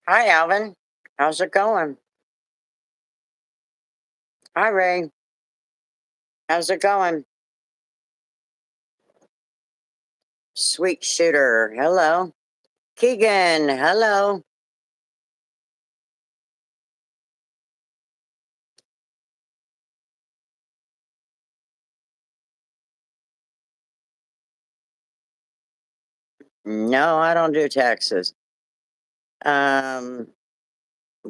Hi, Alvin. How's it going? Hi, Ray. How's it going? Sweet Shooter. Hello. Keegan. Hello. No, I don't do taxes. Um,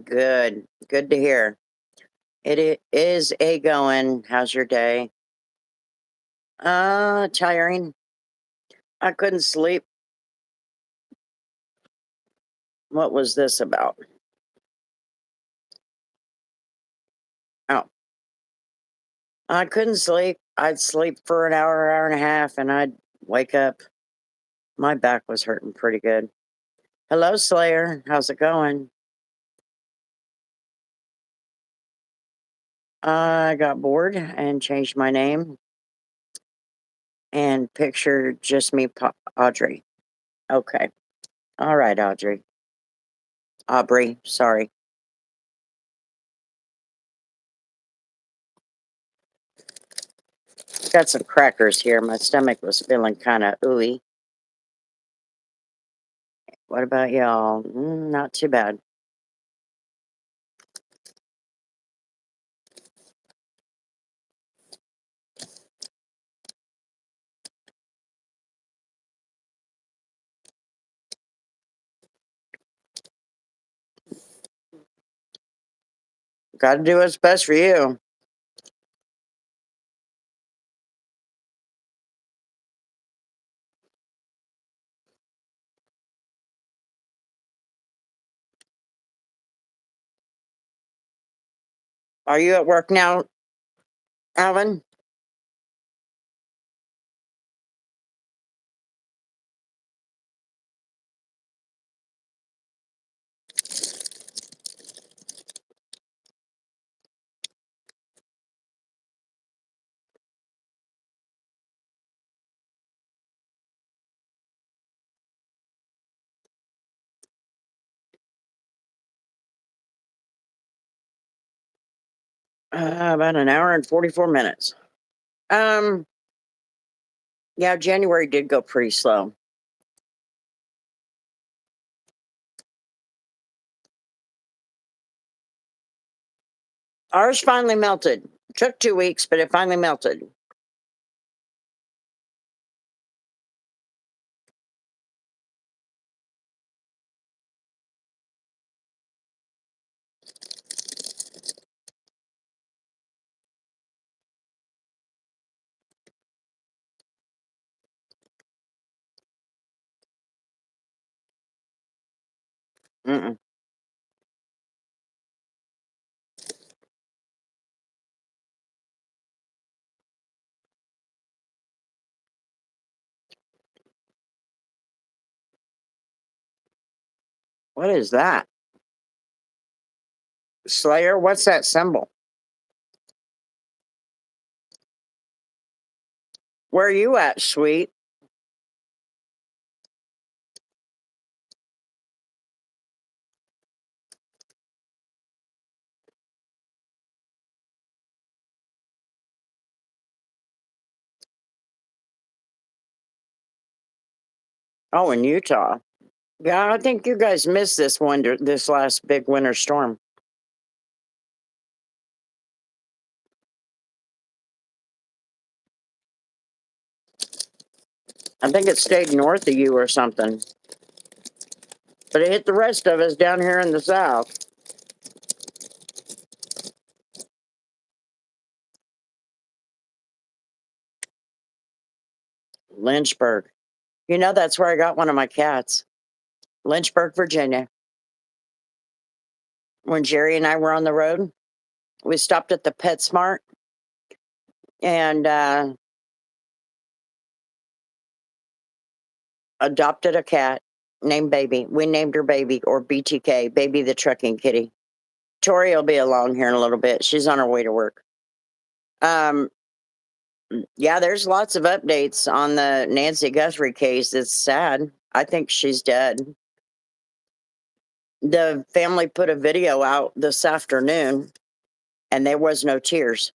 good. Good to hear. Is a going. How's your day? Tiring. I couldn't sleep. What was this about? Oh, I couldn't sleep. I'd sleep for an hour and a half, and I'd wake up. My back was hurting pretty good. Hello, Slayer. How's it going? I got bored and changed my name and picture just me, Audrey. Okay. All right, Audrey. Aubrey, sorry. Got some crackers here. My stomach was feeling kind of ooey. What about y'all? Not too bad. Got to do what's best for you. Are you at work now, Alvin? About an hour and 44 minutes. Um, yeah, January did go pretty slow. Ours finally melted. Took 2 weeks, but it finally melted. Mm-mm. What is that? Slayer? What's that symbol? Where are you at, sweet? Oh, in Utah. Yeah, I think you guys missed this last big winter storm. I think it stayed north of you or something, but it hit the rest of us down here in the south. Lynchburg. You know, that's where I got one of my cats. Lynchburg, Virginia. When Jerry and I were on the road, we stopped at the PetSmart and adopted a cat named Baby. We named her Baby, or BTK, Baby the Trucking Kitty. Tori will be along here in a little bit. She's on her way to work. Um, yeah, there's lots of updates on the Nancy Guthrie case. It's sad. I think she's dead. The family put a video out this afternoon and there was no tears.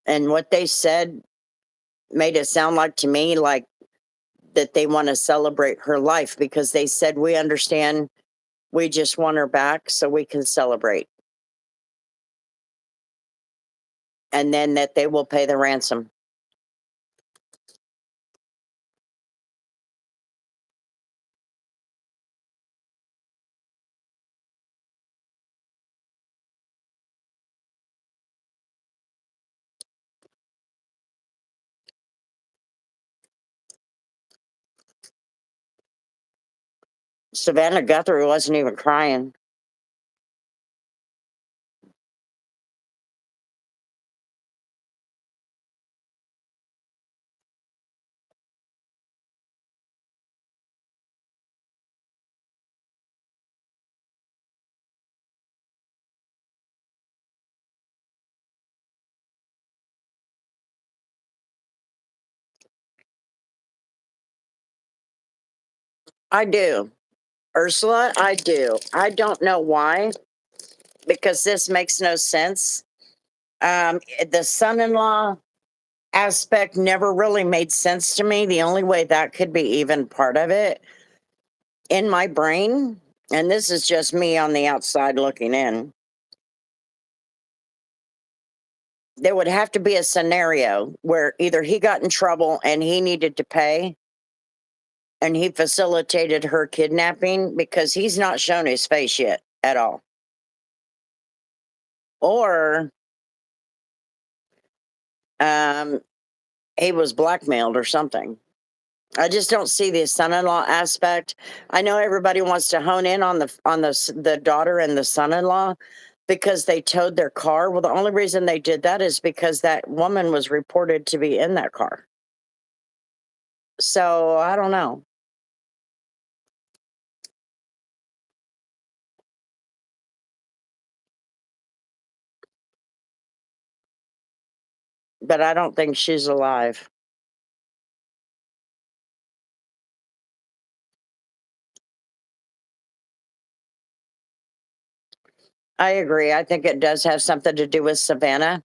And what they said made it sound like to me like that they want to celebrate her life because they said, "We understand. We just want her back so we can celebrate." And then that they will pay the ransom. Savannah Guthrie wasn't even crying. I do. Ursula, I do. I don't know why, because this makes no sense. The son in law aspect never really made sense to me. The only way that could be even part of it in my brain, and this is just me on the outside looking in, there would have to be a scenario where either he got in trouble and he needed to pay and he facilitated her kidnapping because he's not shown his face yet at all. Or um, he was blackmailed or something. I just don't see the son-in-law aspect. I know everybody wants to hone in on the daughter and the son-in-law because they towed their car. Well, the only reason they did that is because that woman was reported to be in that car. So I don't know, but I don't think she's alive. I agree. I think it does have something to do with Savannah.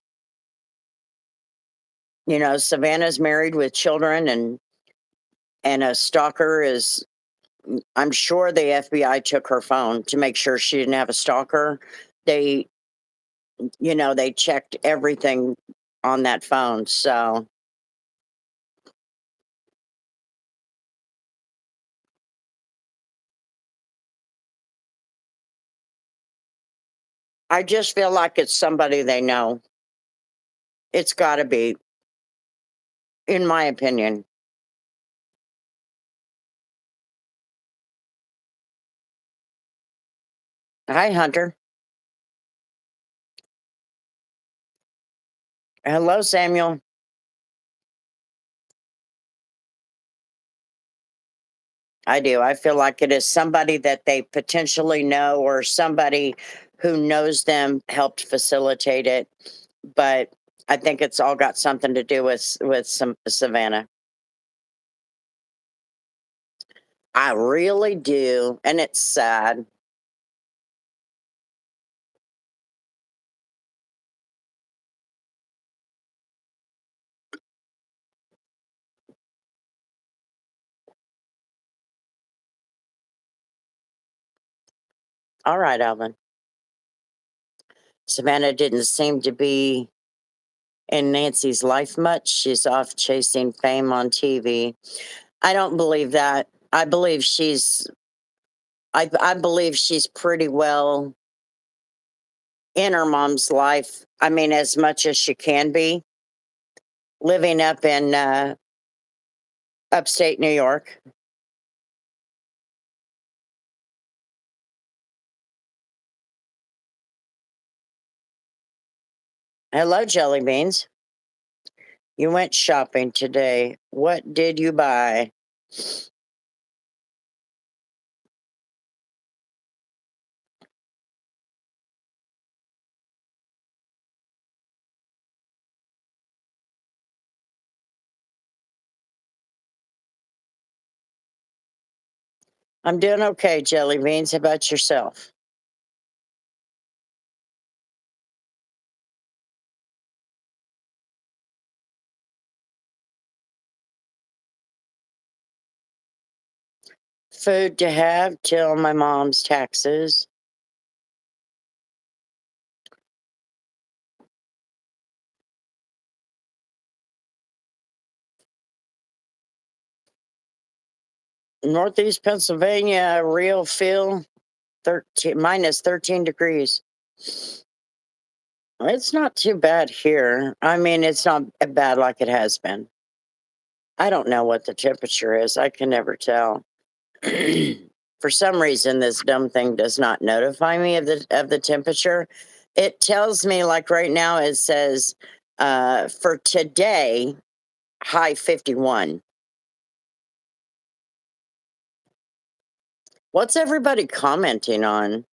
You know, Savannah's married with children and a stalker is, I'm sure the FBI took her phone to make sure she didn't have a stalker. They, you know, they checked everything on that phone. So I just feel like it's somebody they know. It's got to be, in my opinion. Hi, Hunter. Hello, Samuel. I do. I feel like it is somebody that they potentially know or somebody who knows them helped facilitate it. But I think it's all got something to do with some Savannah. I really do, and it's sad. All right, Alvin. Savannah didn't seem to be in Nancy's life much. She's off chasing fame on TV. I don't believe that. I believe she's pretty well in her mom's life. I mean, as much as she can be, living up in upstate New York. Hello, Jelly Beans. You went shopping today. What did you buy? I'm doing okay, Jelly Beans. How about yourself? Food to have till my mom's taxes. Northeast Pennsylvania, real feel 13 minus 13 degrees. It's not too bad here. I mean, it's not bad like it has been. I don't know what the temperature is. I can never tell. For some reason, this dumb thing does not notify me of the temperature. It tells me, like right now, it says for today, high 51. What's everybody commenting on?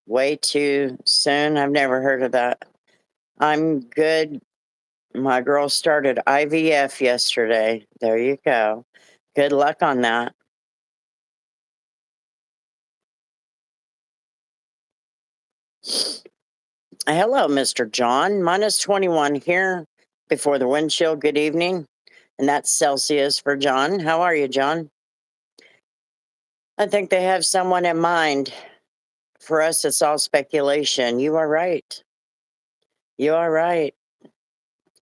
Way too soon? I've never heard of that. I'm good. My girl started IVF yesterday. There you go. Good luck on that. Hello, Mr. John. Minus 21 here before the wind chill. Good evening. And that's Celsius for John. How are you, John? I think they have someone in mind. For us, it's all speculation. You are right. You are right.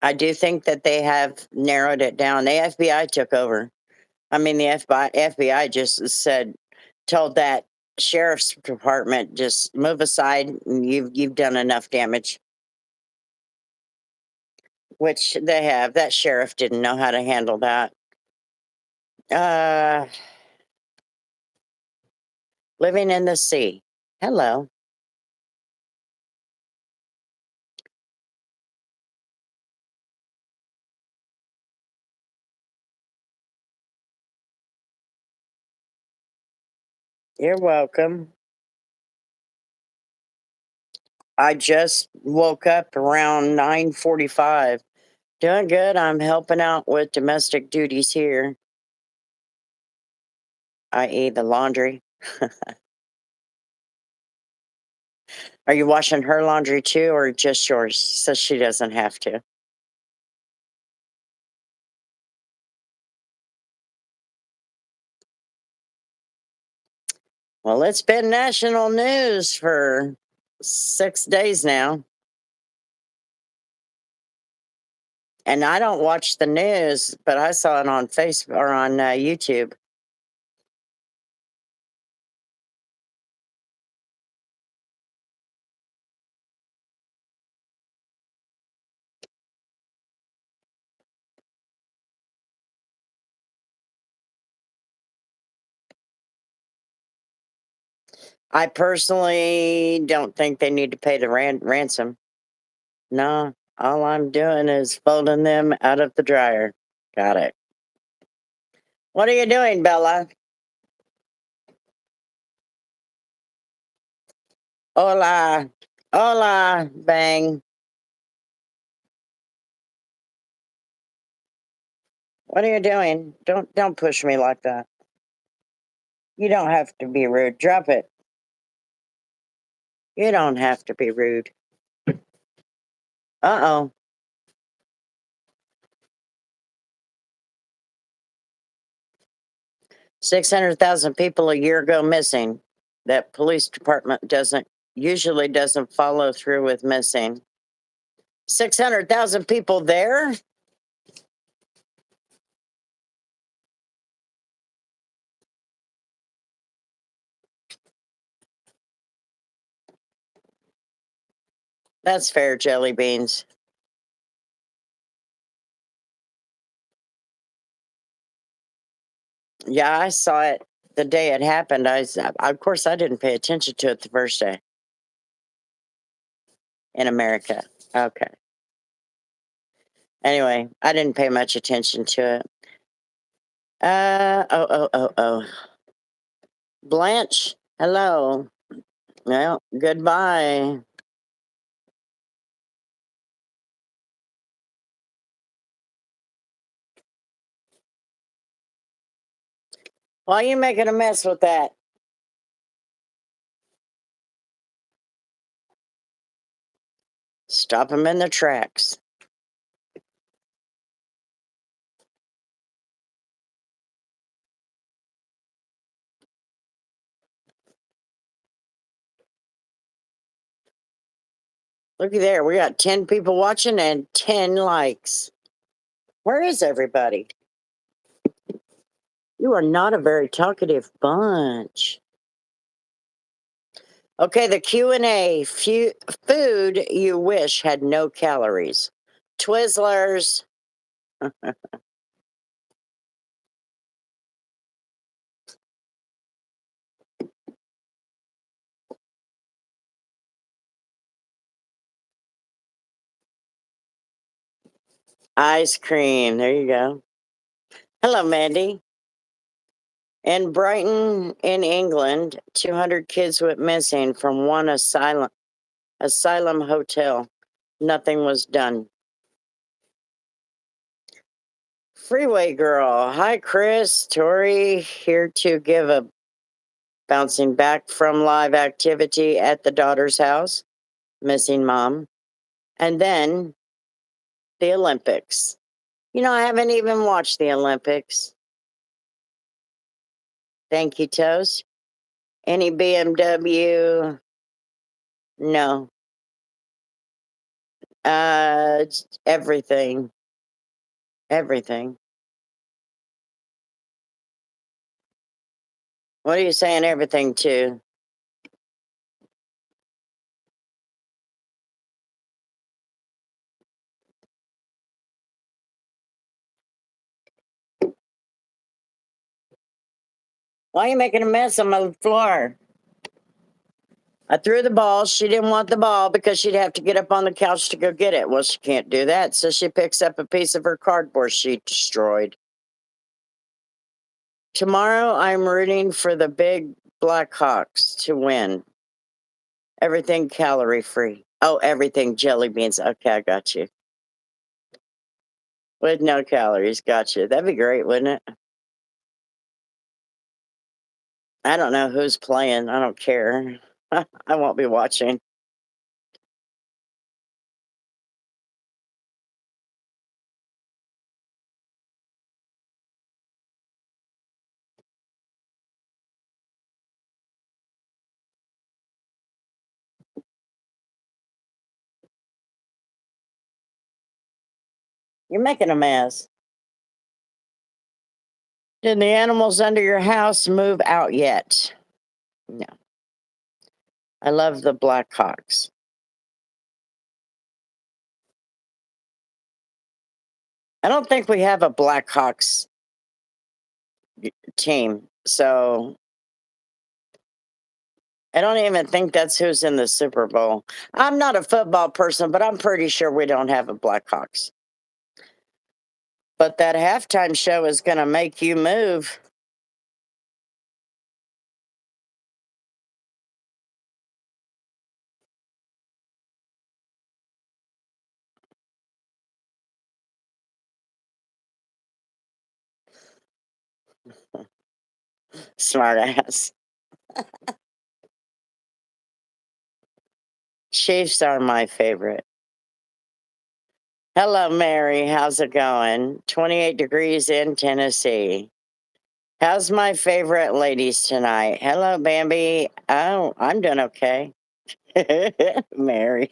I do think that they have narrowed it down. The FBI took over. I mean, the FBI just said, told that sheriff's department, just move aside. You've done enough damage, which they have. That sheriff didn't know how to handle that. Uh, living in the sea. Hello. You're welcome. I just woke up around 9:45. Doing good. I'm helping out with domestic duties here, i.e., the laundry. Are you washing her laundry too, or just yours, so she doesn't have to? Well, it's been national news for 6 days now, and I don't watch the news, but I saw it on Facebook or on YouTube. I personally don't think they need to pay the ransom. No, all I'm doing is folding them out of the dryer. Got it. What are you doing, Bella? Hola. Hola, bang. What are you doing? Don't push me like that. You don't have to be rude. Drop it. You don't have to be rude. Uh-oh. 600,000 people a year go missing. That police department doesn't follow through with missing. 600,000 people there? That's fair, jelly beans. Yeah, I saw it the day it happened. Of course, I didn't pay attention to it the first day in America. Okay. Anyway, I didn't pay much attention to it. Oh. Blanche, hello. Well, goodbye. Why are you making a mess with that? Stop him in their tracks. Looky there, we got 10 people watching and 10 likes. Where is everybody? You are not a very talkative bunch. Okay, the Q&A. Food you wish had no calories. Twizzlers. Ice cream. There you go. Hello, Mandy. In Brighton, in England, 200 kids went missing from one asylum hotel. Nothing was done. Freeway Girl. Hi, Chris. Tori here to give a bouncing back from live activity at the daughter's house. Missing mom. And then the Olympics. You know, I haven't even watched the Olympics. Thank you, Toast. Any BMW? No. Everything. Everything. What are you saying everything to? Why are you making a mess on my floor? I threw the ball. She didn't want the ball because she'd have to get up on the couch to go get it. Well, she can't do that. So she picks up a piece of her cardboard she destroyed. Tomorrow, I'm rooting for the big Blackhawks to win. Everything calorie free. Oh, everything jelly beans. Okay, I got you. With no calories. Gotcha. That'd be great, wouldn't it? I don't know who's playing. I don't care. I won't be watching. You're making a mess. Did the animals under your house move out yet? No. I love the Blackhawks. I don't think we have a Blackhawks team. So I don't even think that's who's in the Super Bowl. I'm not a football person, but I'm pretty sure we don't have a Blackhawks. But that halftime show is going to make you move. Smart ass. Chiefs are my favorite. Hello, Mary. How's it going? 28 degrees in Tennessee. How's my favorite ladies tonight? Hello, Bambi. Oh, I'm doing okay. Mary.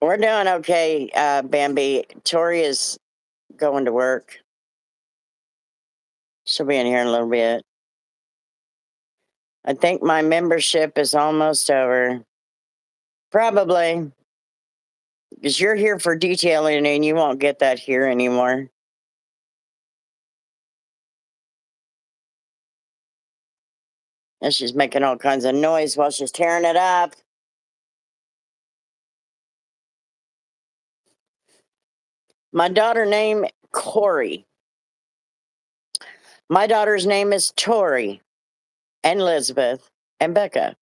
We're doing okay, Bambi. Tori is going to work. She'll be in here in a little bit. I think my membership is almost over. Probably. Because you're here for detailing and you won't get that here anymore. And she's making all kinds of noise while she's tearing it up. My daughter name Corey. My daughter's name is Tori and Elizabeth and Becca.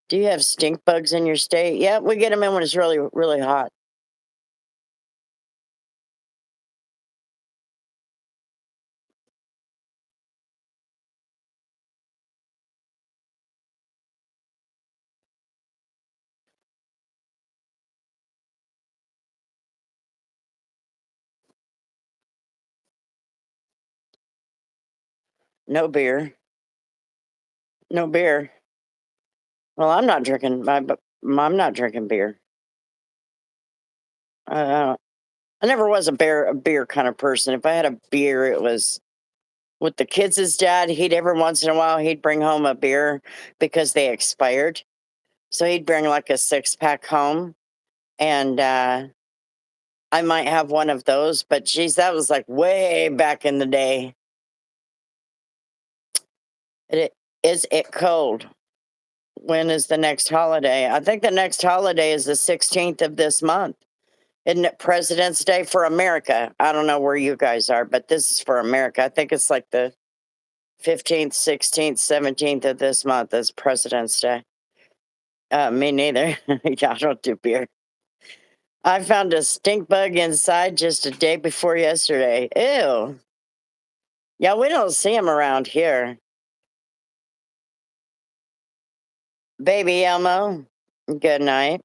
Do you have stink bugs in your state? Yeah, we get them in when it's really, really hot. No beer. No beer. Well, I'm not drinking. I'm not drinking beer. Uh, I never was a beer kind of person. If I had a beer, it was with the kids' dad. He'd every once in a while he'd bring home a beer because they expired. So he'd bring like a 6 pack home, and I might have one of those. But geez, that was like way back in the day. Is it cold? When is the next holiday? I think the next holiday is the 16th of this month. Isn't it President's Day for America? I don't know where you guys are, but this is for America. I think it's like the 15th, 16th, 17th of this month is President's Day. Me neither. Yeah, I don't do beer. I found a stink bug inside just a day before yesterday. Ew. Yeah, we don't see them around here. Baby Elmo, good night.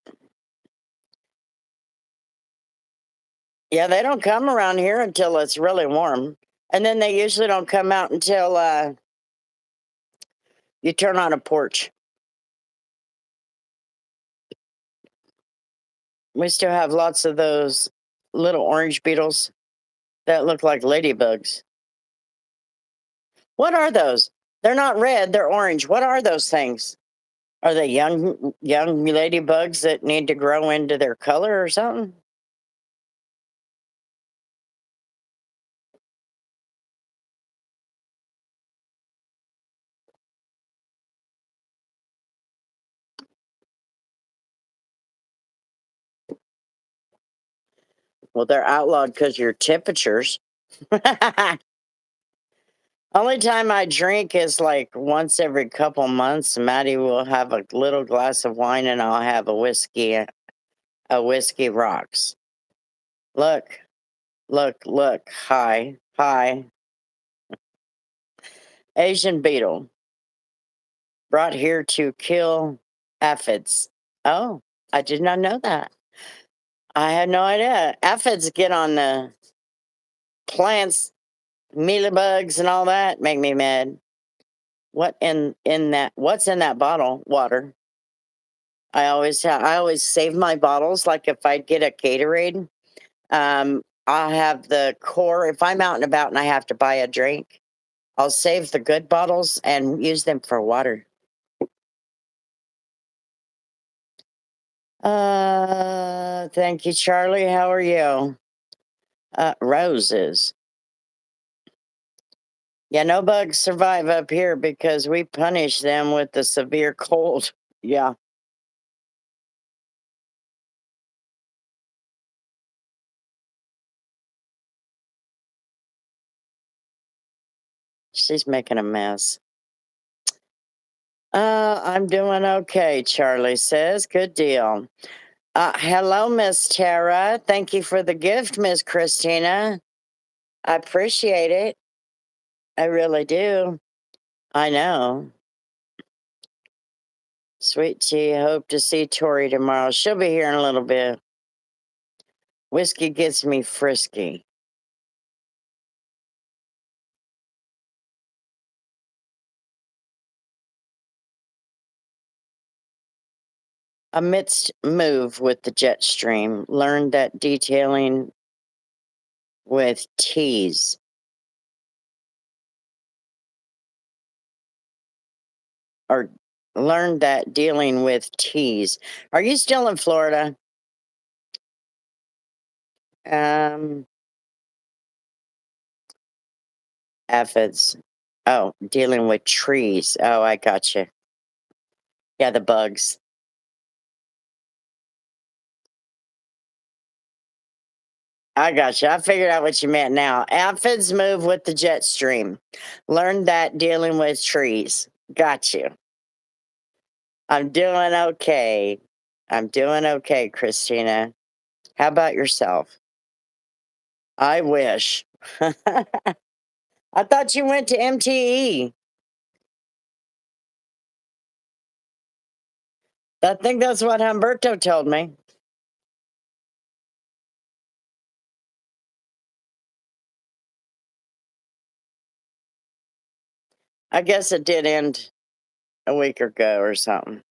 Yeah, they don't come around here until it's really warm. And then they usually don't come out until you turn on a porch. We still have lots of those little orange beetles that look like ladybugs. What are those? They're not red, they're orange. What are those things? Are they young ladybugs that need to grow into their color or something? Well, they're outlawed because your temperatures. Only time I drink is like once every couple months. Maddie will have a little glass of wine and I'll have a whiskey rocks. Look, look. Hi, hi. Asian beetle brought here to kill aphids. Oh, I did not know that. I had no idea. Aphids get on the plants, mealybugs and all that make me mad. What's in that bottle? Water. I always save my bottles. Like if I get a Gatorade, I'll have the core. If I'm out and about and I have to buy a drink, I'll save the good bottles and use them for water. Thank you, Charlie. How are you? Roses. Yeah, no bugs survive up here because we punish them with the severe cold. Yeah, she's making a mess. I'm doing okay, Charlie says. Good deal. Hello, Miss Tara. Thank you for the gift, Miss Christina. I appreciate it. I really do. I know. Sweet tea. Hope to see Tori tomorrow. She'll be here in a little bit. Whiskey gets me frisky. Amidst move with the jet stream, learned that detailing with teas or learned that dealing with teas. Are you still in Florida? Um, aphids. Oh, dealing with trees. Oh, I got you. Yeah, the bugs. I got you. I figured out what you meant now. Aphids move with the jet stream. Learned that dealing with trees. Got you. I'm doing okay. I'm doing okay, Christina. How about yourself? I wish. I thought you went to MTE. I think that's what Humberto told me. I guess it did end a week ago or something.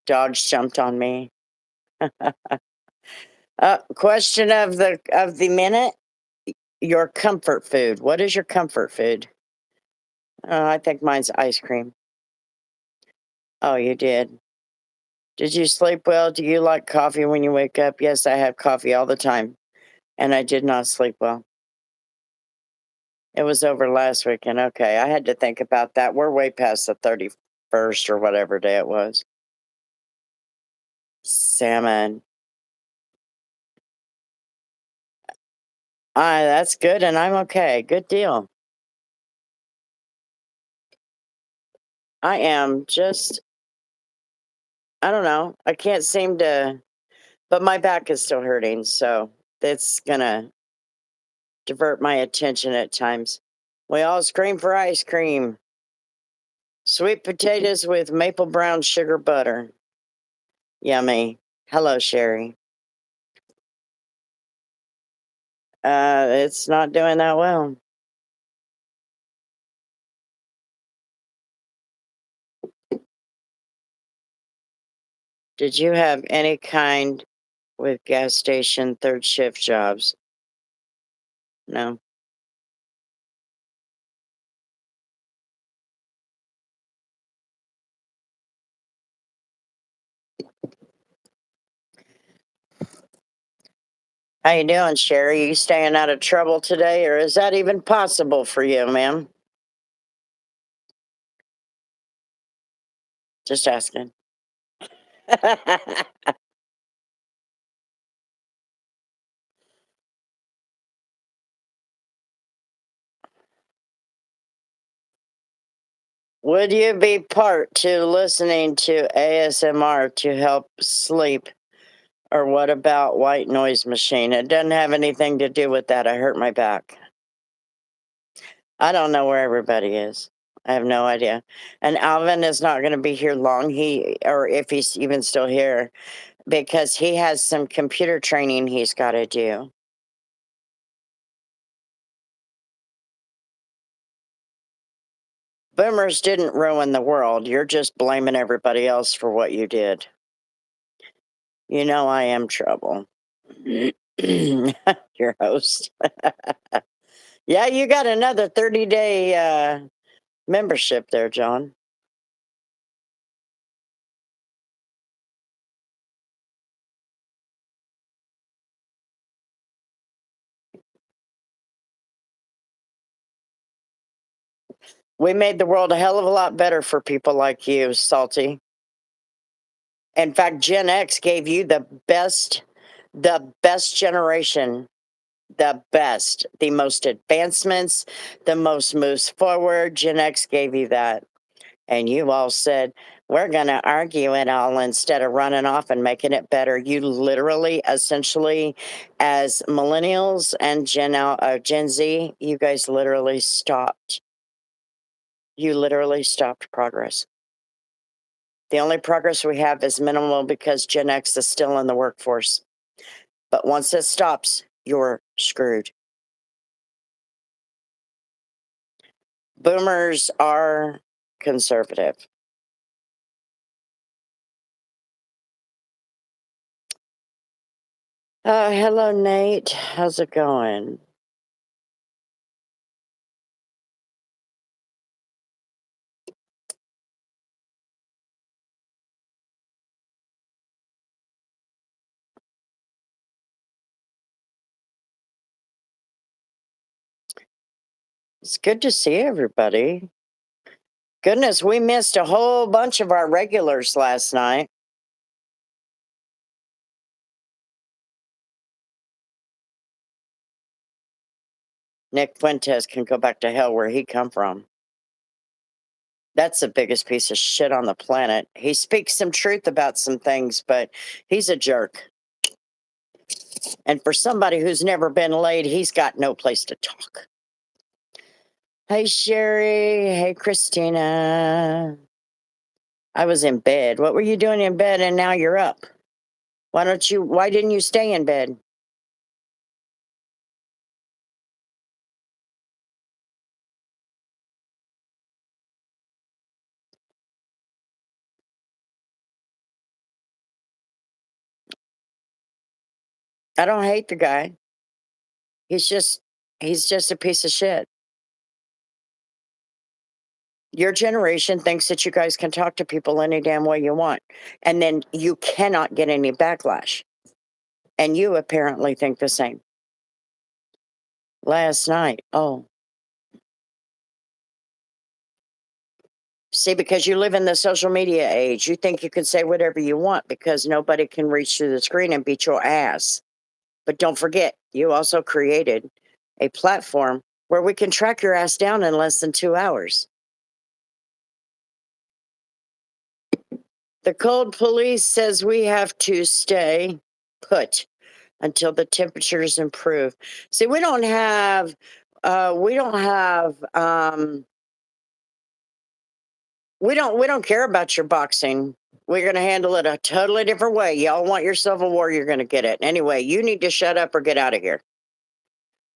Dogs jumped on me. Question of the minute: your comfort food. What is your comfort food? I think mine's ice cream. Oh, you did. Did you sleep well? Do you like coffee when you wake up? Yes, I have coffee all the time, and I did not sleep well. It was over last weekend. Okay, I had to think about that. We're way past the 31st or whatever day it was. Salmon. That's good, and I'm okay. Good deal. I am just, I don't know. I can't seem to, but my back is still hurting, so it's gonna divert my attention at times. We all scream for ice cream. Sweet potatoes with maple brown sugar butter. Yummy. Hello, Sherry. It's not doing that well. Did you have any kind with gas station third shift jobs? No. How you doing, Sherry? You staying out of trouble today, or is that even possible for you, ma'am? Just asking. Would you be part to listening to ASMR to help sleep? Or what about white noise machine? It doesn't have anything to do with that. I hurt my back. I don't know where everybody is. I have no idea. And Alvin is not going to be here long. Or if he's even still here, because he has some computer training he's got to do. Boomers didn't ruin the world. You're just blaming everybody else for what you did. You know I am trouble. Your host. Yeah, you got another 30-day membership there, John. We made the world a hell of a lot better for people like you, Salty. In fact, Gen X gave you the best generation, the best, the most advancements, the most moves forward. Gen X gave you that. And you all said, we're going to argue it all instead of running off and making it better. You literally, essentially, as millennials and Gen Z, you guys literally stopped. You literally stopped progress. The only progress we have is minimal because Gen X is still in the workforce. But once it stops, you're screwed. Boomers are conservative. Hello, Nate. How's it going? It's good to see everybody. Goodness, we missed a whole bunch of our regulars last night. Nick Fuentes can go back to hell where he come from. That's the biggest piece of shit on the planet. He speaks some truth about some things, but he's a jerk. And for somebody who's never been laid, he's got no place to talk. Hey, Sherry. Hey, Christina. I was in bed. What were you doing in bed and now you're up? Why didn't you stay in bed? I don't hate the guy. He's just a piece of shit. Your generation thinks that you guys can talk to people any damn way you want, and then you cannot get any backlash. And you apparently think the same. Last night, oh. See, because you live in the social media age, you think you can say whatever you want because nobody can reach through the screen and beat your ass. But don't forget, you also created a platform where we can track your ass down in less than 2 hours. The cold police says we have to stay put until the temperatures improve. See, we don't have we don't care about your boxing. We're going to handle it a totally different way. Y'all want your Civil War, you're going to get it. Anyway, you need to shut up or get out of here.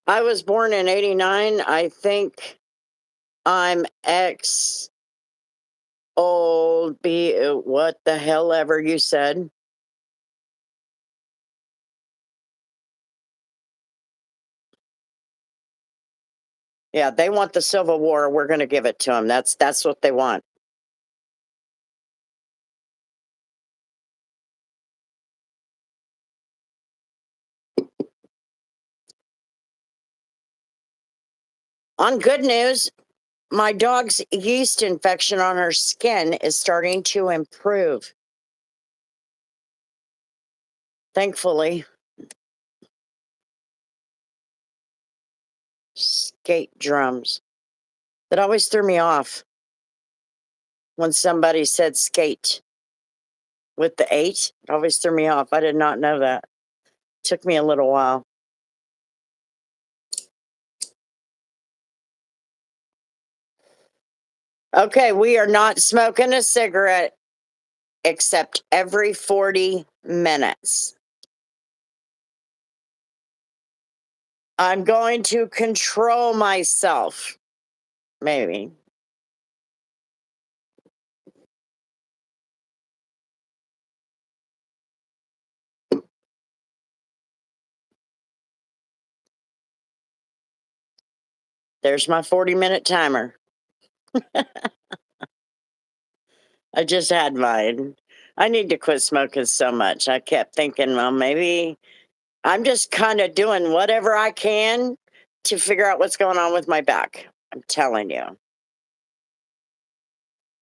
I was born in 89. I think I'm X old B what the hell ever you said. Yeah, they want the Civil War. We're going to give it to them. That's what they want. On good news, my dog's yeast infection on her skin is starting to improve. Thankfully. Skate drums. That always threw me off when somebody said skate with the 8. It always threw me off. I did not know that. Took me a little while. Okay, we are not smoking a cigarette except every 40 minutes. I'm going to control myself. Maybe. There's my 40-minute timer. I just had mine. I need to quit smoking so much. I kept thinking, well, maybe I'm just kind of doing whatever I can to figure out what's going on with my back. I'm telling you.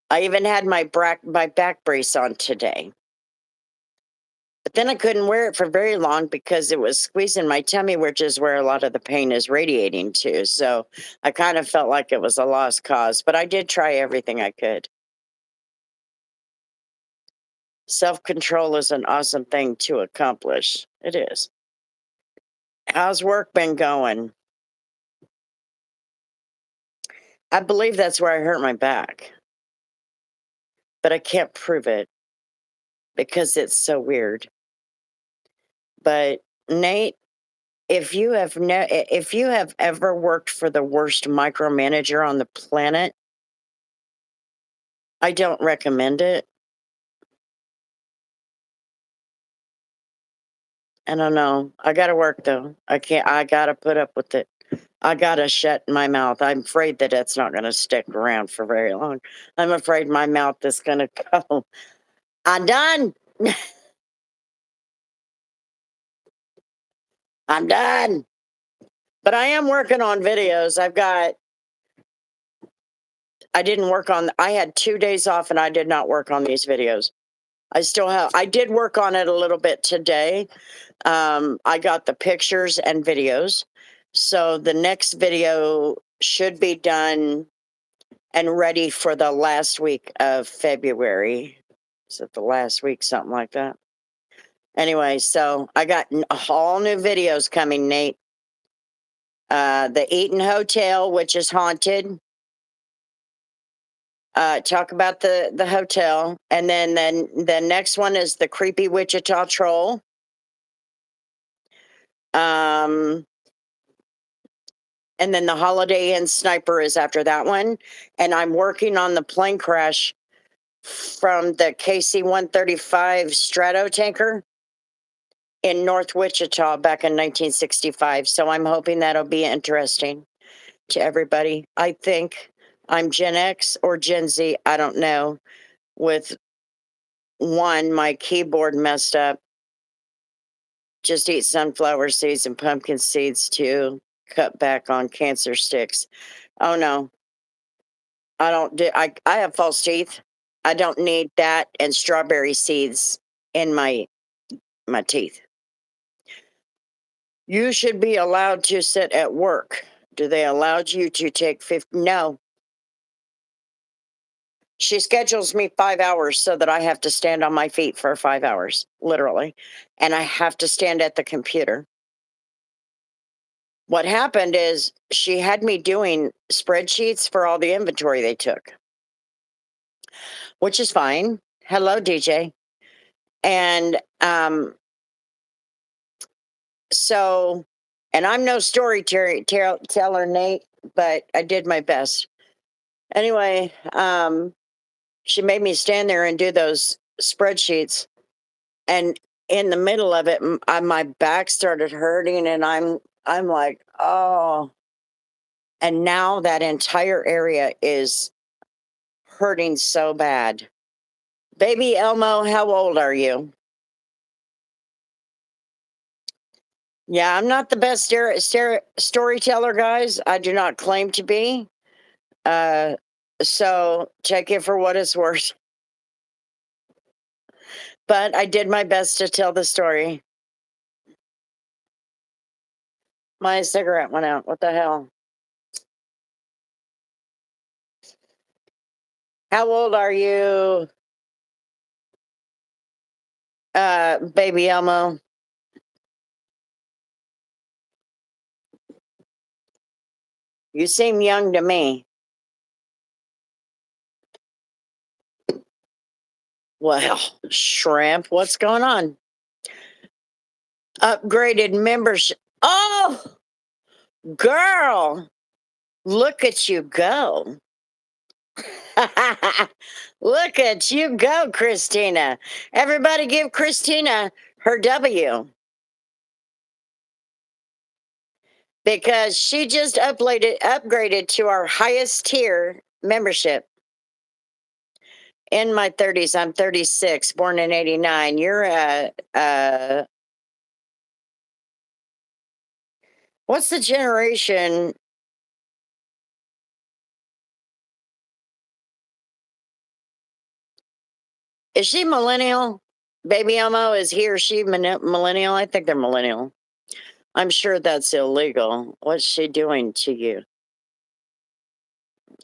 I even had my back brace on today. But then I couldn't wear it for very long because it was squeezing my tummy, which is where a lot of the pain is radiating to. So I kind of felt like it was a lost cause, but I did try everything I could. Self-control is an awesome thing to accomplish. It is. How's work been going? I believe that's where I hurt my back, but I can't prove it because it's so weird. But Nate, if you have ever worked for the worst micromanager on the planet, I don't recommend it. I don't know. I gotta work though. I gotta put up with it. I gotta shut my mouth. I'm afraid that it's not gonna stick around for very long. I'm afraid my mouth is gonna go. I'm done. I'm done. But I am working on videos. I had 2 days off and I did not work on these videos. I did work on it a little bit today. I got the pictures and videos. So the next video should be done and ready for the last week of February. Is it the last week? Something like that. Anyway, so I got all new videos coming, Nate. The Eaton Hotel, which is haunted. Talk about the hotel, and then the next one is the creepy Wichita troll. And then the Holiday Inn sniper is after that one. And I'm working on the plane crash from the KC-135 Strato tanker in North Wichita back in 1965. So I'm hoping that'll be interesting to everybody. I think I'm Gen X or Gen Z, I don't know. With one, my keyboard messed up. Just eat sunflower seeds and pumpkin seeds to cut back on cancer sticks. Oh no, I don't do. I have false teeth. I don't need that and strawberry seeds in my teeth. You should be allowed to sit at work. Do they allow you to take 50? No. She schedules me 5 hours so that I have to stand on my feet for 5 hours, literally. And I have to stand at the computer. What happened is she had me doing spreadsheets for all the inventory they took, which is fine. Hello, DJ. And so, and I'm no teller, Nate, but I did my best. Anyway, she made me stand there and do those spreadsheets. And in the middle of it, my back started hurting, and I'm like, oh. And now that entire area is hurting so bad. Baby Elmo, how old are you? Yeah, I'm not the best storyteller, guys. I do not claim to be. So take it for what it's worth. But I did my best to tell the story. My cigarette went out. What the hell? How old are you? Baby Elmo. You seem young to me. Well, shrimp, what's going on? Upgraded membership. Oh, girl, look at you go. Look at you go, Christina. Everybody give Christina her W. Because she just upgraded to our highest tier membership. In my 30s, I'm 36, born in 89. You're what's the generation? Is she millennial? Baby Elmo, is he or she millennial? I think they're millennial. I'm sure that's illegal. What's she doing to you?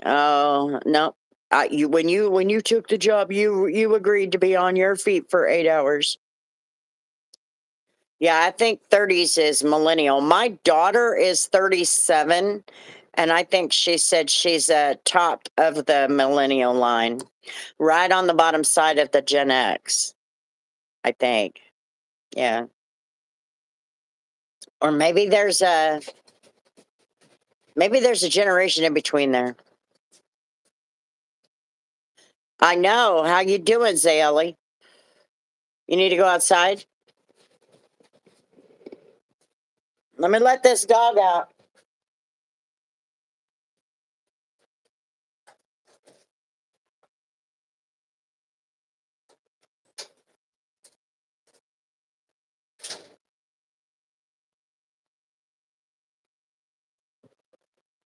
Oh no. When you took the job, you agreed to be on your feet for 8 hours. Yeah, I think 30s is millennial. My daughter is 37, and I think she said she's top of the millennial line, right on the bottom side of the Gen X, I think. Yeah. Or maybe there's a generation in between there. I know. How you doing, Zayeli? You need to go outside? Let me let this dog out.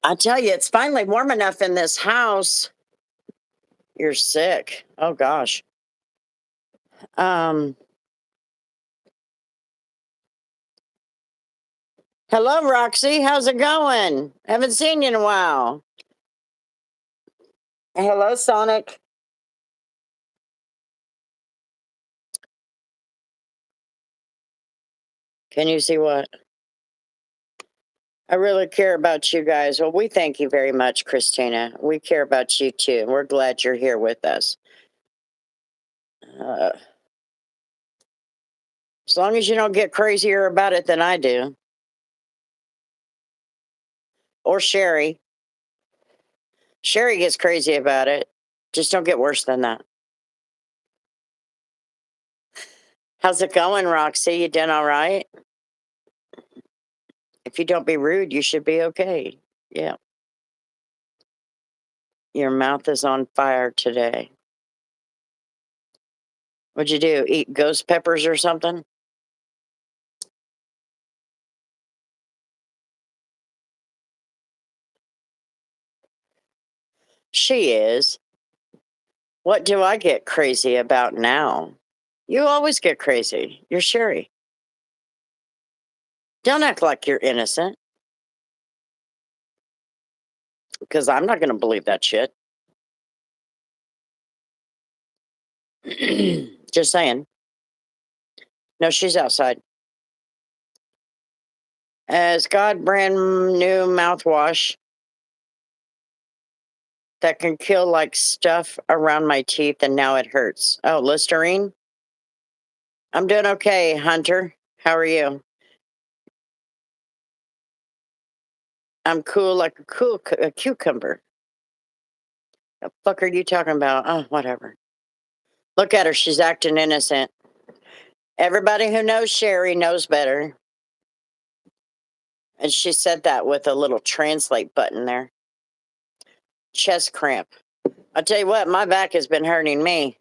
I tell you, it's finally warm enough in this house. You're sick. Oh gosh. Um Hello, Roxy. How's it going? Haven't seen you in a while. Hello, Sonic. Can you see what? I really care about you guys. Well, we thank you very much, Christina. We care about you too. We're glad you're here with us. Uh, as long as you don't get crazier about it than I do. Or Sherry. Sherry gets crazy about it. Just don't get worse than that. How's it going, Roxy? You doing all right? If you don't be rude, you should be okay. Yeah. Your mouth is on fire today. What'd you do? Eat ghost peppers or something? She is. What do I get crazy about now? You always get crazy. You're Sherry. Don't act like you're innocent, because I'm not going to believe that shit. Just saying. No, she's outside. As God brand new mouthwash that can kill like stuff around my teeth, and now it hurts. Oh, Listerine? I'm doing okay, Hunter. How are you? I'm cool like a cucumber. The fuck are you talking about? Oh, whatever. Look at her. She's acting innocent. Everybody who knows Sherry knows better. And she said that with a little translate button there. Chest cramp. I'll tell you what, my back has been hurting me.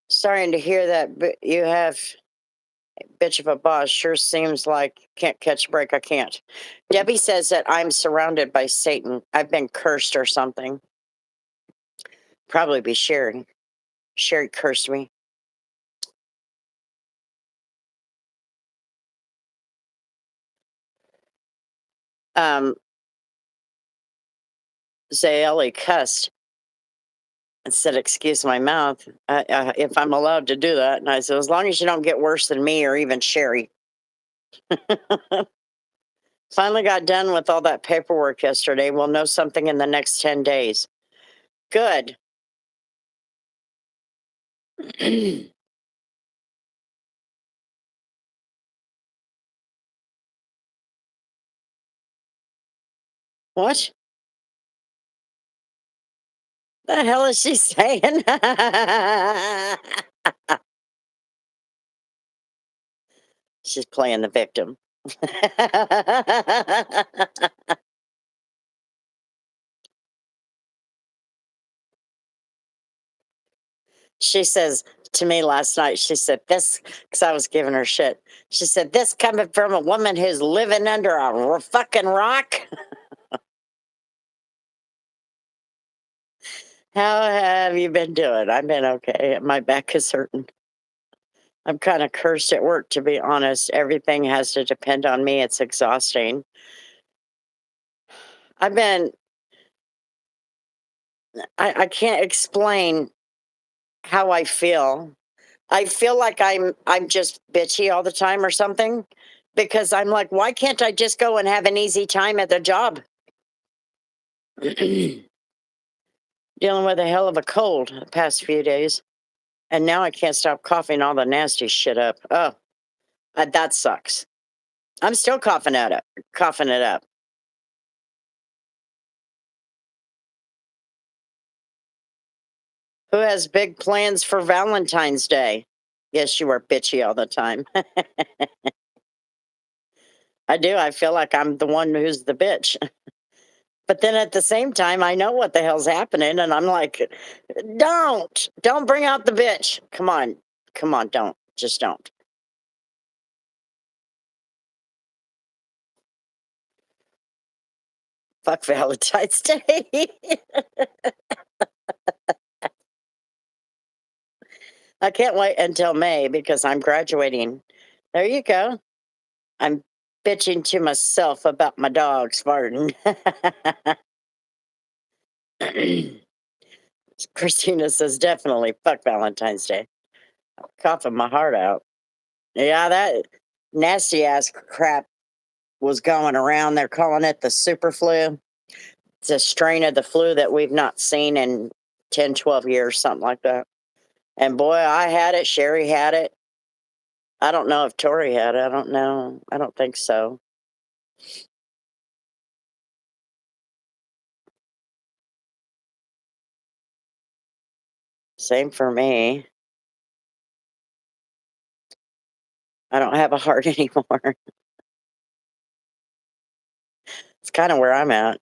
Starting to hear that you have a bitch of a boss. Sure seems like can't catch a break. I can't. Debbie says that I'm surrounded by Satan. I've been cursed or something. Probably be Sherry. Sherry cursed me. Um, Zayeli cussed and said, "Excuse my mouth, if I'm allowed to do that." And I said, "As long as you don't get worse than me or even Sherry." Finally got done with all that paperwork yesterday. We'll know something in the next 10 days. Good. What the hell is she saying? She's playing the victim. She says to me last night, she said, "This," because I was giving her shit. She said, "This coming from a woman who's living under a fucking rock." How have you been doing? I've been okay. My back is hurting. I'm kind of cursed at work, to be honest. Everything has to depend on me. It's exhausting. I've been, I can't explain how I feel. I feel like I'm just bitchy all the time or something, because I'm like, why can't I just go and have an easy time at the job? Dealing with a hell of a cold the past few days. And now I can't stop coughing all the nasty shit up. Oh, that sucks. I'm still coughing it up. Who has big plans for Valentine's Day? Yes, you are bitchy all the time. I do. I feel like I'm the one who's the bitch. But then at the same time, I know what the hell's happening. And I'm like, don't bring out the bitch. Come on, don't. Just don't. Fuck Valentine's Day. I can't wait until May because I'm graduating. There you go. I'm bitching to myself about my dogs farting. Christina says, definitely fuck Valentine's Day. I'm coughing my heart out. Yeah, that nasty ass crap was going around. They're calling it the super flu. It's a strain of the flu that we've not seen in 10, 12 years, something like that. And boy, I had it. Sherry had it. I don't know if Tori had it. I don't know. I don't think so. Same for me. I don't have a heart anymore. It's kind of where I'm at.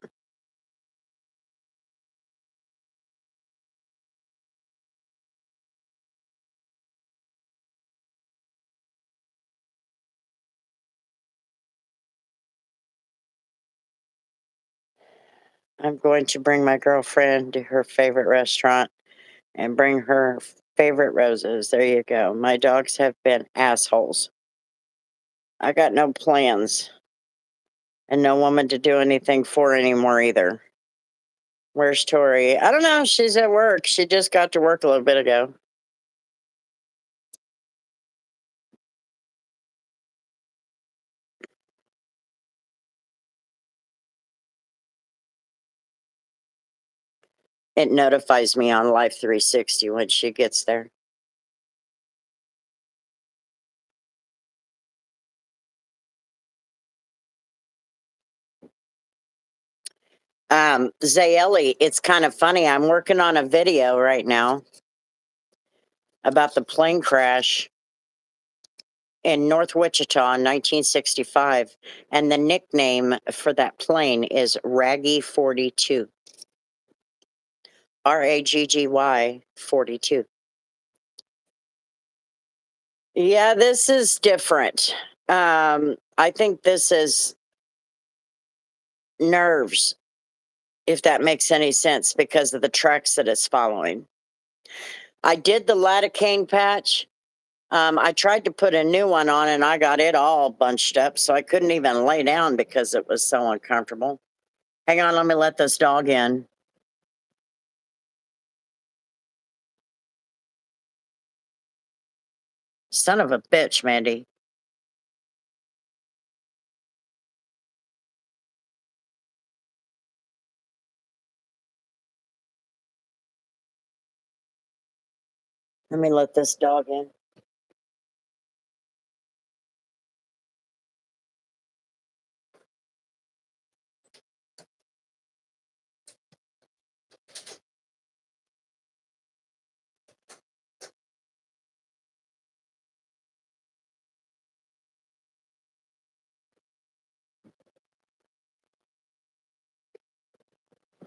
I'm going to bring my girlfriend to her favorite restaurant and bring her favorite roses. There you go. My dogs have been assholes. I got no plans and no woman to do anything for anymore either. Where's Tori? I don't know. She's at work. She just got to work a little bit ago. It notifies me on Life 360 when she gets there. Zayeli, it's kind of funny. I'm working on a video right now about the plane crash in North Wichita in 1965. And the nickname for that plane is Raggy 42. Raggy 42. Yeah, this is different. I think this is nerves, if that makes any sense, because of the tracks that it's following. I did the lidocaine patch. I tried to put a new one on and I got it all bunched up, so I couldn't even lay down because it was so uncomfortable. Hang on, let me let this dog in. Son of a bitch, Mandy. Let me let this dog in.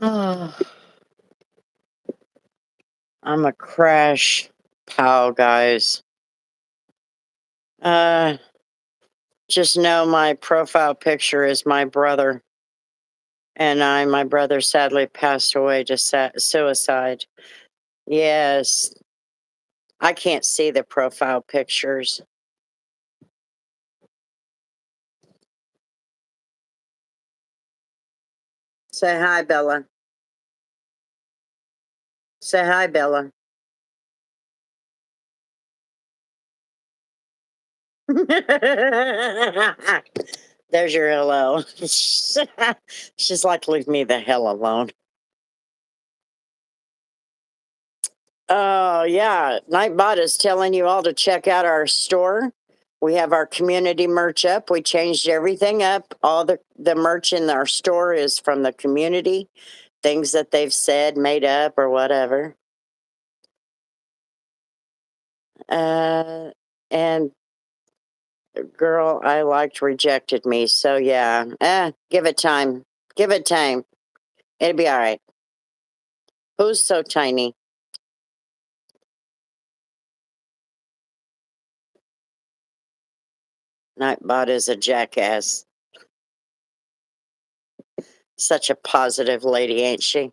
Oh, I'm a crash pal, guys. Uh, just know my profile picture is my brother. And my brother sadly passed away to suicide. Yes, I can't see the profile pictures. Say hi, Bella. Say hi, Bella. There's your hello. She's like, leave me the hell alone. Oh, yeah. Nightbot is telling you all to check out our store. We have our community merch up. We changed everything up. All the merch in our store is from the community, things that they've said, made up, or whatever. And girl I liked rejected me. So, yeah, give it time. Give it time. It'll be all right. Who's so tiny? Nightbot is a jackass. Such a positive lady, ain't she?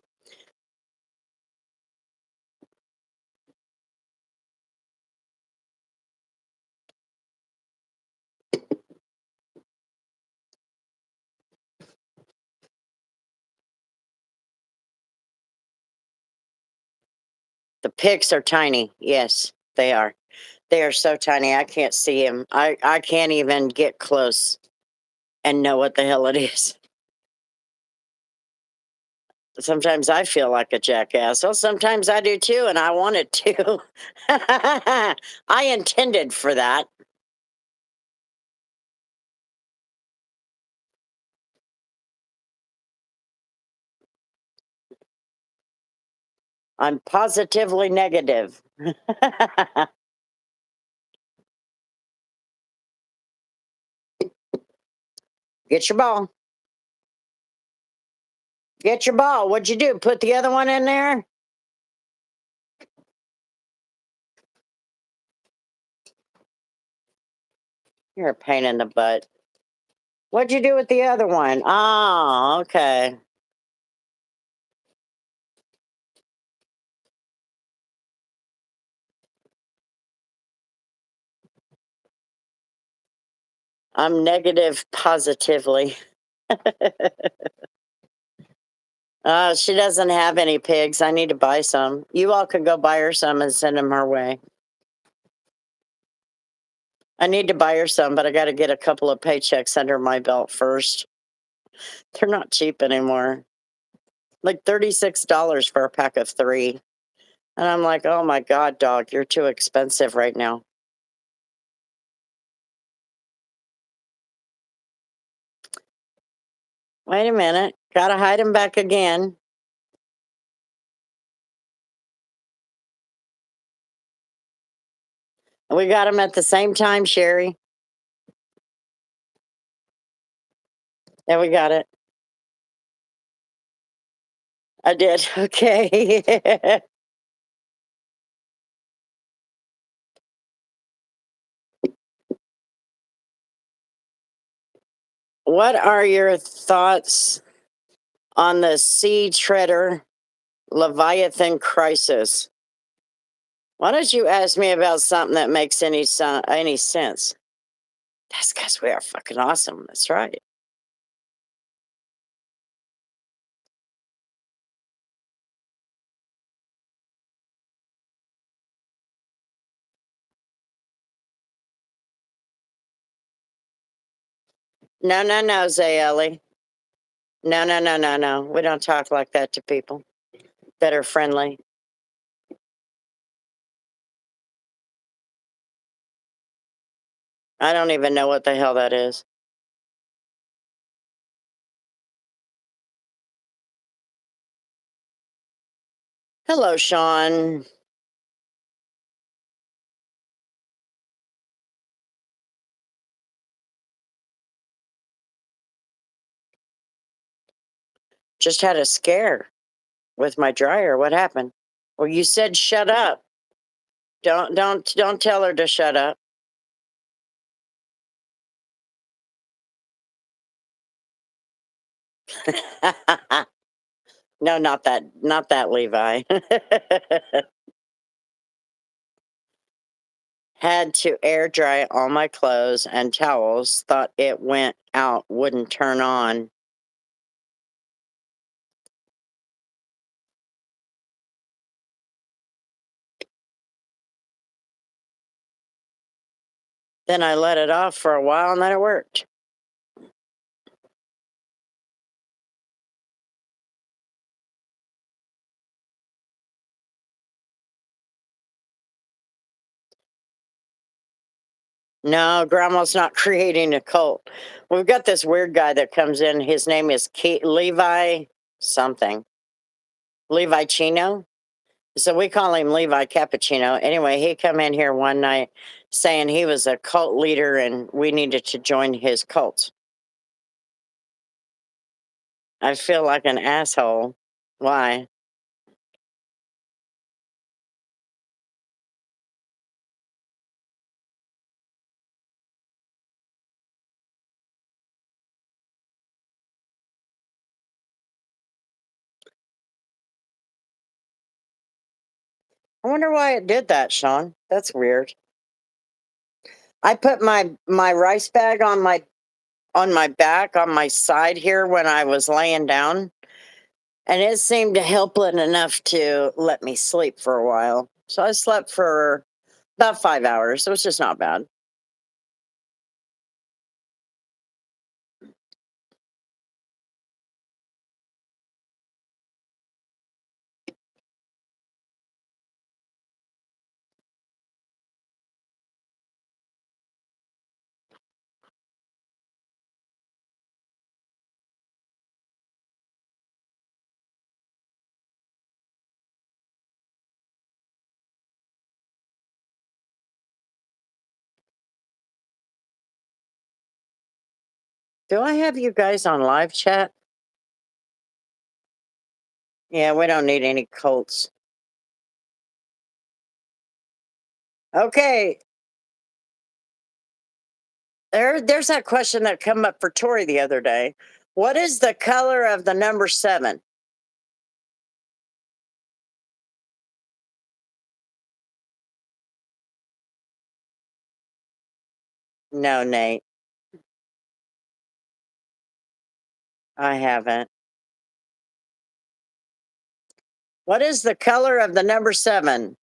The pigs are tiny. Yes, they are. They are so tiny. I can't see them. I can't even get close and know what the hell it is. Sometimes I feel like a jackass. Well, sometimes I do too, and I wanted to. I intended for that. I'm positively negative. Get your ball. Get your ball. What'd you do? Put the other one in there? You're a pain in the butt. What'd you do with the other one? Oh, okay. I'm negative positively. She doesn't have any pigs. I need to buy some. You all can go buy her some and send them her way. I need to buy her some, but I got to get a couple of paychecks under my belt first. They're not cheap anymore. Like $36 for a pack of 3. And I'm like, oh my God, dog, you're too expensive right now. Wait a minute. Gotta hide him back again. We got him at the same time, Sherry. Yeah, we got it. I did. Okay. What are your thoughts on the sea treader Leviathan crisis? Why don't you ask me about something that makes any sense? That's because we are fucking awesome. That's right. No, no, no, Zayeli. No, no, no, no, no. We don't talk like that to people that are friendly. I don't even know what the hell that is. Hello, Sean. Just had a scare with my dryer. What happened? Well, you said shut up. Don't tell her to shut up. No, not that Levi. Had to air dry all my clothes and towels. Thought it went out, wouldn't turn on. Then I let it off for a while and then it worked. No, grandma's not creating a cult. We've got this weird guy that comes in. His name is Levi something. Levi Chino. So we call him Levi Cappuccino. Anyway, he come in here one night saying he was a cult leader and we needed to join his cult. I feel like an asshole. Why? I wonder why it did that, Sean. That's weird. I put my rice bag on my back on my side here when I was laying down, And it seemed to help it enough to let me sleep for a while. So I slept for about 5 hours. So it's just not bad. Do I have you guys on live chat? Yeah, we don't need any Colts. Okay. There's that question that come up for Tori the other day. What is the color of the number 7? No, Nate. I haven't. What is the color of the number 7?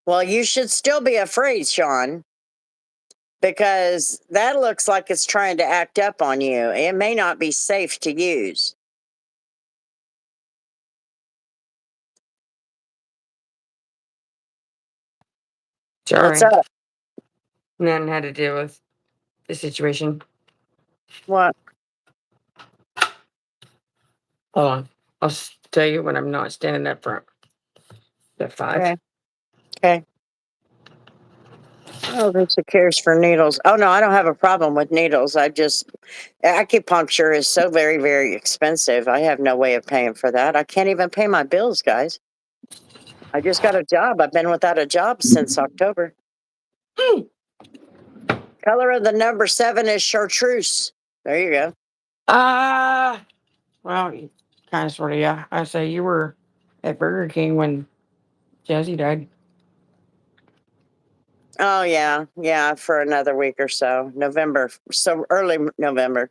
Well, you should still be afraid, Sean, because that looks like it's trying to act up on you. It may not be safe to use. What's Sorry. up? None had to deal with the situation. What? Hold on. I'll tell you when I'm not standing up front. The 5. Okay. Okay. Oh, there's a cares for needles. Oh no, I don't have a problem with needles. Acupuncture is so very, very expensive. I have no way of paying for that. I can't even pay my bills, guys. I just got a job. I've been without a job since October. Color of the number 7 is chartreuse. There you go. Well, kind of, sort of, yeah. I say you were at Burger King when Jazzy died. Oh yeah, yeah, for another week or so. November, so early November.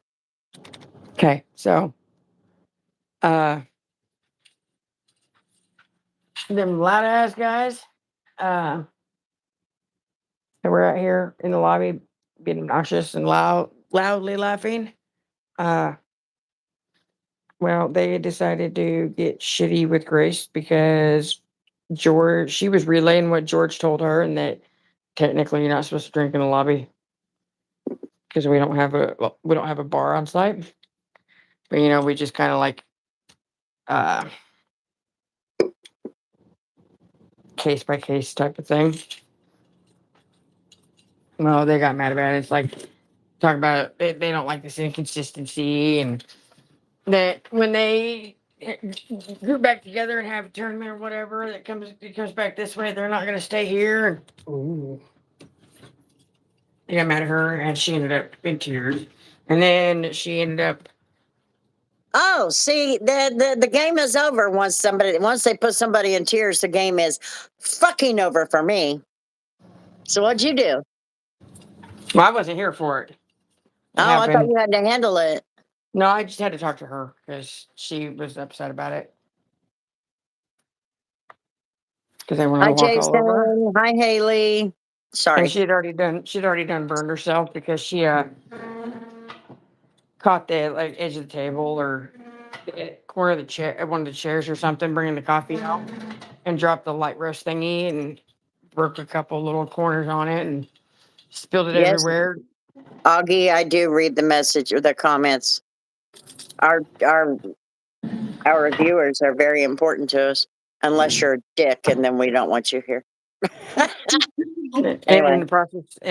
Okay, so, them loud ass guys, uh, that were out here in the lobby being obnoxious and loudly laughing. Uh, well, they decided to get shitty with Grace because she was relaying what George told her, and that technically you're not supposed to drink in the lobby because we don't have a bar on site. But we just kind of like uh case by case type of thing. Well, they got mad about it. It's like talking about they don't like this inconsistency, and that when they group back together and have a tournament or whatever it comes back this way, they're not going to stay here. And ooh, they got mad at her, and she ended up in tears. And then she ended up. Oh, see, the game is over once they put somebody in tears. The game is fucking over for me. So what'd you do? Well, I wasn't here for it. Oh, I thought Happened. you had to handle it. No, I just had to talk to her because she was upset about it because they wanted Hi, to walk all over her. Jason. Hi, Haley. And Sorry. she'd already done burned herself because she caught the like edge of the table or the corner of the chair, one of the chairs or something, bringing the coffee out, and dropped the light roast thingy and broke a couple little corners on it and spilled it Yes, everywhere. Augie, I do read the message or the comments. Our our our viewers are very important to us, unless you're a dick, and then we don't want you here. And Anyway, in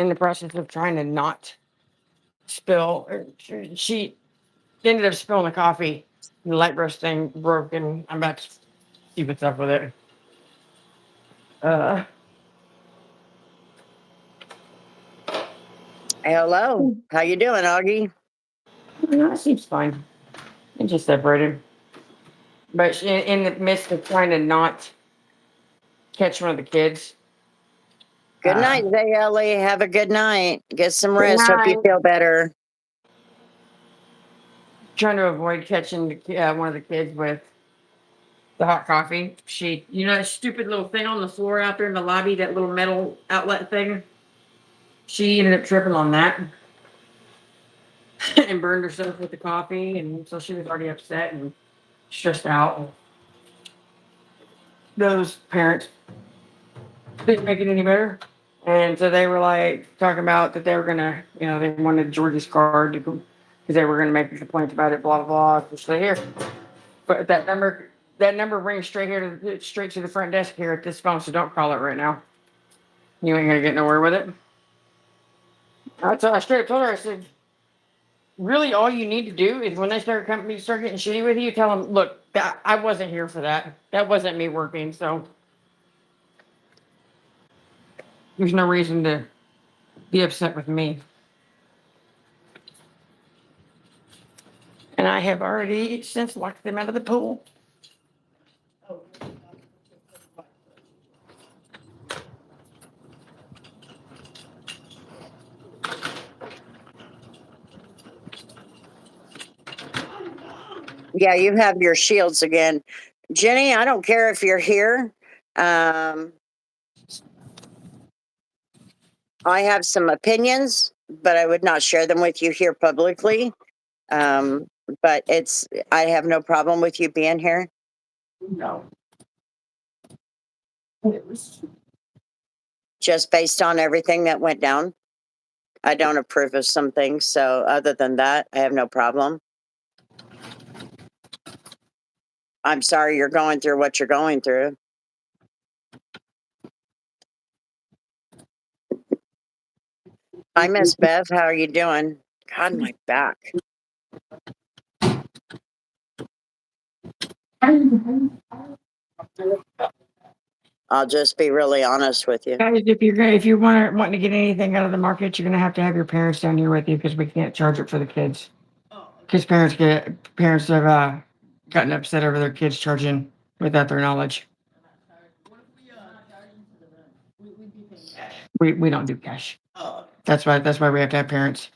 the process of trying to not spill, she ended up spilling the coffee. The light roast thing broke, and I'm about to see what's up with it. Uh, hello. How you doing, Augie? no, it seems fine. It just separated. But in the midst of trying to not catch one of the kids. Good night, Zayeli. Have a good night. Get some Good rest. Hope you night. feel better. trying to avoid catching one of the kids with the hot coffee. That stupid little thing on the floor out there in the lobby, that little metal outlet thing. She ended up tripping on that and burned herself with the coffee, and so she was already upset and stressed out. Those parents didn't make it any better. And so they were like talking about that they were gonna, they wanted George's card to go because they were gonna make a complaint about it, blah blah blah. So here, but that number rings straight to the front desk here at this phone. So don't call it right now. You ain't gonna get nowhere with it. I straight up told her. I said, really, all you need to do is when they start getting shitty with you, tell them, look, I wasn't here for that. That wasn't me working. So there's no reason to be upset with me. And I have already since locked them out of the pool. Yeah, you have your shields again. Jenny, I don't care if you're here. I have some opinions, but I would not share them with you here publicly. But I have no problem with you being here. No. Just based on everything that went down. I don't approve of some things. So other than that, I have no problem. I'm sorry you're going through what you're going through. Hi, Miss Bev. How are you doing? God, my back. I'll just be really honest with you. Guys, if you're wanting to get anything out of the market, you're gonna have to have your parents down here with you because we can't charge it for the kids. Because parents have gotten upset over their kids charging without their knowledge. We don't do cash. That's why we have to have parents.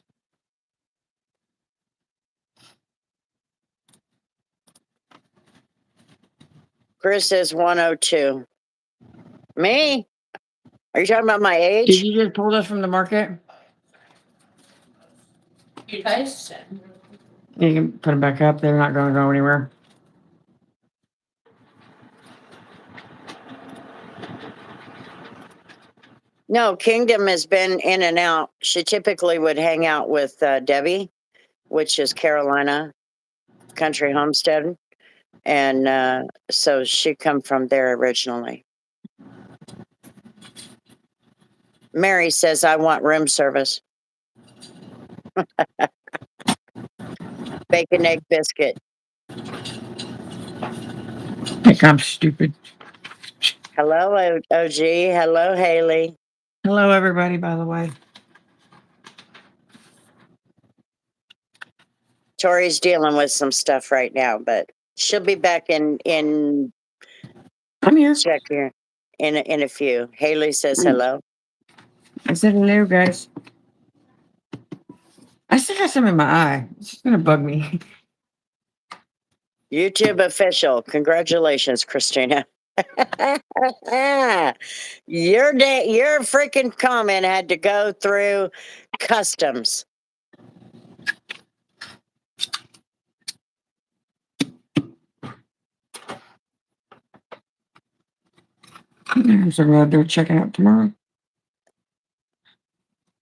Chris is 102. Me? Are you talking about my Did age? you just pull us from the market? You guys said. You can put them back up. They're not going to go anywhere. No, Kingdom has been in and out. She typically would hang out with Debbie, which is Carolina Country Homestead. And so she come from there originally. Mary says, I want room service. Bacon, egg, biscuit. Think I'm stupid. Hello, OG. Hello, Haley. Hello, everybody, by the way. Tori's dealing with some stuff right now, but she'll be back in I'm here. check here in a few. Haley says hello. I said hello, guys. I still got some in my eye. It's just gonna bug me. YouTube official. Congratulations, Christina. Your freaking comment had to go through customs. So glad they're checking out tomorrow.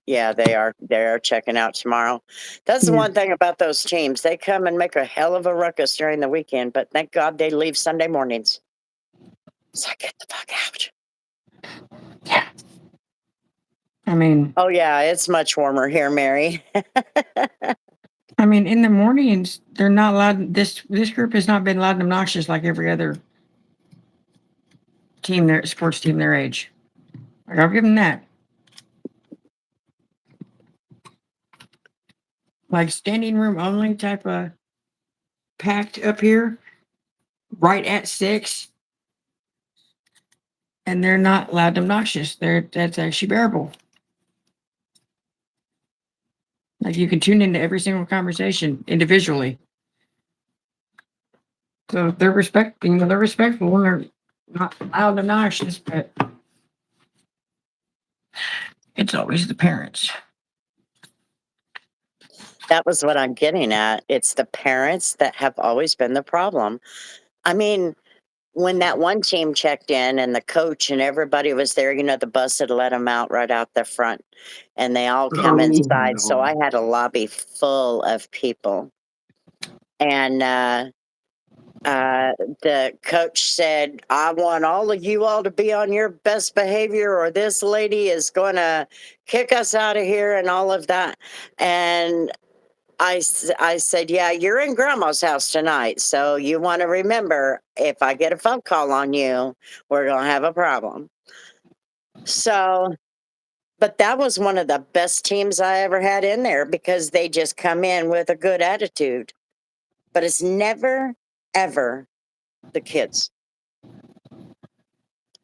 Yeah, they are. They are checking out tomorrow. That's the one thing about those teams. They come and make a hell of a ruckus during the weekend, but thank God they leave Sunday mornings. So get the fuck out. Yeah. I mean, oh yeah, it's much warmer here, Mary. I mean, in the mornings, they're not allowed. This group has not been loud and obnoxious like every other team, sports team their age. I'll give them that. Like standing room only type of packed up here, right at 6. And they're not loud and obnoxious. That's actually bearable. Like you can tune into every single conversation individually. So they're they're respectful and they're not loud and obnoxious, but it's always the parents. That was what I'm getting at. It's the parents that have always been the problem. I mean, when that one team checked in and the coach and everybody was there, the bus had let them out right out the front and they all come inside. So I had a lobby full of people. And the coach said, I want all of you all to be on your best behavior or this lady is going to kick us out of here and all of that. And I said, yeah, you're in grandma's house tonight. So you want to remember, if I get a phone call on you, we're going to have a problem. So, but that was one of the best teams I ever had in there because they just come in with a good attitude. But it's never, ever the kids.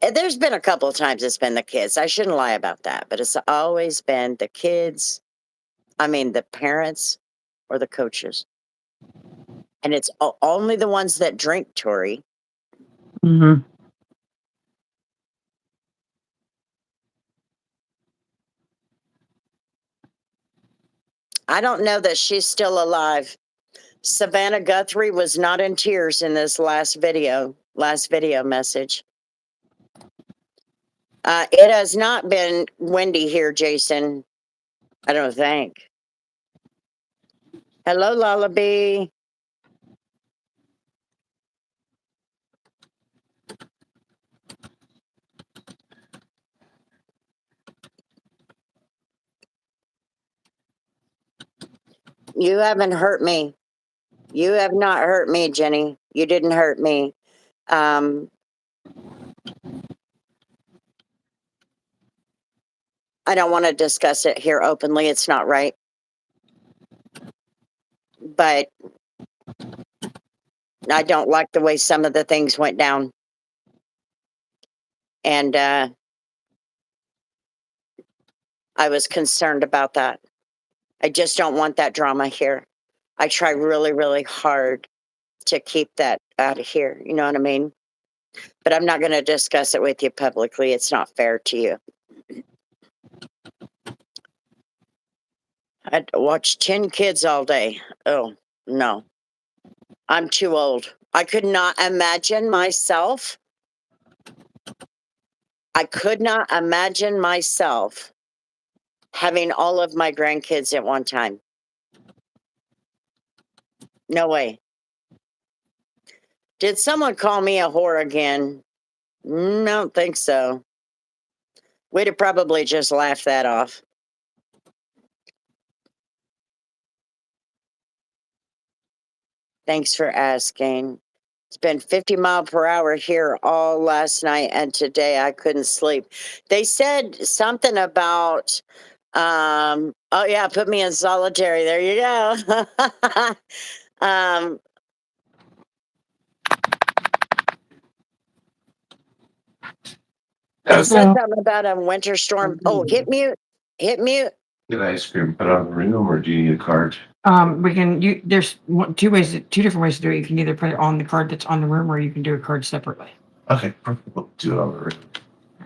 There's been a couple of times it's been the kids. I shouldn't lie about that, but it's always been the kids. I mean, the parents or the coaches. And it's only the ones that drink, Tori. Mm-hmm. I don't know that she's still alive. Savannah Guthrie was not in tears in this last video message. It has not been windy here, Jason. I don't think. Hello, Lullaby. You haven't hurt me. You have not hurt me, Jenny. You didn't hurt me. I don't want to discuss it here openly. It's not right. But I don't like the way some of the things went down. And I was concerned about that. I just don't want that drama here. I try really, really hard to keep that out of here. You know what I mean? But I'm not going to discuss it with you publicly. It's not fair to you. I'd watch 10 kids all day. Oh, no. I'm too old. I could not imagine myself. I could not imagine myself having all of my grandkids at one time. No way. Did someone call me a whore again? I don't think so. We'd have probably just laughed that off. Thanks for asking. It's been 50 mile per hour here all last night and today I couldn't sleep. They said something about oh yeah, put me in solitary. There you go. They said something about a winter storm. Oh, hit mute. Hit mute. Get ice cream put on the room, or do you need a card? There's two different ways to do it. You can either put it on the card that's on the room, or you can do a card separately. Okay, perfect. We'll do it on the room.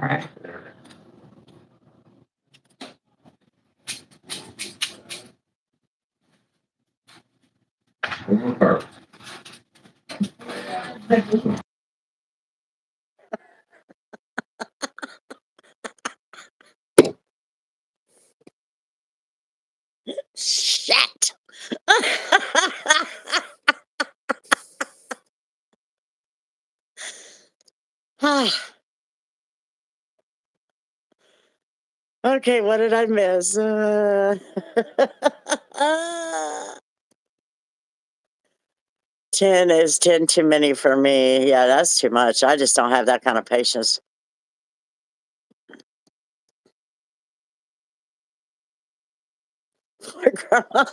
All right. One more card. Shit. Okay, what did I miss? 10 is 10 too many for me. Yeah, that's too much. I just don't have that kind of patience. Poor grandma.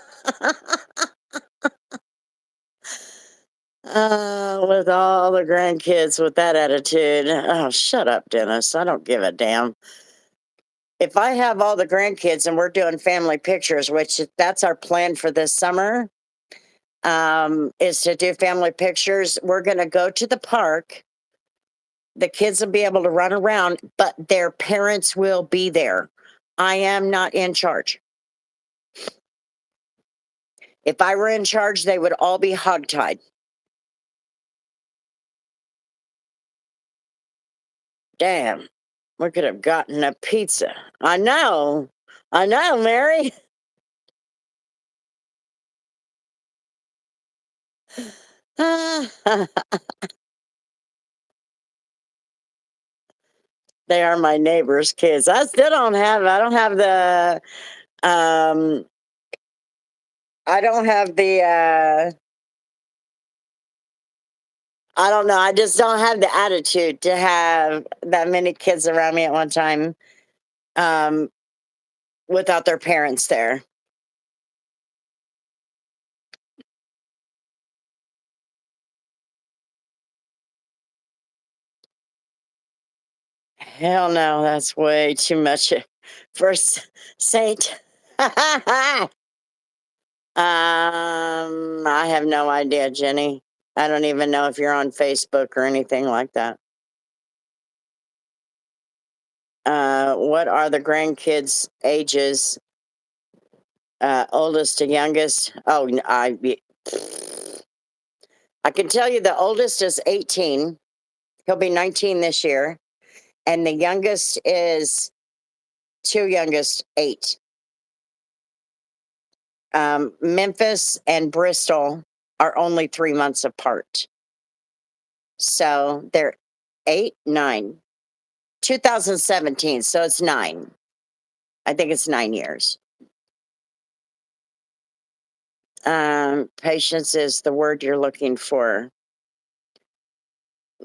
With all the grandkids with that attitude. Oh, shut up, Dennis. I don't give a damn. If I have all the grandkids and we're doing family pictures, which that's our plan for this summer, is to do family pictures. We're going to go to the park. The kids will be able to run around, but their parents will be there. I am not in charge. If I were in charge, they would all be hogtied. Damn, we could have gotten a pizza. I know, Mary. They are my neighbor's kids. I don't have um I don't have the I don't know. I just don't have the attitude to have that many kids around me at one time um without their parents there. Hell no, that's way too much for Saint. I have no idea, Jenny. I don't even know if you're on Facebook or anything like that. What are the grandkids' ages? Oldest to youngest? Oh, I can tell you the oldest is 18. He'll be 19 this year. And the youngest is two youngest, 8. Memphis and Bristol are only 3 months apart. So they're 8, 9. 2017, so it's 9. I think it's 9 years. Patience is the word you're looking for.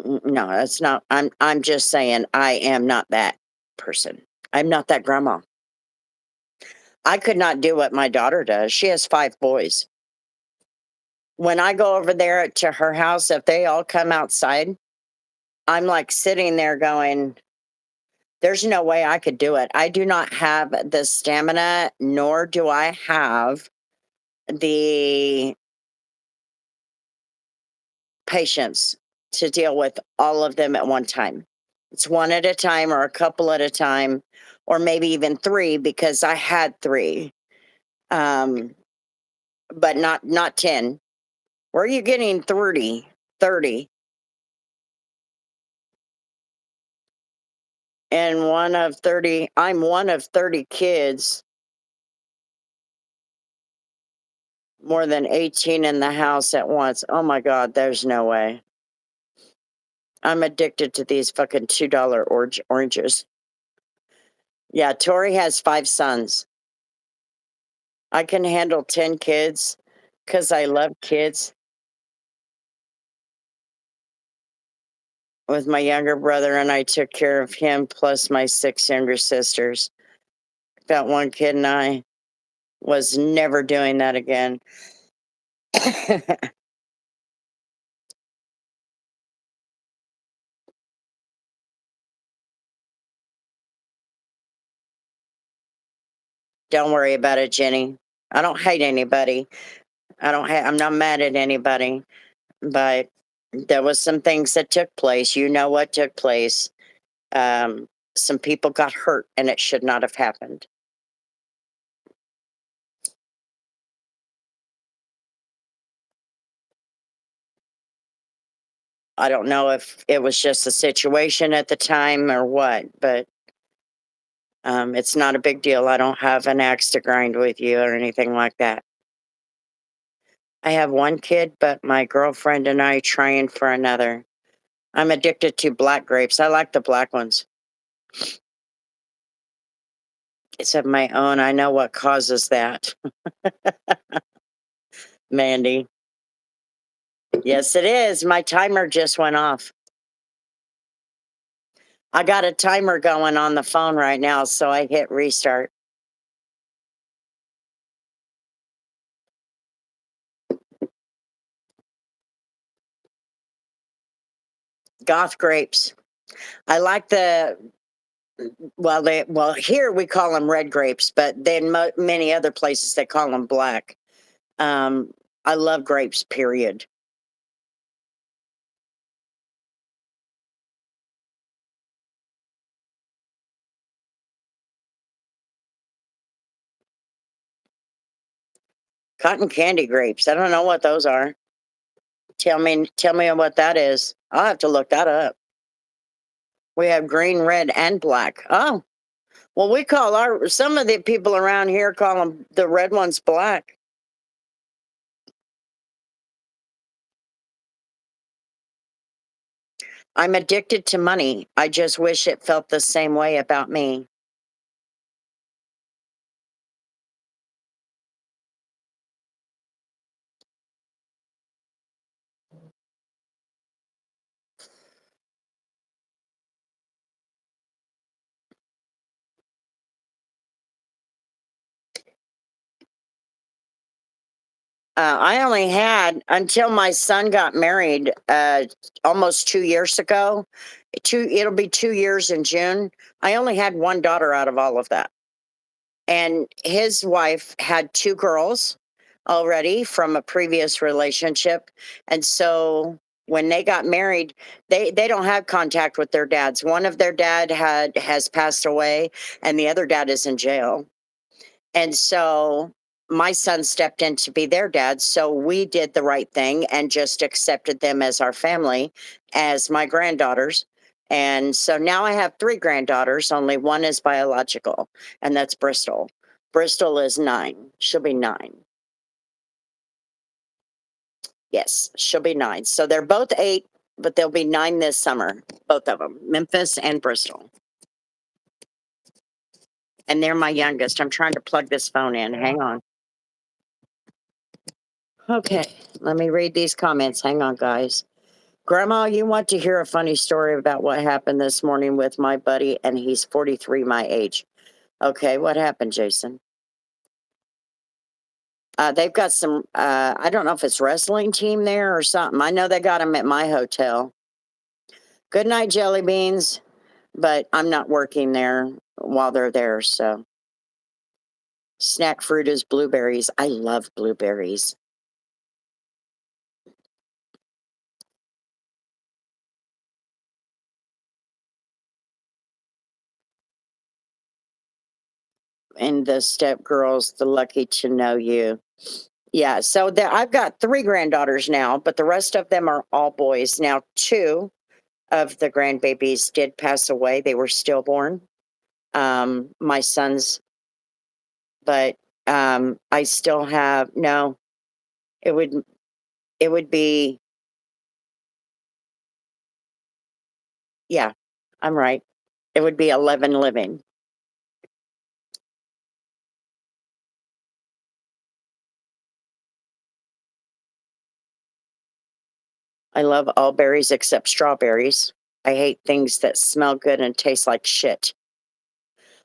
No, that's not. I'm just saying I am not that person. I'm not that grandma. I could not do what my daughter does. She has 5 boys. When I go over there to her house, if they all come outside, I'm like sitting there going, there's no way I could do it. I do not have the stamina, nor do I have the patience to deal with all of them at one time. It's one at a time or a couple at a time, or maybe even 3 because I had 3. But not 10. Where are you getting 30? 30. And one of 30, I'm one of 30 kids, more than 18 in the house at once. Oh my God, there's no way. I'm addicted to these fucking $2 oranges. Yeah, Tori has 5 sons. I can handle 10 kids because I love kids. With my younger brother, and I took care of him plus my 6 younger sisters. Got one kid, and I was never doing that again. Don't worry about it, Jenny. I don't hate anybody. I'm not mad at anybody, but there was some things that took place. You know what took place. Some people got hurt and it should not have happened. I don't know if it was just a situation at the time or what, but it's not a big deal. I don't have an axe to grind with you or anything like that. I have one kid, but my girlfriend and I trying for another. I'm addicted to black grapes. I like the black ones. It's of my own. I know what causes that. Mandy. Yes, it is. My timer just went off. I got a timer going on the phone right now, so I hit restart. Goth grapes. I like well, here we call them red grapes, but then many other places they call them black. I love grapes, period. Cotton candy grapes. I don't know what those are. Tell me what that is. I'll have to look that up. We have green, red, and black. Oh, well, we call some of the people around here call them the red ones black. I'm addicted to money. I just wish it felt the same way about me. I only had until my son got married almost 2 years ago. It'll be 2 years in June. I only had one daughter out of all of that. And his wife had two girls already from a previous relationship. And so when they got married, they don't have contact with their dads. One of their dad has passed away and the other dad is in jail. And so my son stepped in to be their dad. So we did the right thing and just accepted them as our family, as my granddaughters. And so now I have three granddaughters, only one is biological, and that's Bristol. Bristol is 9. She'll be 9. Yes, she'll be 9. So they're both 8, but they'll be 9 this summer, both of them, Memphis and Bristol. And they're my youngest. I'm trying to plug this phone in. Hang on. Okay, let me read these comments. Hang on, guys. Grandma, you want to hear a funny story about what happened this morning with my buddy, and he's 43, my age. Okay, what happened, Jason? They've got some, I don't know if it's wrestling team there or something. I know they got them at my hotel. Good night, jelly beans, but I'm not working there while they're there, so. Snack fruit is blueberries. I love blueberries. And the step girls, the lucky to know you. Yeah, so I've got 3 granddaughters now, but the rest of them are all boys. Now, 2 of the grandbabies did pass away. They were stillborn. My sons, but I still have no. It would be, yeah, I'm right. It would be 11 living. I love all berries except strawberries. I hate things that smell good and taste like shit.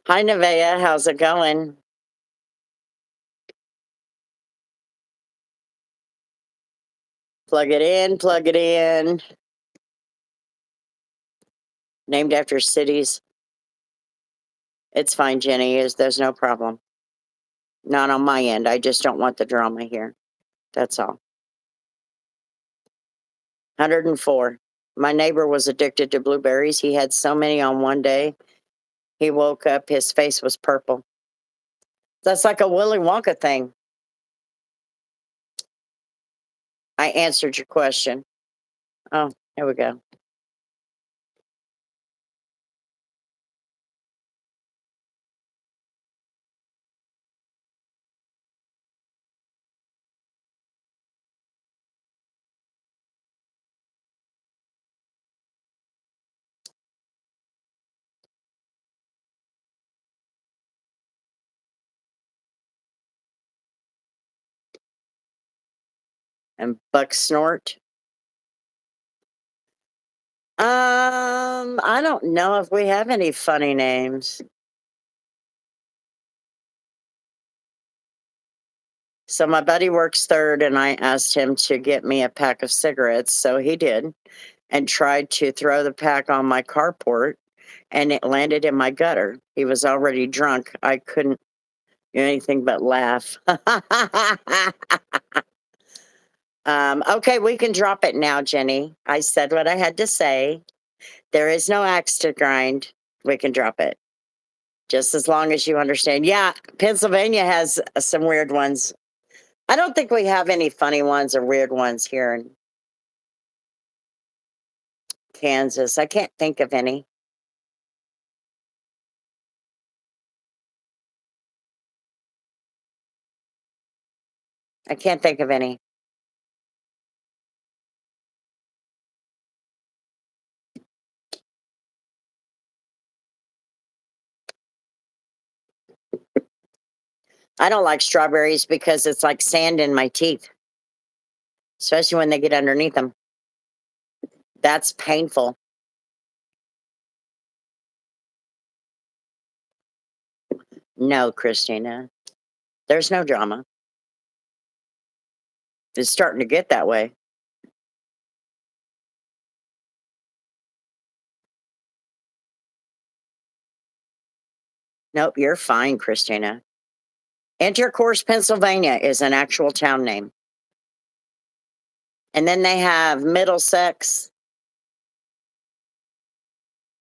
Hi, Nevaeh. How's it going? Plug it in, plug it in. Named after cities. It's fine, Jenny. There's no problem. Not on my end. I just don't want the drama here. That's all. 104. My neighbor was addicted to blueberries. He had so many on one day. He woke up, his face was purple. That's like a Willy Wonka thing. I answered your question. Oh, here we go. And Buck Snort. I don't know if we have any funny names. So my buddy works third, and I asked him to get me a pack of cigarettes. So he did, and tried to throw the pack on my carport, and it landed in my gutter. He was already drunk. I couldn't do anything but laugh. Okay, we can drop it now, Jenny. I said what I had to say. There is no axe to grind. We can drop it. Just as long as you understand. Yeah, Pennsylvania has some weird ones. I don't think we have any funny ones or weird ones here in Kansas. I can't think of any. I can't think of any. I don't like strawberries because it's like sand in my teeth, especially when they get underneath them. That's painful. No, Christina. There's no drama. It's starting to get that way. Nope, you're fine, Christina. Intercourse, Pennsylvania is an actual town name. And then they have Middlesex.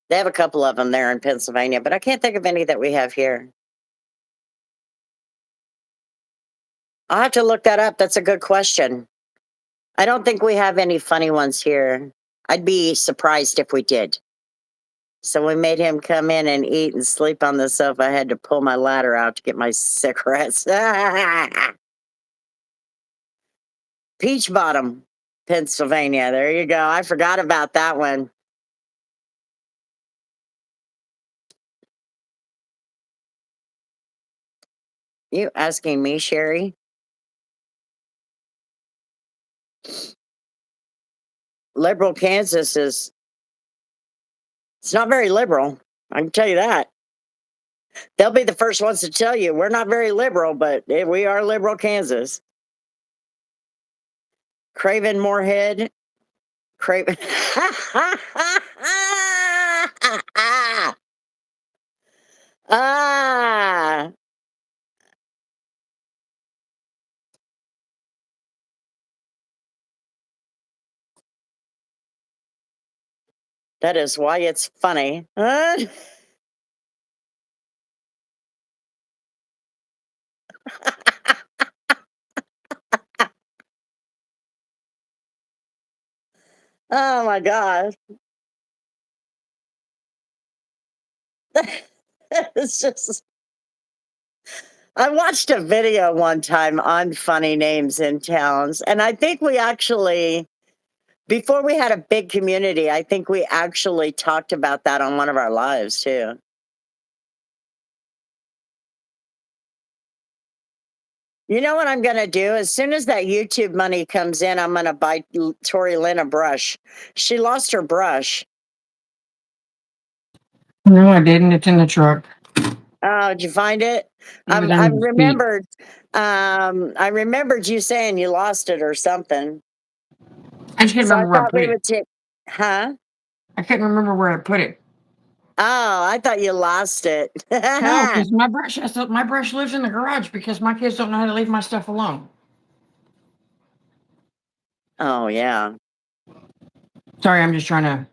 They have a couple of them there in Pennsylvania, but I can't think of any that we have here. I'll have to look that up. That's a good question. I don't think we have any funny ones here. I'd be surprised if we did. So we made him come in and eat and sleep on the sofa. I had to pull my ladder out to get my cigarettes. Peach Bottom, Pennsylvania. There you go. I forgot about that one. You asking me, Sherry? Liberal Kansas is, it's not very liberal. I can tell you that. They'll be the first ones to tell you we're not very liberal, but we are liberal Kansas. Craven Moorhead. Craven. Ah. That is why it's funny. Oh my God. It's just, I watched a video one time on funny names in towns, and I think we actually, before we had a big community, I think we actually talked about that on one of our lives too. You know what I'm going to do? As soon as that YouTube money comes in, I'm going to buy Tori Lynn a brush. She lost her brush. No, I didn't. It's in the truck. Oh, did you find it? It was I under the seat. I remembered you saying you lost it or something. I just couldn't So I remember where I thought put we it. would take, huh? I couldn't remember where I put it. Oh, I thought you lost it. No, because my brush lives in the garage because my kids don't know how to leave my stuff alone. Oh, yeah. Sorry, I'm just trying to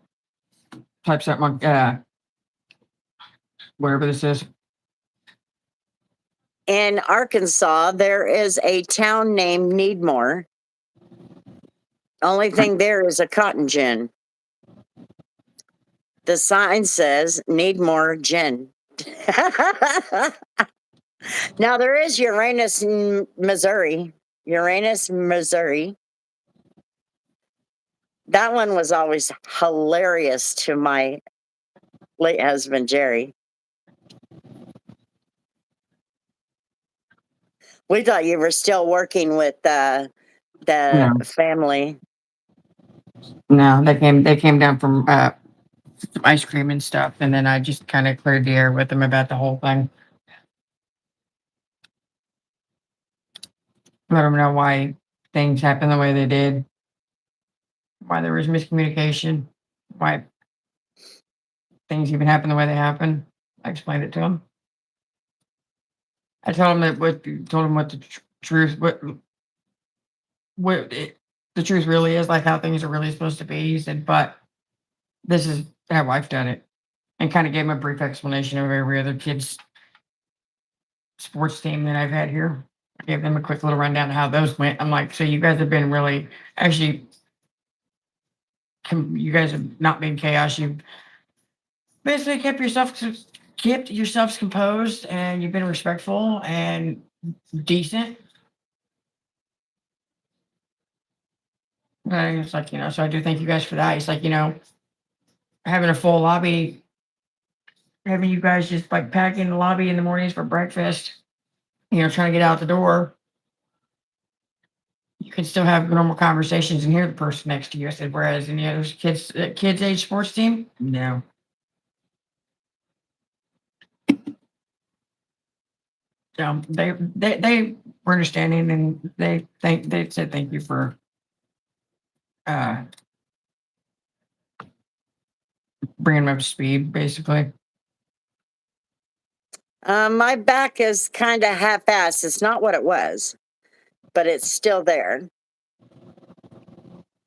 type something on whatever this is. In Arkansas, there is a town named Needmore. Only thing there is a cotton gin. The sign says Needmore Gin. Now there is Uranus, Missouri. Uranus, Missouri. That one was always hilarious to my late husband, Jerry. We thought you were still working with the family. No, they came down from some ice cream and stuff, and then I just kind of cleared the air with them about the whole thing. Let them know why things happened the way they did, why there was miscommunication, why things even happened the way they happened. I explained it to them. I told them what the truth, what the truth really is, like how things are really supposed to be. He said, but this is how I've done it. And kind of gave him a brief explanation of every other kid's sports team that I've had here. I gave them a quick little rundown of how those went. I'm like, so you guys have been really, actually, you guys have not been chaos. You've basically kept yourselves composed, and you've been respectful and decent. And it's like, so I do thank you guys for that. It's like, having a full lobby, having you guys just like pack in the lobby in the mornings for breakfast, trying to get out the door. You can still have normal conversations and hear the person next to you. I said, whereas any other kids age sports team, no. So they were understanding, and they said thank you for bringing them up to speed, basically. My back is kind of half-assed. It's not what it was, but it's still there.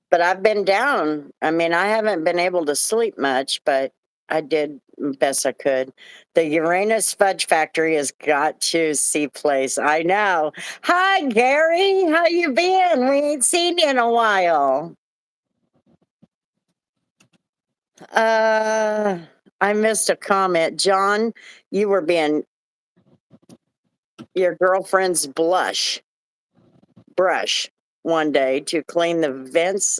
But I've been down. I mean, I haven't been able to sleep much, but I did best I could. The Uranus Fudge Factory has got to see place. I know. Hi, Gary. How you been? We ain't seen you in a while. I missed a comment. John, you were being your girlfriend's brush one day to clean the vents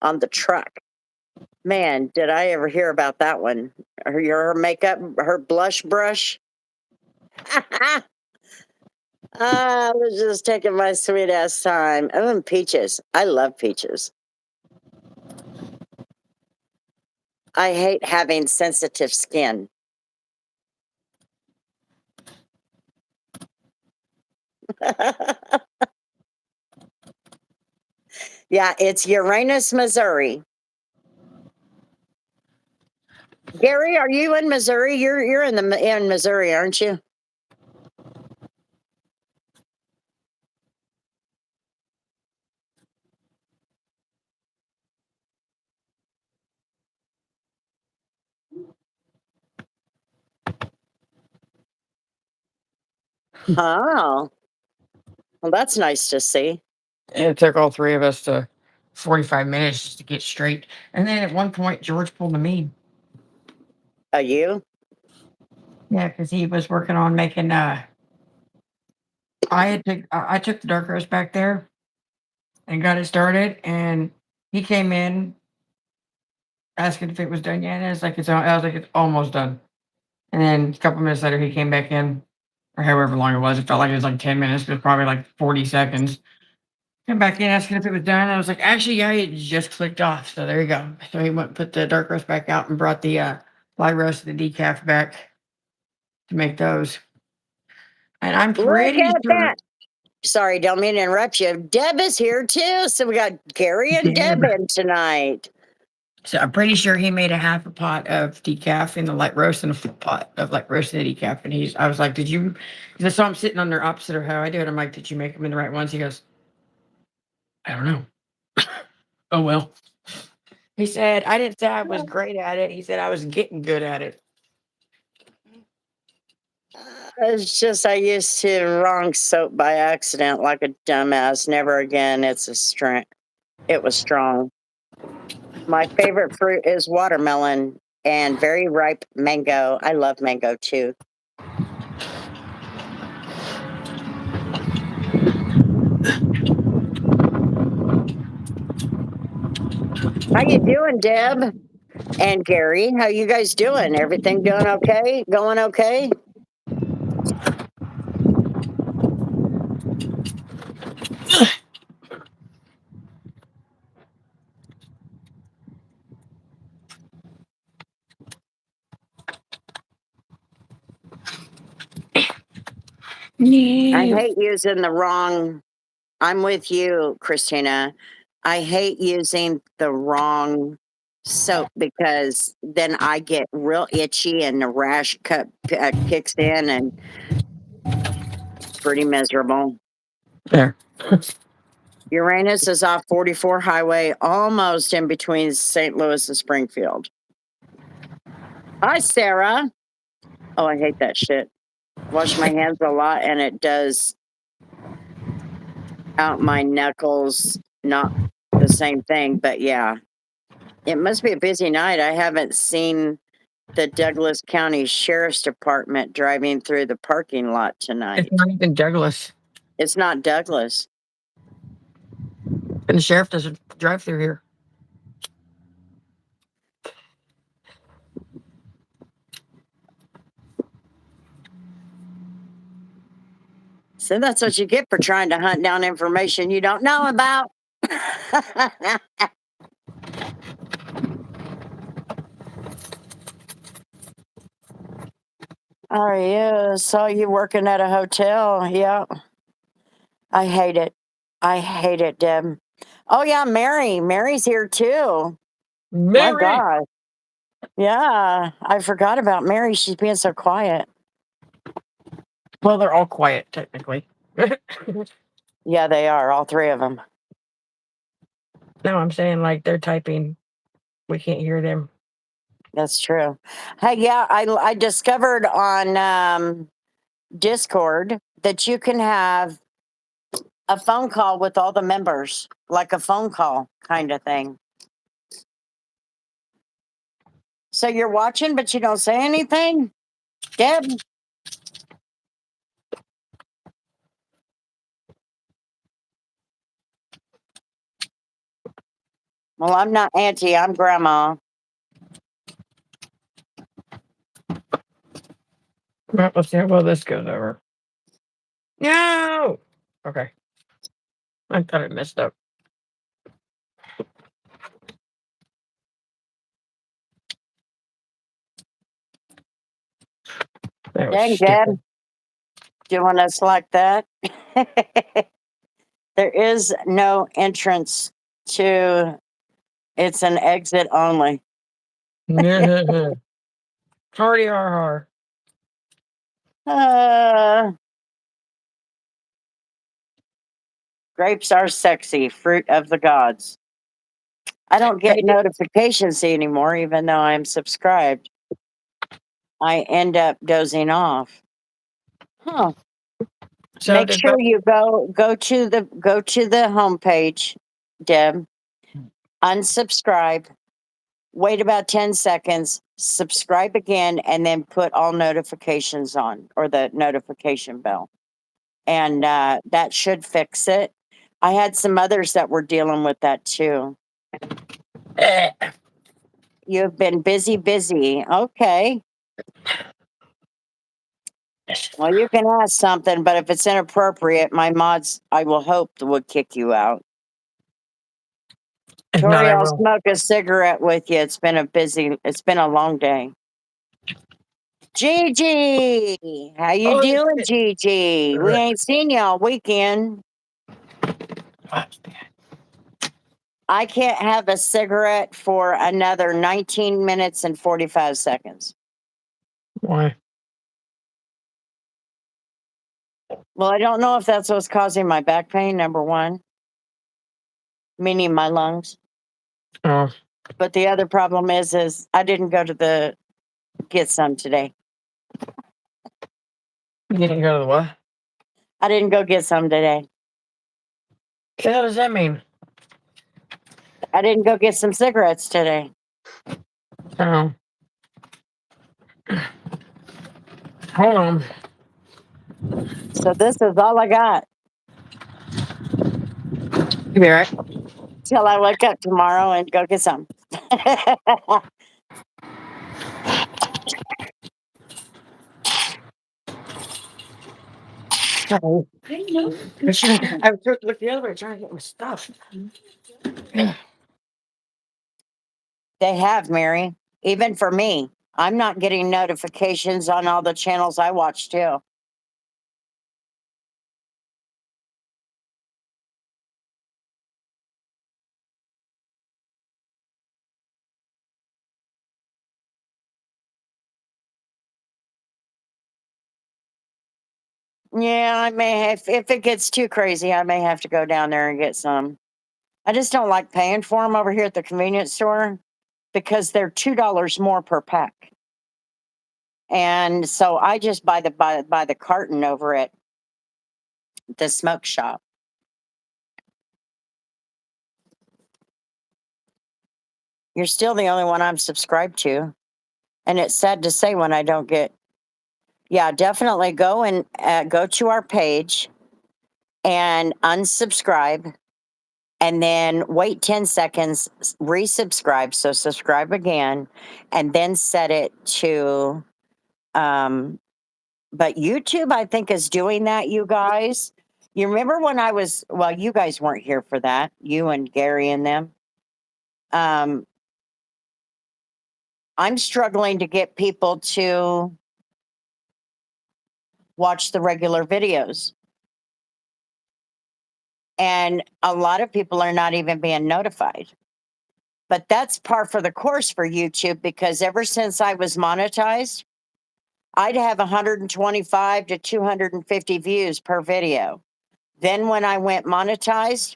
on the truck. Man, did I ever hear about that one. Her makeup, her blush brush. I was just taking my sweet ass time. Oh, and peaches. I love peaches. I hate having sensitive skin. Yeah, it's Uranus, Missouri. Gary, are you in Missouri? You're in Missouri, aren't you? Oh, well, that's nice to see. It took all three of us to 45 minutes just to get straight. And then at one point, George pulled a me. Are you? Yeah, because he was working on making. I took the dark roast back there and got it started, and he came in asking if it was done yet. And it's like I was like, it's almost done. And then a couple minutes later, he came back in, or however long it was. It felt like it was like 10 minutes, but it was probably like 40 seconds. Came back in asking if it was done. I was like, actually, yeah, it just clicked off. So there you go. So he went and put the dark roast back out and brought the light roast and the decaf back to make those. And I'm Look pretty at sure. that. Sorry, don't mean to interrupt you. Deb is here too. So we got Gary and Deb in tonight. So I'm pretty sure he made a half a pot of decaf in the light roast and a full pot of light roast and decaf. And I was like, did you? Because I saw him sitting on their opposite of how I do it. I'm like, did you make them in the right ones? He goes, I don't know. Oh, well. He said, I didn't say I was great at it. He said I was getting good at it. It's just I used to wrong soap by accident like a dumbass. Never again. It's a strength. It was strong. My favorite fruit is watermelon and very ripe mango. I love mango too. How you doing, Deb and Gary? How you guys doing? Everything doing okay? Going okay? I hate using the wrong. I'm with you, Christina. I hate using the wrong soap because then I get real itchy and the rash kicks in and it's pretty miserable. There. Uranus is off 44 highway, almost in between St. Louis and Springfield. Hi, Sarah. Oh, I hate that shit. Wash my hands a lot, and it does out my knuckles. Not the same thing, but yeah. It must be a busy night. I haven't seen the Douglas County Sheriff's Department driving through the parking lot tonight. It's not even Douglas. It's not Douglas. And the sheriff doesn't drive through here. So that's what you get for trying to hunt down information you don't know about. Oh, yeah. Saw you working at a hotel. Yeah. I hate it. I hate it, Deb. Oh, yeah, Mary. Mary's here too. My Mary! God. Yeah. I forgot about Mary. She's being so quiet. Well, they're all quiet, technically. Yeah, they are. All three of them. No, I'm saying like they're typing. We can't hear them. That's true. Hey, yeah, I discovered on Discord that you can have a phone call with all the members, like a phone call kind of thing. So you're watching, but you don't say anything? Deb? Well, I'm not auntie, I'm grandma. Well, let's see how well this goes over. No! Okay. I thought it messed up. That was Dang, stupid. Deb. Do you want us like that? There is no entrance to, it's an exit only. Hardy har har. Grapes are sexy, fruit of the gods. I don't get Hey, notifications anymore, even though I'm subscribed. I end up dozing off. Huh. so Make did sure you go to the homepage, Deb. Unsubscribe. Wait about 10 seconds. Subscribe again, and then put all notifications on, or the notification bell, and that should fix it. I had some others that were dealing with that too. You've been busy. Okay. Well, you can ask something, but if it's inappropriate, my mods, I will hope, would kick you out. If not, Tori, I I'll will. smoke a cigarette with you. It's been a long day. Gigi, how you Oh, doing, shit. Gigi? We ain't seen you all weekend. I can't have a cigarette for another 19 minutes and 45 seconds. Why? Well, I don't know if that's what's causing my back pain, number one, meaning my lungs. Oh, But the other problem is I didn't go to get some today. you didn't go to the what? I didn't go get some today. What the hell does that mean? I didn't go get some cigarettes today. Oh. Hold on. So this is all I got You be right. till I wake up tomorrow and go get some. Sorry. I took look the other way trying to get my stuff. They have, Mary. Even for me, I'm not getting notifications on all the channels I watch too. Yeah, I may have, if it gets too crazy, I may have to go down there and get some. I just don't like paying for them over here at the convenience store because they're $2 more per pack. And so I just buy the carton over at the smoke shop. You're still the only one I'm subscribed to. And it's sad to say when I don't get, yeah, definitely go and go to our page and unsubscribe and then wait 10 seconds, resubscribe. So subscribe again and then set it to, but YouTube, I think, is doing that, you guys. You remember when I was, well, you guys weren't here for that, you and Gary and them. I'm struggling to get people to watch the regular videos. And a lot of people are not even being notified. But that's par for the course for YouTube because ever since I was monetized, I'd have 125 to 250 views per video. Then when I went monetized,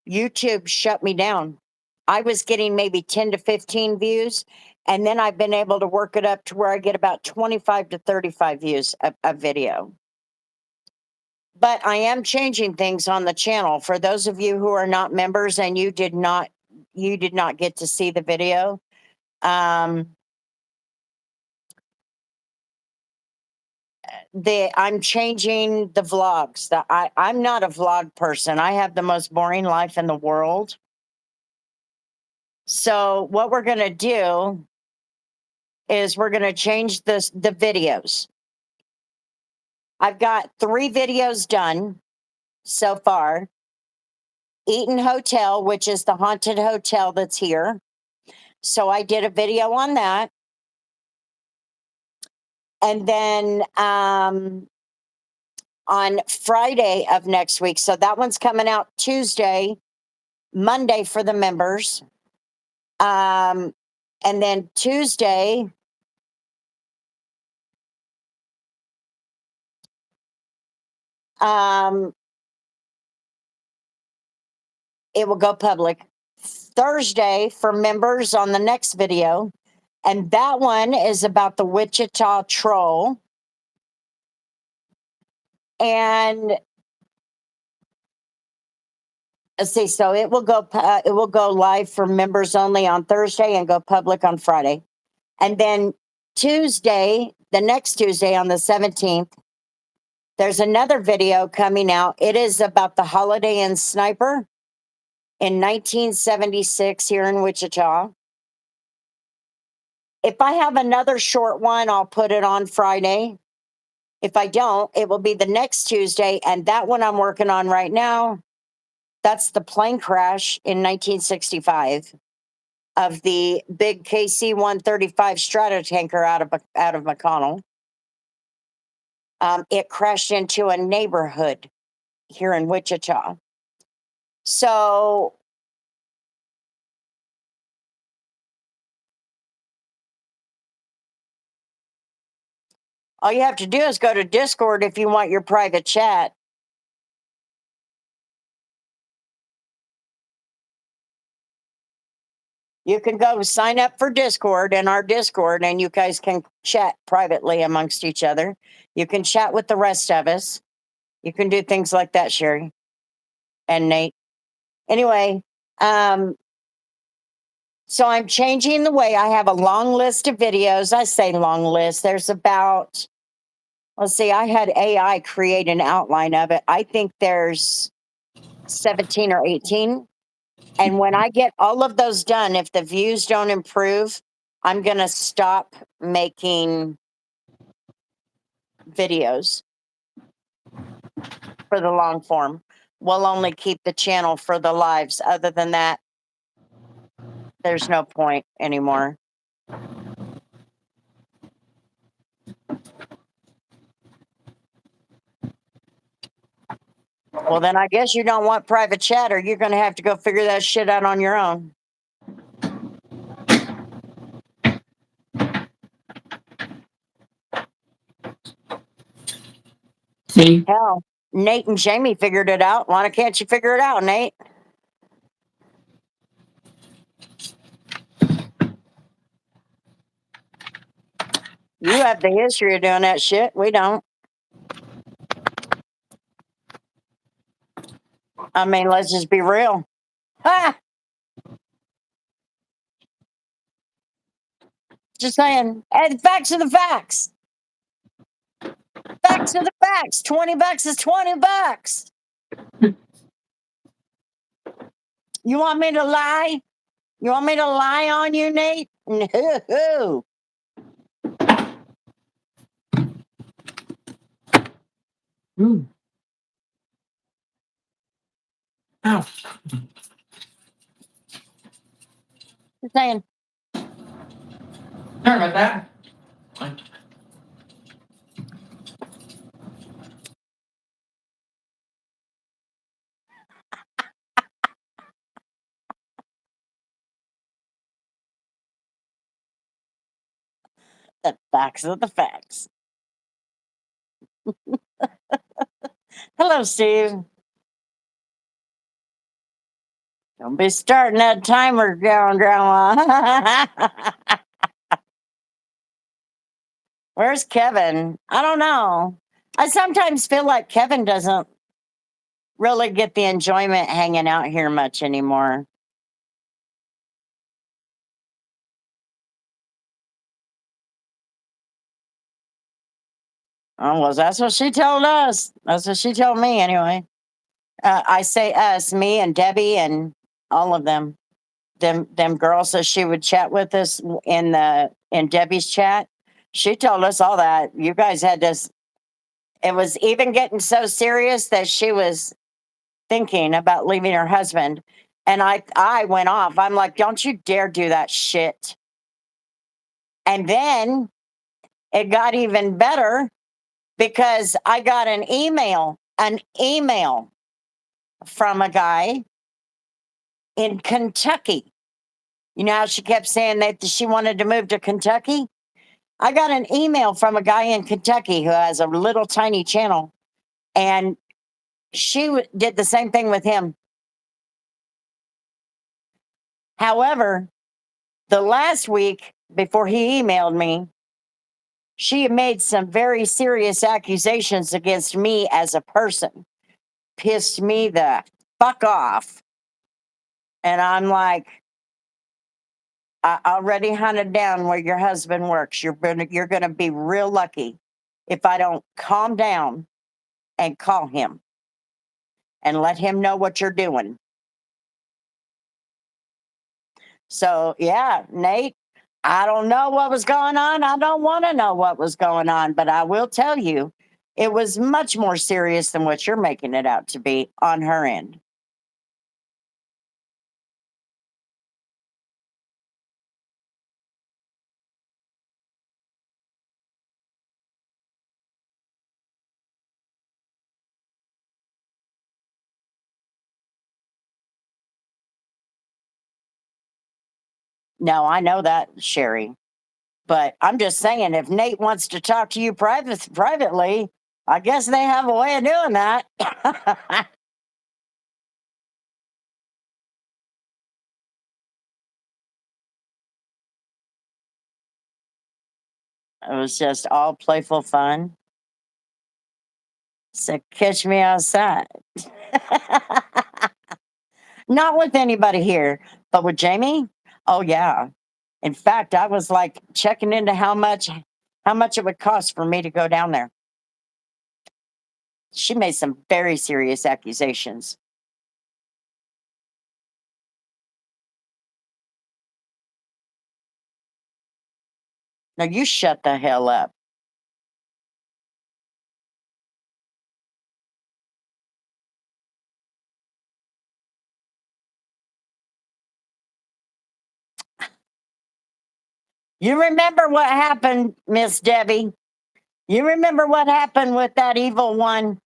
YouTube shut me down. I was getting maybe 10 to 15 views. And then I've been able to work it up to where I get about 25 to 35 views a video. But I am changing things on the channel. For those of you who are not members and you did not get to see the video, I'm changing the vlogs. I'm not a vlog person. I have the most boring life in the world. So what we're going to do is we're going to change the videos. I've got 3 videos done so far. Eaton Hotel, which is the haunted hotel that's here. So I did a video on that. And then on Friday of next week, so that one's coming out Tuesday, Monday for the members. And then Tuesday, it will go public. Thursday for members on the next video. And that one is about the Wichita Troll. And let's see, so it will go live for members only on Thursday and go public on Friday. And then Tuesday, the next Tuesday on the 17th, there's another video coming out. It is about the Holiday Inn sniper in 1976 here in Wichita. If I have another short one, I'll put it on Friday. If I don't, it will be the next Tuesday. And that one I'm working on right now, that's the plane crash in 1965 of the big KC-135 Stratotanker out of McConnell. It crashed into a neighborhood here in Wichita. So all you have to do is go to Discord if you want your private chat. You can go sign up for Discord in our Discord and you guys can chat privately amongst each other. You can chat with the rest of us. You can do things like that, Sherry and Nate. Anyway, so I'm changing the way I have a long list of videos. I say long list. There's about, let's see, I had AI create an outline of it. I think there's 17 or 18. And when I get all of those done, if the views don't improve, I'm going to stop making videos for the long form. We'll only keep the channel for the lives. Other than that, there's no point anymore. Well, then I guess you don't want private chat, or you're going to have to go figure that shit out on your own. See? Hell, Nate and Jamie figured it out. Why can't you figure it out, Nate? You have the history of doing that shit. We don't. I mean, let's just be real. Ha! Just saying. And facts are the facts. Facts are the facts. $20 is $20. You want me to lie? You want me to lie on you, Nate? No. Ooh. Ow. Just saying. Sorry about that. The facts are the facts. Hello, Steve. Don't be starting that timer down, Grandma. Where's Kevin? I don't know. I sometimes feel like Kevin doesn't really get the enjoyment hanging out here much anymore. Oh, well, that's what she told us. That's what she told me, anyway. I say us, me and Debbie and all of them. Them girls that she would chat with us in Debbie's chat. She told us all that. You guys had this. It was even getting so serious that she was thinking about leaving her husband. And I went off. I'm like, don't you dare do that shit. And then it got even better because I got an email from a guy in Kentucky. You know how she kept saying that she wanted to move to Kentucky? I got an email from a guy in Kentucky who has a little tiny channel, and she did the same thing with him. However, the last week before he emailed me, she made some very serious accusations against me as a person. Pissed me the fuck off. And I'm like, I already hunted down where your husband works. You're gonna be real lucky if I don't calm down and call him and let him know what you're doing. So yeah, Nate, I don't know what was going on. I don't want to know what was going on, but I will tell you, it was much more serious than what you're making it out to be on her end. No, I know that, Sherry. But I'm just saying, if Nate wants to talk to you privately, I guess they have a way of doing that. It was just all playful fun. So catch me outside. Not with anybody here, but with Jamie. Oh yeah. In fact, I was like checking into how much it would cost for me to go down there. She made some very serious accusations. Now you shut the hell up. You remember what happened, Miss Debbie? You remember what happened with that evil one?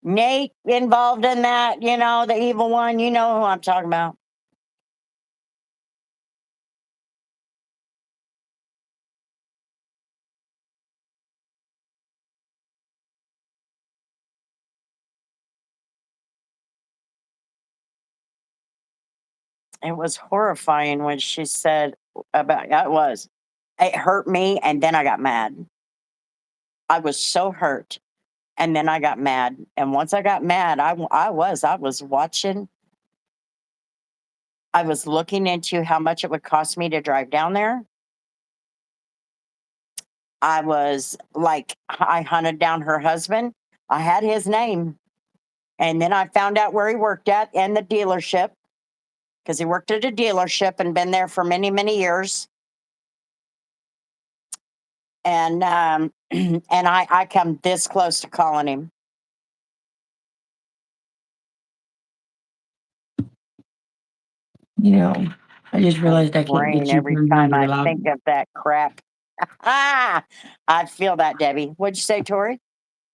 Nate involved in that, the evil one, you know who I'm talking about. It was horrifying when she said about it hurt me, and then I got mad. I was so hurt, and then I got mad. And once I got mad, I was watching. I was looking into how much it would cost me to drive down there. I was like, I hunted down her husband. I had his name. And then I found out where he worked at and the dealership, because he worked at a dealership and been there for many, many years. And and I come this close to calling him. You know, I just realized I can't Brain get you every turned down time to I loud. think of that crap. I feel that, Debbie. What'd you say, Tori?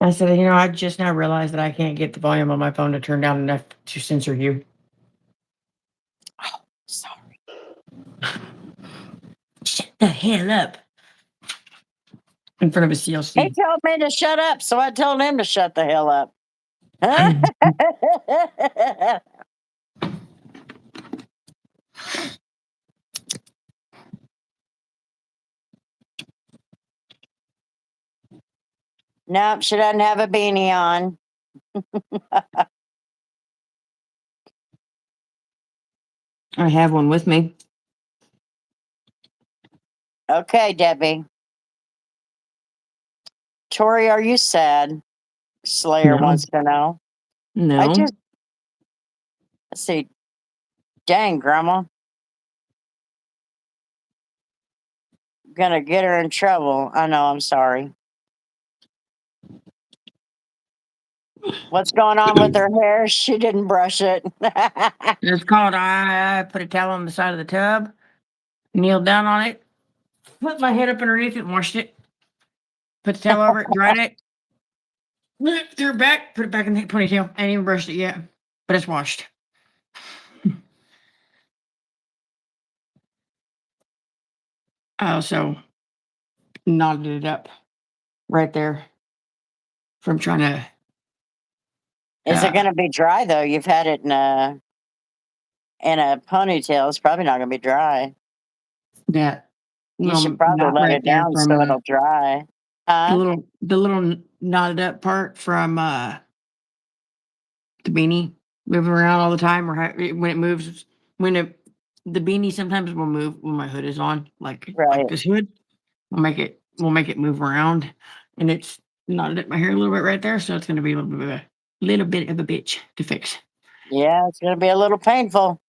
I said, you know, I just now realized that I can't get the volume on my phone to turn down enough to censor you. Oh, sorry. Shut the hell up. In front of a CLC. He told me to shut up, so I told him to shut the hell up. Nope, she doesn't have a beanie on. I have one with me. Okay, Debbie. Tori, are you sad? Slayer No. wants to know. No. Let's see. Dang, Grandma. Gonna get her in trouble. I know, I'm sorry. What's going on with her hair? She didn't brush it. It's called I put a towel on the side of the tub, kneeled down on it, put my head up underneath it and washed it. Put the towel over it, dried it, threw it back, put it back in the ponytail. I ain't even brushed it yet, but it's washed. I also knotted it up right there from trying to. Is it gonna be dry though? You've had it in a ponytail. It's probably not gonna be dry. That You should probably knot let right it there down from so it'll dry. the little knotted up part from the beanie moving around all the time, or when it moves, the beanie sometimes will move when my hood is on, like Right. this hood. We'll make it move around, and it's knotted up my hair a little bit right there, so it's going to be a little bit of a bitch to fix. Yeah, it's gonna be a little painful.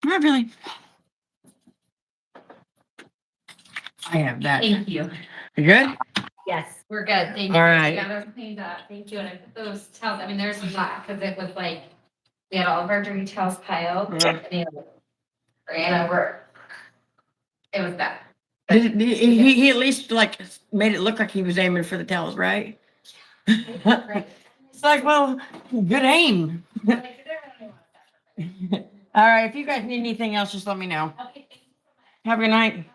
Not really. I have that. Thank you. You good? Yes, we're good. Thank All you. right. Yeah, those cleaned up. Thank you. And I put those towels, I mean, there's a lot, because it was like, we had all of our dirty towels piled, and they ran over. It was bad. He at least like made it look like he was aiming for the towels, right? It's like, well, good aim. All right, if you guys need anything else, just let me know. Have a good night.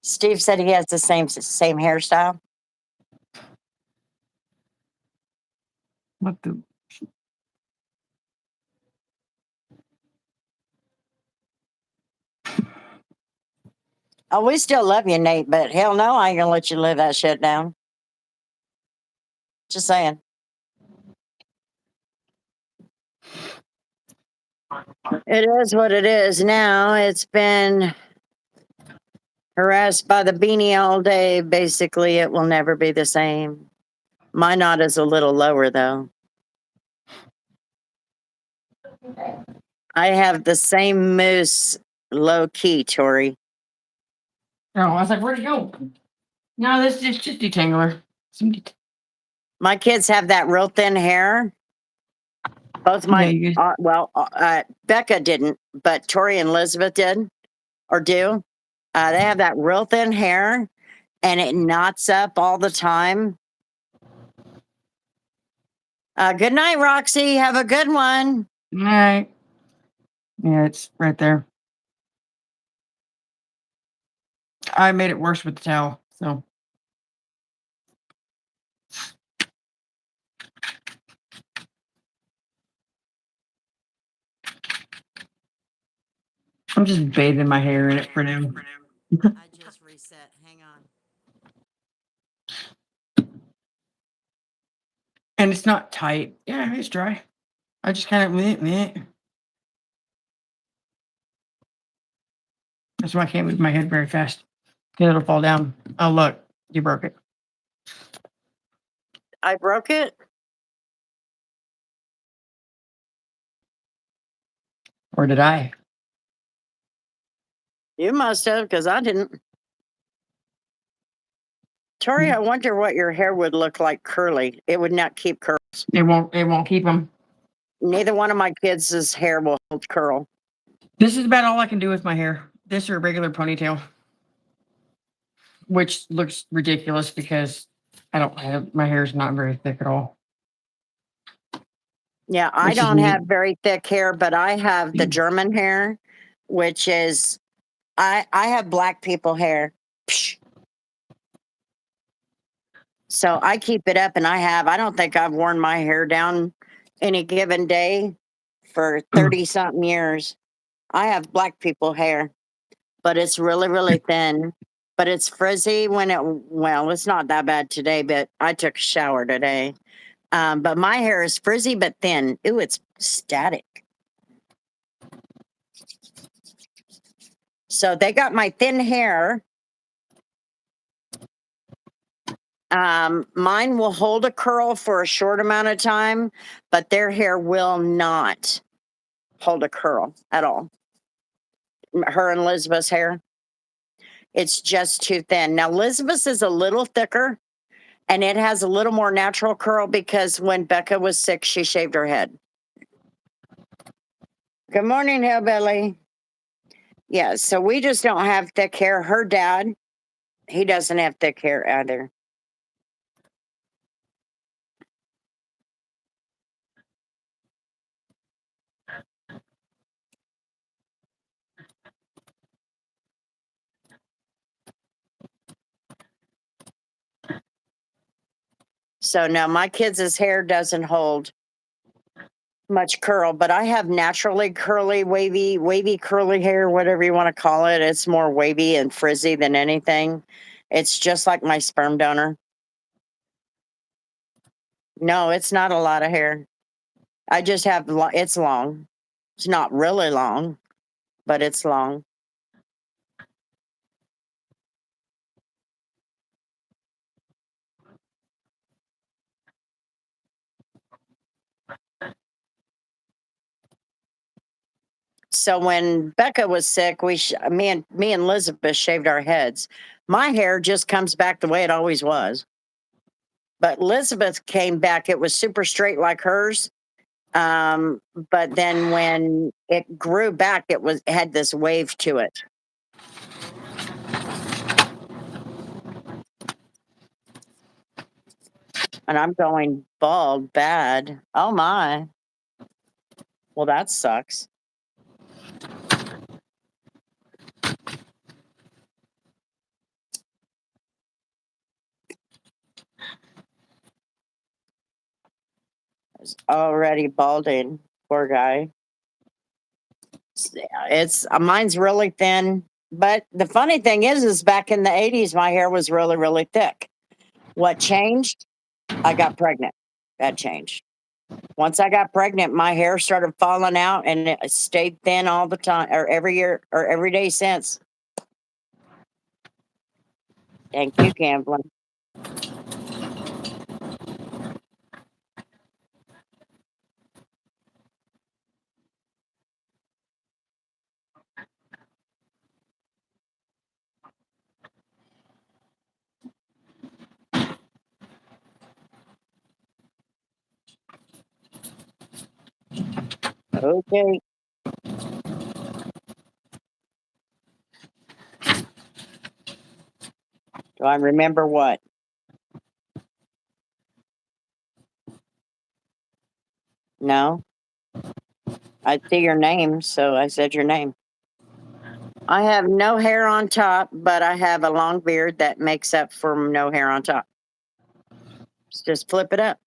Steve said he has the same hairstyle. What the? Oh, we still love you, Nate, but hell no, I ain't gonna let you live that shit down. Just saying. It is what it is now. It's been harassed by the beanie all day. Basically, it will never be the same. My knot is a little lower though. I have the same moose low key, Tori. Oh, I was like, where'd you go? No, this is just detangler. My kids have that real thin hair. Both my, Becca didn't, but Tori and Elizabeth did or do. They have that real thin hair and it knots up all the time. Good night, Roxy. Have a good one. All right. Yeah, it's right there. I made it worse with the towel, so. I'm just bathing my hair in it for now. I just reset. Hang on. And it's not tight. Yeah, it's dry. I just kind of meh. That's why I can't move my head very fast. It'll fall down. Oh, look, you broke it. I broke it. Or did I? You must have, because I didn't. Tori, I wonder what your hair would look like curly. It would not keep curls. It won't keep them. Neither one of my kids' hair will hold curl. This is about all I can do with my hair. This or a regular ponytail. Which looks ridiculous because I don't have, my hair's not very thick at all. Yeah, I Which is don't neat. have very thick hair, but I have the German hair, which is I have black people hair. Psh. So I keep it up, and I don't think I've worn my hair down any given day for 30 something years. I have black people hair, but it's really, really thin. But it's frizzy when it's not that bad today, but I took a shower today. But my hair is frizzy but thin. Ooh, it's static. So they got my thin hair. Mine will hold a curl for a short amount of time, but their hair will not hold a curl at all. Her and Elizabeth's hair. It's just too thin. Now, Elizabeth's is a little thicker and it has a little more natural curl because when Becca was sick, she shaved her head. Good morning, Hillbilly. Yeah, so we just don't have thick hair. Her dad, he doesn't have thick hair either. So now my kids' hair doesn't hold much curl, but I have naturally curly, wavy curly hair, whatever you want to call it. It's more wavy and frizzy than anything. It's just like my sperm donor. No, it's not a lot of hair. I just have, it's long. It's not really long, but it's long. So when Becca was sick, me and Elizabeth shaved our heads. My hair just comes back the way it always was. But Elizabeth came back, it was super straight like hers. But then when it grew back, it had this wave to it. And I'm going bald bad. Oh my. Well, that sucks. It's already balding. Poor guy. It's mine's really thin. But the funny thing is back in the 80s, my hair was really, really thick. What changed? I got pregnant. That changed. Once I got pregnant, my hair started falling out and it stayed thin all the time, or every year, or every day since. Thank you, Gambling. Okay. Do I remember what? No. I see your name, so I said your name. I have no hair on top, but I have a long beard that makes up for no hair on top. Just flip it up.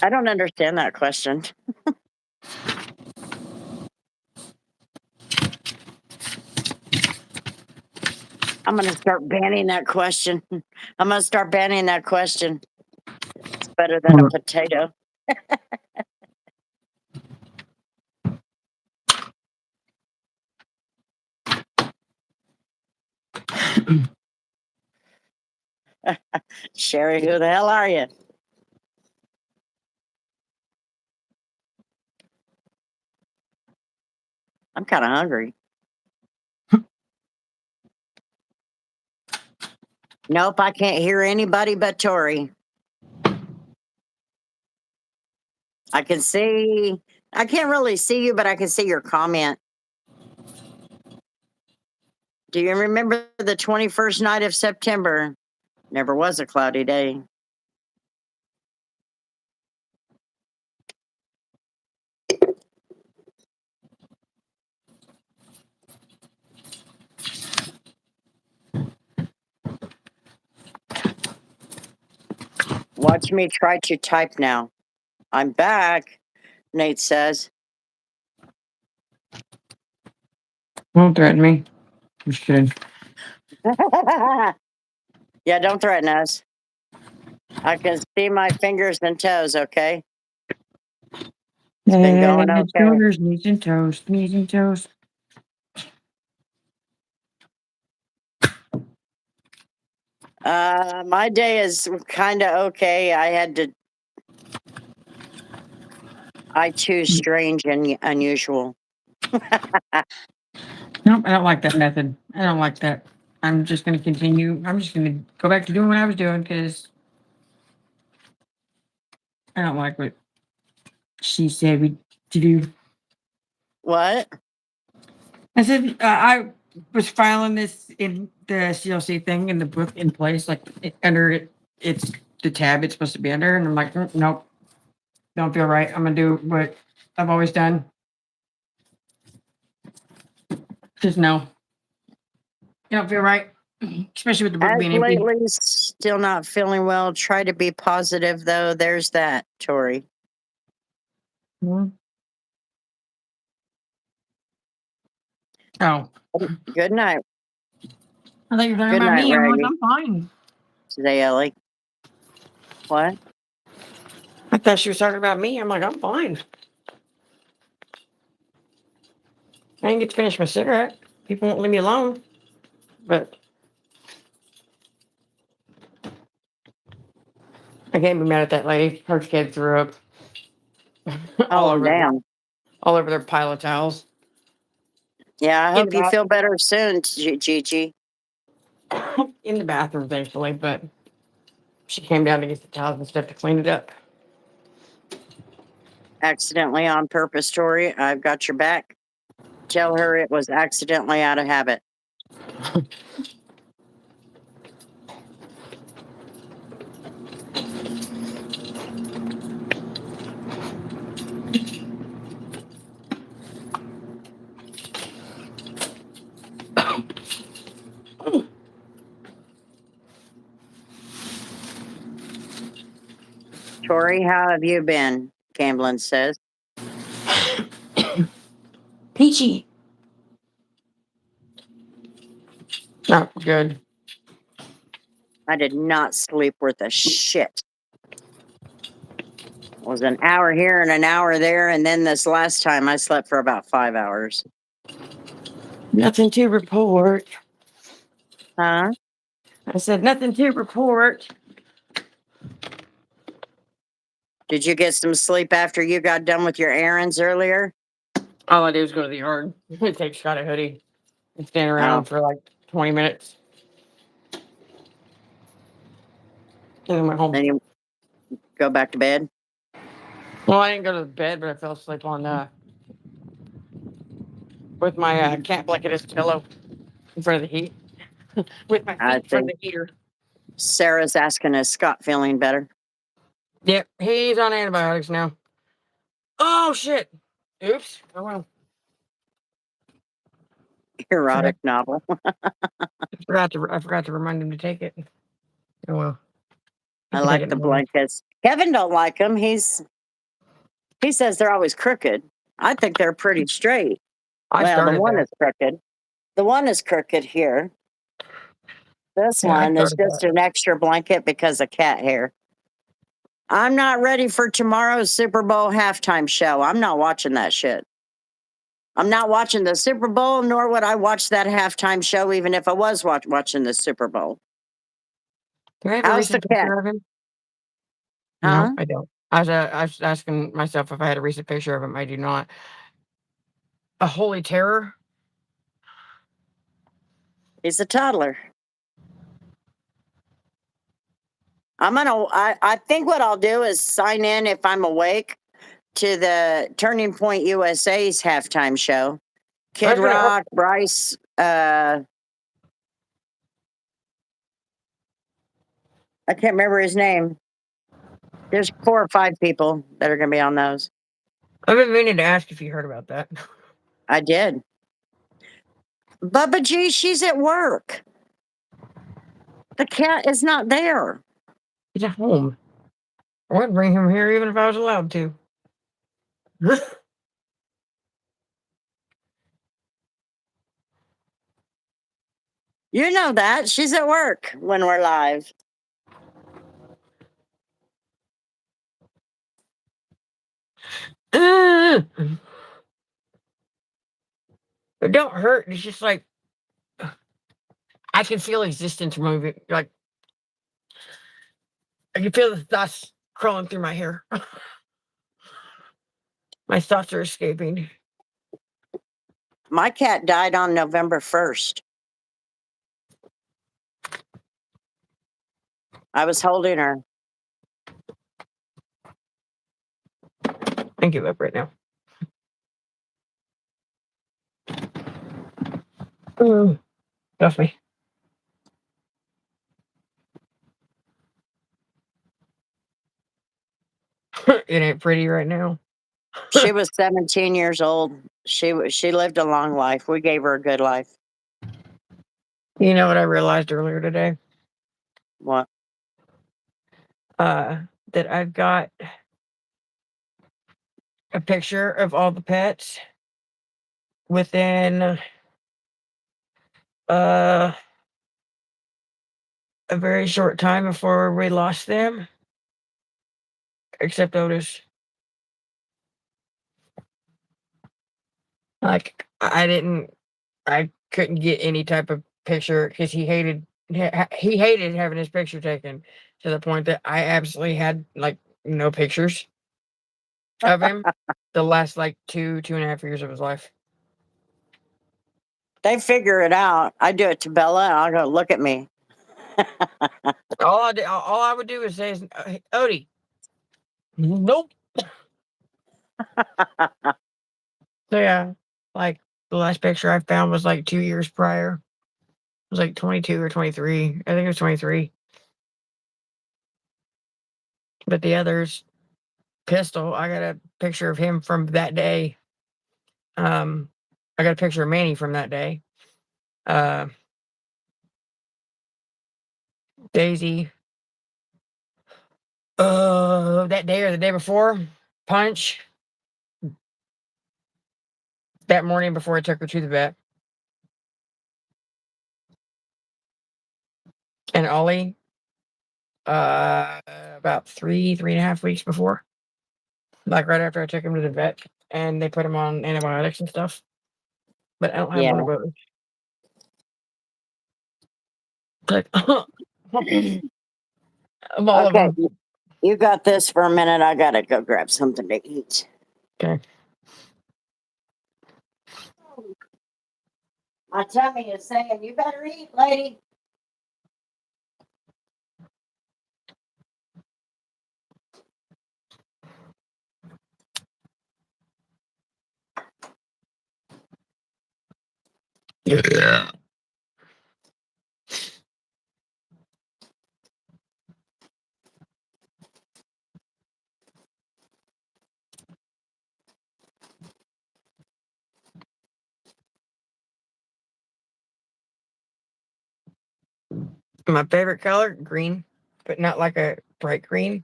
I don't understand that question. I'm going to start banning that question. I'm going to start banning that question. It's better than a potato. Sherry, who the hell are you? I'm kind of hungry. Nope, I can't hear anybody but Tori. I can see, I can't really see you, but I can see your comment. Do you remember the 21st night of September? Never was a cloudy day. Watch me try to type now. I'm back, Nate says. Don't threaten me. I'm just kidding. Yeah, don't threaten us. I can see my fingers and toes, okay? It's been going Head, okay. shoulders, knees and toes, knees and toes. My day is kind of okay. I choose strange and unusual. Nope, I don't like that method. I don't like that. I'm just going to continue. I'm just going to go back to doing what I was doing because I don't like what she said we to do. What? I said I was filing this in the CLC thing in the book in place, like under it. It's the tab it's supposed to be under, and I'm like, nope, don't feel right. I'm gonna do what I've always done. Just no, you don't feel right, especially with the book As being empty. lately, still not feeling well. Try to be positive, though. There's that, Tori. Mhm. Oh, Good night. I thought you were talking Good about night, me. I'm like, Raggy. I'm fine. Today, Ellie. What? I thought she was talking about me. I'm like, I'm fine. I didn't get to finish my cigarette. People won't leave me alone. But I can't be mad at that lady. Her kid threw up all Oh, over damn. all over their pile of towels. Yeah, I In hope the you bath- feel better soon, Gigi. in the bathroom, thankfully, but she came down to get the towels and stuff to clean it up. Accidentally on purpose, Tori. I've got your back. Tell her it was accidentally out of habit. Tori, how have you been? Camblin says. Peachy. Not good. I did not sleep worth a shit. It was an hour here and an hour there, and then this last time I slept for about 5 hours. Nothing to report. Huh? I said nothing to report. Did you get some sleep after you got done with your errands earlier? All I do is go to the yard, take a shot of hoodie, and stand around for like 20 minutes. And then went home. Then you go back to bed? Well, I didn't go to bed, but I fell asleep on with my cat blanket as a pillow in front of the heat. With my I feet in front see. of the heater. Sarah's asking, is Scott feeling better? Yep, he's on antibiotics now. Oh shit! Oops. Oh well. Erotic novel. I forgot to remind him to take it. Oh well. He I can take like it the in the morning. blankets. Kevin don't like them. He says they're always crooked. I think they're pretty straight. I Well, the started one that. is crooked. The one is crooked here. This Yeah, I one is started just an extra blanket because of cat hair. I'm not ready for tomorrow's Super Bowl halftime show. I'm not watching that shit. I'm not watching the Super Bowl, nor would I watch that halftime show, even if I was watching the Super Bowl. Do I have a How's the recent cat? picture of him? Huh? No, I don't. I was asking myself if I had a recent picture of him. I do not. A holy terror. He's a toddler. I think what I'll do is sign in if I'm awake to the Turning Point USA's halftime show. Kid gonna- Rock, Bryce, I can't remember his name. There's 4 or 5 people that are going to be on those. I've been meaning to ask if you heard about that. I did. Bubba G, she's at work. The cat is not there. He's at home. I wouldn't bring him here even if I was allowed to. You know that. She's at work when we're live. It don't hurt. It's just like I can feel existence moving. Like I can feel the thoughts crawling through my hair. My thoughts are escaping. My cat died on November 1st. I was holding her. I give up right now. Stuff me. It ain't pretty right now. She was 17 years old. She lived a long life. We gave her a good life. You know what I realized earlier today? What? That I've got a picture of all the pets within a very short time before we lost them, except Otis. Like I couldn't get any type of picture because he hated having his picture taken to the point that I absolutely had like no pictures of him the last like 2.5 years of his life. They figure it out. I do it to Bella, and I'll go, look at me. All I would do is say, "Hey, Odie, nope." So yeah, like the last picture I found was like 2 years prior. It was like 22 or 23. I think it was 23. But the others, Pistol, I got a picture of him from that day. I got a picture of Manny from that day. Daisy. That day or the day before, Punch. That morning before I took her to the vet. And Ollie, about 3.5 weeks before. Like right after I took him to the vet and they put him on antibiotics and stuff. But I don't have Yeah. one of those. Like, of all of Okay. them. You got this for a minute. I got to go grab something to eat. Okay. My tummy is saying, you better eat, lady. Yeah. My favorite color, green, but not like a bright green.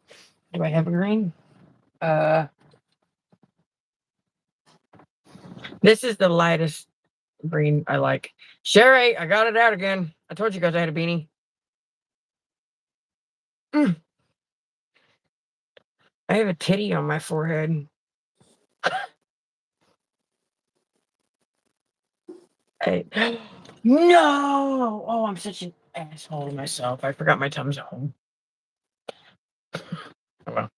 Do I have a green? This is the lightest green I like. Sherry, I got it out again. I told you guys I had a beanie. I have a titty on my forehead. Hey. No! Oh, I'm such an asshole to myself. I forgot my Tums at home. Oh well.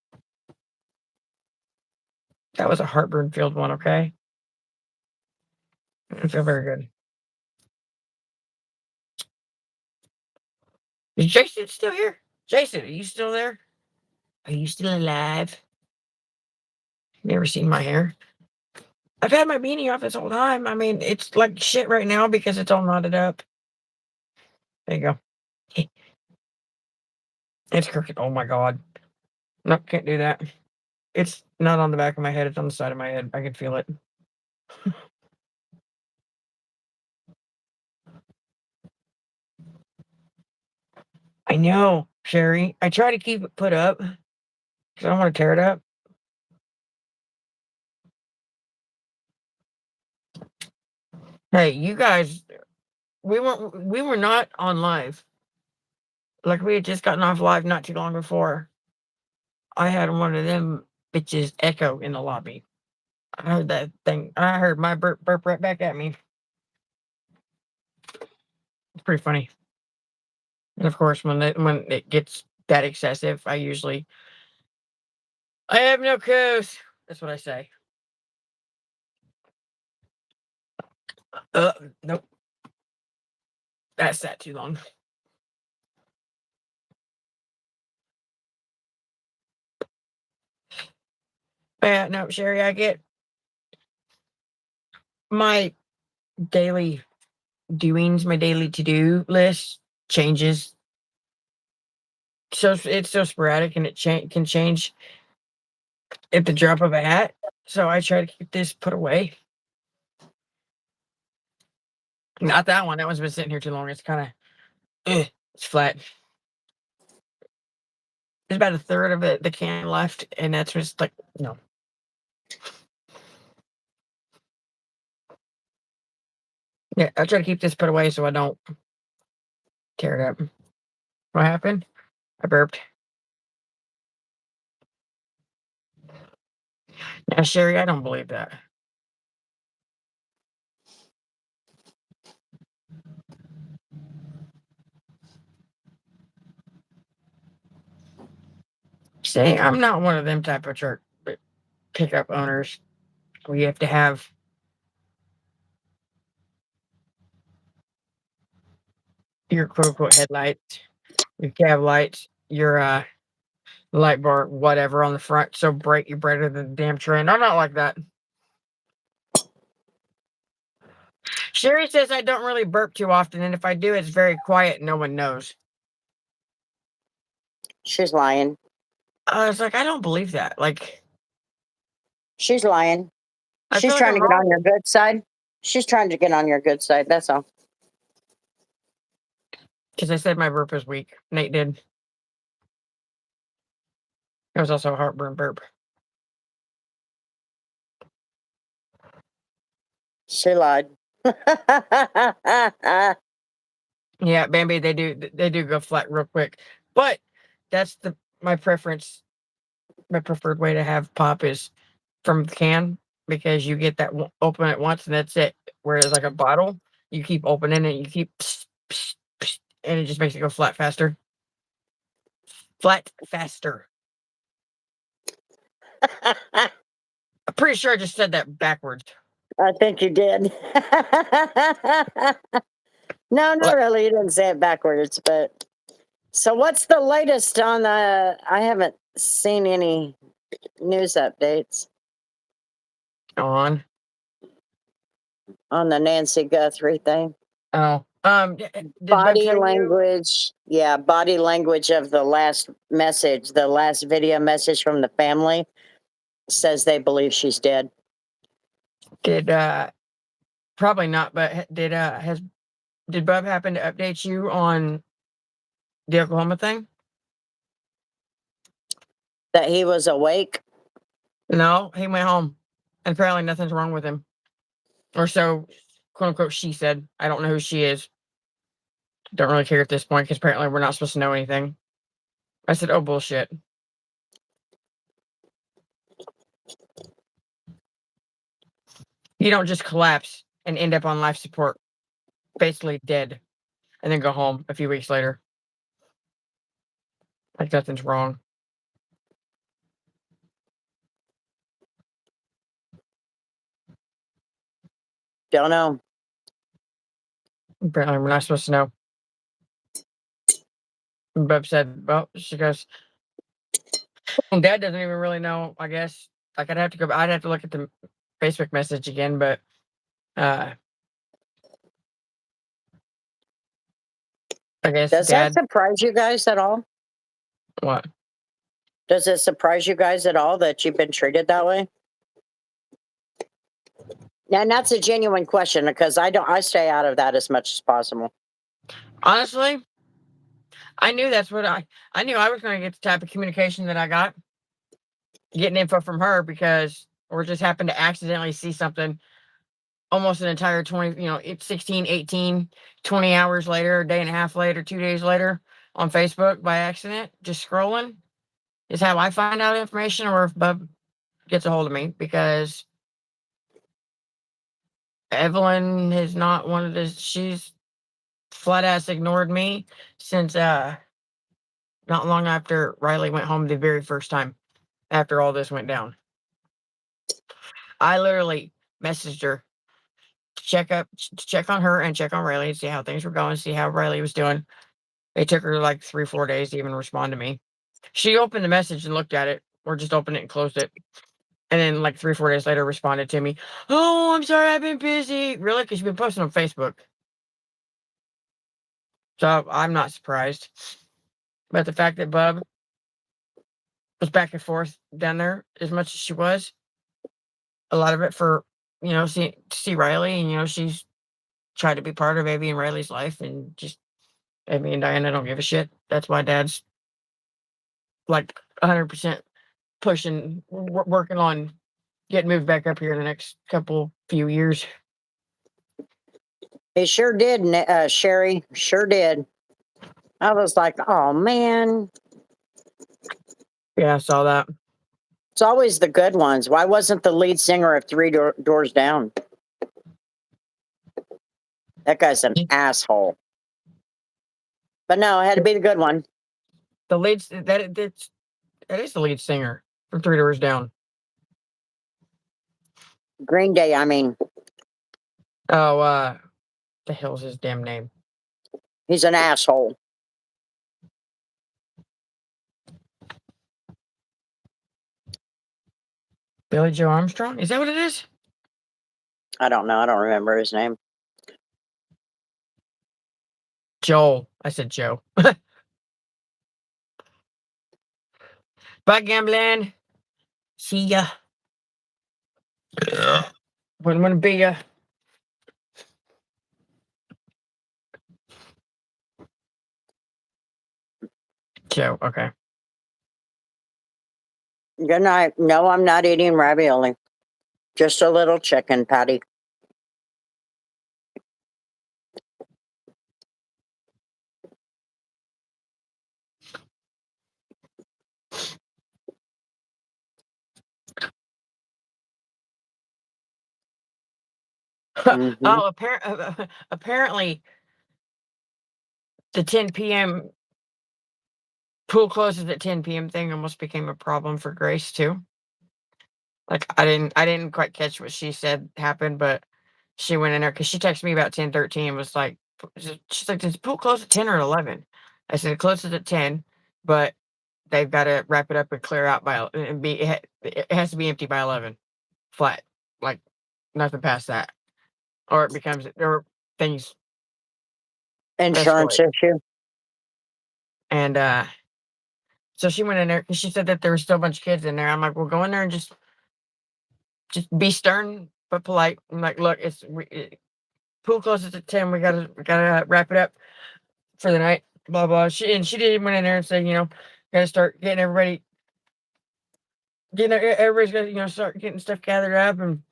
That was a heartburn-filled one, okay? I feel very good. Is Jason still here? Jason, are you still there? Are you still alive? Never seen my hair. I've had my beanie off this whole time. I mean, it's like shit right now because it's all knotted up. There you go. It's crooked. Oh my god. No, can't do that. It's not on the back of my head. It's on the side of my head. I can feel it. I know, Sherry. I try to keep it put up because I don't want to tear it up. Hey, you guys, we were not on live. Like we had just gotten off live not too long before. I had one of them bitches echo in the lobby. I heard that thing. I heard my burp right back at me. It's pretty funny. And of course, when it gets that excessive, I have no clues. That's what I say. Nope. That sat too long. Yeah, no, Sherry, I get my daily doings, my daily to-do list changes. So it's so sporadic and it can change at the drop of a hat. So I try to keep this put away. Not that one. That one's been sitting here too long. It's kind of, it's flat. There's about a third of the can left, and that's just like, no. Yeah, I try to keep this put away so I don't tear it up. What happened? I burped. Now, Sherry, I don't believe that. See, I'm not one of them type of truck pickup owners. We have to have your quote unquote headlights, your cab lights, your light bar, whatever on the front, so bright you're brighter than the damn trend. I'm not like that. Sherry says I don't really burp too often, and if I do, it's very quiet and no one knows. She's lying. I was like, I don't believe that. Like, She's lying. I She's feel like trying I'm to get on wrong. your good side. She's trying to get on your good side. That's all. Because I said my burp was weak. Nate did. It was also a heartburn burp. She lied. Yeah, Bambi, they do go flat real quick. But that's my preference. My preferred way to have pop is from the can because you get that open it once and that's it. Whereas like a bottle, you keep opening it, you keep pss, pss, pss, and it just makes it go flat faster. Flat faster. I'm pretty sure I just said that backwards. I think you did. No, not really. You didn't say it backwards, but so what's the latest on the I haven't seen any news updates On. on the Nancy Guthrie thing. Oh. Did Bub Body tell you? language. Yeah, body language of the last message, the last video message from the family says they believe she's dead. Did probably not, but did Bub happen to update you on the Oklahoma thing? That he was awake? No, he went home. And apparently nothing's wrong with him. Or so, quote unquote, she said. I don't know who she is. Don't really care at this point because apparently we're not supposed to know anything. I said, oh, bullshit. You don't just collapse and end up on life support, basically dead, and then go home a few weeks later. Like nothing's wrong. Don't know. Apparently we're not supposed to know. And Bub said, well, she goes, and Dad doesn't even really know, I guess. Like I'd have to look at the Facebook message again, but I guess Does that Dad, surprise you guys at all? what? Does it surprise you guys at all that you've been treated that way? And that's a genuine question because I stay out of that as much as possible. Honestly, I knew that's what I knew I was going to get the type of communication that I got, getting info from her because, or just happened to accidentally see something almost an entire 20, it's 16, 18, 20 hours later, a day and a half later, 2 days later on Facebook by accident, just scrolling is how I find out information or if Bub gets a hold of me because Evelyn has not wanted to, she's flat ass ignored me since not long after Riley went home the very first time after all this went down. I literally messaged her to check on her and check on Riley and see how things were going, see how Riley was doing. It took her like 3-4 days to even respond to me. She opened the message and looked at it, or just opened it and closed it. And then like 3-4 days later responded to me, oh, I'm sorry, I've been busy. Really? Because you've been posting on Facebook. So I'm not surprised. But the fact that Bub was back and forth down there as much as she was, a lot of it for, see Riley, and, she's tried to be part of Abby and Riley's life, and just Abby and Diana don't give a shit. That's why Dad's like 100% pushing, working on getting moved back up here in the next few years. He sure did, Sherry. Sure did. I was like, oh man. Yeah, I saw that. It's always the good ones. Why wasn't the lead singer of Doors Down? That guy's an asshole. But no, it had to be the good one. The lead that is the lead singer from Three Doors Down. Green Day, I mean. Oh, the hell's his damn name? He's an asshole. Billy Joe Armstrong? Is that what it is? I don't know. I don't remember his name. Joel. I said Joe. Bye, gambling. See ya. Wouldn't want to be ya. Joe, okay. Good night. No, I'm not eating ravioli. Just a little chicken patty. Mhm. Oh, apparently the 10 p.m. pool closes at 10 p.m. thing almost became a problem for Grace too. Like I didn't quite catch what she said happened, but she went in there because she texted me about 10:13 and was like, she's like, does pool close at 10 or 11? I said it closes at 10, but they've got to wrap it up and clear out by and be it has to be empty by 11, flat, like nothing past that, or it becomes or things Insurance escalate. issue. And so she went in there because she said that there were still a bunch of kids in there. I'm like, well, go in there and just be stern but polite. I'm like, look, pool closes at 10. We gotta wrap it up for the night. Blah blah. She did went in there and said, gotta start getting everybody everybody's gonna start getting stuff gathered up and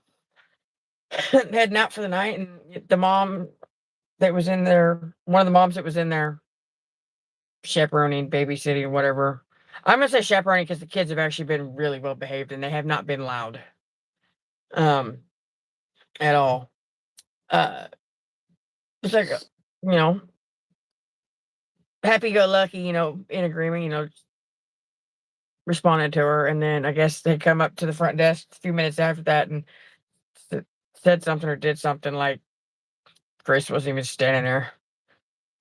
heading out for the night. And the mom that was in there, one of the moms that was in there chaperoning, babysitting, whatever. I'm gonna say chaperoning because the kids have actually been really well behaved and they have not been loud, um, at all. Uh, it's like you know, happy go lucky, in agreement, responded to her, and then I guess they come up to the front desk a few minutes after that and said something or did something like Grace wasn't even standing there,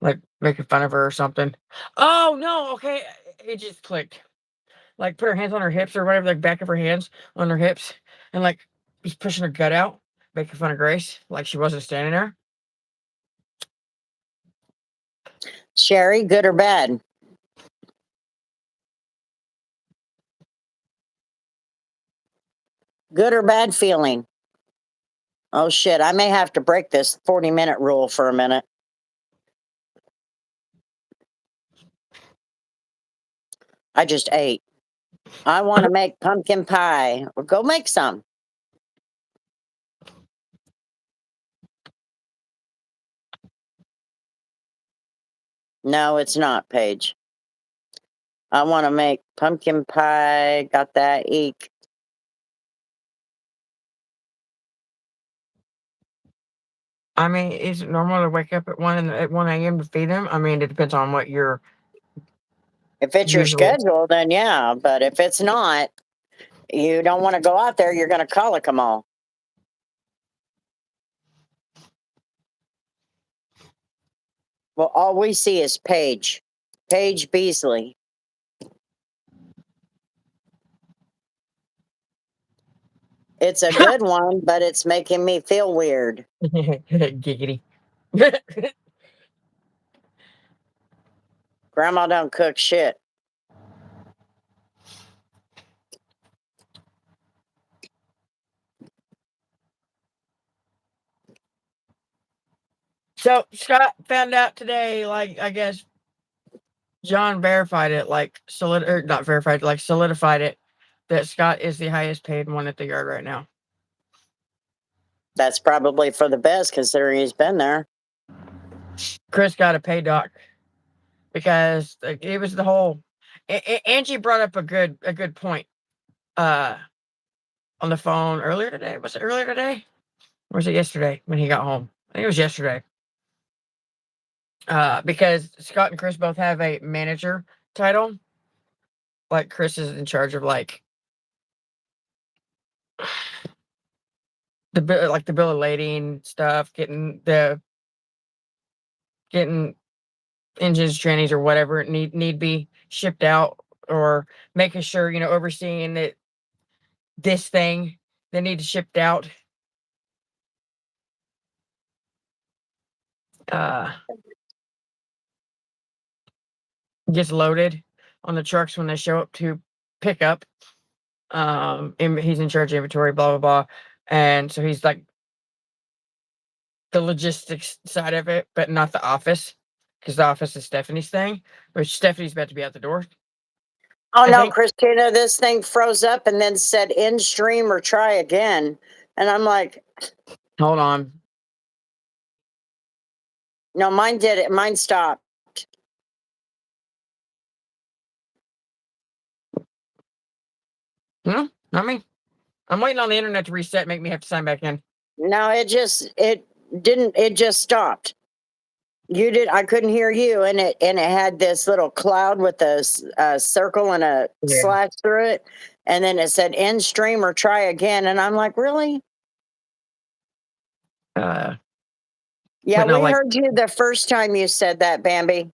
like making fun of her or something. Oh no, okay, it just clicked. Like put her hands on her hips or whatever, like back of her hands on her hips, and like was pushing her gut out, making fun of Grace, like she wasn't standing there. Sherry, good or bad? Good or bad feeling? Oh shit, I may have to break this 40-minute rule for a minute. I just ate. I want to make pumpkin pie. Well, go make some. No, it's not, Paige. I want to make pumpkin pie. Got that? Eek. I mean, is it normal to wake up at 1 a.m. to feed them? I mean, it depends on what your If it's your usual. schedule, then yeah. But if it's not, you don't want to go out there, you're going to colic them all. Well, all we see is Paige Beasley. It's a good one, but it's making me feel weird. Giggity. Grandma don't cook shit. So Scott found out today, like I guess John verified it, like not verified, like solidified it, that Scott is the highest paid one at the yard right now. That's probably for the best considering he's been there. Chris got a pay doc because it was the whole. Angie brought up a good point on the phone earlier today. Was it earlier today? Or was it yesterday when he got home? I think it was yesterday. Because Scott and Chris both have a manager title. Like Chris is in charge of like the bill of lading stuff, getting engines, trannies, or whatever need be shipped out, or making sure overseeing that this thing they need to shipped out gets loaded on the trucks when they show up to pick up. And he's in charge of inventory, blah blah blah, and so he's like the logistics side of it, but not the office, because the office is Stephanie's thing, which Stephanie's about to be out the door. Oh I no, think. Christina, this thing froze up and then said end stream or try again. And I'm like, Hold on. no, mine did it. Mine stopped. No, not me. I'm waiting on the internet to reset, make me have to sign back in. No, it just stopped. I couldn't hear you, and it had this little cloud with a circle and a slash through it, and then it said end stream or try again, and I'm like, really? Yeah, no, we heard you the first time you said that, Bambi.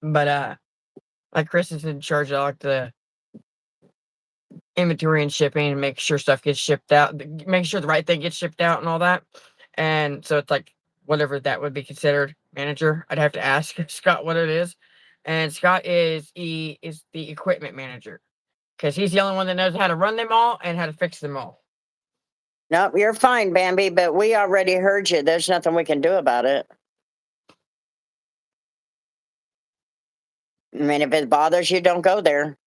But like Chris is in charge of like the inventory and shipping and make sure stuff gets shipped out, make sure the right thing gets shipped out and all that. And so it's like whatever that would be considered manager. I'd have to ask Scott what it is. And Scott is the equipment manager because he's the only one that knows how to run them all and how to fix them all. Nope, you're fine, Bambi, but we already heard you. There's nothing we can do about it. I mean, if it bothers you, don't go there.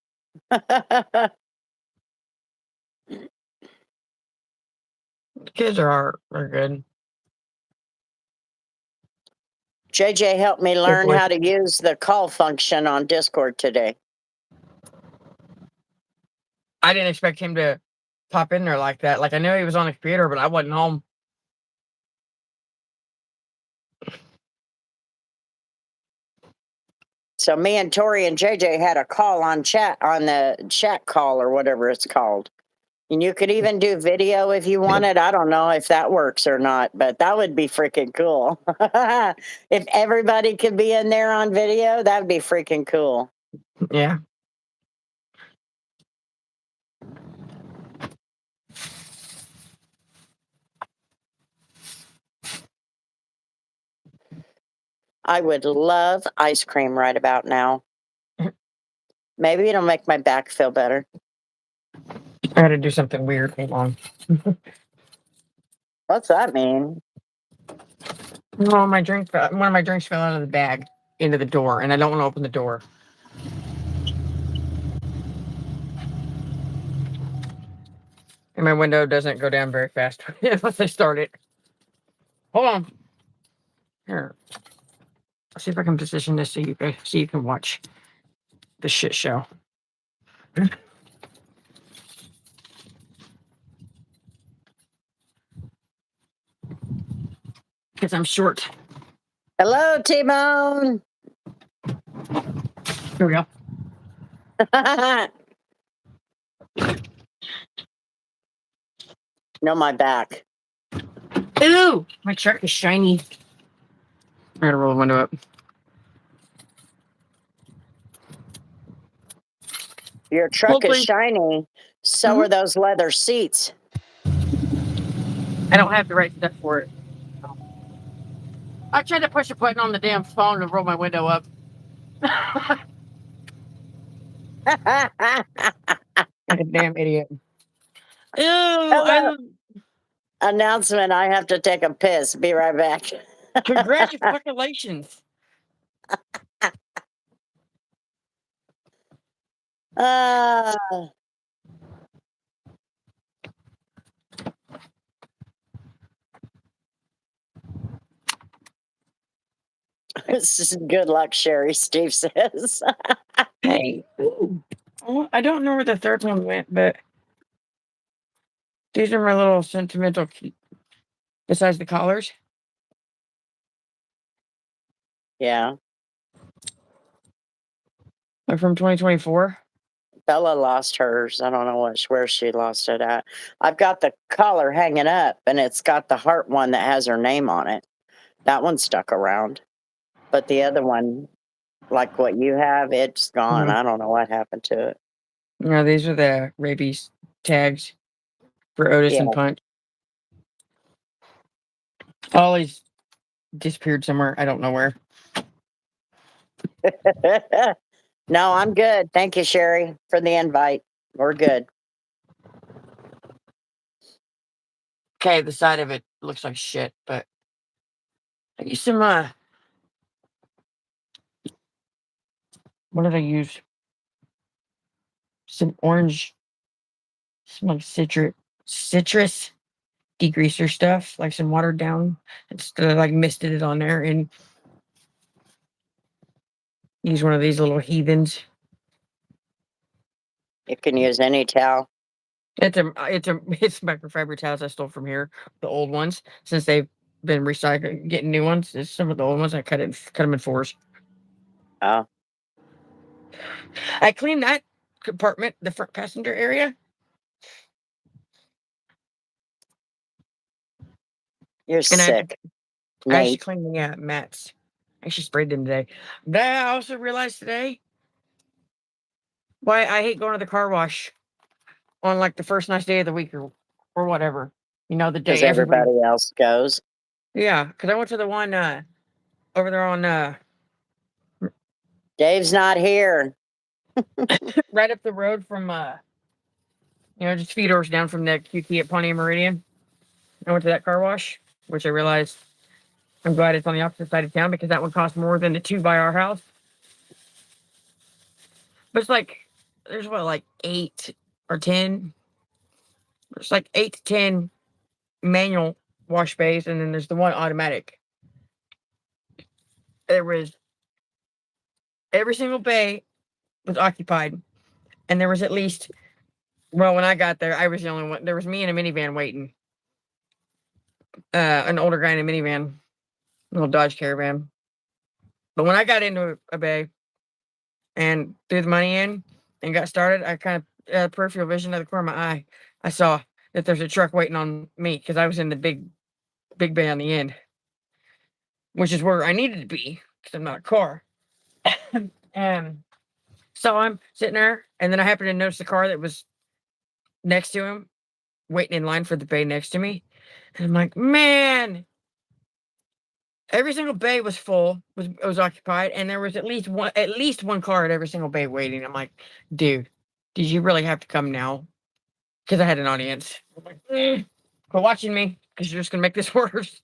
Kids are good. JJ helped me learn boy. how to use the call function on Discord today. I didn't expect him to pop in there like that. Like, I knew he was on the computer, but I wasn't home. So me and Tori and JJ had a call on the chat call or whatever it's called. And you could even do video if you wanted. I don't know if that works or not, but that would be freaking cool. If everybody could be in there on video, that'd be freaking cool. Yeah. I would love ice cream right about now. Maybe it'll make my back feel better. I had to do something weird. Hold on. What's that mean? No, one of my drinks fell out of the bag into the door, and I don't want to open the door. And my window doesn't go down very fast once I start it. Hold on. Here. I'll see if I can position this so you can watch the shit show. Because I'm short. Hello, T-Bone. Here we go. No, my back. Ew! My truck is shiny. I gotta roll the window up. Your truck Hopefully. is shiny. So are those leather seats. I don't have the right stuff for it. I tried to push a button on the damn phone to roll my window up. Like a damn idiot. Ew! Announcement, I have to take a piss. Be right back. Congratulations. This is good luck, Sherry, Steve says. Hey. Ooh. Well, I don't know where the third one went, but these are my little sentimental besides the collars. Yeah. They're from 2024. Bella lost hers. I don't know where she lost it at. I've got the collar hanging up, and it's got the heart one that has her name on it. That one stuck around. But the other one, like what you have, it's gone. I don't know what happened to it. No, these are the rabies tags for Otis and Punch. Ollie's disappeared somewhere. I don't know where. No, I'm good. Thank you, Sherry, for the invite. We're good. Okay, the side of it looks like shit, but I used some what did I use? Some orange, some like citrus degreaser stuff, like some watered down. Instead of like misted it on there and use one of these little heathens. You can use any towel. It's microfiber towels I stole from here, the old ones, since they've been recycled, getting new ones. It's some of the old ones. I cut them in fours. Oh. I cleaned that compartment, the front passenger area. You're sick. I actually cleaned the mats. I actually sprayed them today. But I also realized today why I hate going to the car wash on like the first nice day of the week or whatever. You know, the day Because everybody else goes. Yeah, because I went to the one over there on Dave's not here. right up the road from just a few doors down from the QT at Pawnee Meridian. I went to that car wash, which I realized I'm glad it's on the opposite side of town because that would cost more than the two by our house. But it's like there's like 8 or 10. There's like 8 to 10 manual wash bays, and then there's the one automatic. There was every single bay was occupied, and there was at least, well, when I got there, I was the only one. There was me in a minivan waiting. An older guy in a minivan, little Dodge Caravan. But when I got into a bay and threw the money in and got started, I kind of peripheral vision of the corner of my eye, I saw that there's a truck waiting on me because I was in the big bay on the end, which is where I needed to be because I'm not a car. And so I'm sitting there, and then I happened to notice the car that was next to him, waiting in line for the bay next to me. And I'm like, man, every single bay was full, was occupied, and there was at least one car at every single bay waiting. I'm like, dude, did you really have to come now? Because I had an audience. I'm like, quit watching me, because you're just gonna make this worse.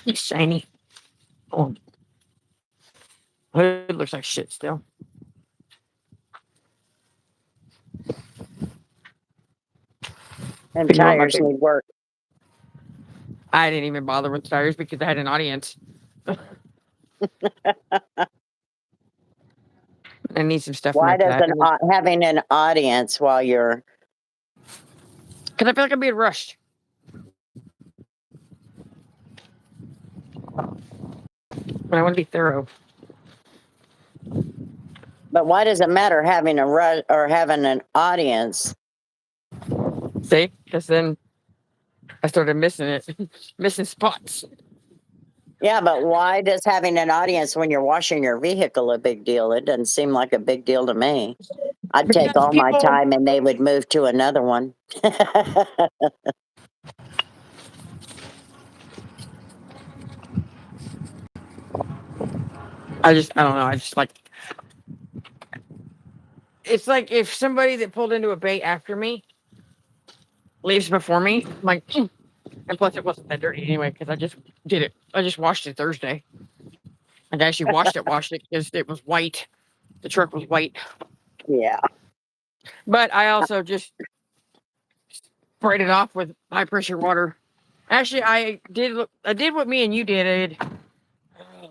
He's shiny. Oh, it looks like shit still. And Figure out my tires big- need work. I didn't even bother with tires because I had an audience. I need some stuff. Why in my does having an audience while you're Because I feel like I'm being rushed. But I want to be thorough. But why does it matter having a rush or having an audience? See? Because then I started missing it, missing spots. Yeah, but why does having an audience when you're washing your vehicle a big deal? It doesn't seem like a big deal to me. I'd take Because all my people- time and they would move to another one. I don't know. I just like, it's like if somebody that pulled into a bay after me leaves before me, I'm like, and plus it wasn't that dirty anyway because I just did it. I just washed it Thursday. Like I actually washed it because it was white. The truck was white. Yeah. But I also just sprayed it off with high pressure water. Actually, I did what me and you did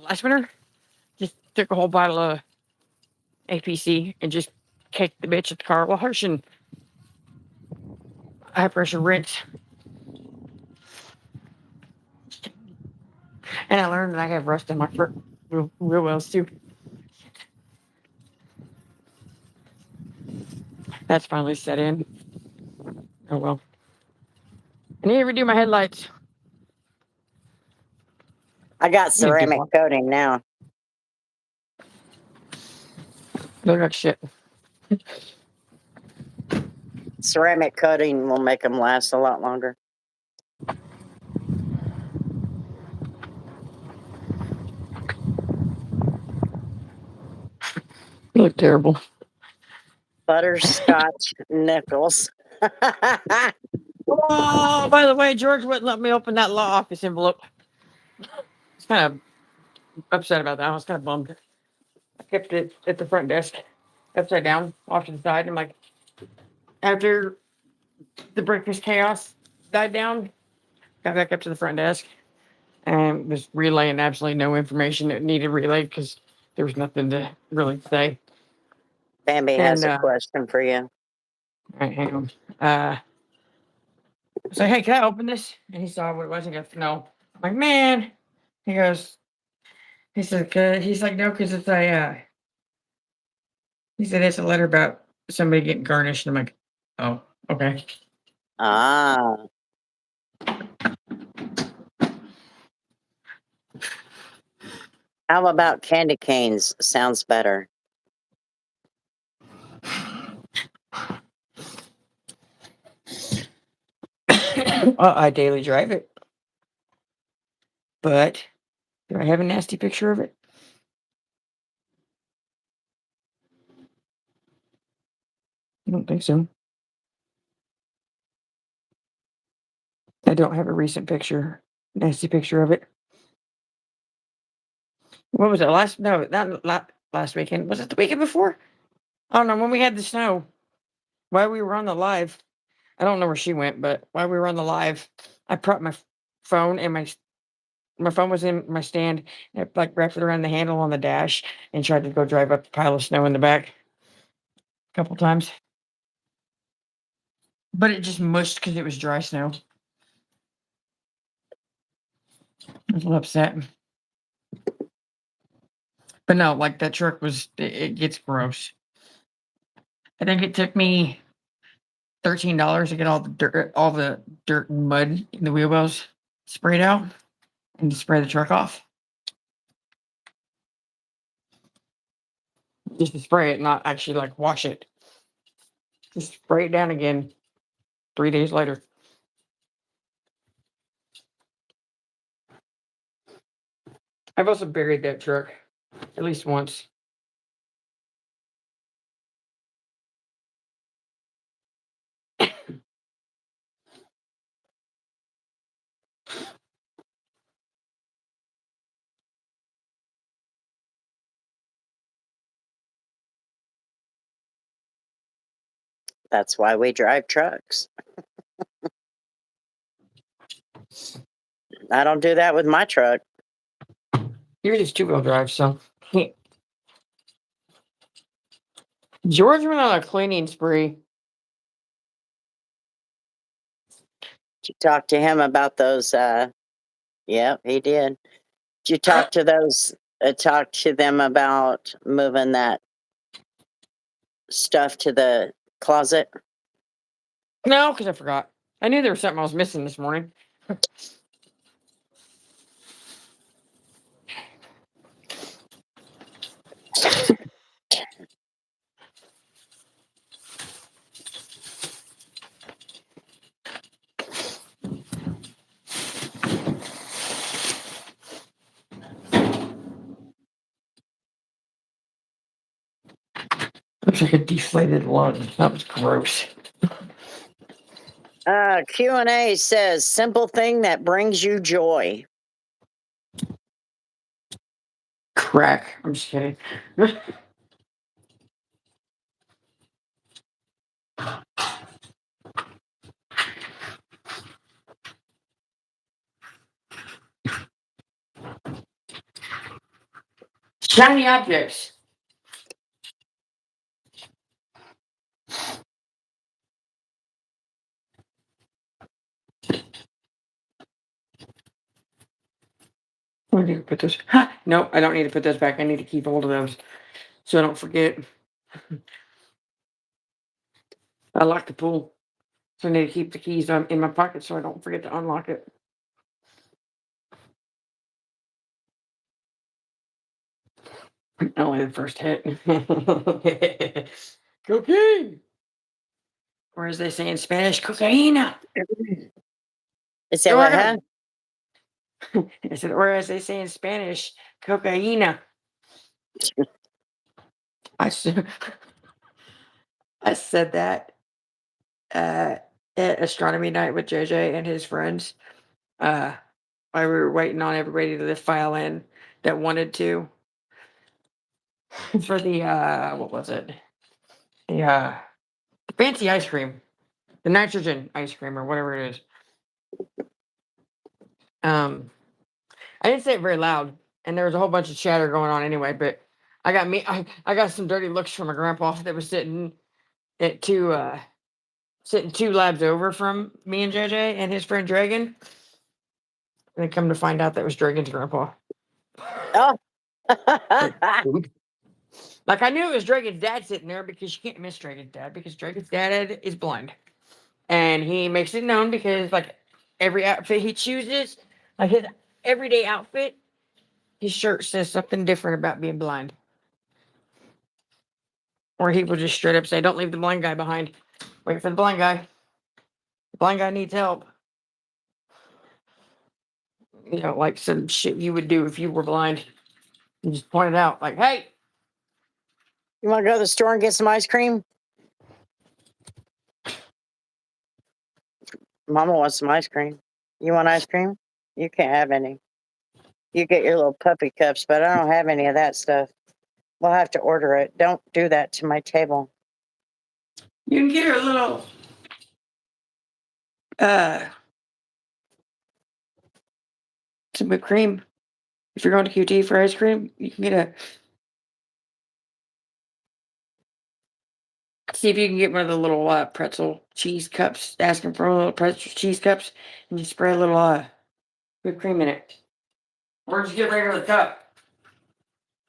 last winter. Just took a whole bottle of APC and just kicked the bitch at the car wash and high pressure rinse. And I learned that I have rust in my foot real well too. That's finally set in. Oh well. I need to redo my headlights. I got ceramic coating now. Look like shit. Ceramic coating will make them last a lot longer. You look terrible. Butterscotch nickels. Oh, by the way, George wouldn't let me open that law office envelope. I was kind of upset about that. I was kind of bummed. I kept it at the front desk, upside down, off to the side. I'm like, after the breakfast chaos died down, got back up to the front desk and was relaying absolutely no information that needed relayed because there was nothing to really say. Bambi has And, a question for you. All right, hang on. I was like, hey, can I open this? And he saw what it was and goes, no. I'm like, man. He goes, he's like, no, because it's he said it's a letter about somebody getting garnished. And I'm like, oh, okay. Ah. How about candy canes? Sounds better. I daily drive it. But do I have a nasty picture of it? I don't think so. I don't have a recent picture, nasty picture of it. What was it? Last weekend. Was it the weekend before? I don't know, when we had the snow. While we were on the live, I don't know where she went, but while we were on the live, I propped my phone and my phone was in my stand. And I like wrapped it around the handle on the dash and tried to go drive up the pile of snow in the back a couple times. But it just mushed because it was dry snow. I was a little upset. But no, like that truck it gets gross. I think it took me $13 to get all the dirt and mud in the wheel wells sprayed out and to spray the truck off. Just to spray it, not actually like wash it. Just spray it down again 3 days later. I've also buried that truck at least once. That's why we drive trucks. I don't do that with my truck. Yours is 2-wheel drive, so George went on a cleaning spree. Did you talk to him about those? Yeah, he did. Did you talk to those? Talk to them about moving that stuff to the closet? No, because I forgot. I knew there was something I was missing this morning. Looks like a deflated lung. That was gross. Q&A says, simple thing that brings you joy. Crack. I'm just kidding. Shiny objects. I need to put those. No, I don't need to put those back. I need to keep hold of those so I don't forget. I locked the pool, so I need to keep the keys in my pocket so I don't forget to unlock it. Only the first hit. Cocaine. Or as they say in Spanish, cocaína. Is that what, huh? I said, or as they say in Spanish, cocaína. I said, I said that at astronomy night with JJ and his friends. While we were waiting on everybody to file in that wanted to for the what was it? The fancy ice cream, the nitrogen ice cream or whatever it is. I didn't say it very loud, and there was a whole bunch of chatter going on anyway. But I got some dirty looks from my grandpa that was sitting at sitting 2 labs over from me and JJ and his friend Dragon. And come to find out that was Dragon's grandpa. Oh. Like I knew it was Dragon's dad sitting there because you can't miss Dragon's dad because Dragon's dad is blind, and he makes it known because like every outfit he chooses, like his everyday outfit, his shirt says something different about being blind. Or he will just straight up say, "Don't leave the blind guy behind. Wait for the blind guy. The blind guy needs help." You know, like some shit you would do if you were blind. You just point it out, like, "Hey, You want to go to the store and get some ice cream? Mama wants some ice cream. You want ice cream? You can't have any. You get your little puppy cups, but I don't have any of that stuff. We'll have to order it. Don't do that to my table. You can get her a little some whipped cream. If you're going to QT for ice cream, you can get see if you can get one of the little pretzel cheese cups. Ask them for a little pretzel cheese cups, and you spray a little whipped cream in it. Or just get a regular cup.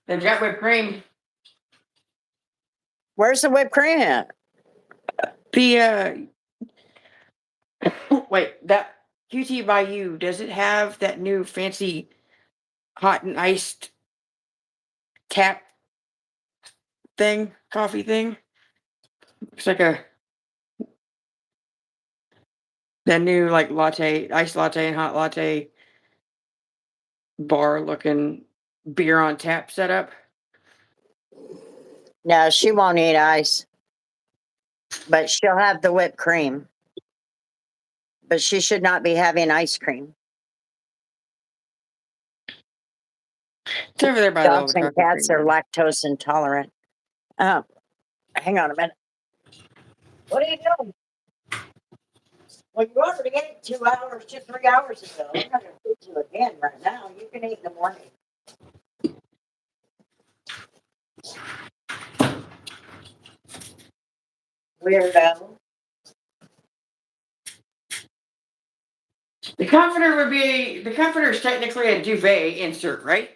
They've got whipped cream. Where's the whipped cream at? The wait, that QT by you, does it have that new fancy hot and iced tap thing, coffee thing? It's like that new like latte, iced latte and hot latte bar looking beer on tap setup. No, she won't eat ice, but she'll have the whipped cream. But she should not be having ice cream. It's over there by Dogs the and old cats are lactose intolerant. Hang on a minute. What are you doing? Well, you already ate 2 hours, 3 hours ago. I'm not going to feed you again right now. You can eat in the morning. Weirdo. The comforter is technically a duvet insert, right?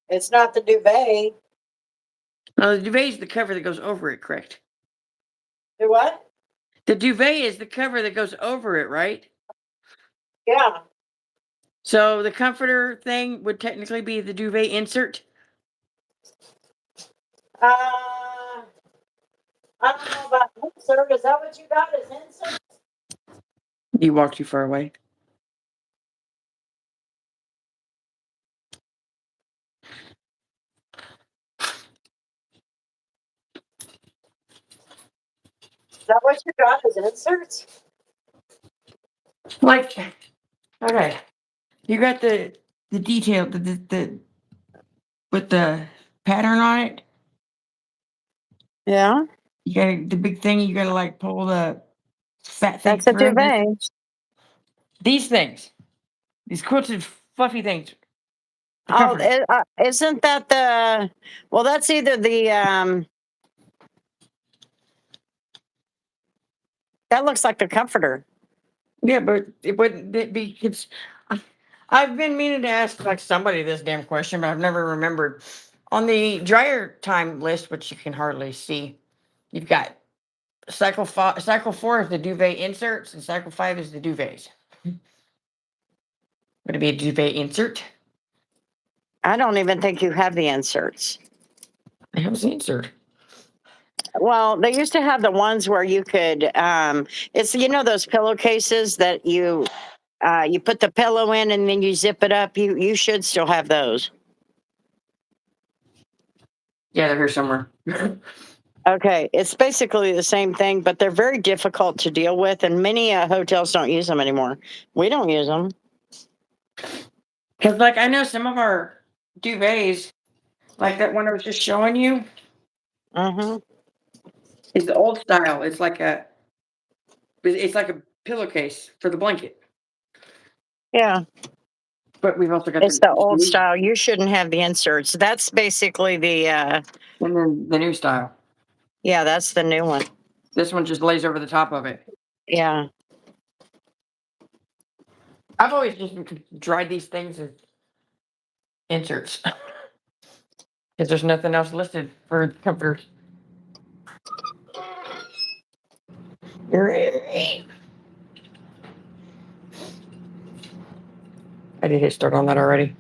It's not the duvet. No, the duvet is the cover that goes over it, correct? Do what? The duvet is the cover that goes over it, right? Yeah. So the comforter thing would technically be the duvet insert? I don't know about insert. Is that what you got as insert? You walked too far away. Is that what you got as inserts? Like, okay, you got the detail, the with the pattern on it. Yeah. You got the big thing. You got to like pull the fat thing That's a through. duvet. These things, these quilted fluffy things. The Oh, comforter. isn't that the? Well, that's either the. That looks like the comforter. Yeah, but it wouldn't it be. I've been meaning to ask like somebody this damn question, but I've never remembered. On the dryer time list, which you can hardly see, you've got cycle 4 is the duvet inserts, and cycle 5 is the duvets. Would it be a duvet insert? I don't even think you have the inserts. I have an insert. Well, they used to have the ones where you could. It's those pillowcases that you put the pillow in and then you zip it up. You should still have those. Yeah, they're here somewhere. Okay, it's basically the same thing, but they're very difficult to deal with, and many hotels don't use them anymore. We don't use them. Because, like, I know some of our duvets, like that one I was just showing you, Mm-hmm. is the old style. It's like a pillowcase for the blanket. Yeah, But we've also got it's the old style. You shouldn't have the inserts. That's basically the. and then the new style. Yeah, that's the new one. This one just lays over the top of it. Yeah. I've always just dried these things as inserts because there's nothing else listed for comforters. I did hit start on that already.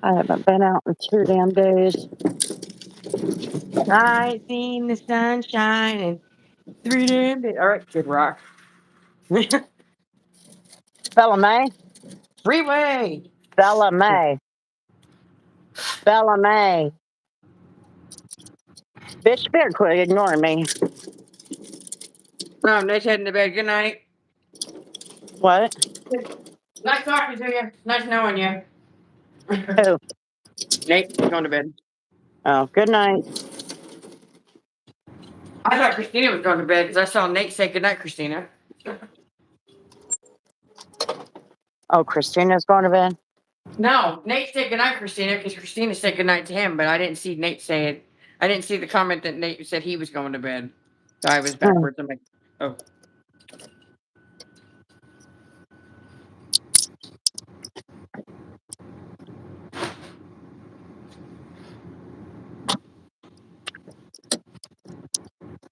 I haven't been out in 2 damn days. I seen the sunshine in 3 damn days. All right, good rock. Bella May. Freeway. Bella May. Bella May. Bitch, you better quit ignoring me. Nice heading to bed. Good night. What? Nice talking to you. Nice knowing you. Who? Nate, going to bed. Oh, good night. I thought Christina was going to bed because I saw Nate say goodnight, Christina. Oh, Christina's going to bed? No, Nate said goodnight, Christina, because Christina said goodnight to him, but I didn't see Nate say it. I didn't see the comment that Nate said he was going to bed. So I was backwards. I'm like, oh.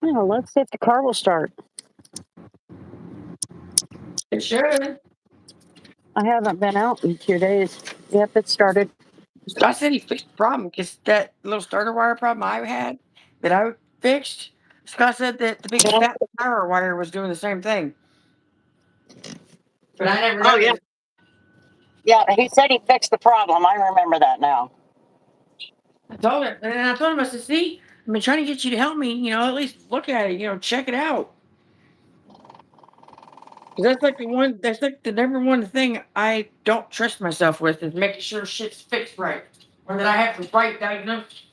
Well, let's see if the car will start. It should. I haven't been out in 2 days. Yep, it started. Scott said he fixed the problem because that little starter wire problem I had that I fixed. Scott said that the big fat power wire was doing the same thing. But I never Oh, yeah. noticed. Yeah, he said he fixed the problem. I remember that now. I told him, I said, see, I've been trying to get you to help me, at least look at it, check it out. 'Cause that's like the number one thing I don't trust myself with is making sure shit's fixed right. Or that I have the right diagnosis.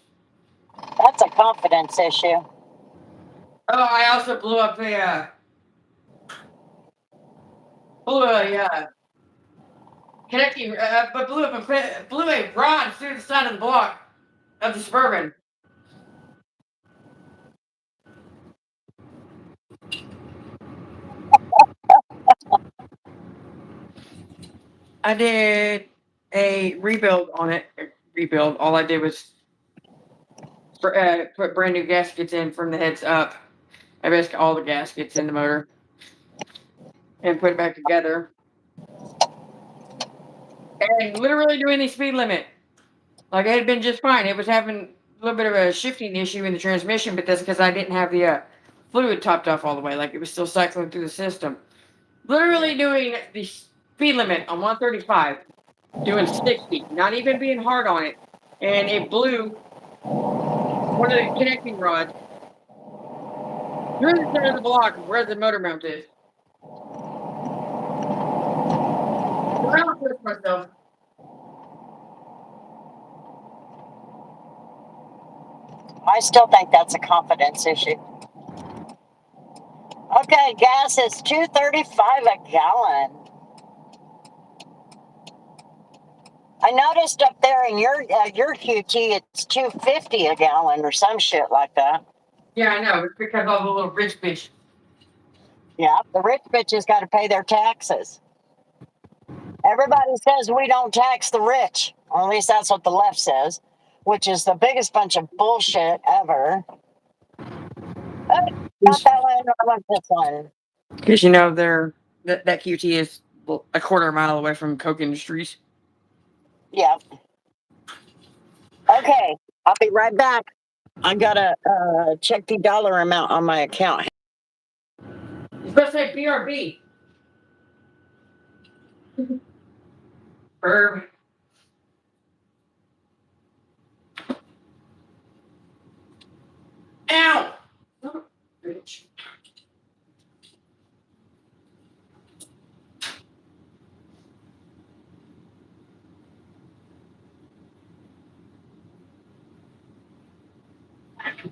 That's a confidence issue. Oh, I also blew up connecting, but blew a rod through the side of the block of the Suburban. I did a rebuild on it. Rebuild. All I did was put brand new gaskets in from the heads up. I basically all the gaskets in the motor and put it back together. And literally doing the speed limit. Like it had been just fine. It was having a little bit of a shifting issue in the transmission, but that's because I didn't have the fluid topped off all the way. Like it was still cycling through the system. Literally doing the speed limit on 135, doing 60, not even being hard on it. And it blew one of the connecting rods through the center of the block where the motor mount is. So I don't trust myself. I still think that's a confidence issue. Okay, gas is $2.35 a gallon. I noticed up there in your QT, it's $2.50 a gallon or some shit like that. Yeah, I know. It's because all the little rich bitch. Yeah, the rich bitches got to pay their taxes. Everybody says we don't tax the rich, or at least that's what the left says, which is the biggest bunch of bullshit ever. Oh, not that one. I want this one. Because that QT is a quarter mile away from Coke Industries. Yeah. Okay, I'll be right back. I gotta check the dollar amount on my account. You're supposed to say BRB. Herb. Ow! Oh, bitch.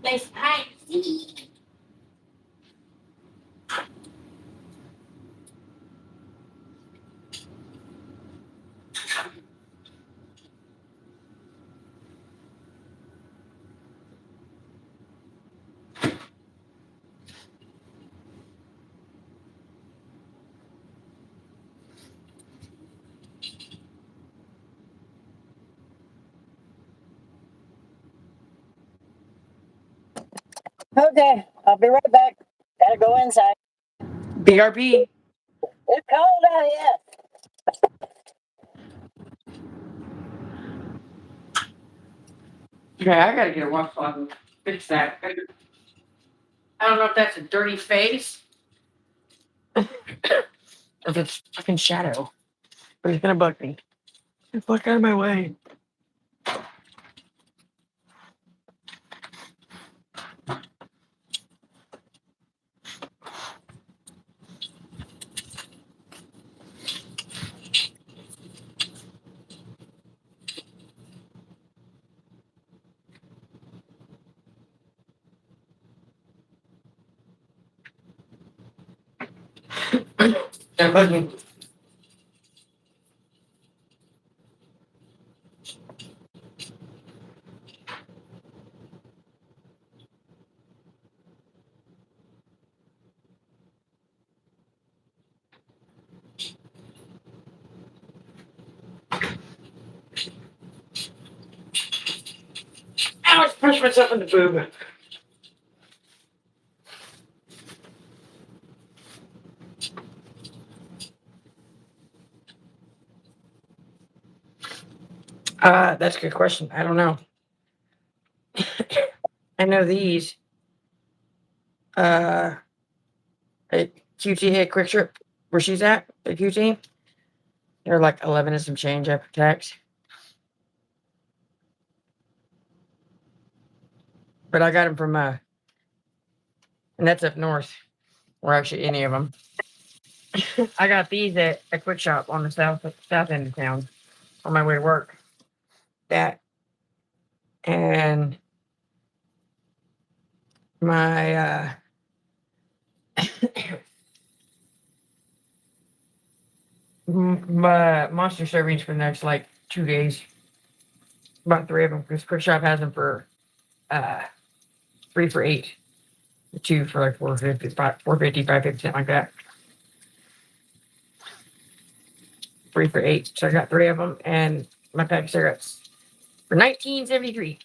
Nice pie. Okay, I'll be right back. Gotta go inside. BRB. It's cold out here. Okay, I gotta get a washcloth and fix that. I don't know if that's a dirty face. If it's fucking shadow. But it's gonna bug me. Get the fuck out of my way. That bugs me. Ouch, punched myself in the boob. That's a good question. I don't know. I know these. At QT hit Quick Trip, where she's at QT. They're like 11 and some change after tax. But I got them from and that's up north, or actually any of them. I got these at a Quick Shop on the south end of town on my way to work. That and my my monster servings for the next like 2 days. About 3 of them because Quick Shop has them for 3 for $8. 2 for like 450, 450, 550, something like that. 3 for $8. So I got 3 of them, and my pack of cigarettes for $19.73.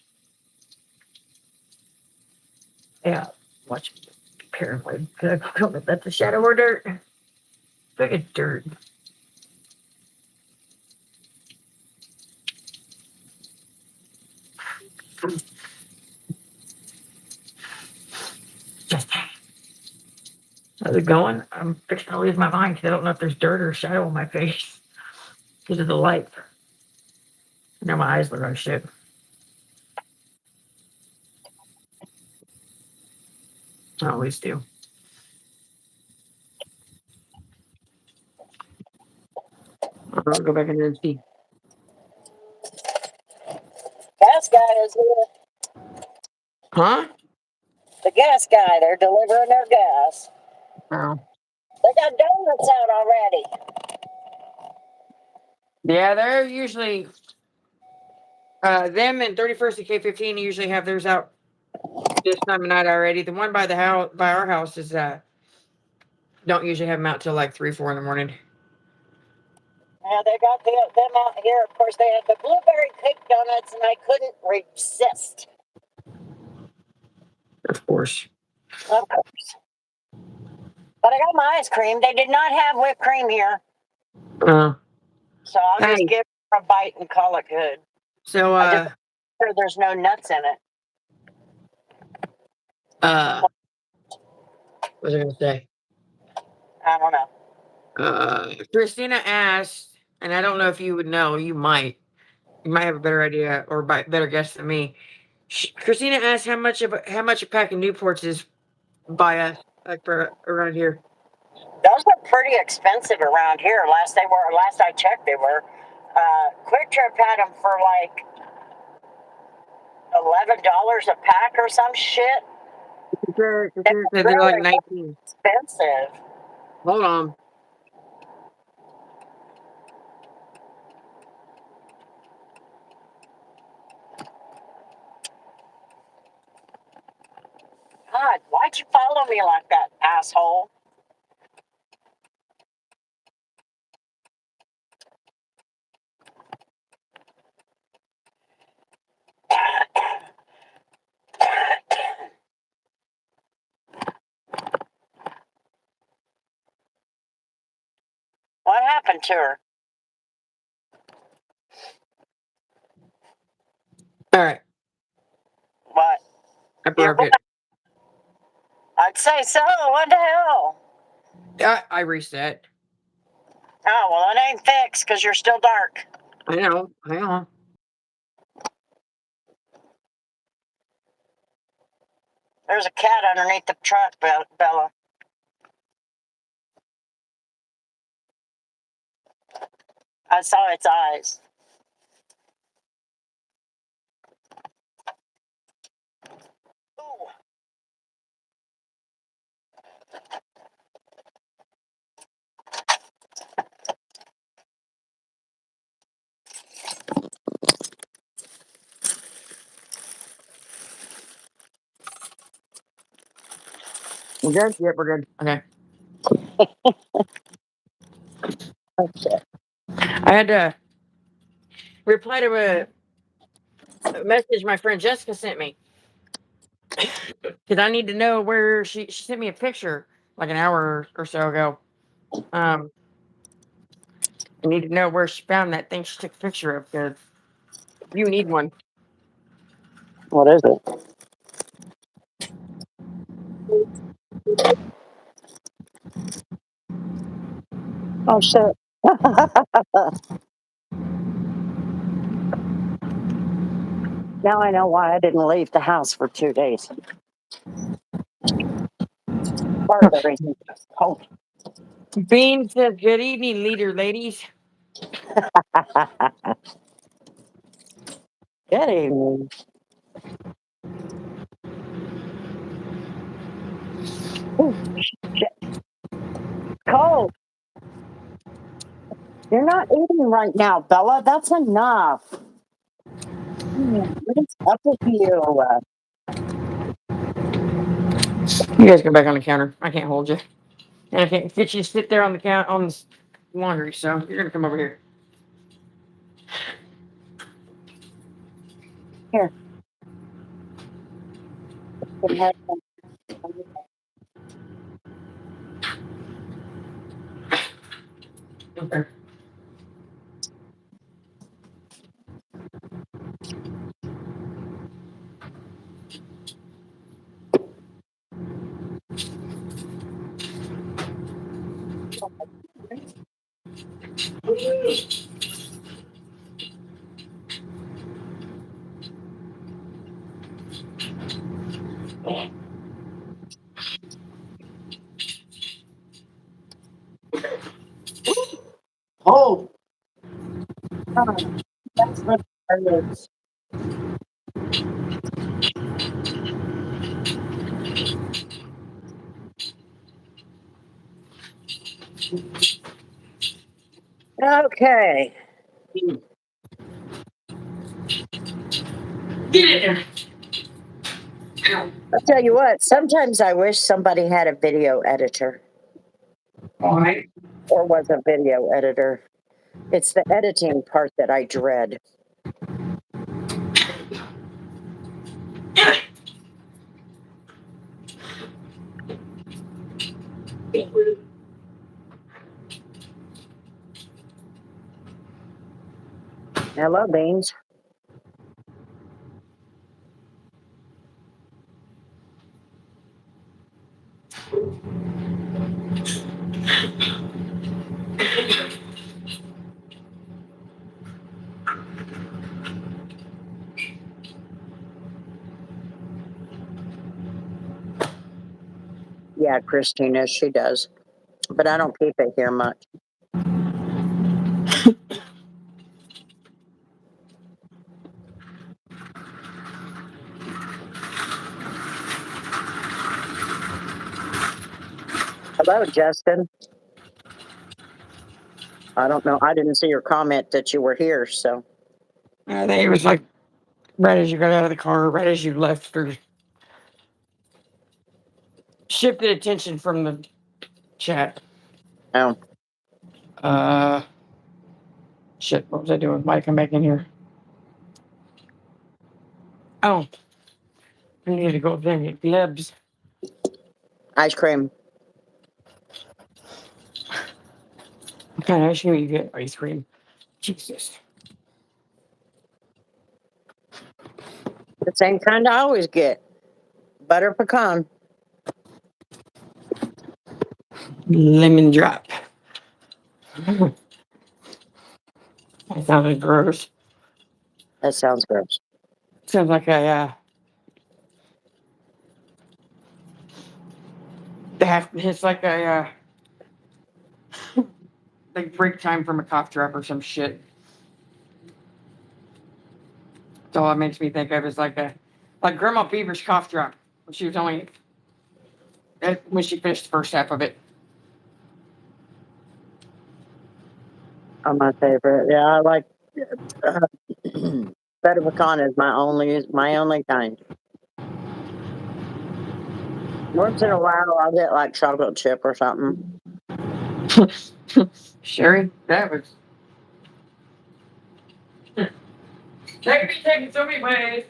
Yeah, watch paranoid. That's a shadow or dirt. Look at dirt. Just how's it going? I'm fixing to lose my mind because I don't know if there's dirt or shadow on my face because of the light. Now my eyes look like shit. I always do. I'll go back in there and see. Gas guy is here. Huh? The gas guy, they're delivering their gas. Oh. They got donuts out already. Yeah, they're usually them and 31st and K15 usually have theirs out this time of night already. The one by the house, by our house, is don't usually have them out till like 3, 4 in the morning. Yeah, they got them out here. Of course, they had the blueberry cake donuts, and I couldn't resist. Of course. Of course. But I got my ice cream. They did not have whipped cream here, so I'll just Hey. give her a bite and call it good. So I just sure there's no nuts in it. what was I gonna say? I don't know. Christina asked, and I don't know if you would know. You might have a better idea or better guess than me. Christina asked how much a pack of Newports is by us, like for around here. Those are pretty expensive around here. Last I checked, they were. Quick Trip had them for like $11 a pack or some shit. Christina said they're like 19. Expensive. Hold on. God, why'd you follow me like that, asshole? What happened to her? All right, What? I broke it. I'd say so. What the hell? I reset. Oh, well, it ain't fixed because you're still dark. I know. Hang on. There's a cat underneath the truck, Bella. I saw its eyes. Ooh. We're good? Yep, we're good. Okay. Okay. I had to reply to a message my friend Jessica sent me. Because I need to know where she sent me a picture like an hour or so ago. I need to know where she found that thing she took a picture of because you need one. What is it? Oh shit. Now I know why I didn't leave the house for 2 days. Part of the reason. Oh. Bean says, "Good evening, leader ladies." Good evening. Ooh, shit. Cold. You're not eating right now, Bella. That's enough. What is up with you? You guys come back on the counter. I can't hold you, and I can't get you to sit there on the count on the laundry. So you're gonna come over here. Here. Can have some. Okay. Oh, that's what it is. Okay. Get it. I'll tell you what, sometimes I wish somebody had a video editor All right. or was a video editor. It's the editing part that I dread. Hello, Beans. Yeah, Christina, she does. But I don't keep it here much. Hello, Justin. I don't know. I didn't see your comment that you were here, so. I think it was like right as you got out of the car, right as you left, or shifted attention from the chat. Oh, Uh, shit. What was I doing? Why come back in here? Oh, I need to go there and get gloves. ice cream. What kind of ice cream you get? Ice cream. Jesus. The same kind I always get. Butter pecan. Lemon drop. That sounded gross. That sounds gross. Sounds like a it's like a like break time from a cough drop or some shit. That's all it makes me think of is like Grandma Beaver's cough drop when she was only when she finished the first half of it. Oh, my favorite. Yeah, I like uh, butter pecan is my only kind. Once in a while, I'll get like chocolate chip or something. Sherry, that was. That could be taken so many ways.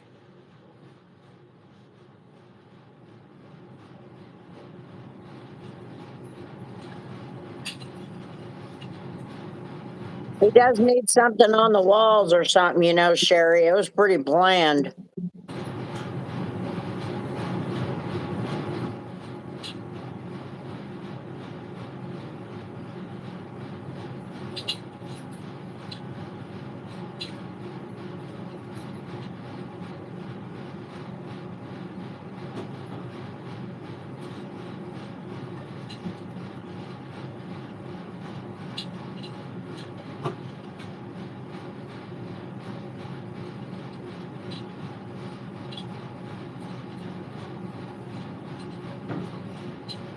He does need something on the walls or something, you know, Sherry. It was pretty bland.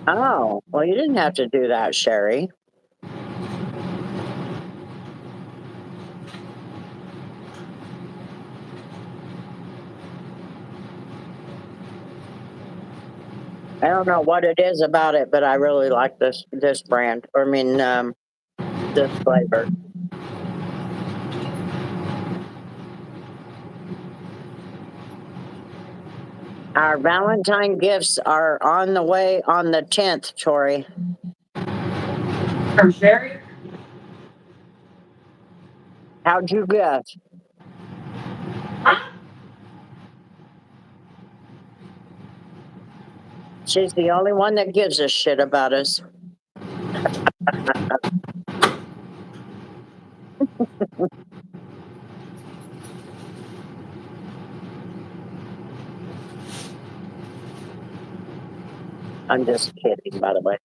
Oh, well, you didn't have to do that, Sherry. I don't know what it is about it, but I really like this brand. Or I mean, this flavor. Our Valentine gifts are on the way on the 10th, Tori. From Sherry? How'd you guess? She's the only one that gives a shit about us. I'm just kidding, by the way.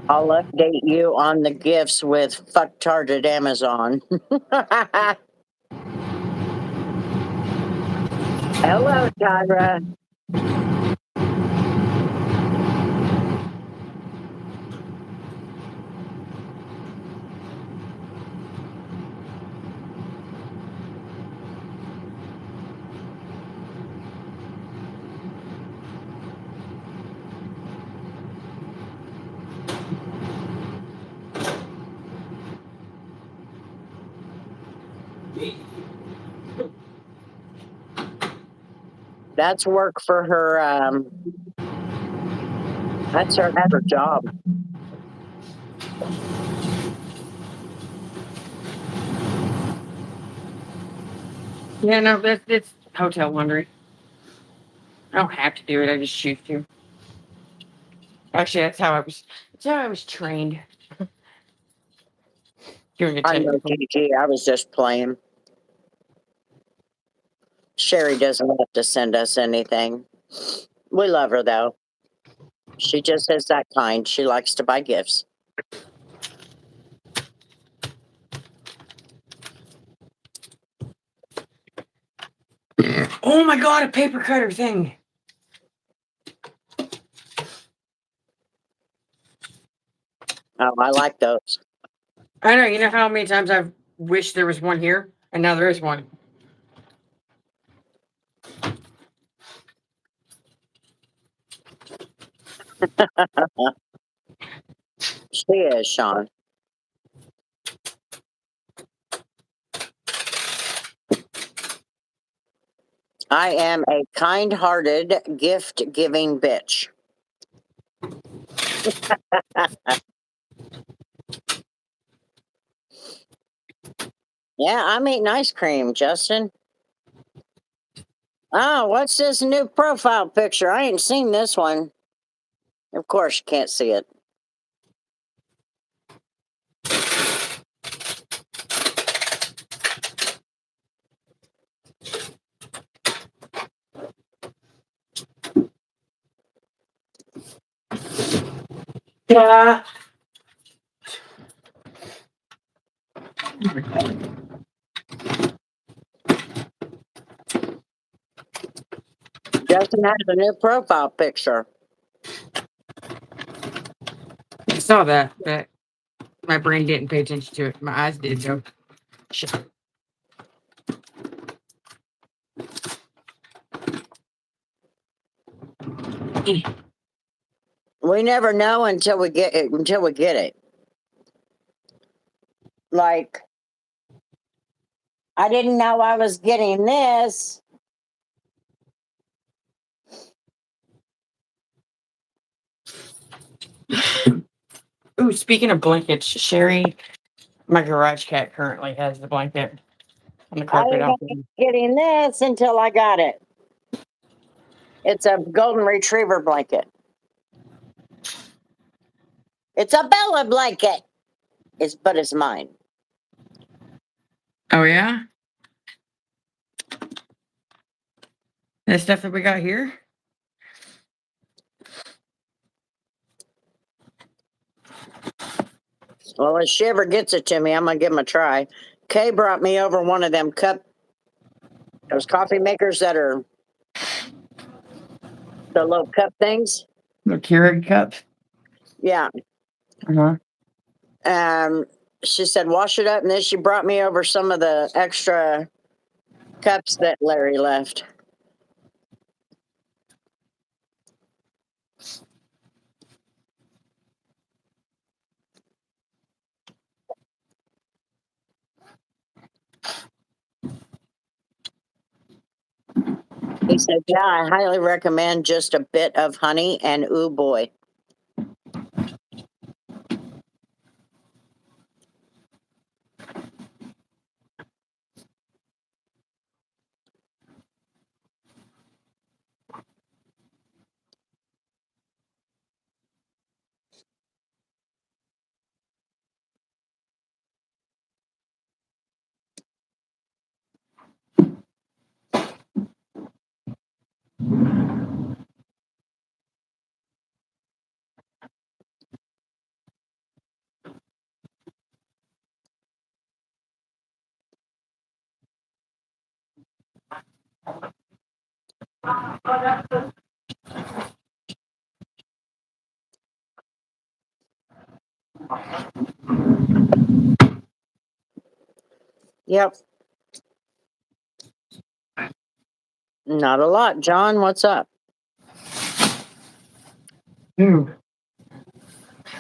I'll update you on the gifts with fucktarded Amazon. Hello, Tyra. That's work for her. That's her job. Yeah, no, it's hotel laundry. I don't have to do it. I just choose to. Actually, that's how I was. That's how I was trained. Doing a I know, technical. Gigi. I was just playing. Sherry doesn't have to send us anything. We love her though. She just is that kind. She likes to buy gifts. Oh my god, a paper cutter thing. Oh, I like those. I know. You know how many times I've wished there was one here, and now there is one. She is, Sean. I am a kind-hearted, gift-giving bitch. Yeah, I'm eating ice cream, Justin. Oh, what's this new profile picture? I ain't seen this one. Of course, you can't see it. Yeah. Justin has a new profile picture. saw that, but my brain didn't pay attention to it. My eyes did, though. Shit. We never know until we get it. Like, I didn't know I was getting this. Ooh, speaking of blankets, Sherry, my garage cat currently has the blanket on the I carpet. didn't know I was getting this until I got it. It's a golden retriever blanket. It's a Bella blanket. But it's mine. Oh, yeah? The stuff that we got here? Well, if she ever gets it to me, I'm gonna give them a try. Kay brought me over one of them those coffee makers that are the little cup things. The Keurig cups? Yeah. Uh-huh. She said wash it up, and then she brought me over some of the extra cups that Larry left. He said, "Yeah, I highly recommend just a bit of honey and ooh boy." Yep. Not a lot. John, what's up? Ooh.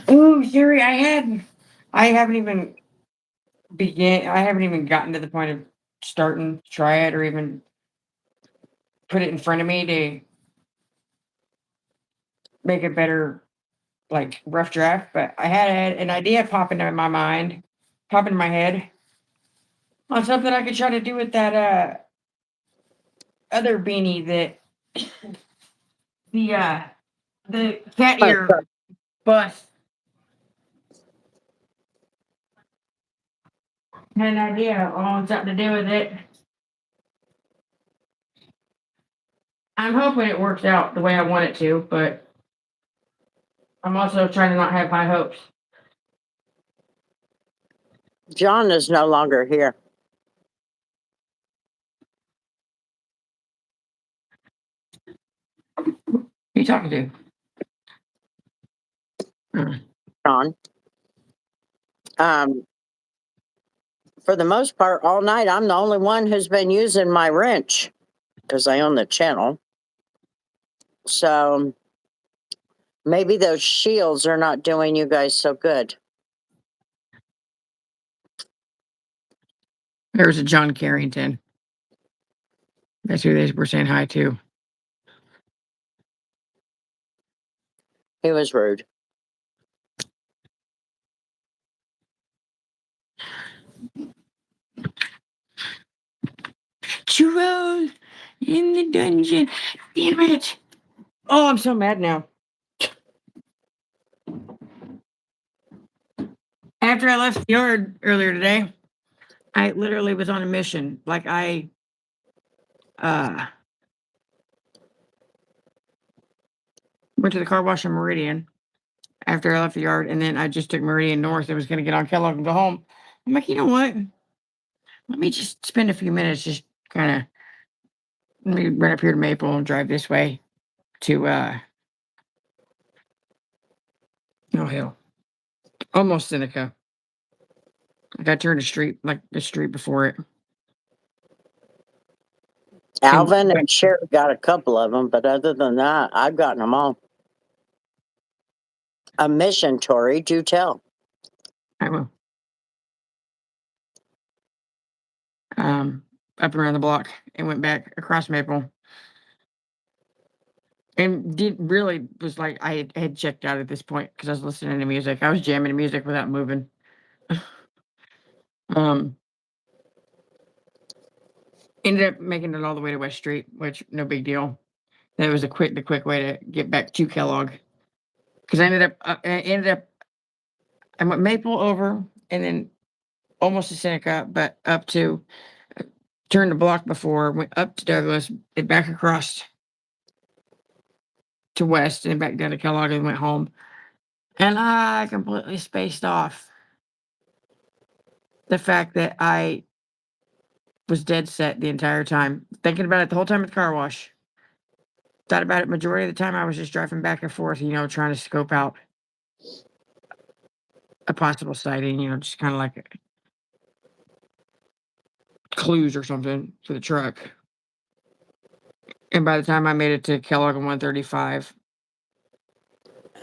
Ooh, Sherry, I haven't even gotten to the point of starting to try it or even put it in front of me to make a better, like, rough draft, but I had an idea pop into my head on something I could try to do with that other beanie that the cat ear bust. Had an idea on something to do with it. I'm hoping it works out the way I want it to, but I'm also trying to not have high hopes. John is no longer here. Who you talking to? John. For the most part, all night, I'm the only one who's been using my wrench because I own the channel. So maybe those shields are not doing you guys so good. There's a John Carrington. That's who they were saying hi to. He was rude. Churros in the dungeon. Damn it. Oh, I'm so mad now. After I left the yard earlier today, I literally was on a mission. Like I went to the car wash on Meridian after I left the yard, and then I just took Meridian North and was going to get on Kellogg and go home. I'm like, you know what? Let me just spend a few minutes just kind of let me run up here to Maple and drive this way to oh hell. Almost Seneca. Like I turned a street before it. Alvin and Sherry got a couple of them, but other than that, I've gotten them all. A mission, Tori, do tell. I will. Up and around the block and went back across Maple. And really was like I had checked out at this point because I was listening to music. I was jamming to music without moving. Ended up making it all the way to West Street, which no big deal. That was the quick way to get back to Kellogg. Because I went Maple over and then almost to Seneca, but up to turned the block before, went up to Douglas, and back across to West, and back down to Kellogg and went home. And I completely spaced off the fact that I was dead set the entire time, thinking about it the whole time at the car wash. Thought about it majority of the time. I was just driving back and forth, trying to scope out a possible sighting, just kind of like clues or something for the truck. And by the time I made it to Kellogg and 135,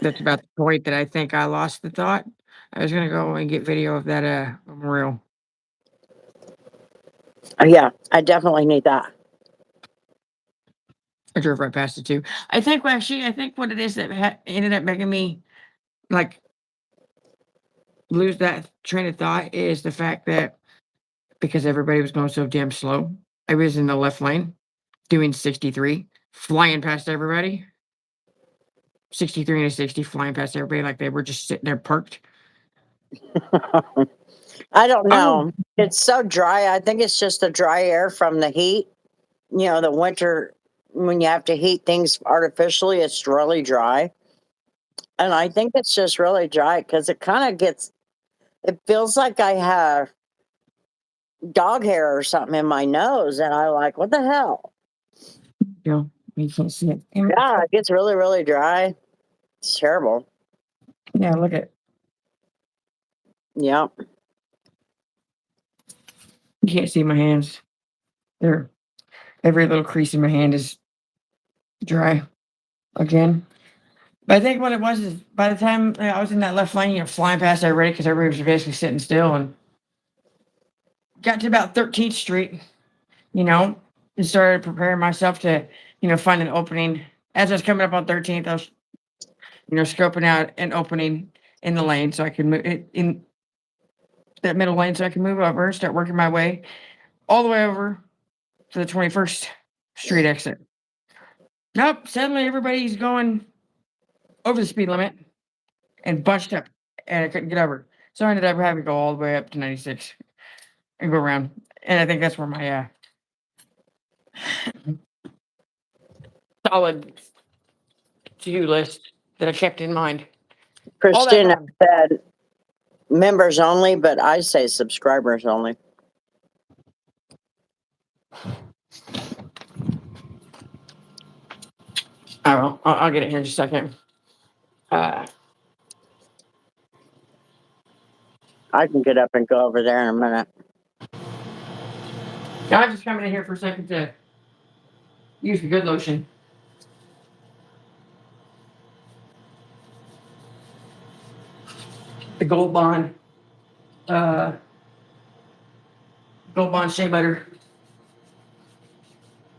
that's about the point that I think I lost the thought. I was gonna go and get video of that memorial. Yeah, I definitely need that. I drove right past it too. I think what it is that ended up making me like lose that train of thought is the fact that because everybody was going so damn slow, I was in the left lane doing 63, flying past everybody. 63 and a 60, flying past everybody like they were just sitting there parked. I don't know. It's so dry. I think it's just the dry air from the heat. The winter, when you have to heat things artificially, it's really dry. And I think it's just really dry because it feels like I have dog hair or something in my nose. And I'm like, what the hell? You can't see it. Yeah, it gets really, really dry. It's terrible. Yeah, look at. Yeah. You can't see my hands. Every little crease in my hand is dry again. But I think what it was is by the time I was in that left lane, flying past everybody because everybody was basically sitting still and got to about 13th Street, and started preparing myself to, find an opening. As I was coming up on 13th, I was, scoping out an opening in the lane so I could move it in that middle lane so I could move over and start working my way all the way over to the 21st Street exit. Nope, suddenly everybody's going over the speed limit and bunched up, and I couldn't get over. So I ended up having to go all the way up to 96 and go around. And I think that's where my solid to-do list that I kept in mind. Christina said members only, but I say subscribers only. I'll get it here in just a second. I can get up and go over there in a minute. I'm just coming in here for a second to use the good lotion. The Gold Bond shea butter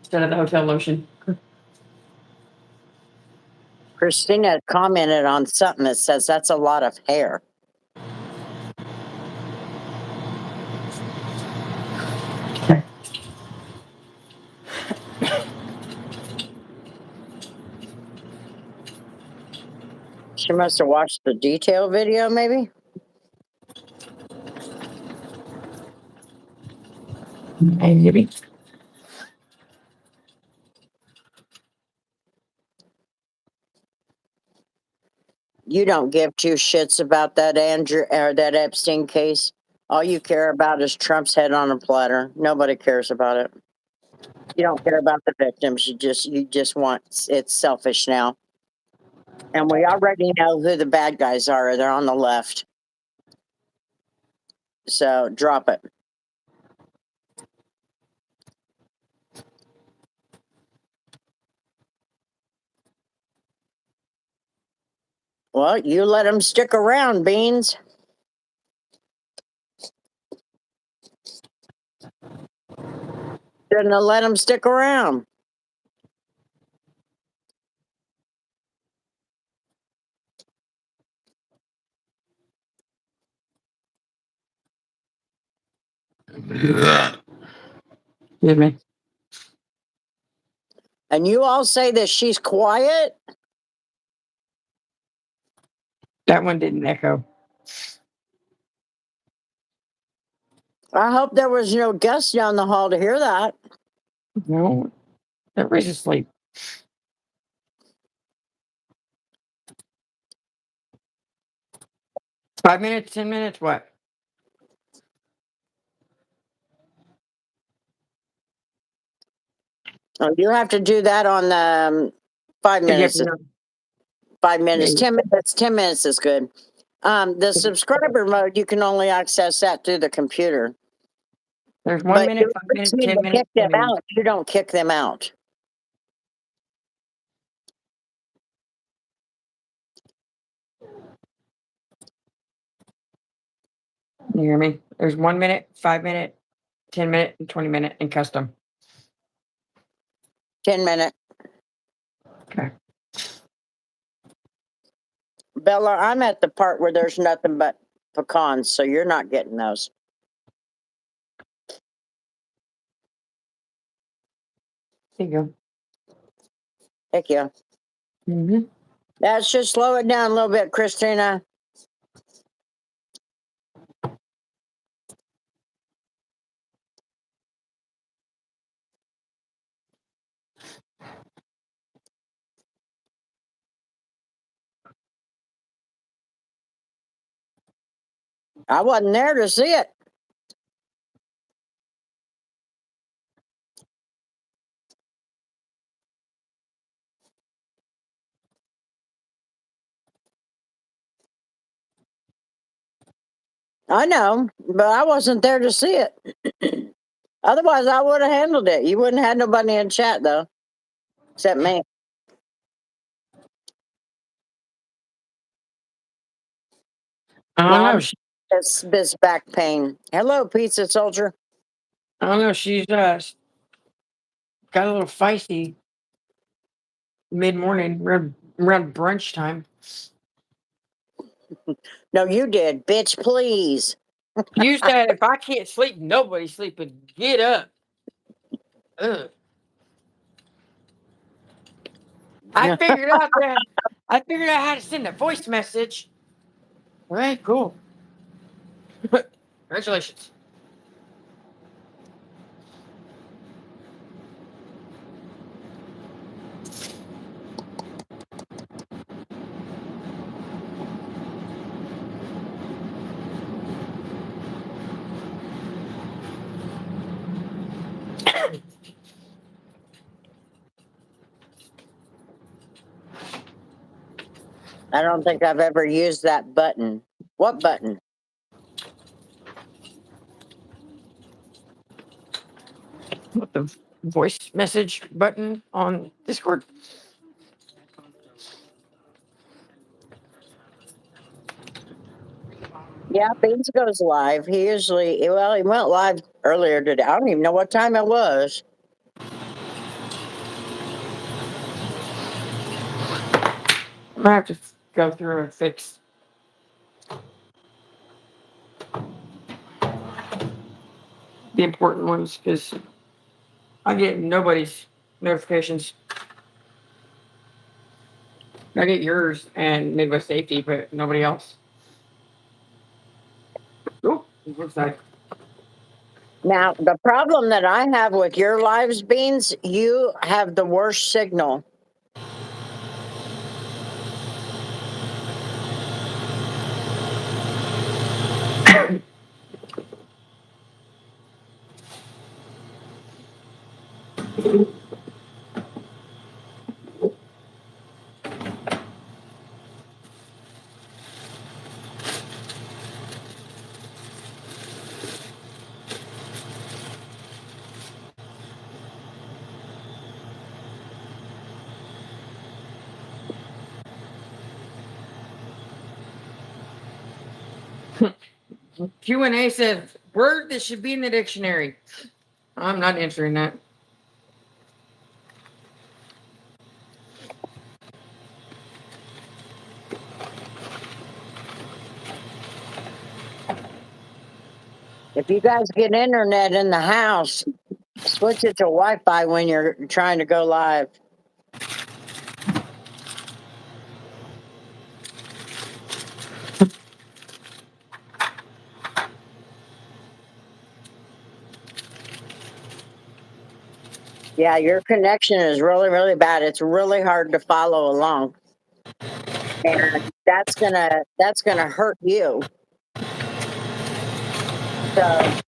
instead of the hotel lotion. Christina commented on something that says that's a lot of hair. She must have watched the detail video, maybe. Maybe. You don't give two shits about that Andrew or that Epstein case. All you care about is Trump's head on a platter. Nobody cares about it. You don't care about the victims. You just want it's selfish now. And we already know who the bad guys are. They're on the left. So drop it. Well, you let them stick around, Beans. Shouldn't have let them stick around. Excuse me. And you all say that she's quiet? That one didn't echo. I hope there was no guest down the hall to hear that. No, everybody's asleep. Five minutes, 10 minutes, what? Oh, you have to do that on the 5 minutes. 5 minutes, Yeah. 10 minutes. 10 minutes is good. The subscriber mode, you can only access that through the computer. There's 1 But minute, you 5 just minutes, need 10 to minutes. kick them 20 minutes. out. You don't kick them out. You hear me? There's 1 minute, 5 minute, 10 minute, and 20 minute in custom. 10 minute. Okay. Bella, I'm at the part where there's nothing but pecans, so you're not getting those. There you go. Thank you. Mm-hmm. That should slow it down a little bit, Christina. I wasn't there to see it. I know, but I wasn't there to see it. Otherwise, I would have handled it. You wouldn't have had nobody in chat, though, except me. I don't know. It's this back pain. Hello, pizza soldier. I don't know. She's got a little feisty mid morning, around brunch time. No, you did, bitch. Please. You said if I can't sleep, nobody's sleeping. Get up. Ugh. I figured out how to send a voice message. All right, cool. Congratulations. I don't think I've ever used that button. What button? What, the voice message button on Discord? Yeah, Beans goes live. He usually, well, he went live earlier today. I don't even know what time it was. I'm gonna have to go through and fix the important ones because I get nobody's notifications. I get yours and Midwest Safety, but nobody else. Oh, what's that? Now, the problem that I have with your lives, Beans, you have the worst signal. Q&A says word that should be in the dictionary. I'm not answering that. If you guys get internet in the house, switch it to Wi-Fi when you're trying to go live. Yeah, your connection is really, really bad. It's really hard to follow along. And that's gonna hurt you. So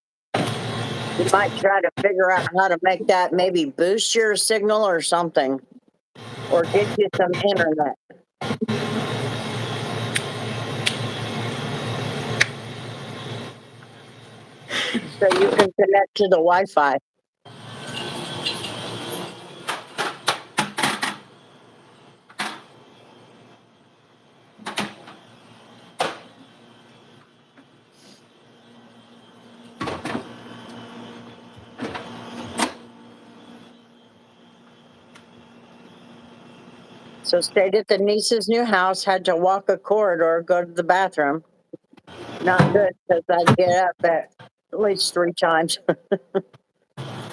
you might try to figure out how to make that maybe boost your signal or something. Or get you some internet. So you can connect to the Wi-Fi. So stayed at the niece's new house, had to walk a corridor, go to the bathroom. Not good because I'd get up at least 3 times.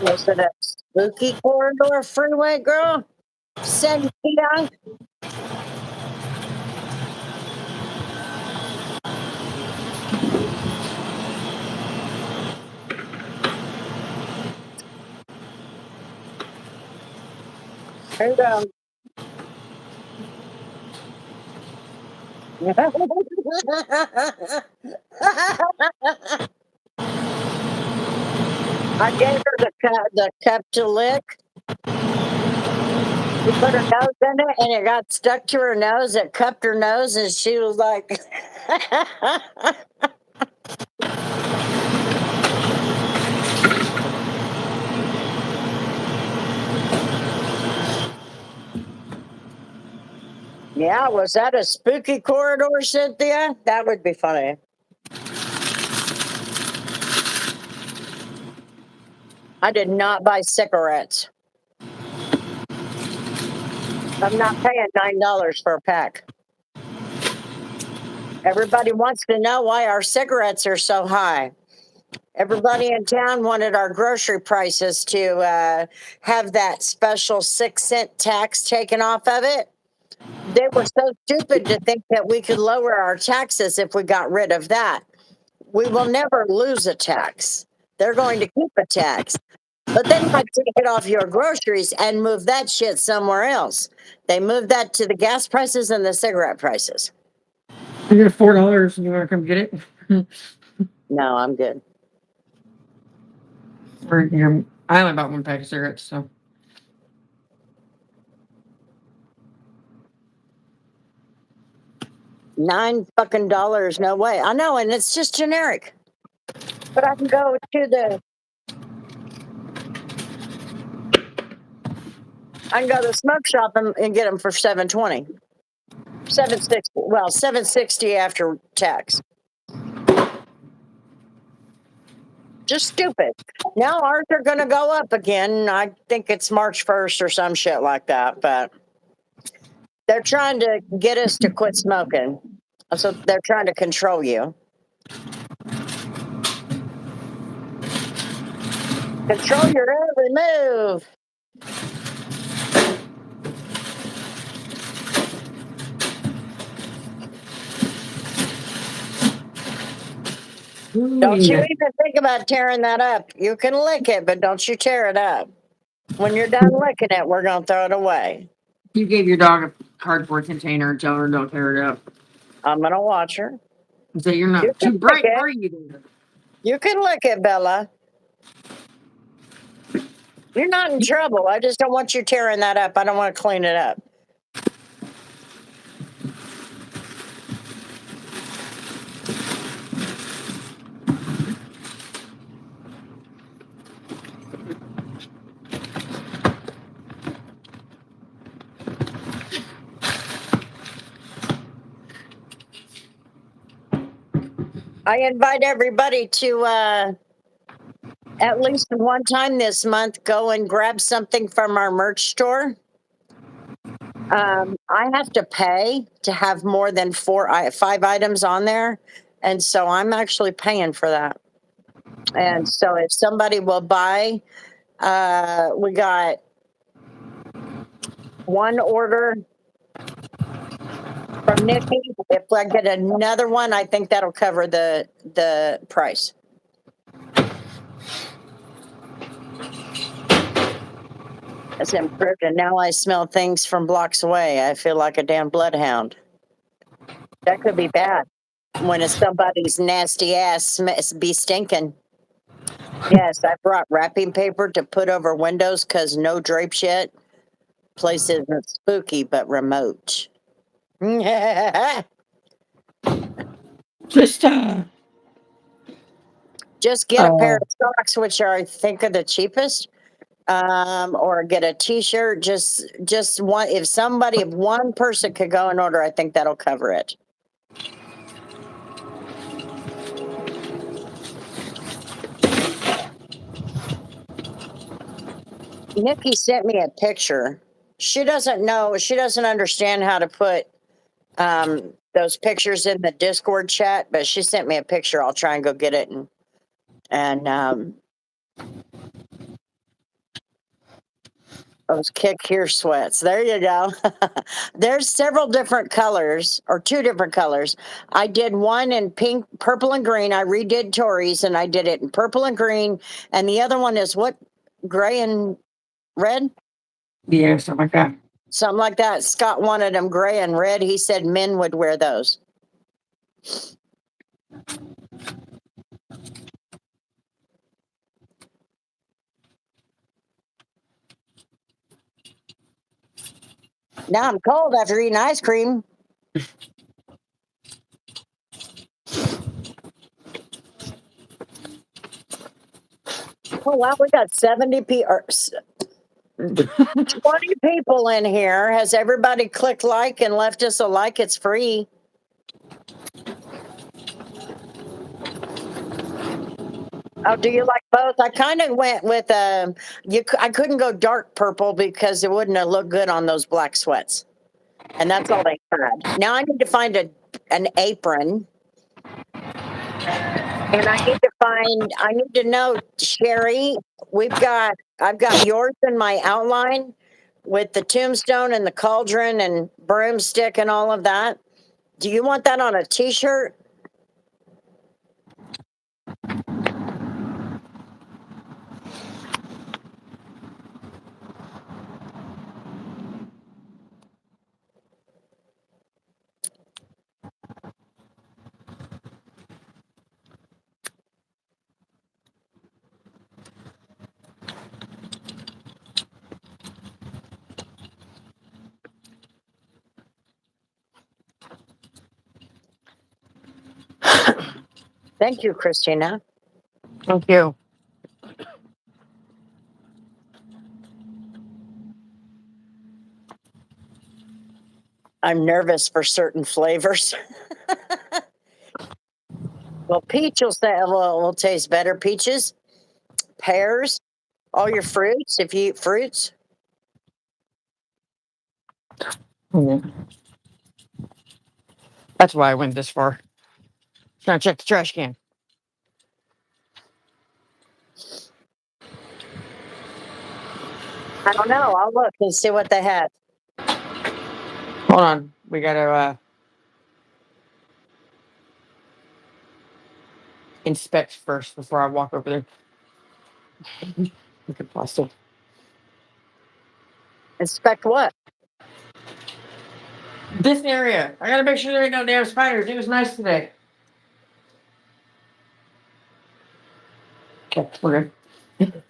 Was it a spooky corridor freeway, girl? Cynthia? Here you go. I gave her the cup to lick. She put her nose in it and it got stuck to her nose. It cupped her nose and she was like, yeah, was that a spooky corridor, Cynthia? That would be funny. I did not buy cigarettes. I'm not paying $9 for a pack. Everybody wants to know why our cigarettes are so high. Everybody in town wanted our grocery prices to have that special 6-cent tax taken off of it. They were so stupid to think that we could lower our taxes if we got rid of that. We will never lose a tax. They're going to keep a tax. But then I take it off your groceries and move that shit somewhere else. They moved that to the gas prices and the cigarette prices. I get $4. You want to come get it? No, I'm good. Or, I only bought 1 pack of cigarettes, so. $9 fucking, no way. I know, and it's just generic. But I can go to the smoke shop and get them for $7.20. $7.60 after tax. Just stupid. Now ours are going to go up again. I think it's March 1st or some shit like that. But they're trying to get us to quit smoking. So they're trying to control you. Control your every move. Don't you even think about tearing that up. You can lick it, but don't you tear it up. When you're done licking it, we're going to throw it away. You gave your dog a cardboard container and tell her don't tear it up. I'm going to watch her. So you're not You too can bright, lick it. are you? You can lick it, Bella. You're not in trouble. I just don't want you tearing that up. I don't want to clean it up. I invite everybody to at least one time this month go and grab something from our merch store. I have to pay to have more than 5 items on there, and so I'm actually paying for that. And so if somebody will buy, we got one order from Nikki. If I get another one, I think that'll cover the price. It's improved, and now I smell things from blocks away. I feel like a damn bloodhound. That could be bad when it's somebody's nasty ass be stinking. Yes, I brought wrapping paper to put over windows because no drapes yet. Place isn't spooky, but remote. Just Just get a pair of socks, which are I think are the cheapest, or get a T-shirt. Just one. If one person could go and order, I think that'll cover it. Nikki sent me a picture. She doesn't know. She doesn't understand how to put those pictures in the Discord chat, but she sent me a picture. I'll try and go get it and those kick here sweats. There you go. There's several different colors, or 2 different colors. I did one in pink, purple, and green. I redid Tori's, and I did it in purple and green. And the other one is what? Gray and red? yeah, something like that. Something like that. Scott wanted them gray and red. He said men would wear those. Now I'm cold after eating ice cream. Oh, wow, we got 70 people. 20 people in here. Has everybody clicked like and left us a like? It's free. Oh, do you like both? I kind of went with I couldn't go dark purple because it wouldn't have looked good on those black sweats, and that's all they had. Now I need to find an apron, and I need to know, Sherry. I've got yours in my outline with the tombstone and the cauldron and broomstick and all of that. Do you want that on a T-shirt? Thank you, Christina. Thank you. I'm nervous for certain flavors. Well, peach will taste better. Peaches, pears, all your fruits. If you eat fruits, Mhm. That's why I went this far. Trying to check the trash can. I don't know. I'll look and see what they have. Hold on. We gotta inspect first before I walk over there. Look at plastic. Inspect what? This area. I gotta make sure there ain't no damn spiders. It was nice today. Okay, we're good.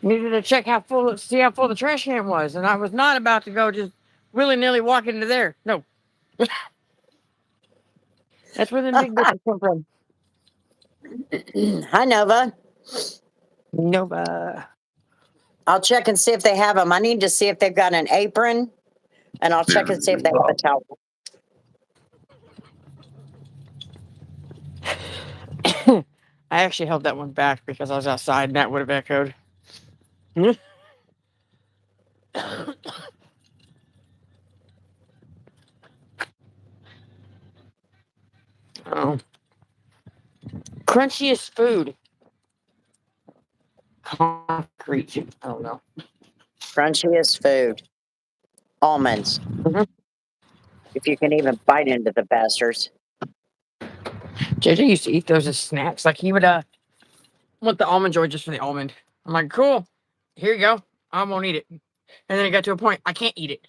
Needed to check see how full the trash can was, and I was not about to go just willy nilly walk into there. No. That's where the big bitches come from. Hi, Nova. Nova. I'll check and see if they have them. I need to see if they've got an apron, and I'll check and see if they have a towel. I actually held that one back because I was outside and that would have echoed. Oh. Crunchiest food. Concrete. I don't know. Crunchiest food. Almonds. Mhm. If you can even bite into the bastards. JJ used to eat those as snacks. Like he would want the almond joy just for the almond. I'm like, cool. Here you go. I won't eat it. And then it got to a point I can't eat it.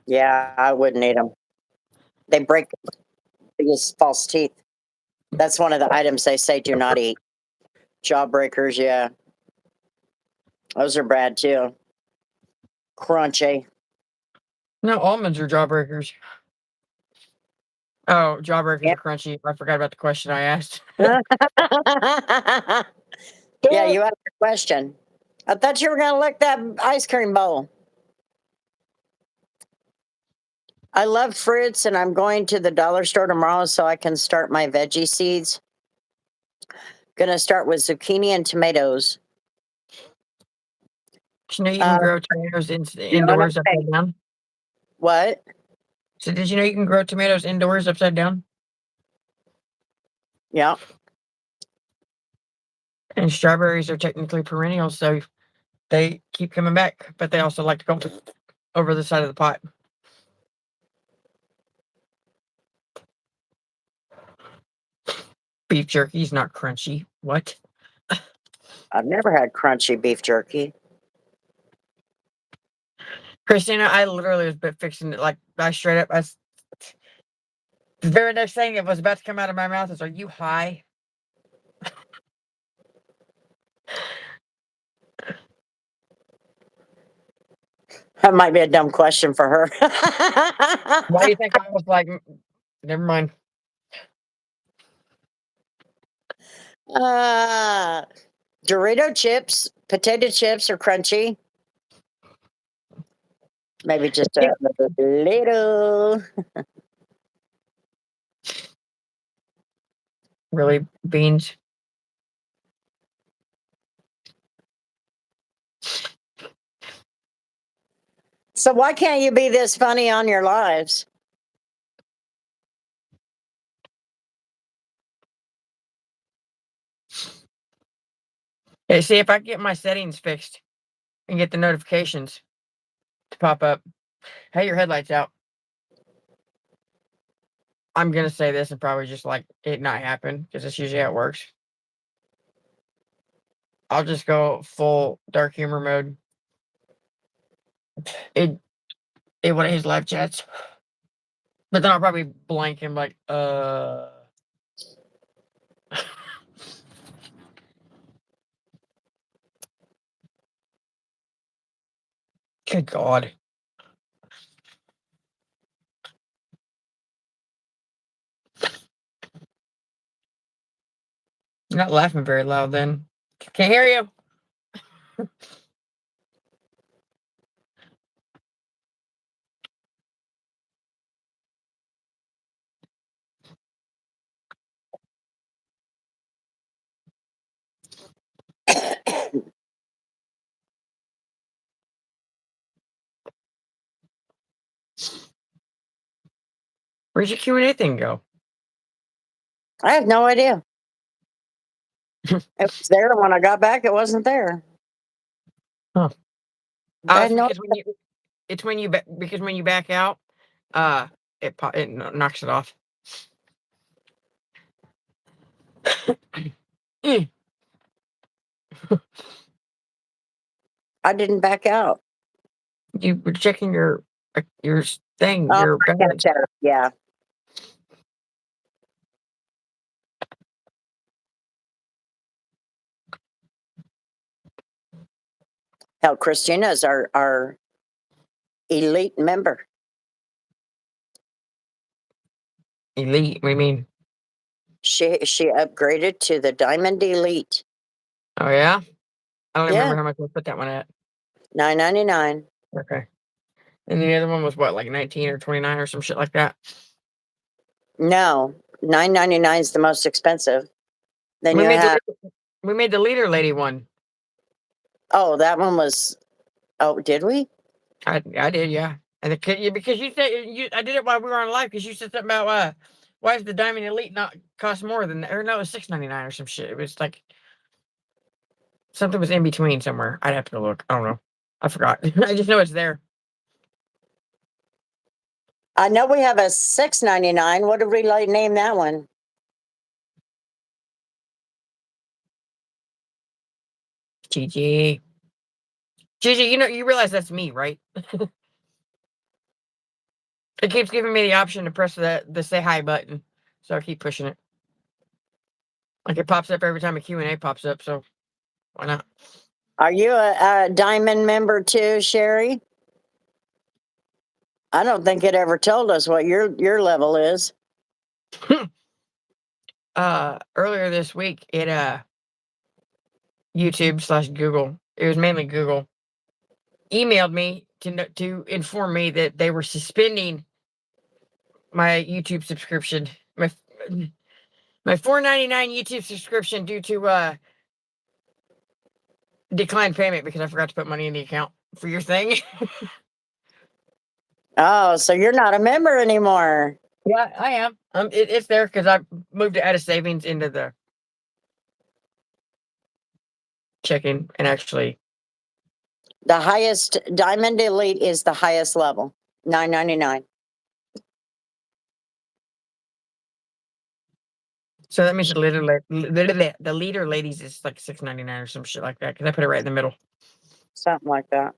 Yeah, I wouldn't eat them. They break biggest false teeth. That's one of the items they say do not eat. Jawbreakers, yeah. Those are bad too. Crunchy. No, almonds are jawbreakers. Oh, jawbreakers Yep. are crunchy. I forgot about the question I asked. Yeah, you asked a question. I thought you were going to lick that ice cream bowl. I love fruits, and I'm going to the dollar store tomorrow so I can start my veggie seeds. Gonna start with zucchini and tomatoes. Did you know you can grow tomatoes you know what indoors I'm saying? upside down? What? So did you know you can grow tomatoes indoors upside down? Yeah. And strawberries are technically perennials, so they keep coming back, but they also like to go over the side of the pot. Beef jerky is not crunchy. What? I've never had crunchy beef jerky. Christina, I literally was fixing it. Like, I straight up, the very next thing that was about to come out of my mouth is, "Are you high?" That might be a dumb question for her. Why do you think I was like, never mind. Dorito chips, potato chips are crunchy. Maybe just a little. Really, beans? So why can't you be this funny on your lives? Hey, see, if I get my settings fixed and get the notifications to pop up, hey, your headlight's out. I'm going to say this and probably just like it not happen because that's usually how it works. I'll just go full dark humor mode. It one of his live chats. But then I'll probably blank him like, Good God. You're not laughing very loud then. Can't hear you. Where'd your Q&A thing go? I have no idea. It was there when I got back. It wasn't there. Huh. I had no. Because when you back out, it knocks it off. I didn't back out. You were checking your thing, Oh, your I balance. got that. Yeah. Hell, Christina is our elite member. Elite, what do you mean? She upgraded to the Diamond Elite. Oh yeah? I don't Yeah. remember how much I put that one at. $9.99. Okay. And the other one was what, like 19 or 29 or some shit like that? No, $9.99 is the most expensive. Then We you made have, we made the leader lady one. oh, that one was, oh, did we? I did, yeah. And the kid, because you said I did it while we were on live because you said something about why is the Diamond Elite not cost more than, or no, it was $6.99 or some shit. It was like something was in between somewhere. I'd have to go look. I don't know. I forgot. I just know it's there. I know we have a $6.99. What did we like name that one? GG. GG, you realize that's me, right? It keeps giving me the option to press the say hi button. So I keep pushing it. Like it pops up every time a Q&A pops up, so why not? Are you a diamond member too, Sherry? I don't think it ever told us what your level is. Earlier this week, it YouTube/Google, it was mainly Google, emailed me to inform me that they were suspending my YouTube subscription, my $4.99 YouTube subscription due to declined payment because I forgot to put money in the account for your thing. Oh, so you're not a member anymore. Yeah, I am. It's there because I moved it out of savings into the checking and actually. The highest Diamond Elite is the highest level, $9.99. So that means the leader ladies is like $6.99 or some shit like that because I put it right in the middle. Something like that.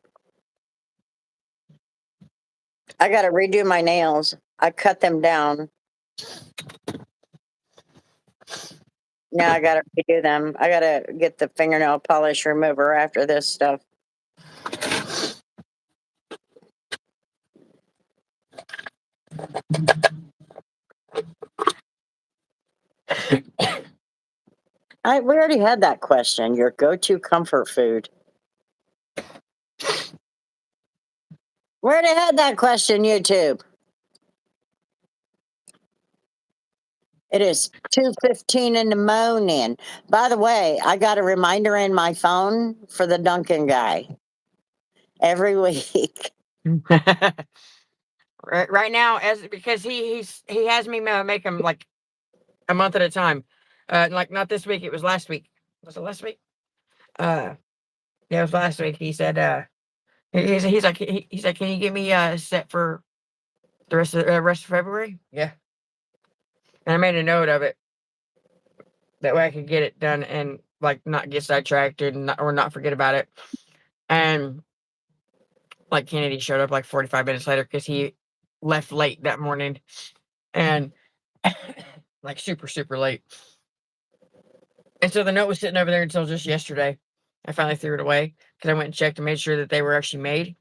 I got to redo my nails. I cut them down. Now I got to redo them. I got to get the fingernail polish remover after this stuff. We already had that question. Your go-to comfort food. We already had that question, YouTube. It is 2:15 in the morning. By the way, I got a reminder in my phone for the Duncan guy every week. Right now, because he has me make them like a month at a time. Like not this week, it was last week. Was it last week? Yeah, it was last week. He said he's like, can you get me set for the rest of February? Yeah. And I made a note of it. That way I could get it done and like not get sidetracked or not forget about it. And like Kennedy showed up like 45 minutes later because he left late that morning and like super, super late. And so the note was sitting over there until just yesterday. I finally threw it away because I went and checked and made sure that they were actually made.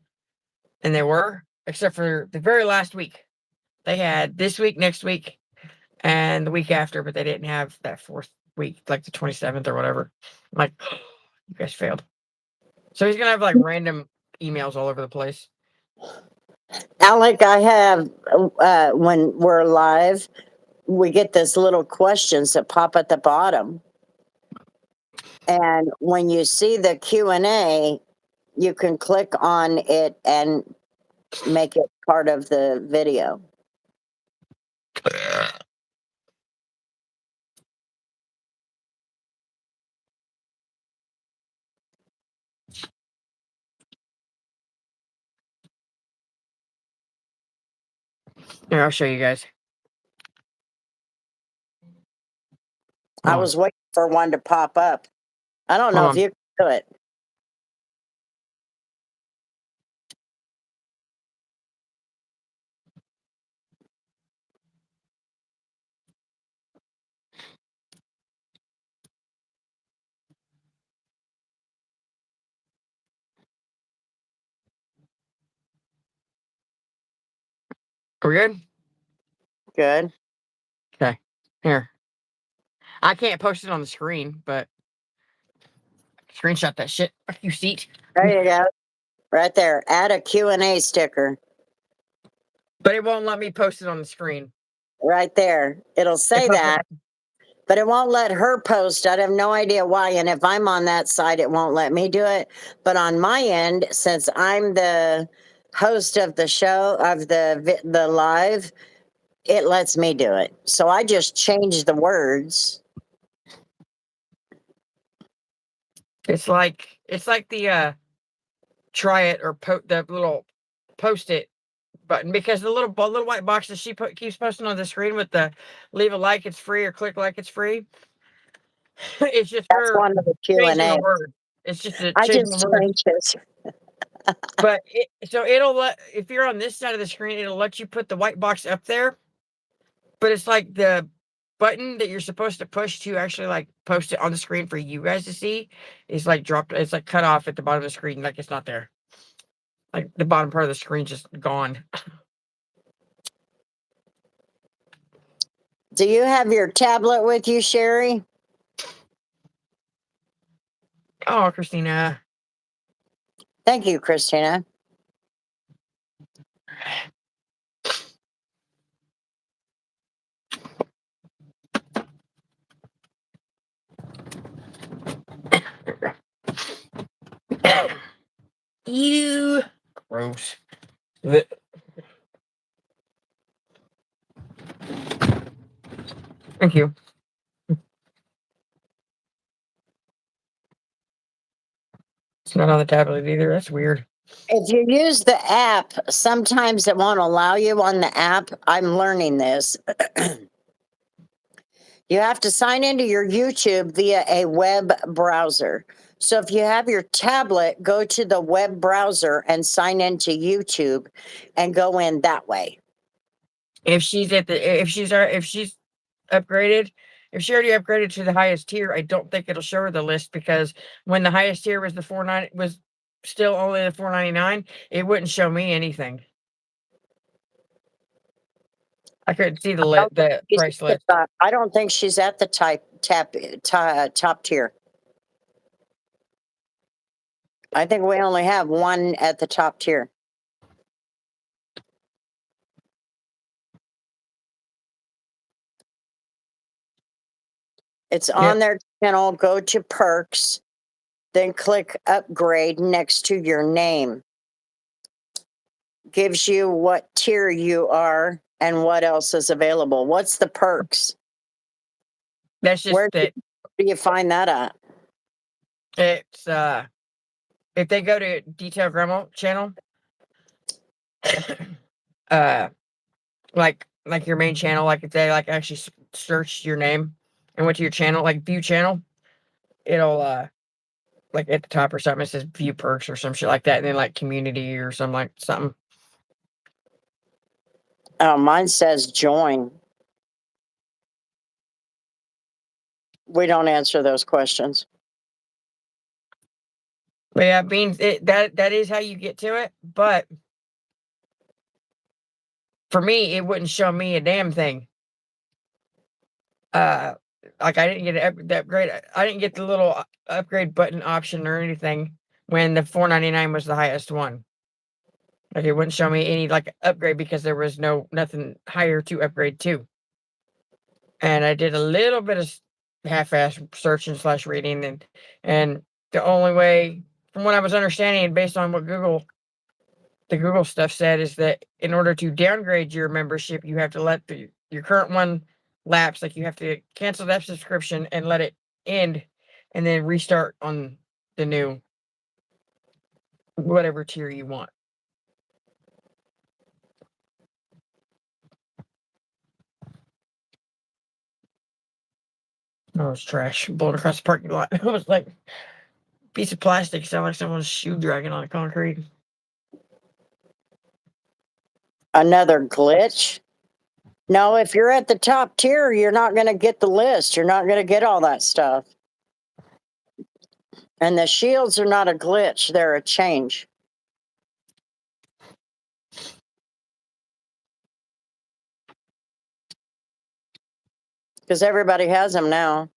And they were, except for the very last week. They had this week, next week, and the week after, but they didn't have that fourth week, like the 27th or whatever. I'm like, you guys failed. So he's going to have like random emails all over the place. Alec, I have, when we're live, we get this little questions that pop at the bottom. And when you see the Q&A, you can click on it and make it part of the video. Here, I'll show you guys. I was waiting for one to pop up. I don't know if you can do it. Are we good? Good. Okay. Here. I can't post it on the screen, but screenshot that shit. Fuck you, seat. There you go. Right there. Add a Q&A sticker. But it won't let me post it on the screen. Right there. It'll say that. but it won't let her post. I have no idea why. And if I'm on that side, it won't let me do it. But on my end, since I'm the host of the show, of the live, it lets me do it. So I just changed the words. It's like the try it or the little post it button, because the little white box that she keeps posting on the screen with the leave a like, it's free, or click like, it's free. It's just That's her one of the changing Q&A. the word. It's just I changing just the word. changed this. But so it'll let, if you're on this side of the screen, it'll let you put the white box up there. But it's like the button that you're supposed to push to actually like post it on the screen for you guys to see is like dropped. It's like cut off at the bottom of the screen, like it's not there. Like the bottom part of the screen just gone. Do you have your tablet with you, Sherry? Oh, Christina. Thank you, Christina. Ew. Gross. Thank you. It's not on the tablet either. That's weird. If you use the app, sometimes it won't allow you on the app. I'm learning this. You have to sign into your YouTube via a web browser. So if you have your tablet, go to the web browser and sign into YouTube and go in that way. If she's upgraded, if she already upgraded to the highest tier, I don't think it'll show her the list, because when the highest tier was was still only the $4.99, it wouldn't show me anything. I couldn't see the price list. I don't think she's at the top tier. I think we only have one at the top tier. It's on their channel. Go to perks, then click upgrade next to your name. Gives you what tier you are and what else is available. What's the perks? That's just Where that. do you find that at? It's if they go to Detail Grandma channel, like your main channel, like if they like actually searched your name and went to your channel, like view channel, it'll like at the top or something, it says view perks or some shit like that, and then like community or something. Oh, mine says join. We don't answer those questions. But yeah, beans, that is how you get to it. But for me, it wouldn't show me a damn thing. Like I didn't get the upgrade. I didn't get the little upgrade button option or anything when the $4.99 was the highest one. Like it wouldn't show me any like upgrade, because there was nothing higher to upgrade to. And I did a little bit of half-ass searching / reading, and the only way, from what I was understanding, and based on what the Google stuff said, is that in order to downgrade your membership, you have to let your current one lapse. Like you have to cancel that subscription and let it end, and then restart on the new whatever tier you want. Oh, it's trash blowing across the parking lot. It was like a piece of plastic, sound like someone's shoe dragging on the concrete. Another glitch? No, if you're at the top tier, you're not going to get the list. You're not going to get all that stuff. And the shields are not a glitch, they're a change. Because everybody has them now.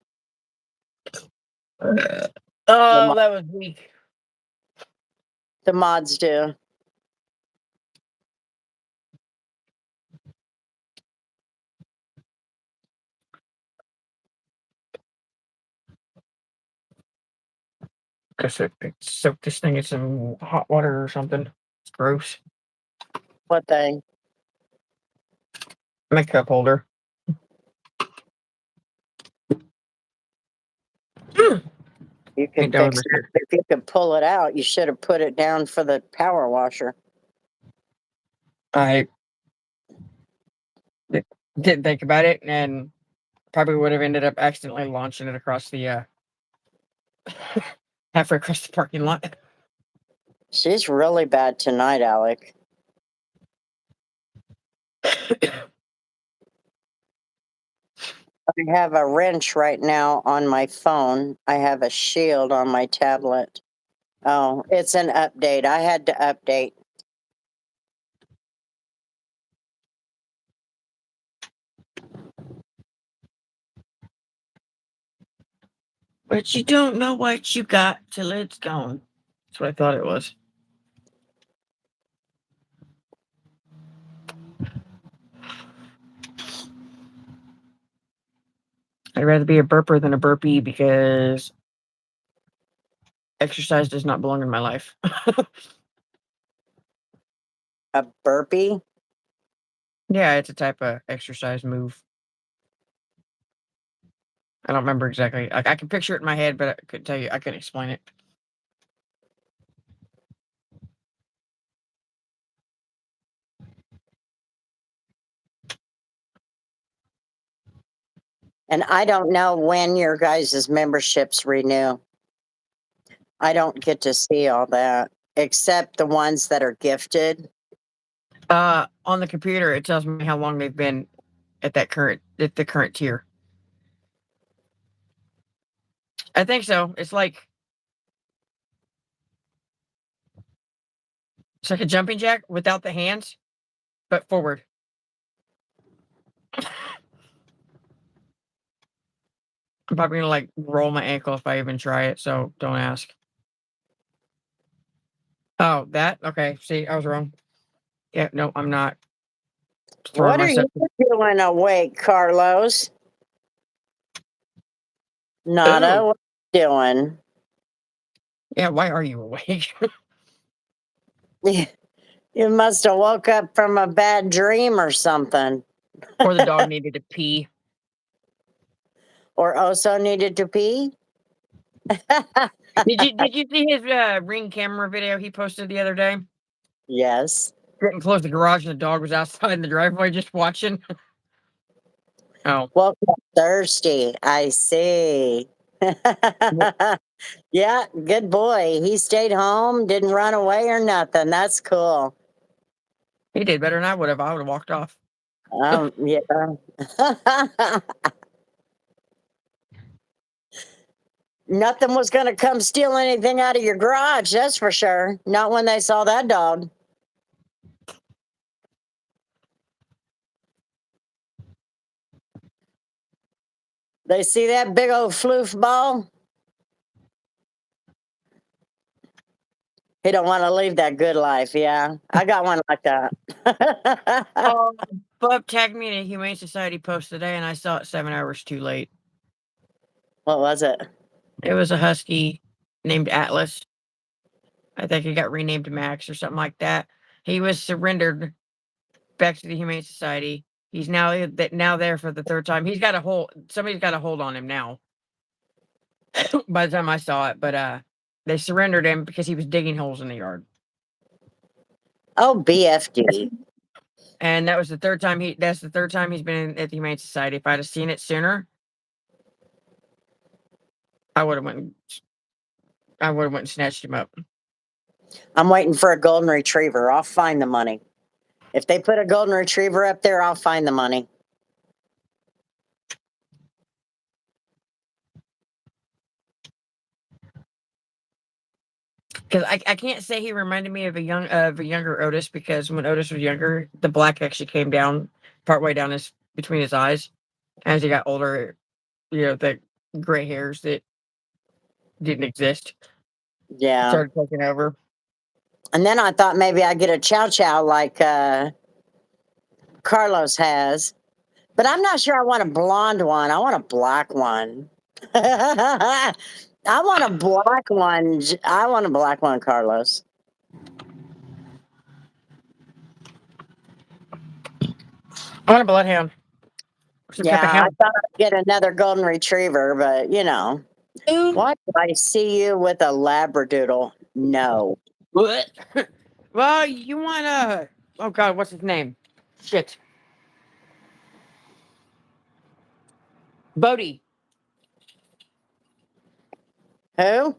Oh, that was weak. The mods do. soak this thing in some hot water or something. It's gross. What thing? My cup holder. You Ain't could that fix what it. If you could pull it out, you should have put it down for the power washer. I didn't think about it, and probably would have ended up accidentally launching it across the halfway across the parking lot. She's really bad tonight, Alec. I have a wrench right now on my phone. I have a shield on my tablet. Oh, it's an update. I had to update. But you don't know what you got till it's gone. That's what I thought it was. I'd rather be a burper than a burpee because exercise does not belong in my life. A burpee? Yeah, it's a type of exercise move. I don't remember exactly. I can picture it in my head, but I couldn't tell you. I couldn't explain it. And I don't know when your guys' memberships renew. I don't get to see all that, except the ones that are gifted. On the computer, it tells me how long they've been at the current tier. I think so. It's like a jumping jack without the hands, but forward. I'm probably gonna like roll my ankle if I even try it, so don't ask. Oh, that? Okay. See, I was wrong. Yeah, no, I'm not. Throwing What are you myself. doing awake, Carlos? Nada, Ooh. what are you doing? Yeah, why are you awake? You must have woke up from a bad dream or something. Or the dog needed to pee. Or Oso needed to pee. Did you see his Ring camera video he posted the other day? Yes. Couldn't close the garage and the dog was outside in the driveway just watching. Oh. Woke up thirsty. I see. Yeah, good boy. He stayed home, didn't run away or nothing. That's cool. He did better than I would have. I would have walked off. Yeah. Nothing was going to come steal anything out of your garage, that's for sure. Not when they saw that dog. They see that big old floof ball? He don't want to leave that good life, yeah. I got one like that. Bub tagged me in a Humane Society post today, and I saw it 7 hours too late. What was it? It was a husky named Atlas. I think he got renamed Max or something like that. He was surrendered back to the Humane Society. He's now there for the third time. He's got a hold. Somebody's got a hold on him now. By the time I saw it, but they surrendered him because he was digging holes in the yard. Oh, BFD. And that was the third time that's the third time he's been at the Humane Society. If I'd have seen it sooner, I would have went and snatched him up. I'm waiting for a golden retriever. I'll find the money. If they put a golden retriever up there, I'll find the money. Because I can't say he reminded me of a younger Otis, because when Otis was younger, the black actually came down partway down between his eyes. As he got older, the gray hairs that didn't exist Yeah. started taking over. And then I thought maybe I'd get a chow chow like Carlos has. But I'm not sure I want a blonde one. I want a black one. I want a black one. I want a black one, Carlos. I want a bloodhound. She's got the Yeah, I hound. thought I'd get another golden retriever, but you know, why do I see you with a labradoodle? No. What? Well, you want a. Oh God, what's his name? Shit. Bodie. Who?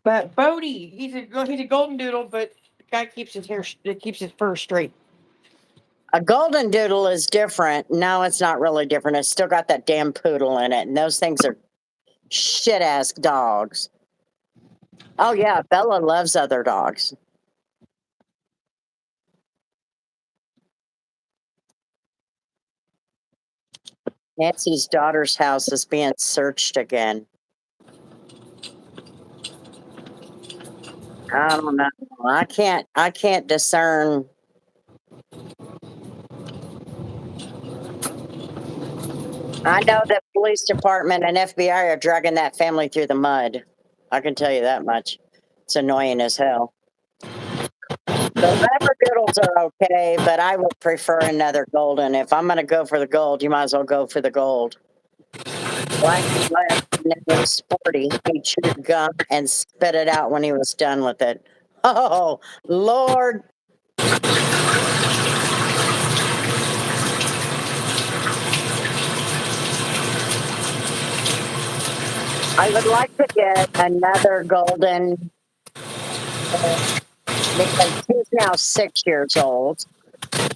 But Bodie, he's a golden doodle, but the guy keeps his hair, keeps his fur straight. A golden doodle is different. No, it's not really different. It's still got that damn poodle in it, and those things are shit ass dogs. Oh yeah, Bella loves other dogs. Nancy's daughter's house is being searched again. I don't know. I can't discern. I know that police department and FBI are dragging that family through the mud. I can tell you that much. It's annoying as hell. The labradoodles are okay, but I would prefer another golden. If I'm gonna go for the gold, you might as well go for the gold. Black and black, never sporty. He chewed gum and spit it out when he was done with it. Oh Lord. I would like to get another golden because he's now 6 years old.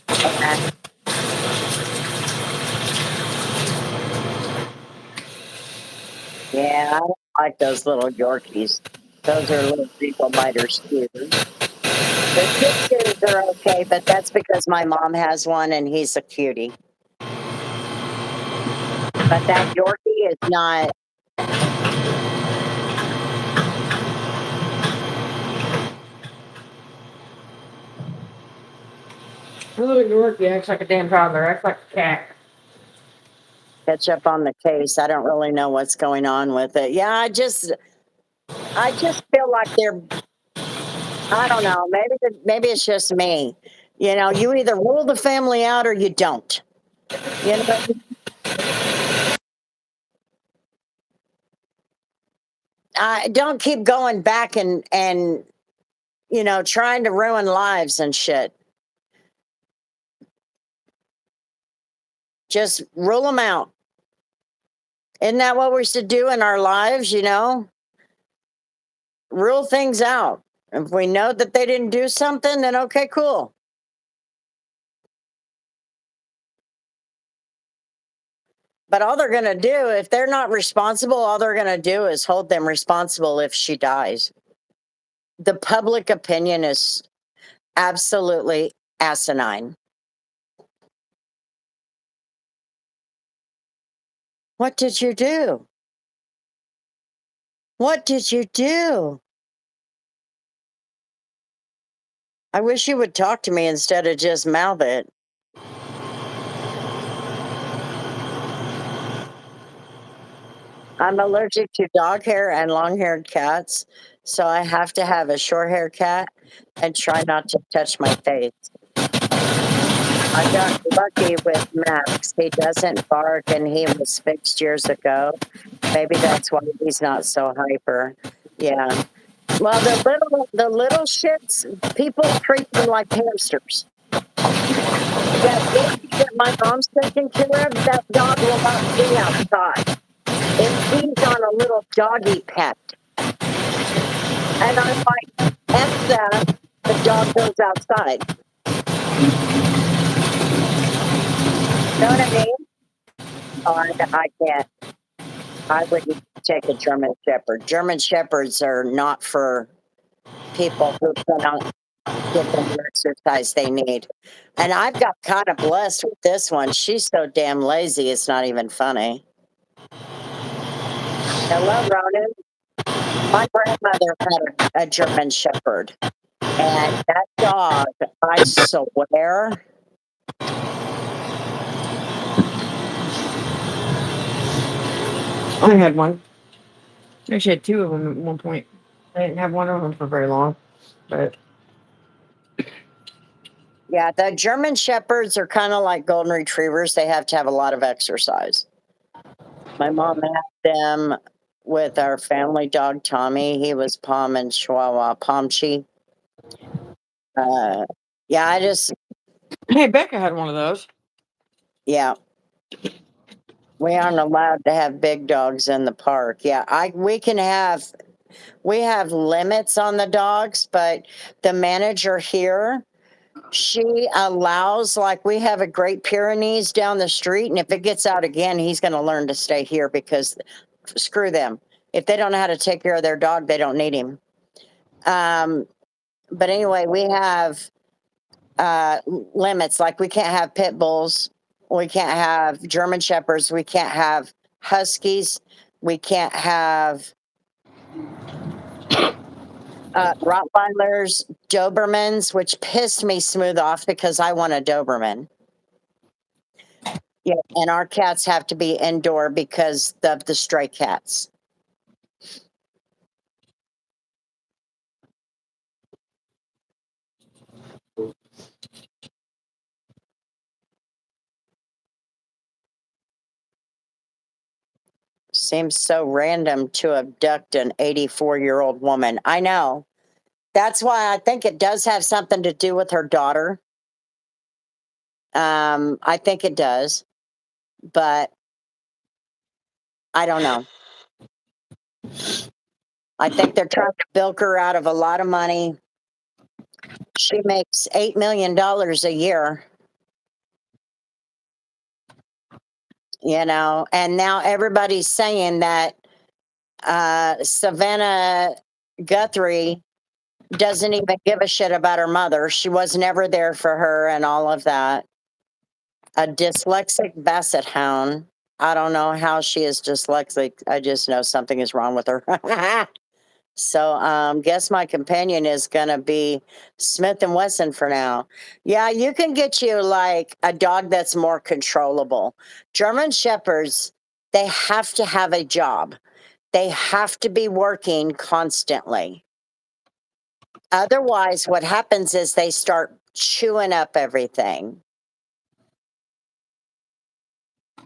And yeah, I don't like those little Yorkies. Those are little people biters too. The Yorkies are okay, but that's because my mom has one and he's a cutie. But that Yorkie is not. The little Yorkie acts like a damn toddler. Acts like a cat. Catch up on the case. I don't really know what's going on with it. Yeah, I just feel like they're. I don't know. Maybe it's just me. You know, you either rule the family out or you don't. You know. Don't keep going back and you know trying to ruin lives and shit. Just rule them out. Isn't that what we should do in our lives? You know, rule things out. If we know that they didn't do something, then okay, cool. But all they're going to do, if they're not responsible, all they're going to do is hold them responsible if she dies. The public opinion is absolutely asinine. What did you do? What did you do? I wish you would talk to me instead of just mouth it. I'm allergic to dog hair and long haired cats, so I have to have a short haired cat and try not to touch my face. I got lucky with Max. He doesn't bark and he was fixed years ago. Maybe that's why he's not so hyper. Yeah. Well, the little shits, people treat them like hamsters. That baby that my mom's taking care of, that dog will not be outside. It feeds on a little doggy pet. And I'm like, F that, the dog goes outside. Know what I mean? Oh, I can't. I wouldn't take a German Shepherd. German Shepherds are not for people who cannot get the exercise they need. And I've got kind of blessed with this one. She's so damn lazy, it's not even funny. Hello, Ronan. My grandmother had a German Shepherd. And that dog, I swear, I had one. I actually had two of them at one point. I didn't have one of them for very long, but Yeah, the German Shepherds are kind of like golden retrievers. They have to have a lot of exercise. My mom had them with our family dog Tommy. He was Pom and Chihuahua Pomchi. Yeah, I just hey, Becca had one of those. yeah. We aren't allowed to have big dogs in the park. Yeah, we have limits on the dogs, but the manager here, she allows, like, we have a Great Pyrenees down the street, and if it gets out again, he's going to learn to stay here because screw them. If they don't know how to take care of their dog, they don't need him. But anyway, we have limits. Like, we can't have pit bulls, we can't have German shepherds, we can't have huskies, we can't have Rottweilers, Dobermans, which pissed me smooth off because I want a Doberman. Yeah, and our cats have to be indoor because of the stray cats. Seems so random to abduct an 84-year-old woman. I know. That's why I think it does have something to do with her daughter. I think it does, but I don't know. I think they're trying to bilk her out of a lot of money. She makes $8 million a year, and now everybody's saying that Savannah Guthrie doesn't even give a shit about her mother. She was never there for her and all of that. A dyslexic basset hound. I don't know how she is dyslexic. I just know something is wrong with her. So, guess my companion is gonna be Smith and Wesson for now. Yeah, you can get you like a dog that's more controllable. German Shepherds, they have to have a job. They have to be working constantly. Otherwise, what happens is they start chewing up everything.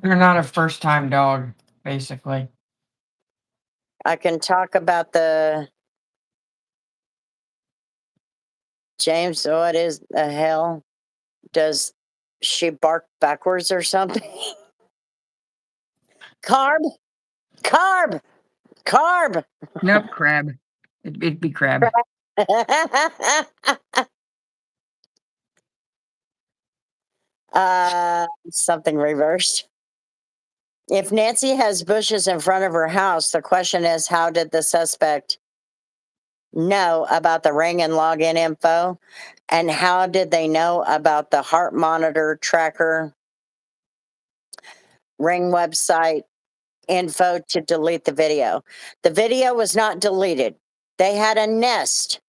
They're not a first time dog, basically. I can talk about the James. What is the hell? Does she bark backwards or something? Carb, carb, carb. Nope, crab. It'd be crab. Something reversed. If Nancy has bushes in front of her house, the question is, how did the suspect know about the ring and login info? And how did they know about the heart monitor tracker, ring website info to delete the video? The video was not deleted. They had a Nest.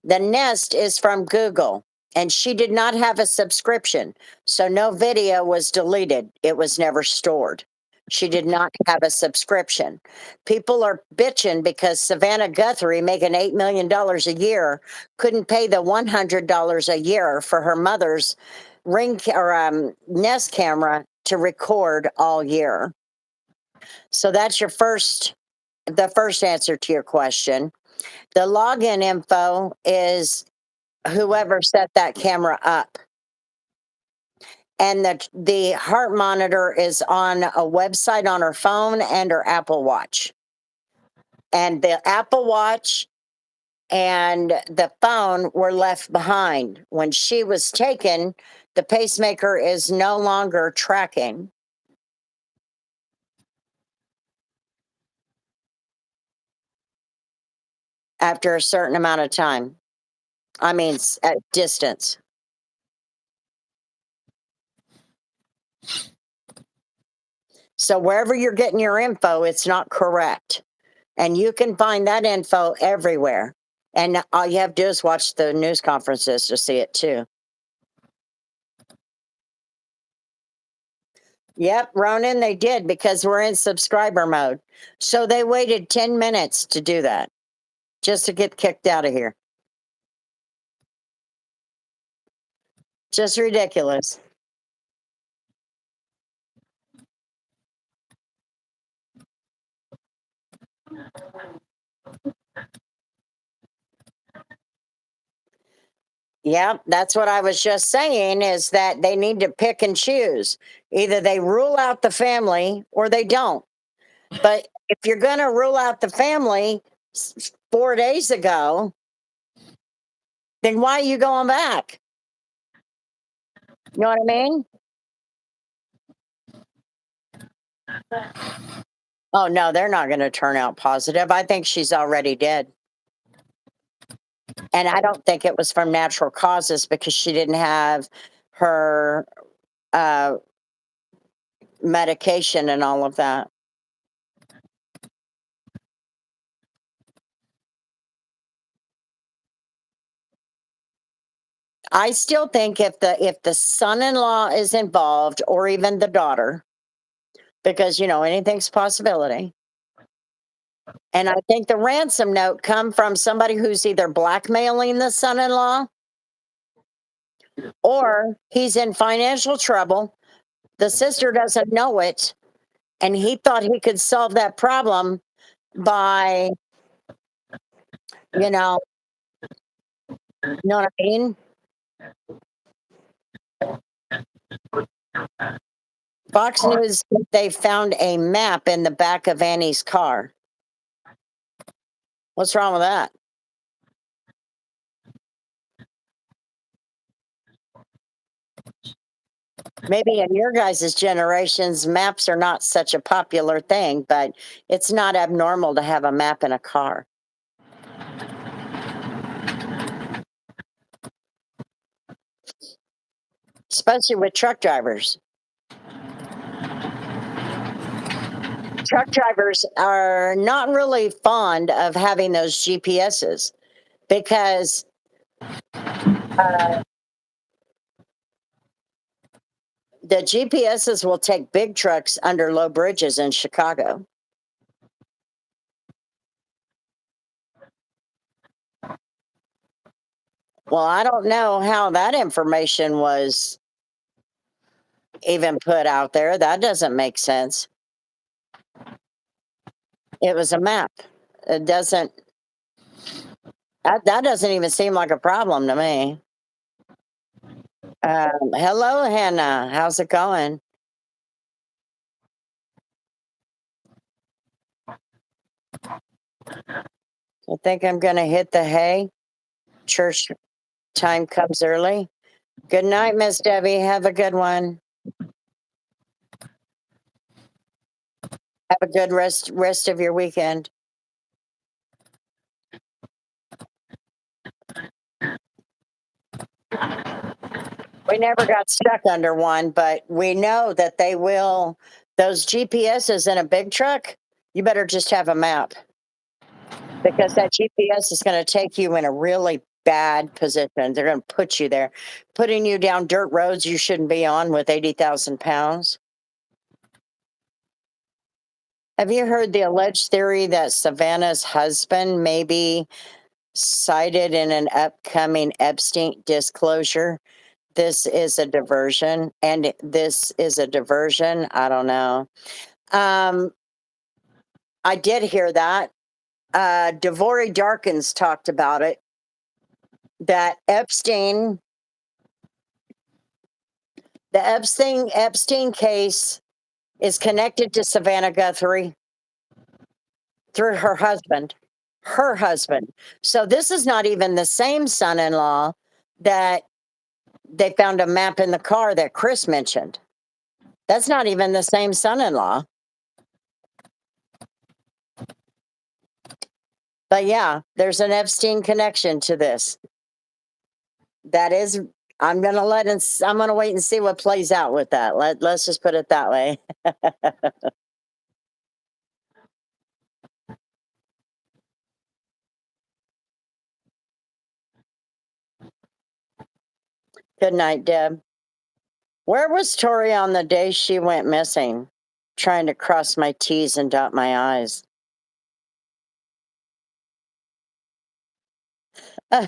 The Nest is from Google, and she did not have a subscription. So no video was deleted. It was never stored. She did not have a subscription. People are bitching because Savannah Guthrie, making $8 million a year, couldn't pay the $100 a year for her mother's Nest camera to record all year. So that's the first answer to your question. The login info is whoever set that camera up. And the heart monitor is on a website on her phone and her Apple Watch. And the Apple Watch and the phone were left behind. When she was taken, the pacemaker is no longer tracking. After a certain amount of time. I mean, at distance. So wherever you're getting your info, it's not correct. And you can find that info everywhere. And all you have to do is watch the news conferences to see it too. Yep, Ronan, they did because we're in subscriber mode. So they waited 10 minutes to do that just to get kicked out of here. Just ridiculous. Yeah, that's what I was just saying is that they need to pick and choose. Either they rule out the family or they don't. But if you're going to rule out the family 4 days ago, then why are you going back? You know what I mean? Oh, no, they're not going to turn out positive. I think she's already dead. And I don't think it was from natural causes because she didn't have her uh, medication and all of that. I still think if the son-in-law is involved or even the daughter, because anything's a possibility. And I think the ransom note come from somebody who's either blackmailing the son-in-law or he's in financial trouble. The sister doesn't know it, and he thought he could solve that problem by, you know, what I mean? Fox News, they found a map in the back of Annie's car. What's wrong with that? Maybe in your guys' generations, maps are not such a popular thing, but it's not abnormal to have a map in a car. Especially with truck drivers. Truck drivers are not really fond of having those GPSs because the GPSs will take big trucks under low bridges in Chicago. Well, I don't know how that information was even put out there. That doesn't make sense. It was a map. It doesn't, that doesn't even seem like a problem to me. Hello, Hannah. How's it going? I think I'm going to hit the hay. Church time comes early. Good night, Miss Debbie. Have a good one. Have a good rest of your weekend. We never got stuck under one, but we know that they will. Those GPSs in a big truck, you better just have a map because that GPS is going to take you in a really bad position. They're going to put you there, putting you down dirt roads you shouldn't be on with 80,000 pounds. Have you heard the alleged theory that Savannah's husband may be cited in an upcoming Epstein disclosure? This is a diversion, and this is a diversion. I don't know. I did hear that. Gutherie Darkins talked about it. That the Epstein case is connected to Savannah Guthrie through her husband. Her husband. So this is not even the same son-in-law that they found a map in the car that Chris mentioned. That's not even the same son-in-law. But yeah, there's an Epstein connection to this. That is, I'm gonna wait and see what plays out with that. Let's just put it that way. Good night, Deb. Where was Tori on the day she went missing? Trying to cross my T's and dot my I's. Huh?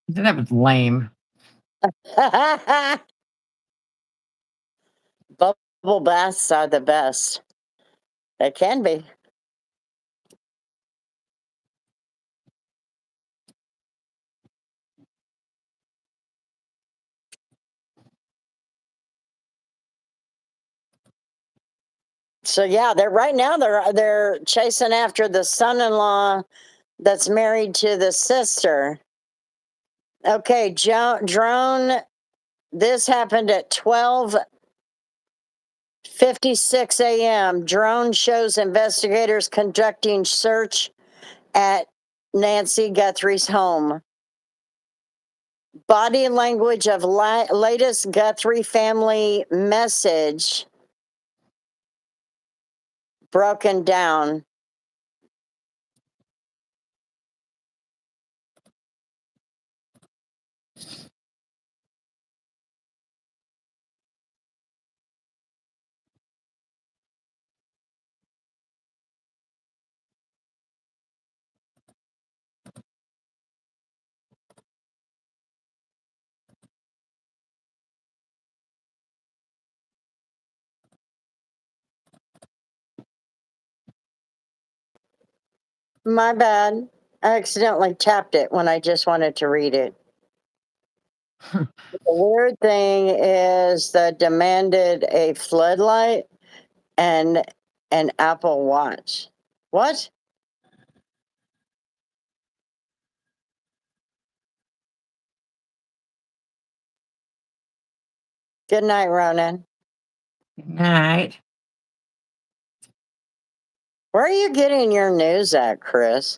That was lame. Bubble baths are the best. They can be. So yeah, they're chasing after the son-in-law that's married to the sister. Okay, drone. This happened at 12:56 a.m. Drone shows investigators conducting search at Nancy Gutherie's home. Body language of latest Gutherie family message broken down. My bad. I accidentally tapped it when I just wanted to read it. The weird thing is that demanded a floodlight and an Apple Watch. What? Good night, Ronan. Good night. Where are you getting your news at, Chris?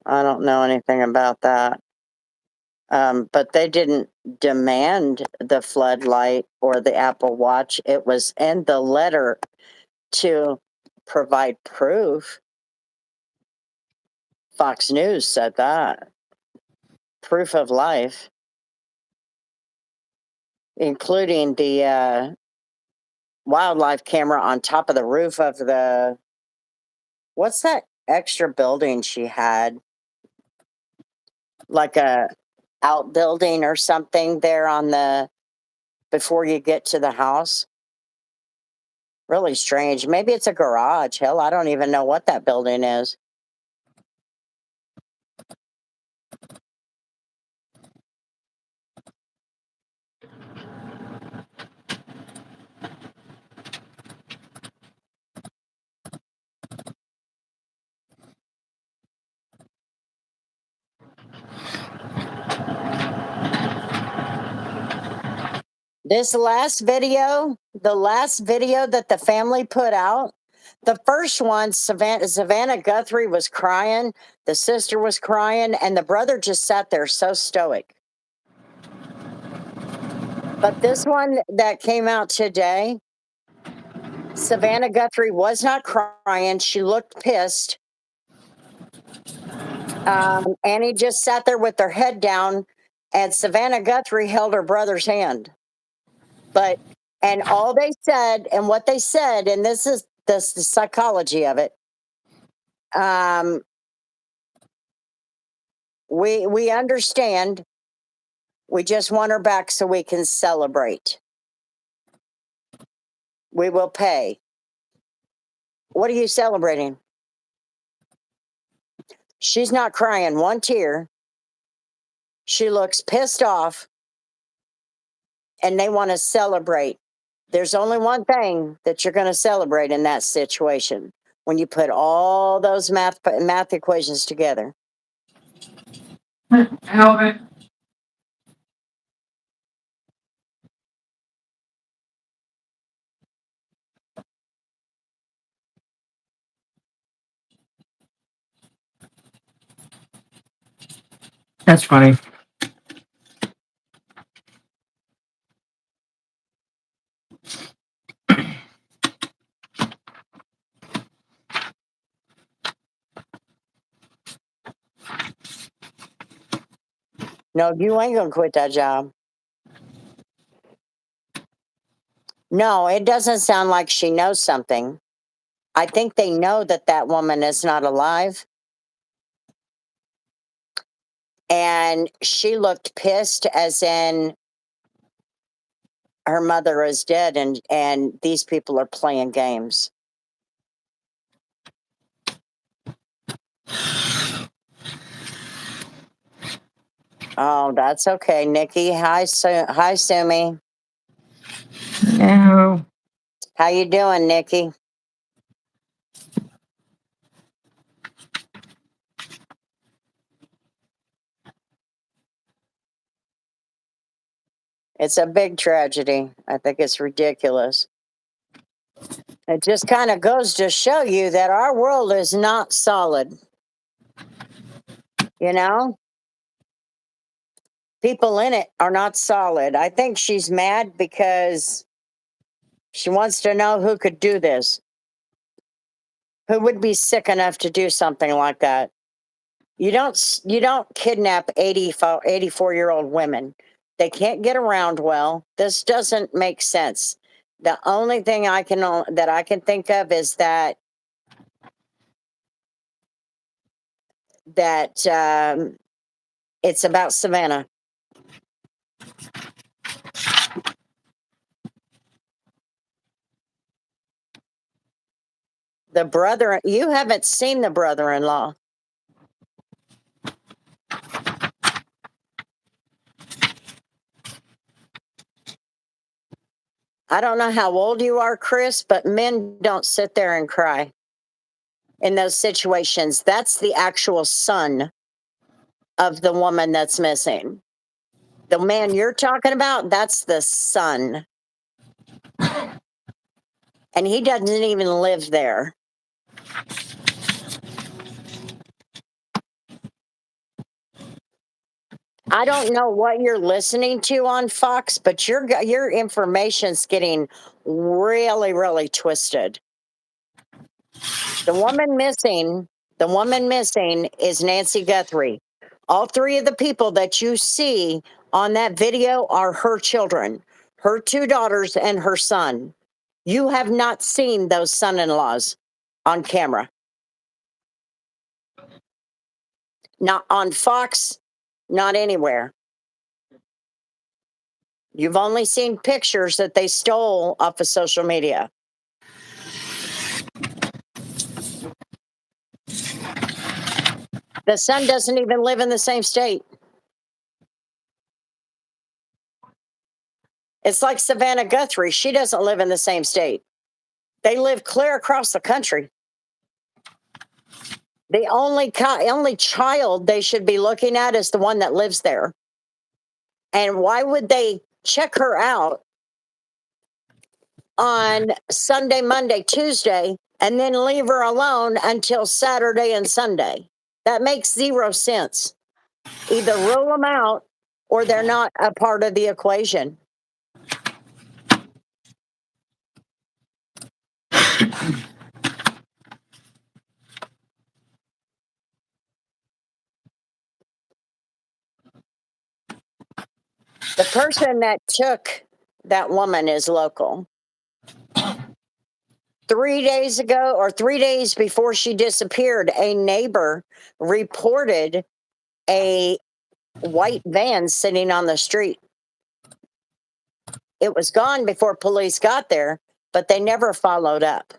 I don't know anything about that. But they didn't demand the floodlight or the Apple Watch. It was in the letter to provide proof. Fox News said that. Proof of life, including the wildlife camera on top of the roof of the, what's that extra building she had? Like a outbuilding or something there on the, before you get to the house. Really strange. Maybe it's a garage. Hell, I don't even know what that building is. This last video, the last video that the family put out, the first one, Savannah Guthrie was crying, the sister was crying, and the brother just sat there so stoic. But this one that came out today, Savannah Guthrie was not crying. She looked pissed. Annie just sat there with her head down, and Savannah Guthrie held her brother's hand. And all they said, and what they said, and this is the psychology of it. We understand. We just want her back so we can celebrate. We will pay. What are you celebrating? She's not crying one tear. She looks pissed off, and they want to celebrate. There's only one thing that you're going to celebrate in that situation when you put all those math equations together. Alvin. That's funny. No, you ain't gonna quit that job. No, it doesn't sound like she knows something. I think they know that that woman is not alive. And she looked pissed, as in her mother is dead, and these people are playing games. Oh, that's okay, Nikki. Hi, hi, Sumi. No. How you doing, Nikki? It's a big tragedy. I think it's ridiculous. It just kind of goes to show you that our world is not solid. You know, people in it are not solid. I think she's mad because she wants to know who could do this. Who would be sick enough to do something like that? You don't kidnap 84-year-old women. They can't get around well. This doesn't make sense. The only thing that I can think of is that it's about Savannah. The brother, you haven't seen the brother-in-law. I don't know how old you are, Chris, but men don't sit there and cry in those situations. That's the actual son of the woman that's missing. The man you're talking about, that's the son. And he doesn't even live there. I don't know what you're listening to on Fox, but your information's getting really, really twisted. The woman missing is Nancy Guthrie. All three of the people that you see on that video are her children, her two daughters and her son. You have not seen those son-in-laws on camera. Not on Fox, not anywhere. You've only seen pictures that they stole off of social media. The son doesn't even live in the same state. It's like Savannah Guthrie. She doesn't live in the same state. They live clear across the country. The only child they should be looking at is the one that lives there. And why would they check her out on Sunday, Monday, Tuesday, and then leave her alone until Saturday and Sunday? That makes zero sense. Either rule them out or they're not a part of the equation. The person that took that woman is local. 3 days ago, or 3 days before she disappeared, a neighbor reported a white van sitting on the street. It was gone before police got there, but they never followed up.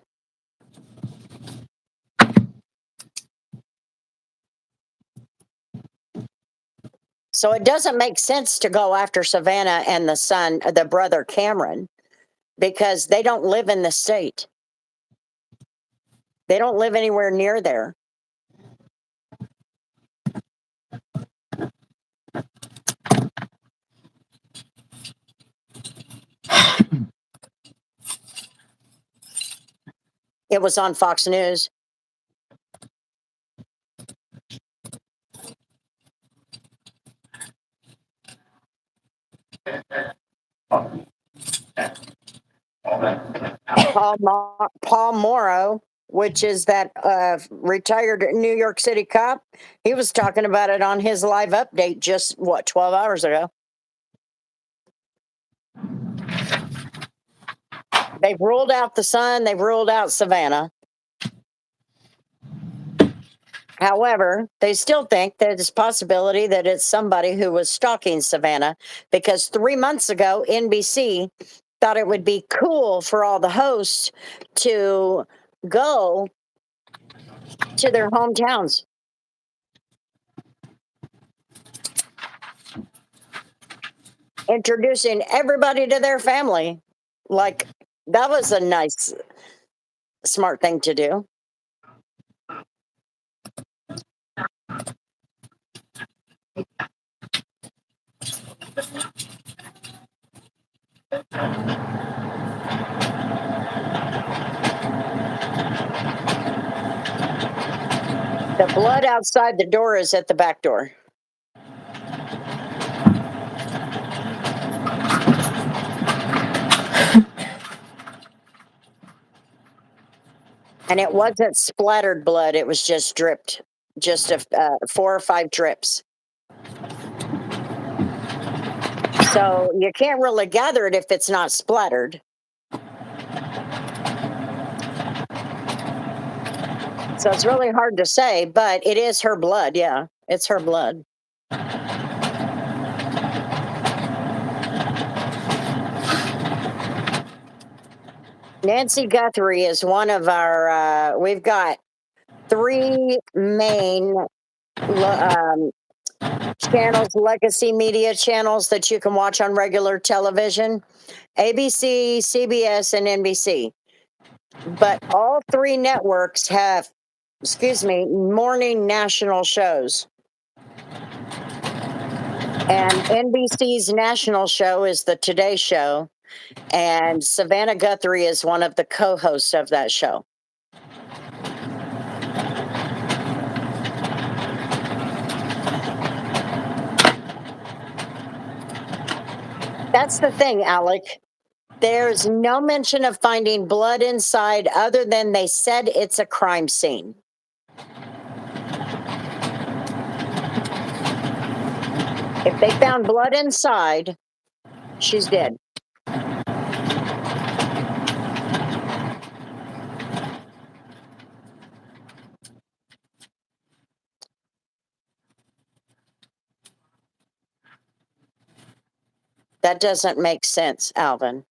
So it doesn't make sense to go after Savannah and the brother Cameron, because they don't live in the state. They don't live anywhere near there. It was on Fox News. Paul Morrow, which is that retired New York City cop, he was talking about it on his live update just 12 hours ago. They've ruled out the sun, they've ruled out Savannah. However, they still think there's a possibility that it's somebody who was stalking Savannah, because 3 months ago, NBC thought it would be cool for all the hosts to go to their hometowns. Introducing everybody to their family. Like, that was a nice, smart thing to do. The blood outside the door is at the back door. And it wasn't splattered blood, it was just dripped, just 4 or 5 drips. So you can't really gather it if it's not splattered. So it's really hard to say, but it is her blood. Yeah, it's her blood. Nancy Gutherie is one of our, we've got 3 main channels, legacy media channels that you can watch on regular television: ABC, CBS, and NBC. But all 3 networks have, morning national shows. And NBC's national show is the Today Show, and Savannah Guthrie is one of the co-hosts of that show. That's the thing, Alec. There's no mention of finding blood inside, other than they said it's a crime scene. If they found blood inside, she's dead. That doesn't make sense, Alvin.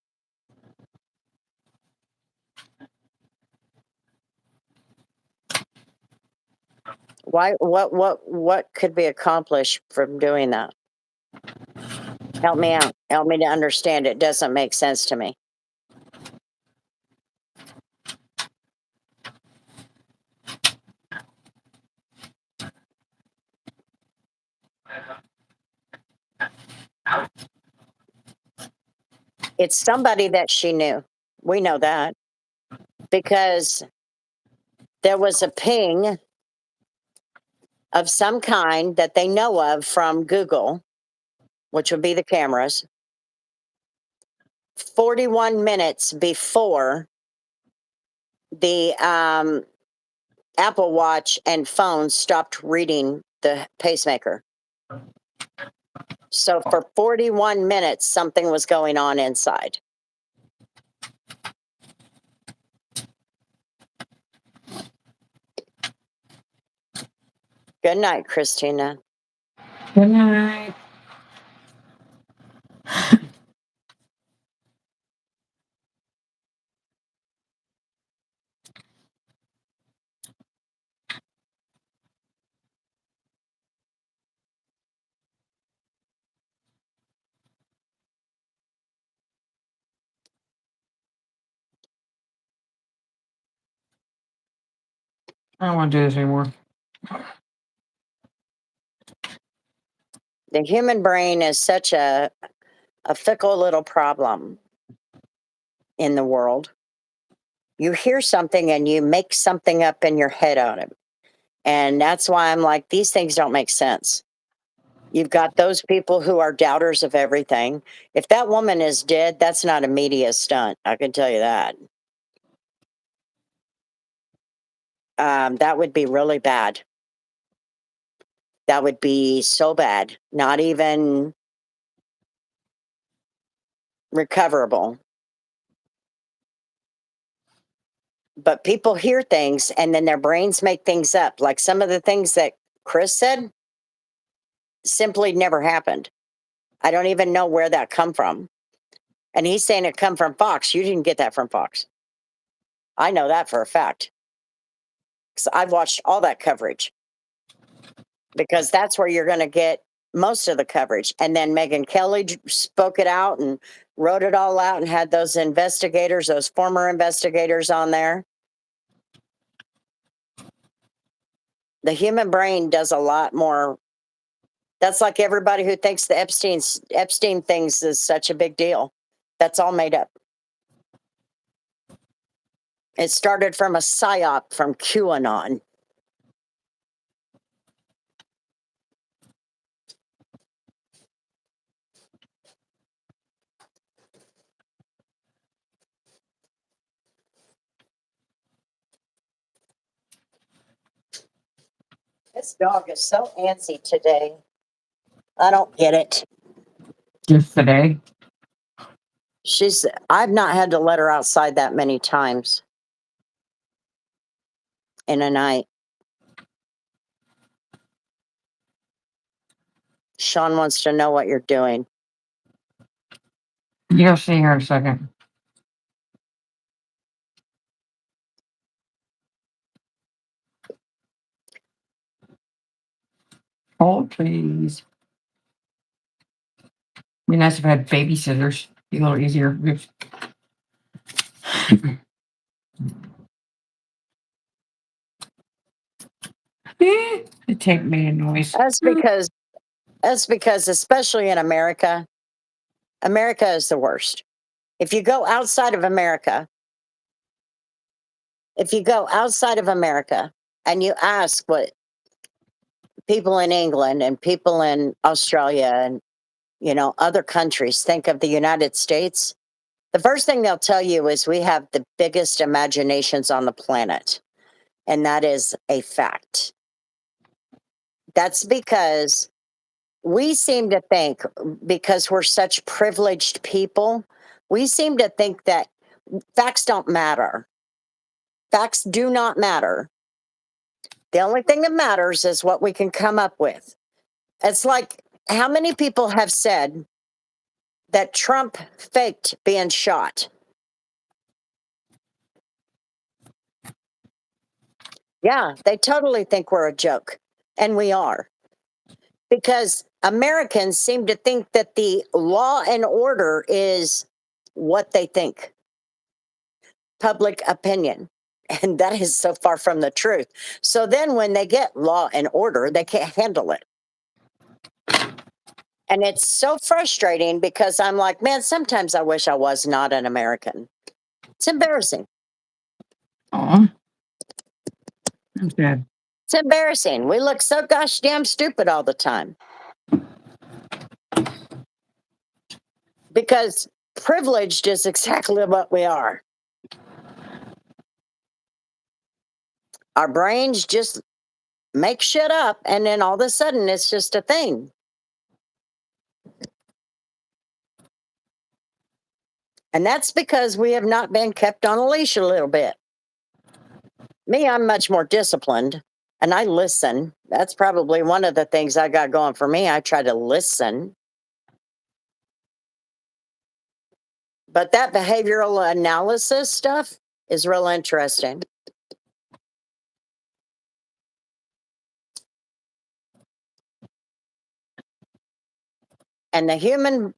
Why? What could be accomplished from doing that? Help me out. Help me to understand. It doesn't make sense to me. It's somebody that she knew. We know that because there was a ping of some kind that they know of from Google, which would be the cameras, 41 minutes before the Apple Watch and phone stopped reading the pacemaker. So for 41 minutes, something was going on inside. Good night, Christina. Good night. I don't want to do this anymore. The human brain is such a fickle little problem in the world. You hear something and you make something up in your head on it. And that's why I'm like, these things don't make sense. You've got those people who are doubters of everything. If that woman is dead, that's not a media stunt. I can tell you that. That would be really bad. That would be so bad. Not even recoverable. But people hear things and then their brains make things up. Like some of the things that Chris said simply never happened. I don't even know where that come from. And he's saying it come from Fox. You didn't get that from Fox. I know that for a fact. Because I've watched all that coverage. Because that's where you're going to get most of the coverage. And then Megyn Kelly spoke it out and wrote it all out and had those investigators, those former investigators on there. The human brain does a lot more. That's like everybody who thinks the Epstein things is such a big deal. That's all made up. It started from a psyop from QAnon. This dog is so antsy today. I don't get it. Just today. I've not had to let her outside that many times in a night. Sean wants to know what you're doing. You'll see here in a second. Hold, please. Be nice if I had babysitters. Be a little easier. It take me a noise. That's because, especially in America, America is the worst. If you go outside of America, and you ask what people in England and people in Australia and other countries think of the United States, the first thing they'll tell you is we have the biggest imaginations on the planet. And that is a fact. That's because we seem to think, because we're such privileged people, we seem to think that facts don't matter. Facts do not matter. The only thing that matters is what we can come up with. It's like, how many people have said that Trump faked being shot? Yeah, they totally think we're a joke. And we are. Because Americans seem to think that the law and order is what they think. Public opinion. And that is so far from the truth. So then when they get law and order, they can't handle it. And it's so frustrating because I'm like, man, sometimes I wish I was not an American. It's embarrassing. Aw. That's good. It's embarrassing. We look so gosh damn stupid all the time. Because privileged is exactly what we are. Our brains just make shit up, and then all of a sudden it's just a thing. And that's because we have not been kept on a leash a little bit. Me, I'm much more disciplined, and I listen. That's probably one of the things I got going for me. I try to listen. But that behavioral analysis stuff is real interesting. And the human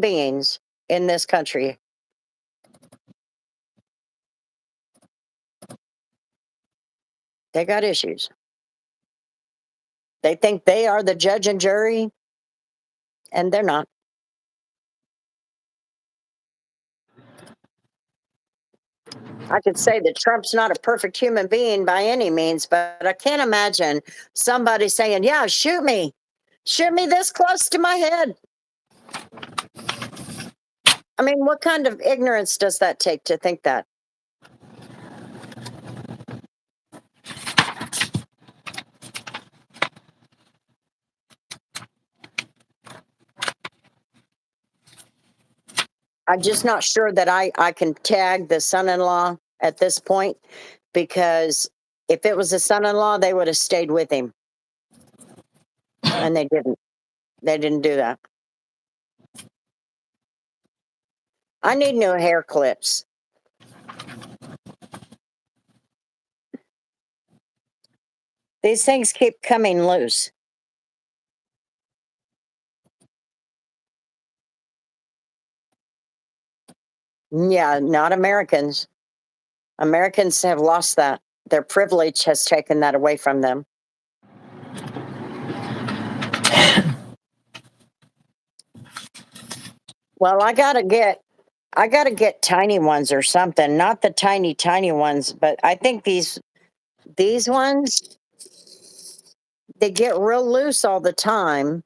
beings in this country, they got issues. They think they are the judge and jury, and they're not. I could say that Trump's not a perfect human being by any means, but I can't imagine somebody saying, yeah, shoot me. Shoot me this close to my head. I mean, what kind of ignorance does that take to think that? I'm just not sure that I can tag the son-in-law at this point, because if it was a son-in-law, they would have stayed with him. And they didn't. They didn't do that. I need new hair clips. These things keep coming loose. Yeah, not Americans. Americans have lost that. Their privilege has taken that away from them. Well, I gotta get tiny ones or something. Not the tiny ones, but I think these ones, they get real loose all the time.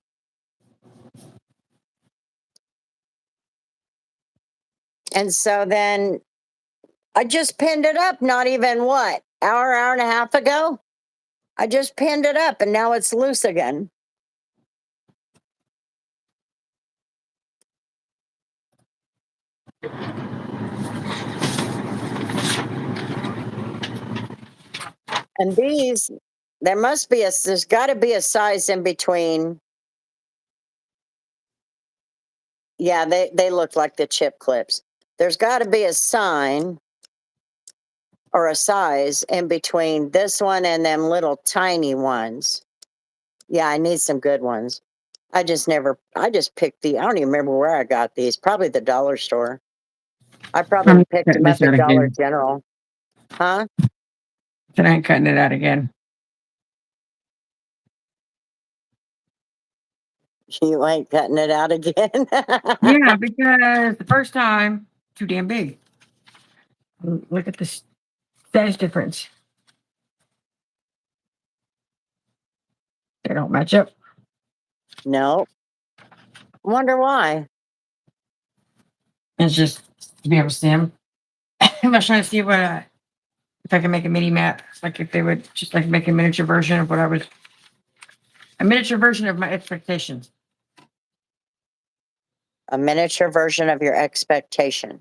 And so then I just pinned it up, not even what, hour and a half ago? I just pinned it up and now it's loose again. And these, there's got to be a size in between. Yeah, they look like the chip clips. There's got to be a sign or a size in between this one and them little tiny ones. Yeah, I need some good ones. I just picked I don't even remember where I got these. Probably the dollar store. I probably picked them up at Dollar General. Huh? Then I ain't cutting it out again. You ain't cutting it out again. Yeah, because the first time, too damn big. Look at this size difference. They don't match up. No. Wonder why. It's just to be able to see them. I'm just trying to see what if I can make a mini map, like if they would just like make a miniature version of a miniature version of my expectations. A miniature version of your expectation.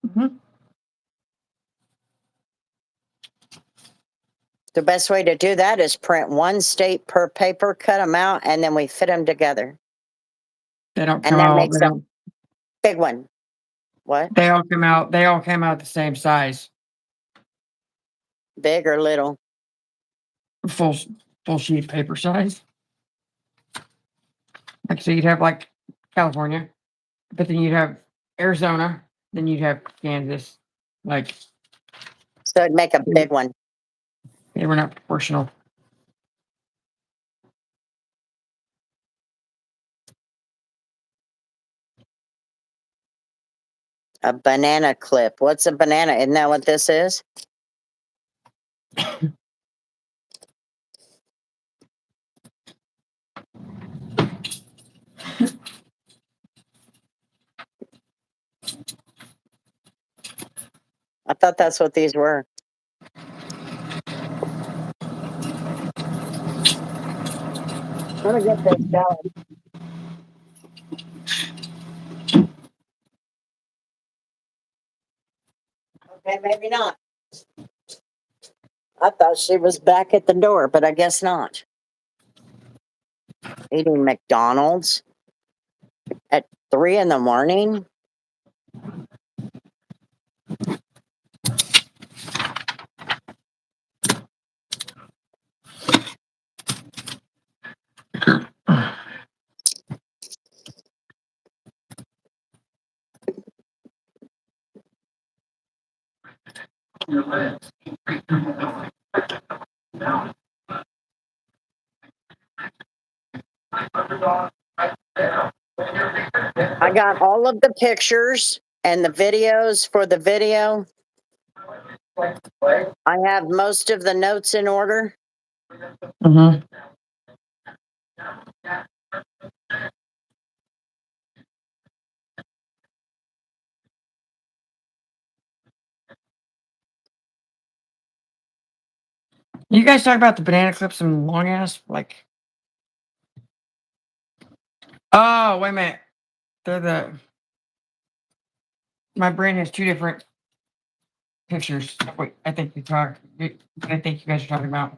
Mm-hmm. The best way to do that is print one state per paper, cut them out, and then we fit them together. They don't And come that out. makes a big one. What? They all came out. They all came out the same size. Big or little? Full sheet paper size. Like so, you'd have like California, but then you'd have Arizona, then you'd have Kansas. Like So it'd make a big one. they were not proportional. A banana clip. What's a banana? Isn't that what this is? I thought that's what these were. Let me get this going. Okay, maybe not. I thought she was back at the door, but I guess not. Eating McDonald's at 3 a.m. I got all of the pictures and the videos for the video. I have most of the notes in order. Mm-hmm. You guys talk about the banana clips and long ass, like. Oh, wait a minute. They're the. My brain has two different pictures. Wait, I think you guys are talking about.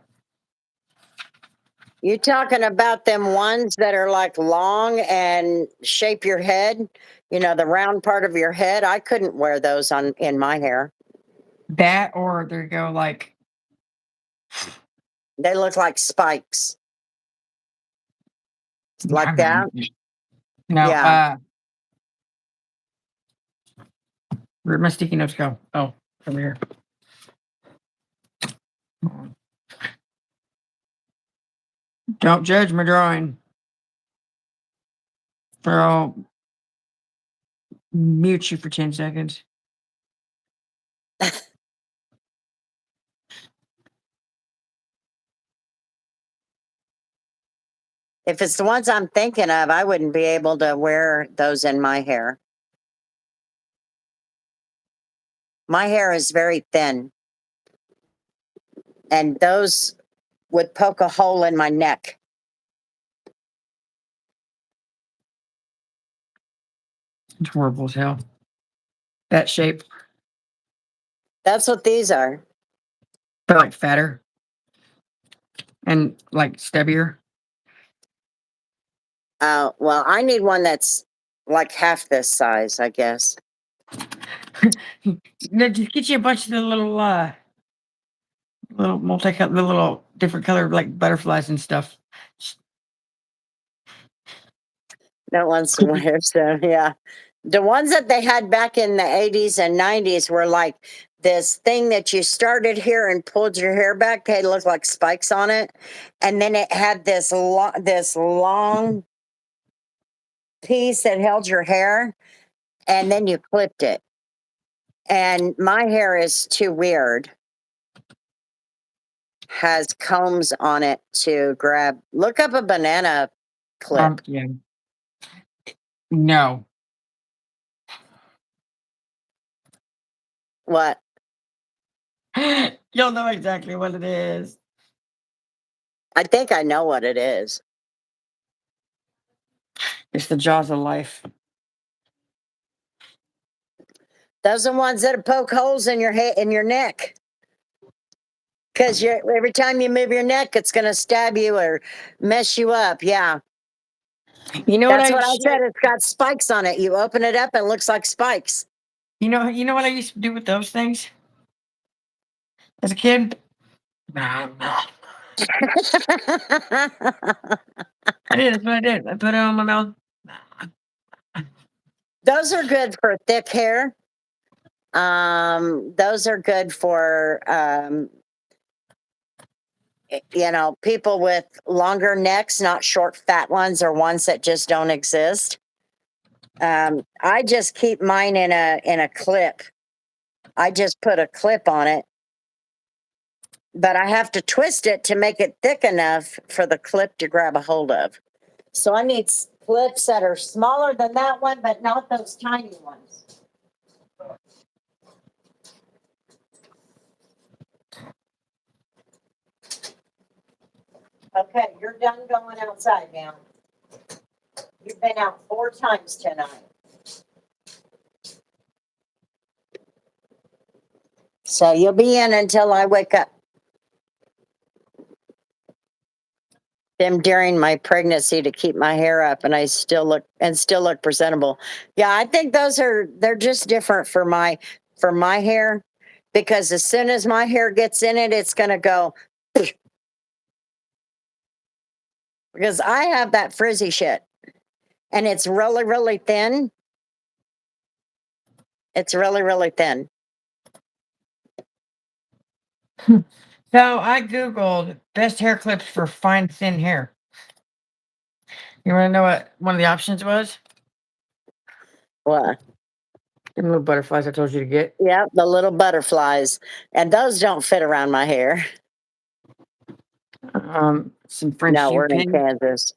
You talking about them ones that are like long and shape your head? You know, the round part of your head. I couldn't wear those on in my hair. That or there you go, like. They look like spikes. Like I'm that? No, Yeah. where'd my sticky notes go? Oh, over here. Don't judge my drawing. Or I'll mute you for 10 seconds. If it's the ones I'm thinking of, I wouldn't be able to wear those in my hair. My hair is very thin. And those would poke a hole in my neck. It's horrible as hell. That shape. That's what these are. They're like fatter. And like stubbier. Well, I need one that's like half this size, I guess. No, just get you a bunch of the little multicolored, the little different colored like butterflies and stuff. That one's weird. So yeah. The ones that they had back in the 80s and 90s were like this thing that you started here and pulled your hair back. They looked like spikes on it. And then it had this long piece that held your hair. And then you clipped it. And my hair is too weird. Has combs on it to grab. Look up a banana clip. Yeah. No. What? You'll know exactly what it is. I think I know what it is. It's the jaws of life. Those are the ones that poke holes in your head, in your neck. Because every time you move your neck, it's going to stab you or mess you up. Yeah. You know That's what what I said. It's got spikes on it. You open it up and it looks like spikes. You know what I used to do with those things as a kid? I did. That's what I did. I put it on my mouth. Those are good for thick hair. Those are good for people with longer necks, not short, fat ones or ones that just don't exist. I just keep mine in a clip. I just put a clip on it, but I have to twist it to make it thick enough for the clip to grab a hold of. So I need clips that are smaller than that one, but not those tiny ones. Okay, you're done going outside now. You've been out 4 times tonight. So you'll be in until I wake up. Them during my pregnancy to keep my hair up and I still look presentable. Yeah, I think they're just different for my hair, because as soon as my hair gets in it, it's gonna go because I have that frizzy shit and it's really, really thin. It's really, really thin. So I Googled best hair clips for fine, thin hair. You want to know what one of the options was? What? Them little butterflies I told you to get. Yeah, the little butterflies. And those don't fit around my hair. Some French No, we're in pin. Kansas.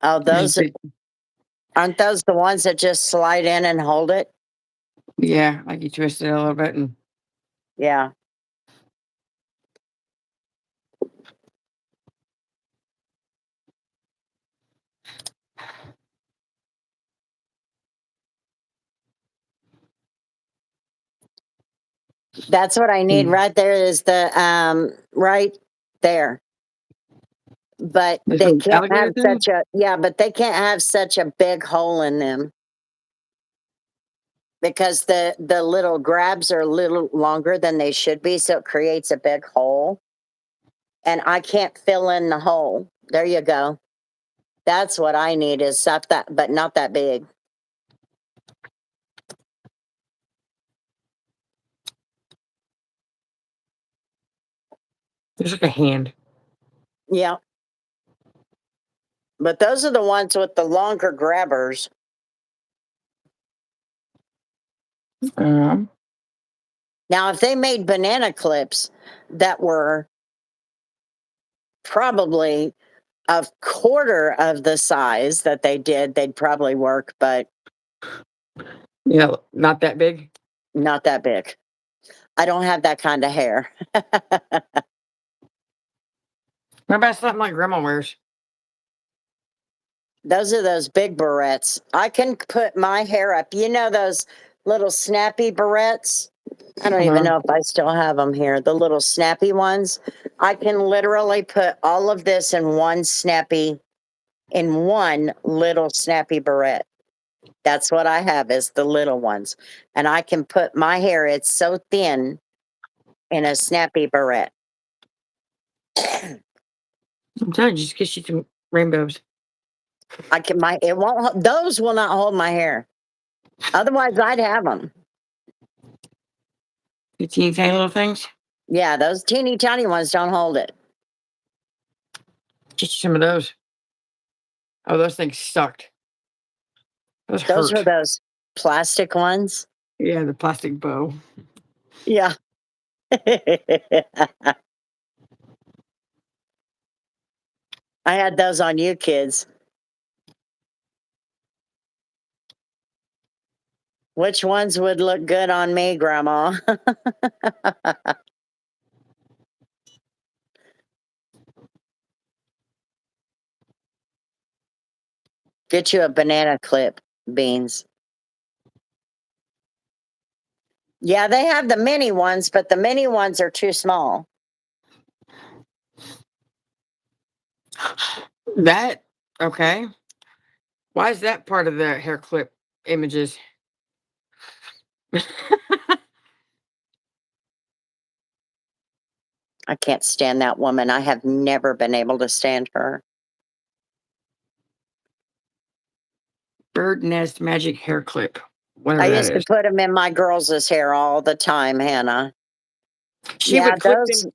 Oh, aren't those the ones that just slide in and hold it? Yeah, like you twist it a little bit and Yeah. That's what I need right there is the right there. But this they little can't alligator have thing. such a but they can't have such a big hole in them because the little grabs are a little longer than they should be, so it creates a big hole. And I can't fill in the hole. There you go. That's what I need is stuff that but not that big. There's like a hand. Yeah. But those are the ones with the longer grabbers. Um, Now, if they made banana clips that were probably a quarter of the size that they did, they'd probably work, but yeah, not that big. not that big. I don't have that kind of hair. What about something like grandma wears? Those are those big barrettes. I can put my hair up. You know those little snappy barrettes? I don't even know if I still have them here. The little snappy ones. I can literally put all of this in one little snappy barrette. That's what I have is the little ones. And I can put my hair, it's so thin, in a snappy barrette. I'm telling you, just get you some rainbows. It won't, those will not hold my hair. Otherwise, I'd have them. The teeny tiny little things. Yeah, those teeny tiny ones don't hold it. Get you some of those. Oh, those things sucked. Those Those are hurt. those plastic ones. Yeah, the plastic bow. Yeah. I had those on you kids. Which ones would look good on me, Grandma? Get you a banana clip, Beans. Yeah, they have the mini ones, but the mini ones are too small. That okay. Why is that part of the hair clip images? I can't stand that woman. I have never been able to stand her. Bird nest magic hair clip. Whatever I that used to is. put them in my girls' hair all the time, Hannah. She Yeah, would clip them.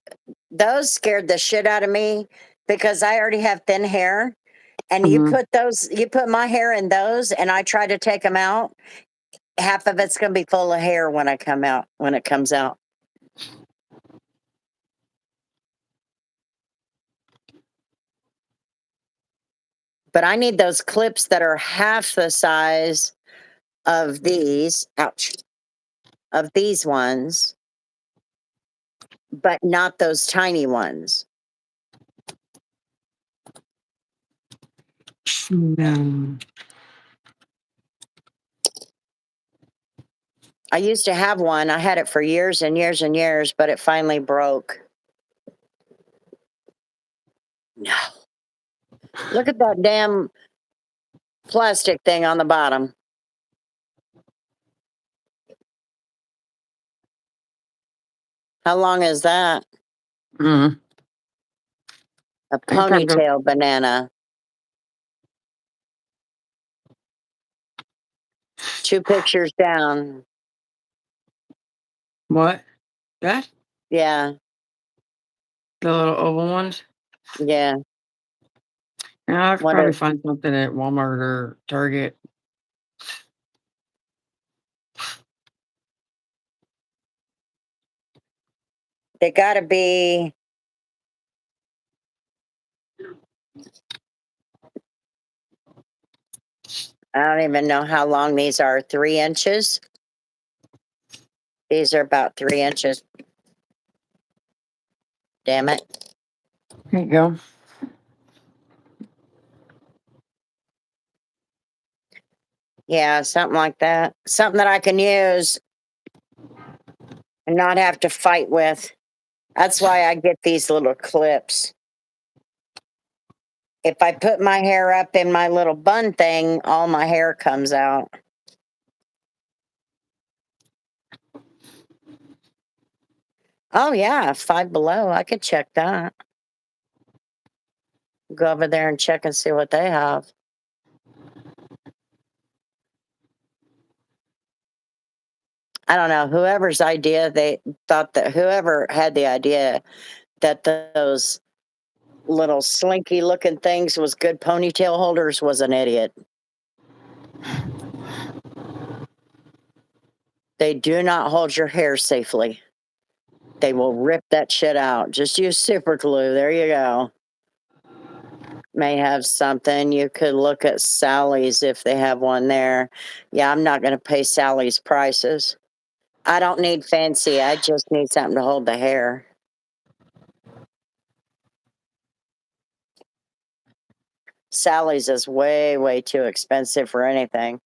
those scared the shit out of me because I already have thin hair. And Mhm. you put my hair in those, and I try to take them out. Half of it's going to be full of hair when it comes out. But I need those clips that are half the size of these. Ouch. Of these ones, but not those tiny ones. No. I used to have one. I had it for years and years and years, but it finally broke. No. Look at that damn plastic thing on the bottom. How long is that? Mhm. A I probably don't- ponytail banana. 2 pictures down. What? That? Yeah, The little oval ones? yeah. Yeah, I could Wonder probably find something at Walmart or Target. they gotta be I don't even know how long these are. 3 inches? These are about 3 inches. Damn it. Here you go. Yeah, something like that. Something that I can use and not have to fight with. That's why I get these little clips. If I put my hair up in my little bun thing, all my hair comes out. Oh, yeah, Five Below. I could check that. Go over there and check and see what they have. I don't know. Whoever's idea, they thought that whoever had the idea that those little slinky looking things was good ponytail holders was an idiot. They do not hold your hair safely. They will rip that shit out. Just use super glue. There you go. May have something. You could look at Sally's if they have one there. Yeah, I'm not going to pay Sally's prices. I don't need fancy. I just need something to hold the hair. Sally's is way, way too expensive for anything.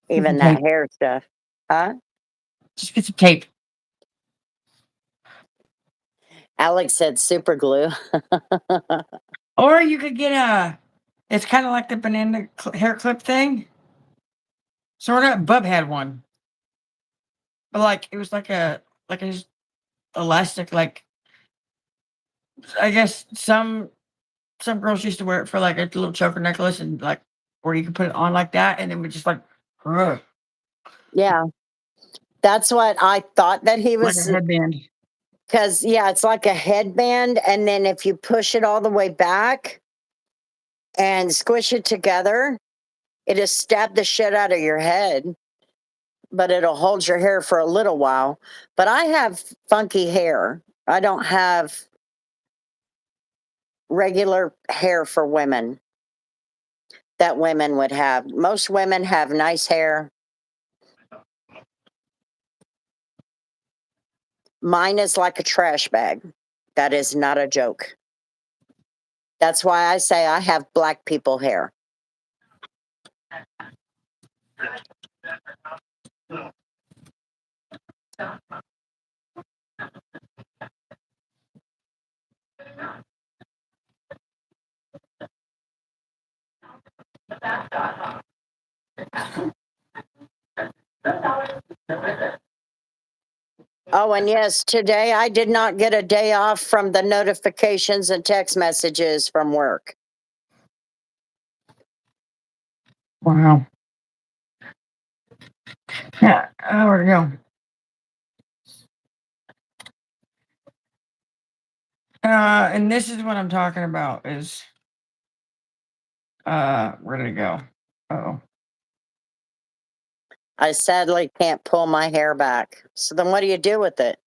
Even that tape. hair stuff. Huh? Just get some tape. Alex said super glue. Or you could get it's kind of like the banana hair clip thing. Sort of. Bub had one. But like, it was like a elastic, like, I guess some girls used to wear it for like a little choker necklace and like, where you could put it on like that and then we just like, ugh, Yeah. That's what I thought that he like was. a headband. Because, yeah, it's like a headband. And then if you push it all the way back and squish it together, it'll stab the shit out of your head, but it'll hold your hair for a little while. But I have funky hair. I don't have regular hair for women that women would have. Most women have nice hair. Mine is like a trash bag. That is not a joke. That's why I say I have black people hair. Oh, and yes, today I did not get a day off from the notifications and text messages from work. Wow. Yeah, where'd it go? And this is what I'm talking about is, where did it go? Oh. I sadly can't pull my hair back. So then what do you do with it?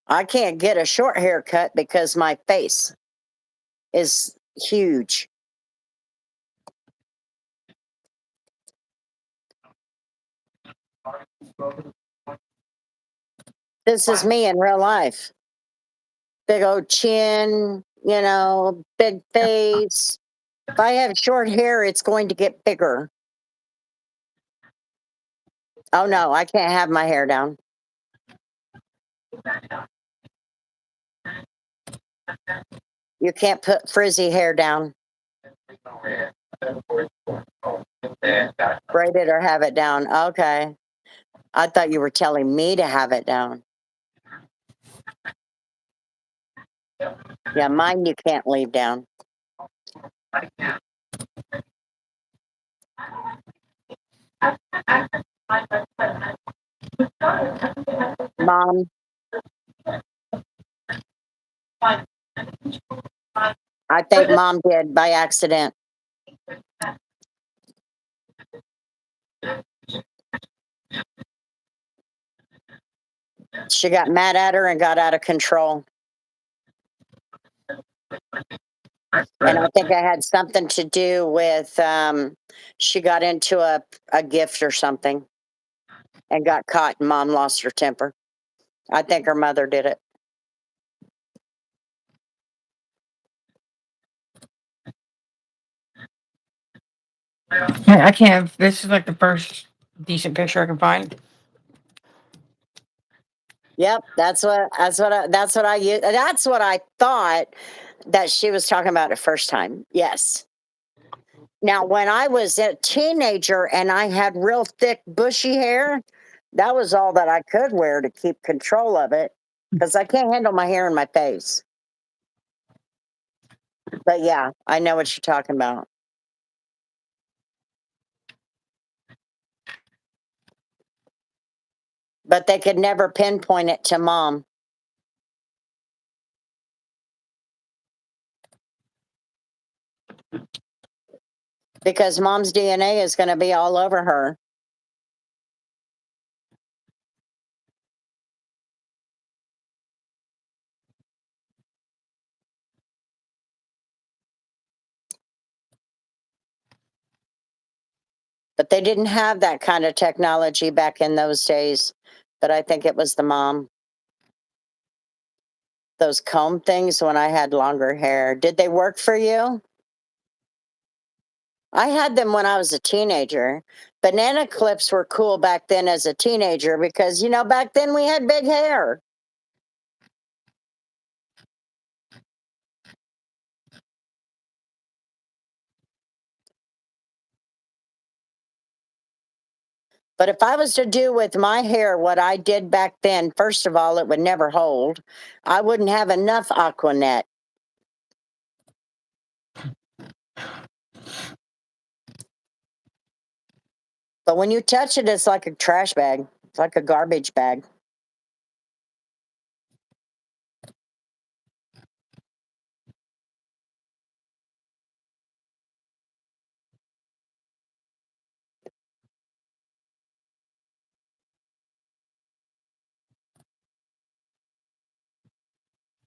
I can't get a short haircut because my face is huge. This is me in real life. Big old chin, big face. If I have short hair, it's going to get bigger. Oh no, I can't have my hair down. You can't put frizzy hair down. Braid it or have it down. Okay. I thought you were telling me to have it down. Yeah, mine you can't leave down. Mom. I think Mom did by accident. She got mad at her and got out of control. And I think it had something to do with she got into a gift or something and got caught, and mom lost her temper. I think her mother did it. I can't. This is like the first decent picture I can find. Yep, that's what I thought that she was talking about the first time. Yes. Now, when I was a teenager and I had real thick, bushy hair, that was all that I could wear to keep control of it because I can't handle my hair in my face. But yeah, I know what you're talking about. But they could never pinpoint it to mom. Because mom's DNA is going to be all over her. But they didn't have that kind of technology back in those days. But I think it was the mom. Those comb things when I had longer hair. Did they work for you? I had them when I was a teenager. Banana clips were cool back then as a teenager because, back then we had big hair. But if I was to do with my hair what I did back then, first of all, it would never hold. I wouldn't have enough Aquanet. But when you touch it, it's like a trash bag. It's like a garbage bag.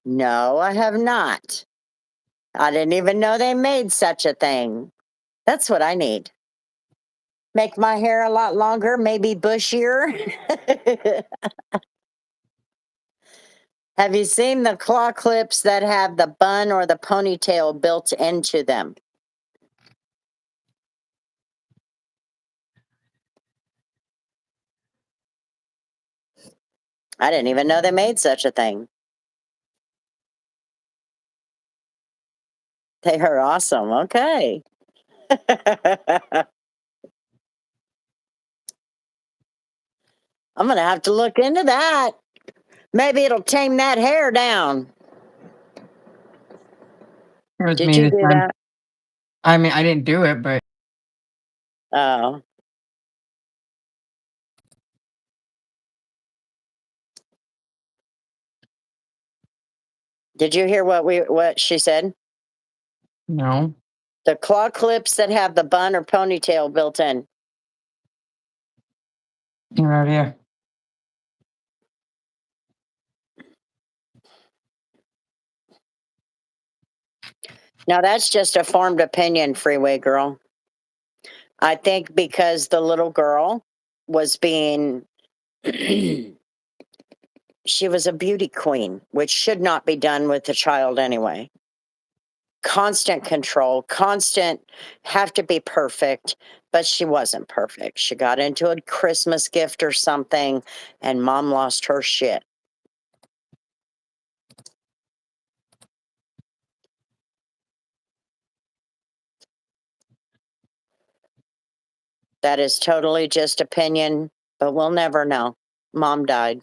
No, I have not. I didn't even know they made such a thing. That's what I need. Make my hair a lot longer, maybe bushier. Have you seen the claw clips that have the bun or the ponytail built into them? I didn't even know they made such a thing. They are awesome. Okay. I'm going to have to look into that. Maybe it'll tame that hair down. It was Did me you this do time. that? I mean, I didn't do it, but Oh. Did you hear what she said? no. The claw clips that have the bun or ponytail built in. No idea. Now that's just a formed opinion, Freeway Girl. I think because the little girl was being she was a beauty queen, which should not be done with a child anyway. Constant control, constant have to be perfect, but she wasn't perfect. She got into a Christmas gift or something, and mom lost her shit. That is totally just opinion, but we'll never know. Mom died.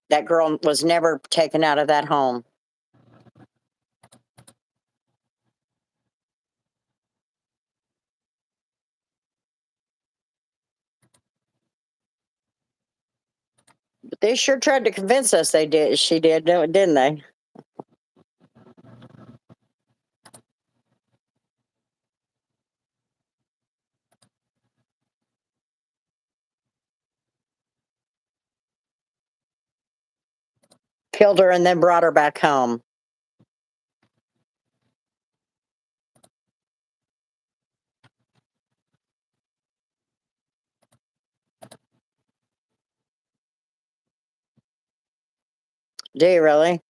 That girl was never taken out of that home. But they sure tried to convince us they did. She did, didn't they? killed her and then brought her back home. Do you really?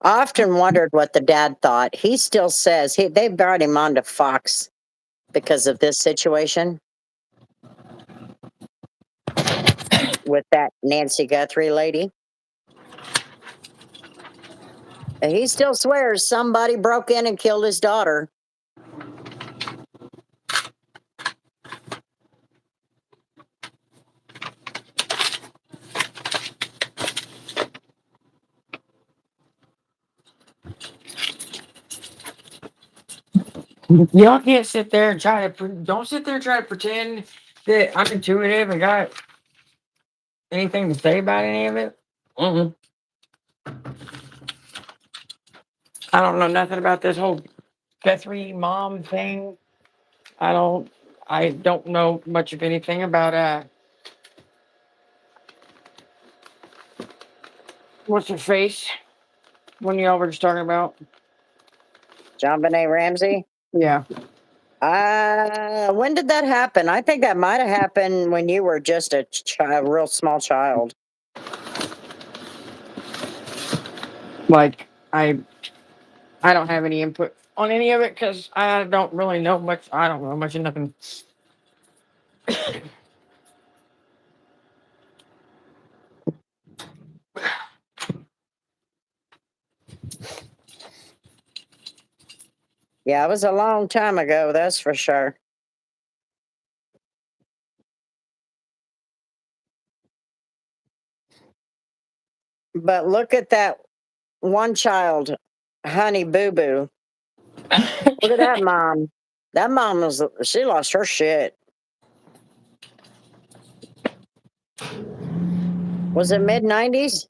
I often wondered what the dad thought. He still says they brought him onto Fox because of this situation with that Nancy Guthrie lady. And he still swears somebody broke in and killed his daughter. Y'all can't sit there and try to don't sit there and try to pretend that I'm intuitive and got anything to say about any of it. Mm-mm. I don't know nothing about this whole Guthrie mom thing. I don't know much of anything about what's her face when y'all were just talking about. JonBenet Ramsey. Yeah. When did that happen? I think that might have happened when you were just a real small child. Like I don't have any input on any of it because I don't really know much. I don't know much of nothing. Yeah, it was a long time ago, that's for sure. But look at that one child, Honey Boo Boo. Look at that mom. That mom she lost her shit. Was it mid-90s?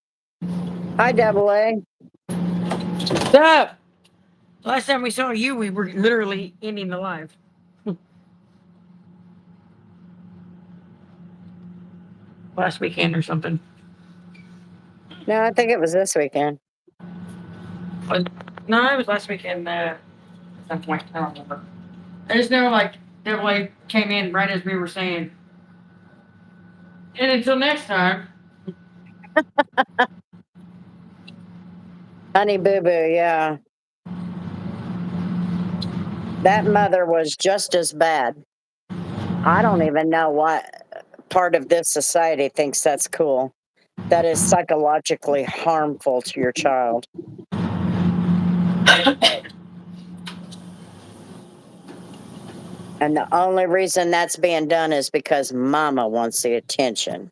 Hi, Double A. What's up? Last time we saw you, we were literally ending the live. Last weekend or something. No, I think it was this weekend. No, it was last weekend. At some point, I don't remember. I just know like Double A came in right as we were saying. And until next time. Honey Boo Boo, yeah. That mother was just as bad. I don't even know what part of this society thinks that's cool. That is psychologically harmful to your child. And the only reason that's being done is because mama wants the attention.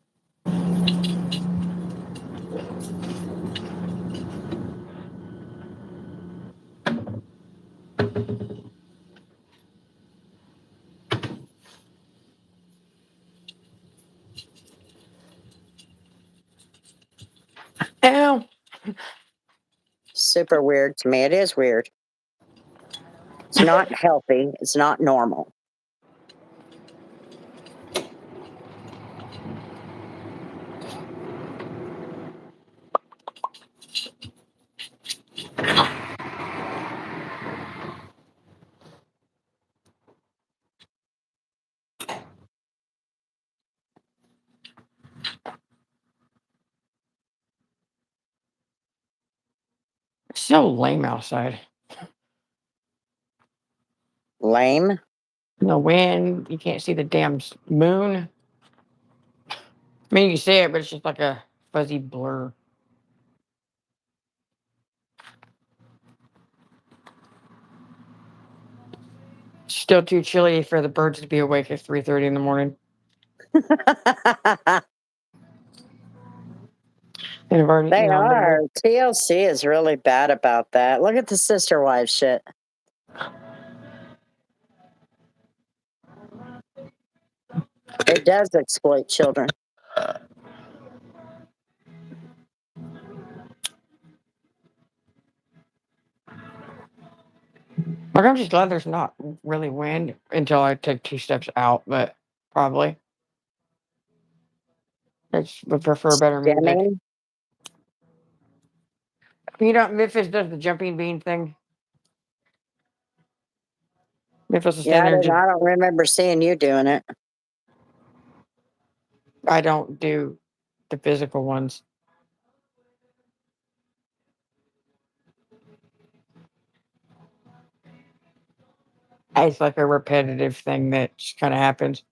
Ow. Super weird to me. It is weird. It's not healthy. It's not normal. It's so lame outside. Lame. No wind. You can't see the damn moon. I mean, you can see it, but it's just like a fuzzy blur. Still too chilly for the birds to be awake at 3:30 in the morning. And I've already, They you know, are. TLC is really bad about that. Look at the sister wife shit. It does exploit children. Like, I'm just glad there's not really wind until I take 2 steps out, but probably. I just would prefer better music. Jamming? You know, Memphis does the jumping bean thing. Memphis will Yeah, stand there and just, I don't remember seeing you doing it. I don't do the physical ones. It's like a repetitive thing that just kind of happens.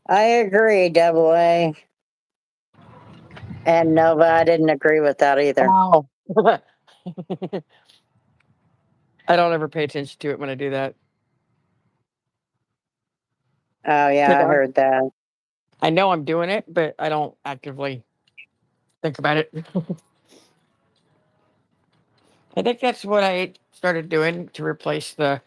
I agree, Double A. And Nova, I didn't agree with that either. Oh. I don't ever pay attention to it when I do that. Oh, yeah, I heard that. I know I'm doing it, but I don't actively think about it. I think that's what I started doing to replace the.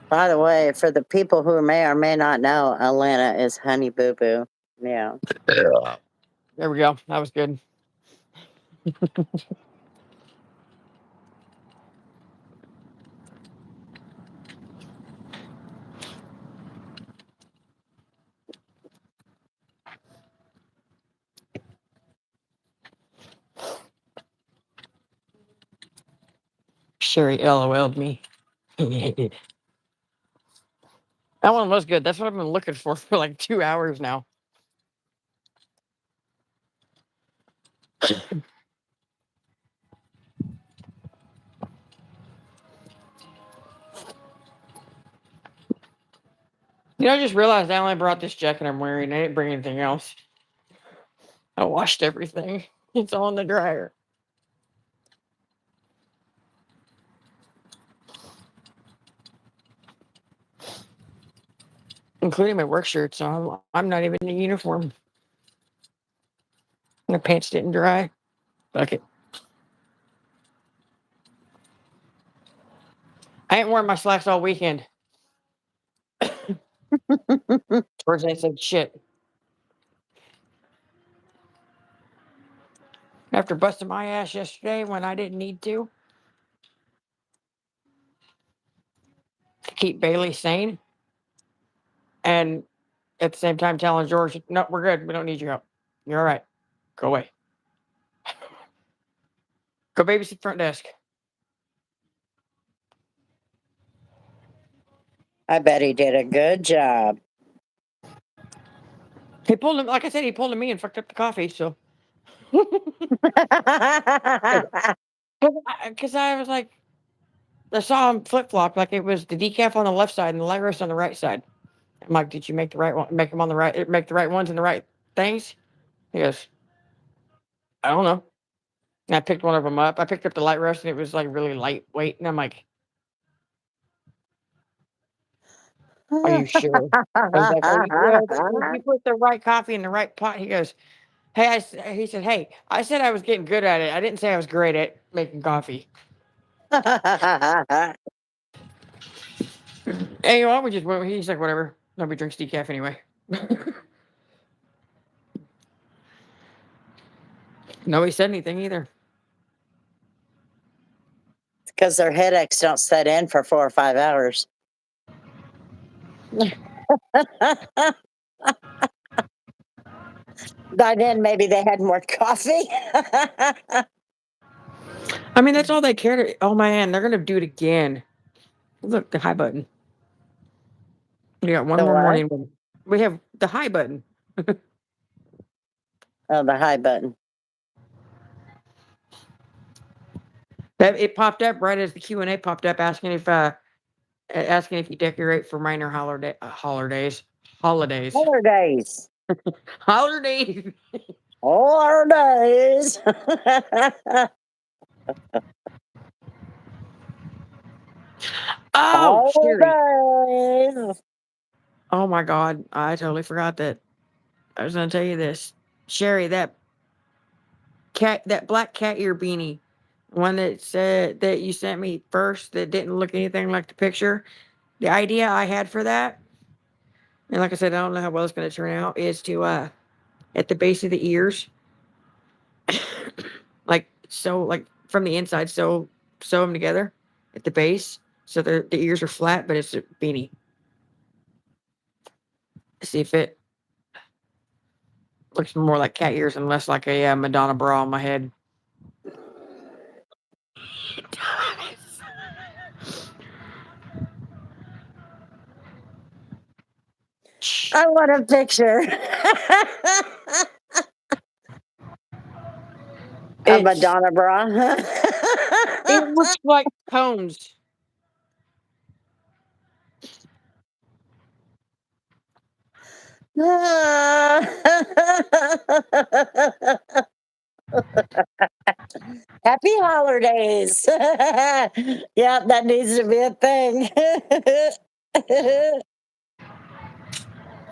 By the way, for the people who may or may not know, Atlanta is Honey Boo Boo. Yeah. There we go. That was good. Sherry LOL'd me. That one was good. That's what I've been looking for like 2 hours now. You know, I just realized I only brought this jacket I'm wearing. I didn't bring anything else. I washed everything. It's all in the dryer. Including my work shirt, so I'm not even in uniform. My pants didn't dry. Fuck it. I ain't worn my slacks all weekend. Towards I said shit. After busting my ass yesterday when I didn't need to keep Bailey sane, and at the same time telling George, no, we're good. We don't need your help. You're all right. Go away. Go babysit front desk. I bet he did a good job. He pulled him, like I said, he pulled him me and fucked up the coffee. So, because I was like, I saw him flip flop, like it was the decaf on the left side and the light roast on the right side. I'm like, did you make the right one? Make them on the right, make the right ones and the right things? He goes, I don't know. And I picked one of them up. I picked up the light roast and it was like really lightweight. And I'm like, are you sure? I was like, are you, yeah, you put the right coffee in the right pot. He goes, hey, he said, hey, I said I was getting good at it. I didn't say I was great at making coffee. And you know, we just went, he's like, whatever. Nobody drinks decaf anyway. Nobody said anything either. Because their headaches don't set in for 4 or 5 hours. By then, maybe they had more coffee. I mean, that's all they care to. Oh man, they're gonna do it again. Look, the high button. We got one The more what? morning. We have the high button. Oh, the high button. That it popped up right as the Q&A popped up, asking if you decorate for minor holidays. Holidays. Holidays. Holidays. Holidays. Oh, Siri. Holidays. Oh my God, I totally forgot that. I was gonna tell you this. Sherry, that black cat ear beanie, one that said that you sent me first that didn't look anything like the picture. The idea I had for that, and like I said, I don't know how well it's going to turn out, is to at the base of the ears, like from the inside, sew them together at the base so the ears are flat, but it's a beanie. See if it looks more like cat ears and less like a Madonna bra on my head. I want a picture. A Madonna bra. It looks like cones. Happy holidays. Yeah, that needs to be a thing.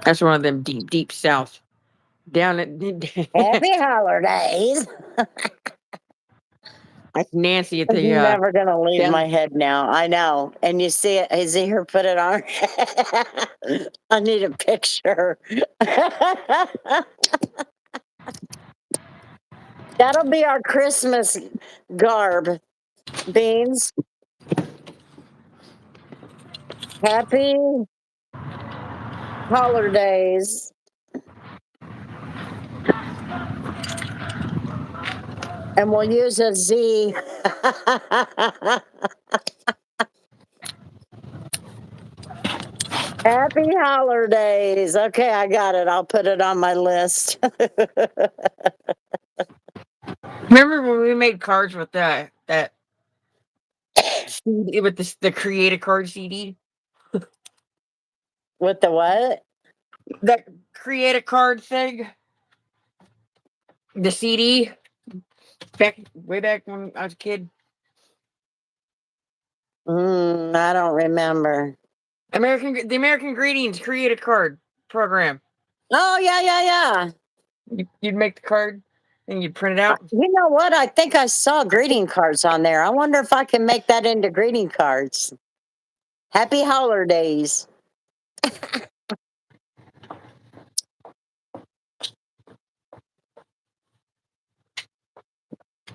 That's one of them deep south. Down at Happy holidays. that's Nancy at It's the never gonna leave down- my head now. I know. And you see it, is he her put it on? I need a picture. That'll be our Christmas garb. Beans. Happy holidays. And we'll use a Z. Happy holidays. Okay, I got it. I'll put it on my list. Remember when we made cards with that CD, with the Create a Card CD? With the what? That Create a Card thing? The CD? Way back when I was a kid. I don't remember. The American Greetings Create a Card program. Oh, yeah. You'd make the card and you'd print it out. You know what? I think I saw greeting cards on there. I wonder if I can make that into greeting cards. Happy holidays.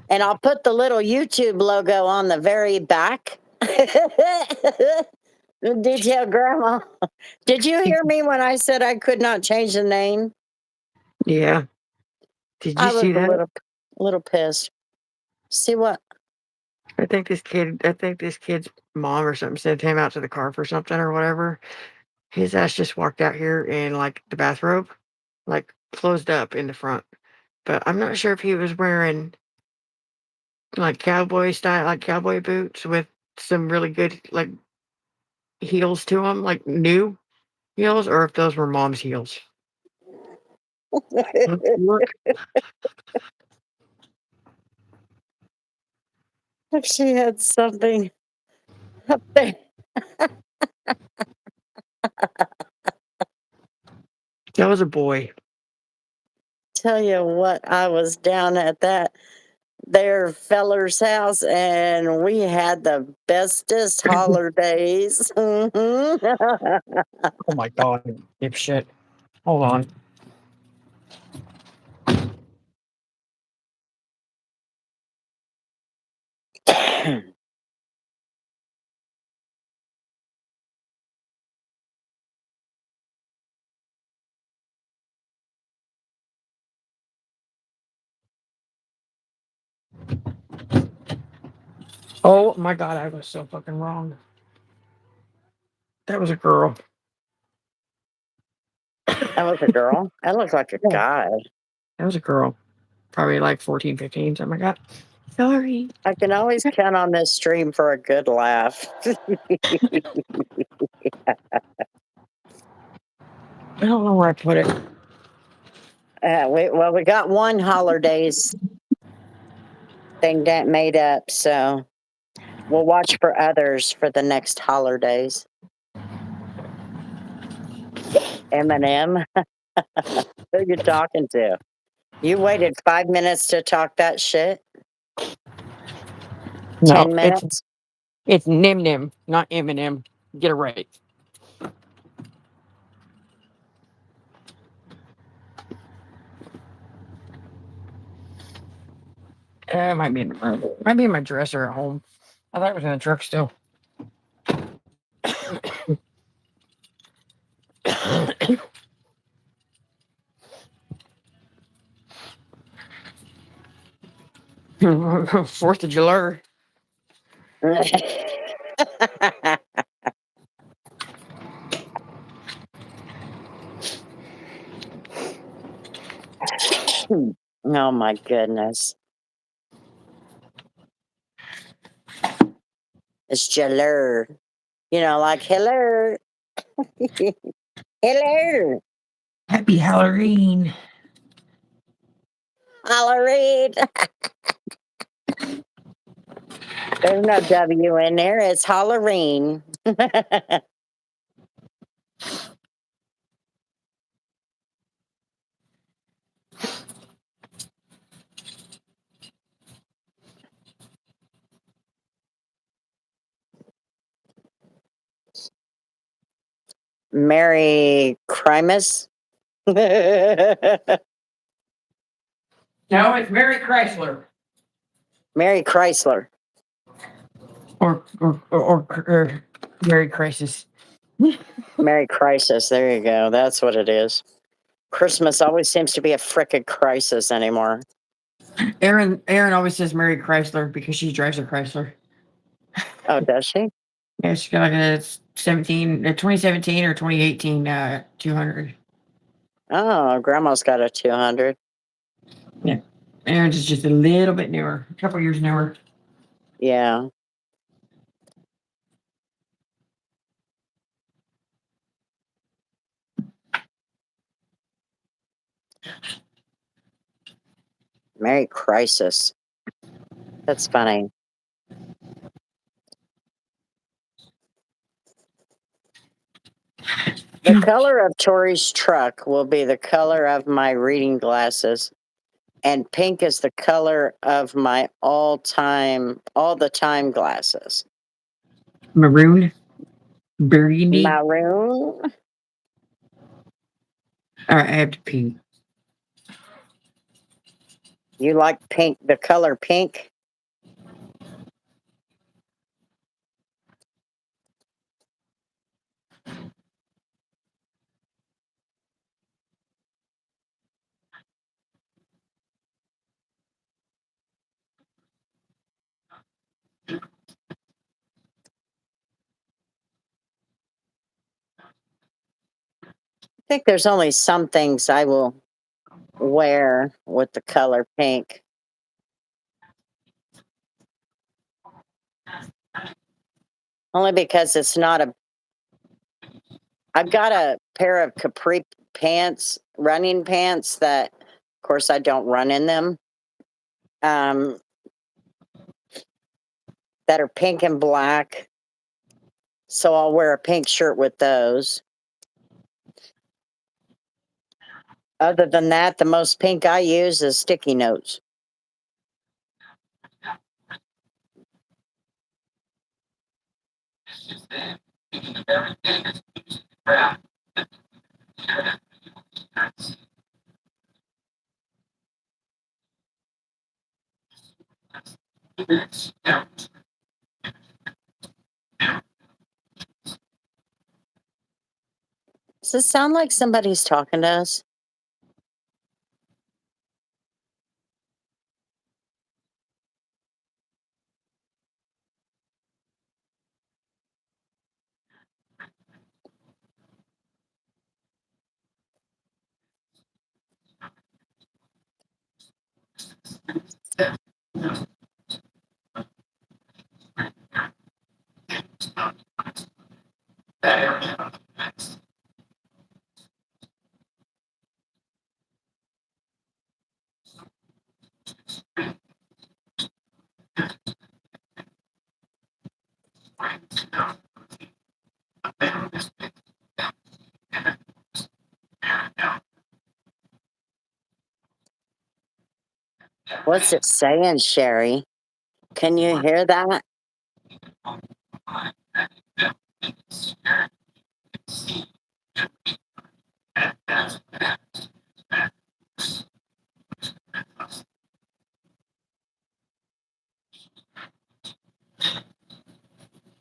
And I'll put the little YouTube logo on the very back. Detail grandma. Did you hear me when I said I could not change the name? Yeah. Did you I was see a that? little pissed. See what? I think this kid's mom or something sent him out to the car for something or whatever. His ass just walked out here in like the bathrobe, like closed up in the front. But I'm not sure if he was wearing like cowboy style, like cowboy boots with some really good like heels to them, like new heels, or if those were mom's heels. Look, If she had something up there. that was a boy. Tell you what, I was down at that their feller's house and we had the bestest holidays. Oh my god, dipshit. Hold on. Oh my god, I was so fucking wrong. That was a girl. That was a girl. That looked like a guy. That was a girl. Probably like 14, 15, something like that. Sorry. I can always count on this stream for a good laugh. I don't know where I put it. We got one holidays thing that made up, so we'll watch for others for the next holidays. Eminem, who you talking to? You waited 5 minutes to talk that shit? No, 10 minutes? it's Nim Nim, not Eminem. Get it right. Might be in my dresser at home. I thought it was in the truck still. Fourth of July. Oh my goodness. It's Jalur. You know, like hello. Hello. Happy Halloween. Halloween. There's no W in there. It's Halloween. Merry Christmas. Merry No, it's Mary Chrysler. Chrysler. Or Mary Crisis. Merry Crisis. There you go. That's what it is. Christmas always seems to be a frickin' crisis anymore. Aaron always says Mary Chrysler because she drives a Chrysler. Oh, does she? Yeah, she's got like a 2017 or 2018 200. Oh, Grandma's got a 200. Yeah. Aaron's is just a little bit newer, a couple years newer. Yeah. Merry Crisis. That's funny. The color of Tori's truck will be the color of my reading glasses, and pink is the color of my all the time glasses. Maroon, burgundy. Maroon. All right, I have to pee. You like pink, the color pink? I think there's only some things I will wear with the color pink. Only because it's not a. I've got a pair of capri pants, running pants that, of course, I don't run in them. That are pink and black. So I'll wear a pink shirt with those. Other than that, the most pink I use is sticky notes. Does it sound like somebody's talking to us? What's it saying, Sherry? Can you hear that?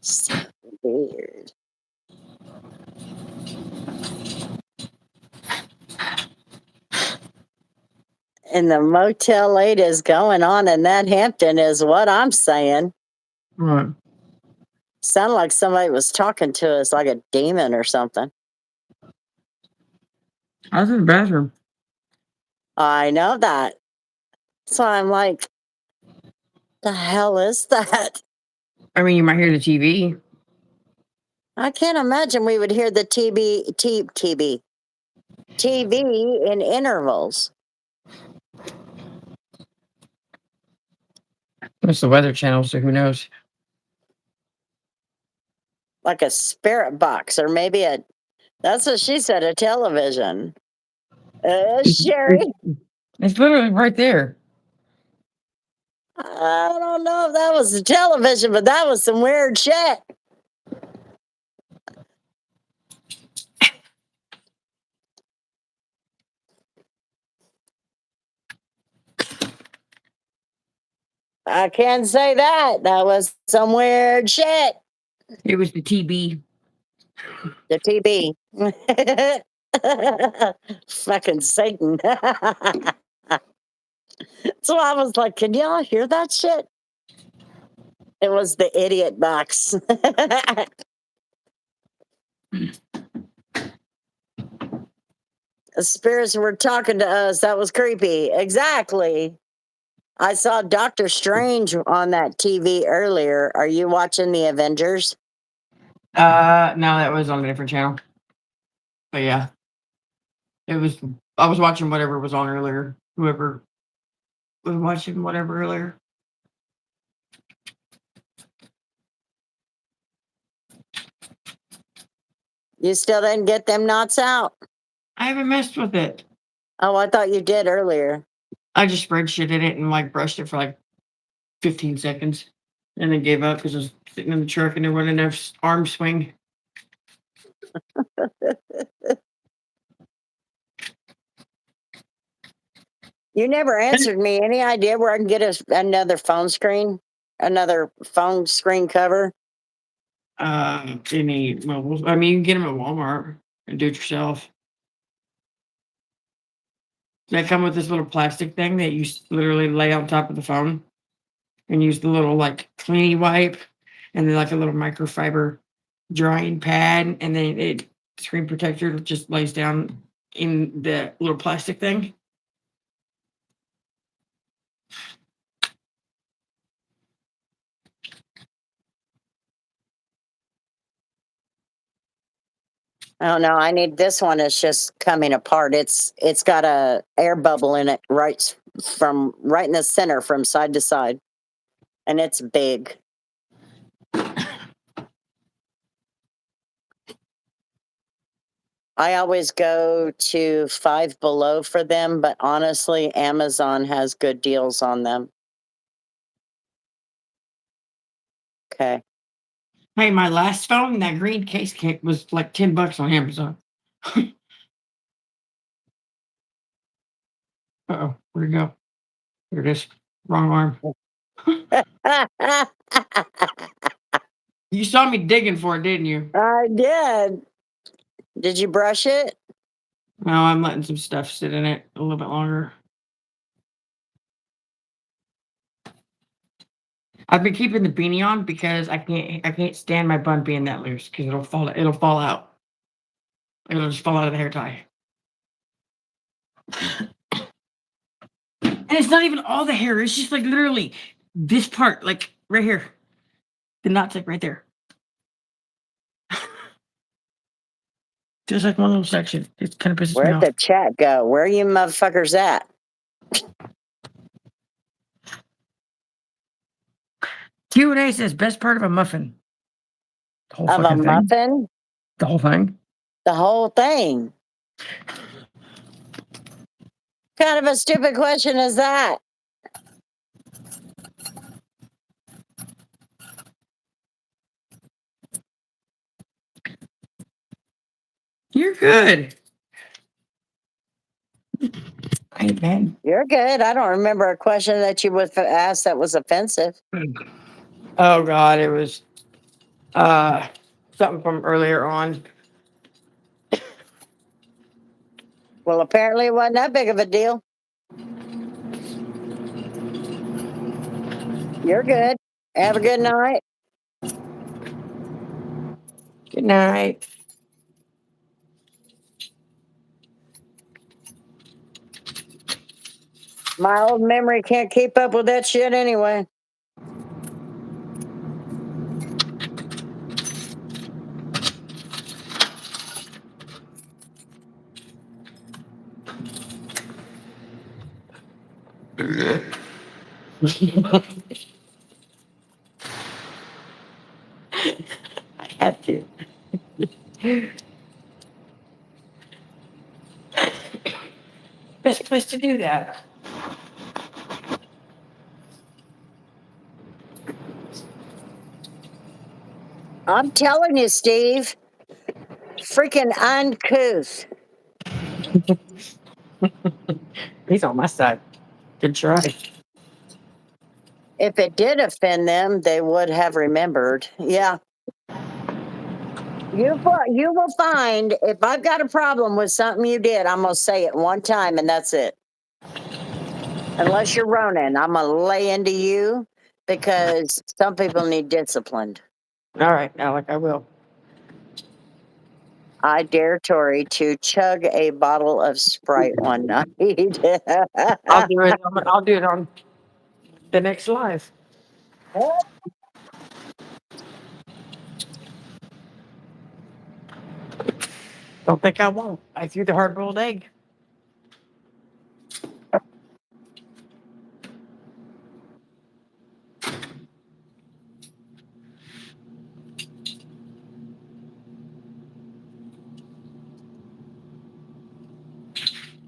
So weird. And the Motel 8 is going on in that Hampton is what I'm saying. Right. Sounded like somebody was talking to us like a demon or something. I was in the bathroom. I know that. So I'm like, the hell is that? I mean, you might hear the TV. I can't imagine we would hear the TV in intervals. It's the Weather Channel, so who knows? Like a spirit box or maybe that's what she said, a television. Sherry, It's literally right there. I don't know if that was a television, but that was some weird shit. I can't say that. That was some weird shit. It was the TB. The TB. Fucking Satan. So I was like, can y'all hear that shit? It was the idiot box. The spirits were talking to us. That was creepy. Exactly. I saw Doctor Strange on that TV earlier. Are you watching the Avengers? No, that was on a different channel. But yeah. It was I was watching whatever was on earlier. Whoever was watching whatever earlier. You still didn't get them knots out? I haven't messed with it. Oh, I thought you did earlier. I just sprayed shit in it and like brushed it for like 15 seconds and then gave up because I was sitting in the truck and there wasn't enough arm swing. You never answered me. Any idea where I can get another phone screen? Another phone screen cover? Any mobiles. I mean, you can get them at Walmart and do it yourself. They come with this little plastic thing that you literally lay on top of the phone and use the little like cleaning wipe and then like a little microfiber drying pad and then it screen protector just lays down in the little plastic thing. Oh no, I need this one. It's just coming apart. It's got a air bubble in it right in the center from side to side. And it's big. I always go to Five Below for them, but honestly, Amazon has good deals on them. Okay. Hey, my last phone, that green case was like $10 on Amazon. Uh-oh, where'd it go? Here it is. Wrong arm. You saw me digging for it, didn't you? I did. Did you brush it? No, I'm letting some stuff sit in it a little bit longer. I've been keeping the beanie on because I can't stand my bun being that loose because it'll fall out. It'll just fall out of the hair tie. And it's not even all the hair, it's just like literally this part, like right here. The knot's like right there. Just like one little section. It kind of pisses me Where'd off. the chat go? Where are you motherfuckers at? Q&A says best part of a muffin. The whole Of a fucking thing. muffin? The whole thing. The whole thing. What kind of a stupid question is that? You're good. Amen. You're good. I don't remember a question that you would ask that was offensive. Oh God, it was something from earlier on. Well, apparently it wasn't that big of a deal. You're good. Have a good night. Good night. My old memory can't keep up with that shit anyway. I had to. Best place to do that. I'm telling you, Steve. Freaking uncouth. He's on my side. Good try. If it did offend them, they would have remembered. Yeah. You will find if I've got a problem with something you did, I'm gonna say it one time and that's it. Unless you're Ronan, I'm gonna lay into you because some people need disciplined. All right, Alec, I will. I dare Tori to chug a bottle of Sprite one night. I'll do it. I'll do it on the next live. Don't think I won't. I threw the hard-boiled egg.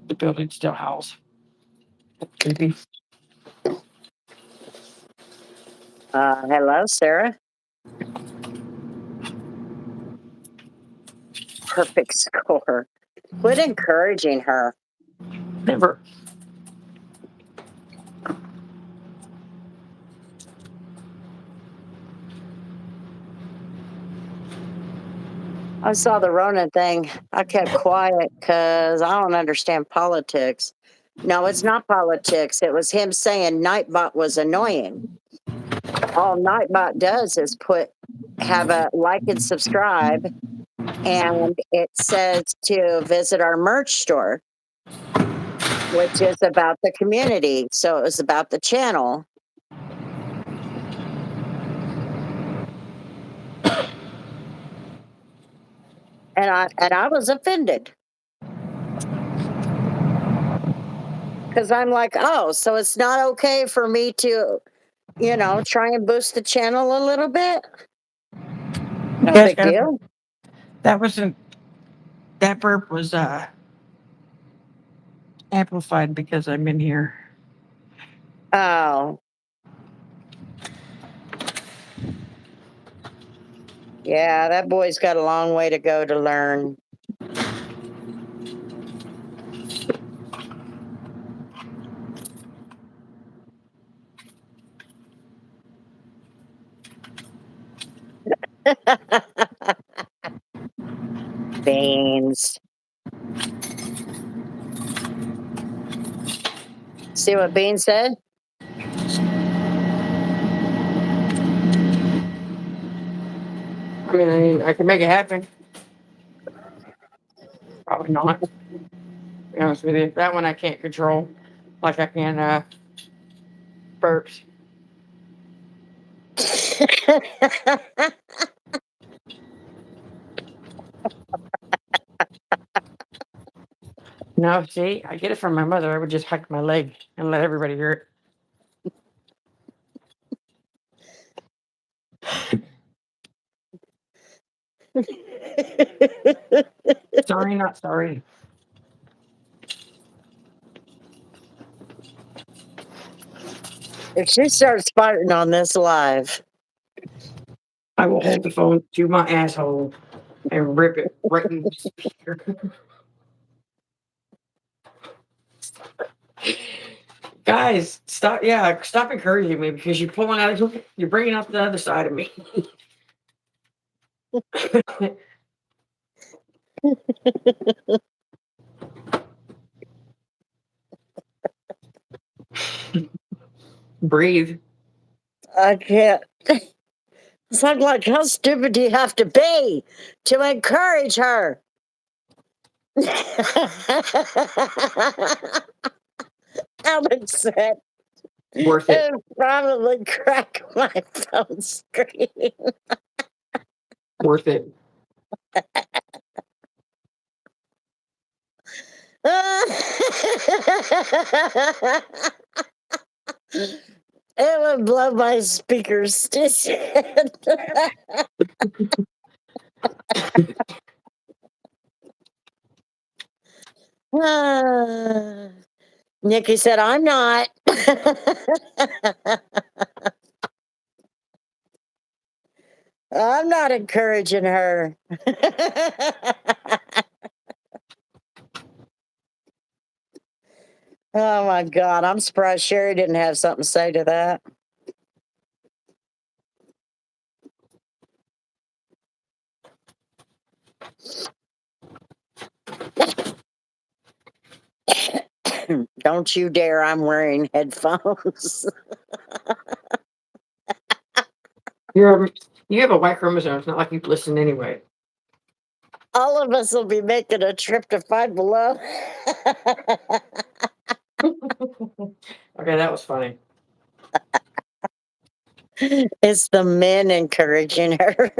The building still howls. Creepy. Hello, Sarah. Perfect score. Quit encouraging her. Never. I saw the Ronan thing. I kept quiet because I don't understand politics. No, it's not politics. It was him saying Nightbot was annoying. All Nightbot does is have a like and subscribe, and it says to visit our merch store, which is about the community. So it was about the channel. And I was offended. Because I'm like, oh, so it's not okay for me to, try and boost the channel a little bit? No Yes, big deal. that wasn't. That burp was amplified because I'm in here. Oh. Yeah, that boy's got a long way to go to learn. Beans. See what Bean said? I mean, I can make it happen. Probably not. To be honest with you, that one I can't control, like I can burps. No, see, I get it from my mother. I would just hike my leg and let everybody hear it. Sorry, not sorry. If she starts farting on this live, I will hold the phone to my asshole. and rip it right in the speaker. Guys, stop! Yeah, stop encouraging me because you're pulling out. You're bringing up the other side of me. Breathe. I can't. It's like, how stupid do you have to be to encourage her? Alex said, Worth it. it probably cracked my phone screen. Worth it. It would blow my speakers to shit. Nikki said, I'm not. I'm not encouraging her. Oh my God. I'm surprised Sherry didn't have something to say to that. Don't you dare. I'm wearing headphones. You have a white chromosome. It's not like you listen anyway. All of us will be making a trip to Five Below. Okay, that was funny. It's the men encouraging her.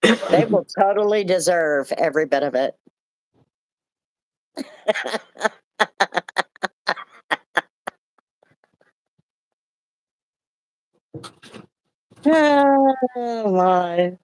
They will totally deserve every bit of it. Oh my.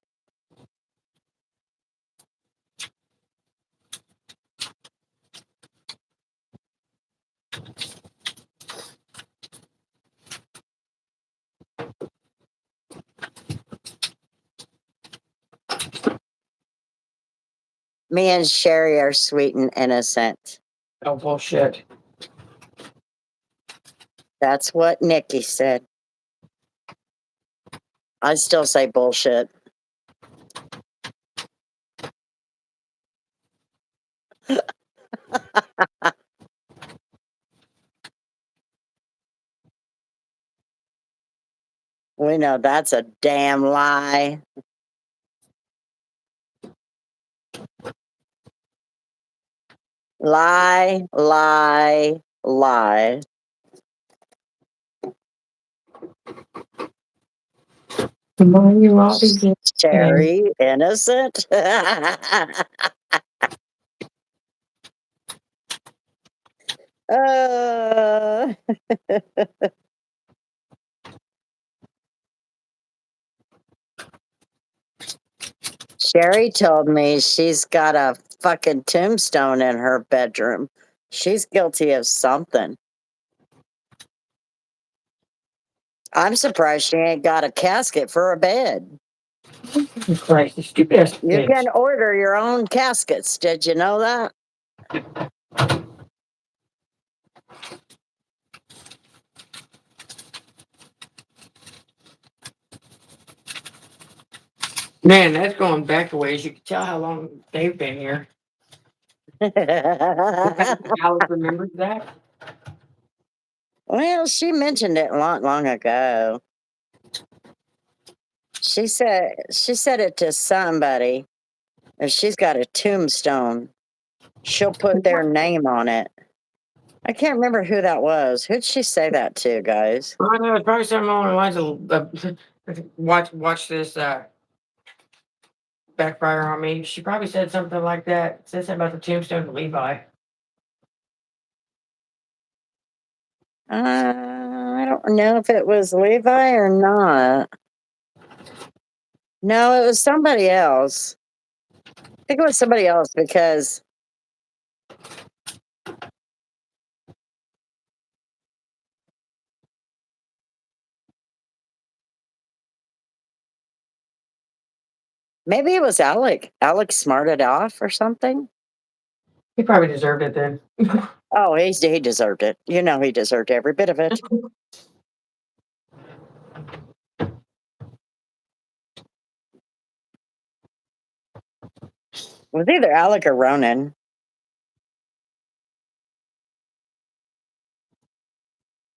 Me and Sherry are sweet and innocent. Oh, bullshit. That's what Nikki said. I still say bullshit. We know that's a damn lie. Lie, lie, lie. Why you always get Sherry, innocent. uh, Sherry told me she's got a fucking tombstone in her bedroom. She's guilty of something. I'm surprised she ain't got a casket for a bed. Christ, you stupid ass You bitch. can order your own caskets. Did you know that? Man, that's going back a ways. You can tell how long they've been here. Alex remembers that. Well, she mentioned it long, long ago. She said it to somebody. If she's got a tombstone, she'll put their name on it. I can't remember who that was. Who'd she say that to, guys? I know it's probably something along the lines of watch this backfire on me. She probably said something like that. Said something about the tombstone to Levi. I don't know if it was Levi or not. No, it was somebody else. I think it was somebody else because Maybe it was Alec. Alec smarted off or something. He probably deserved it then. Oh, he deserved it. You know, he deserved every bit of it. It was either Alec or Ronan.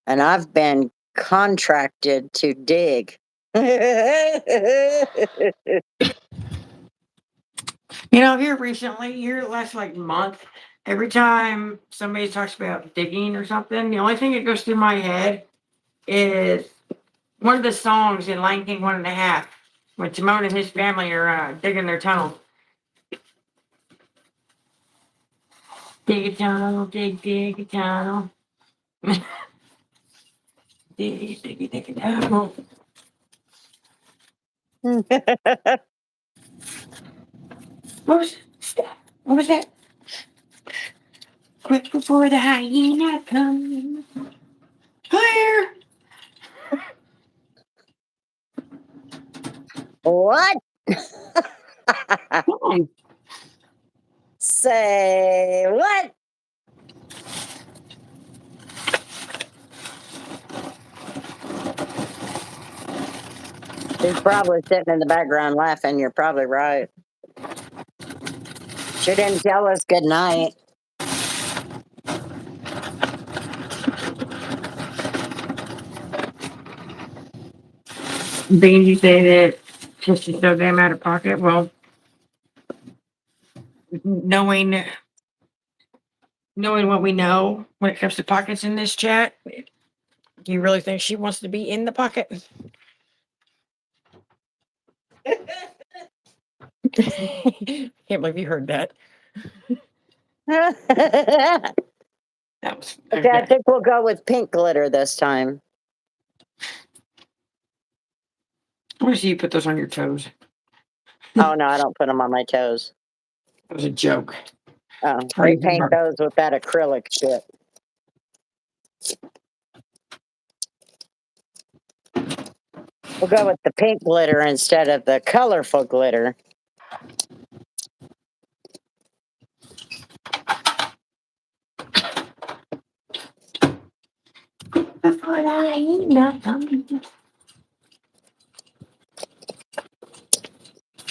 And I've been contracted to dig. Here recently, here last like month, every time somebody talks about digging or something, the only thing that goes through my head is one of the songs in Lion King 1.5, when Timon and his family are digging their tunnel. Dig a tunnel, dig a tunnel. dig a tunnel. What was that? What was that? Quick before the hyena comes. Higher. What? Come on. Say what? He's probably sitting in the background laughing. You're probably right. She didn't tell us good night. Being you say that just is so damn out of pocket. Well, knowing what we know when it comes to pockets in this chat, do you really think she wants to be in the pocket? Can't believe you heard that. Okay, That was I think we'll go with pink glitter this time. I want to see you put those on your toes. Oh no, I don't put them on my toes. That was a joke. Oh, they Crazy paint work. those with that acrylic shit. We'll go with the pink glitter instead of the colorful glitter. Before I eat nothing.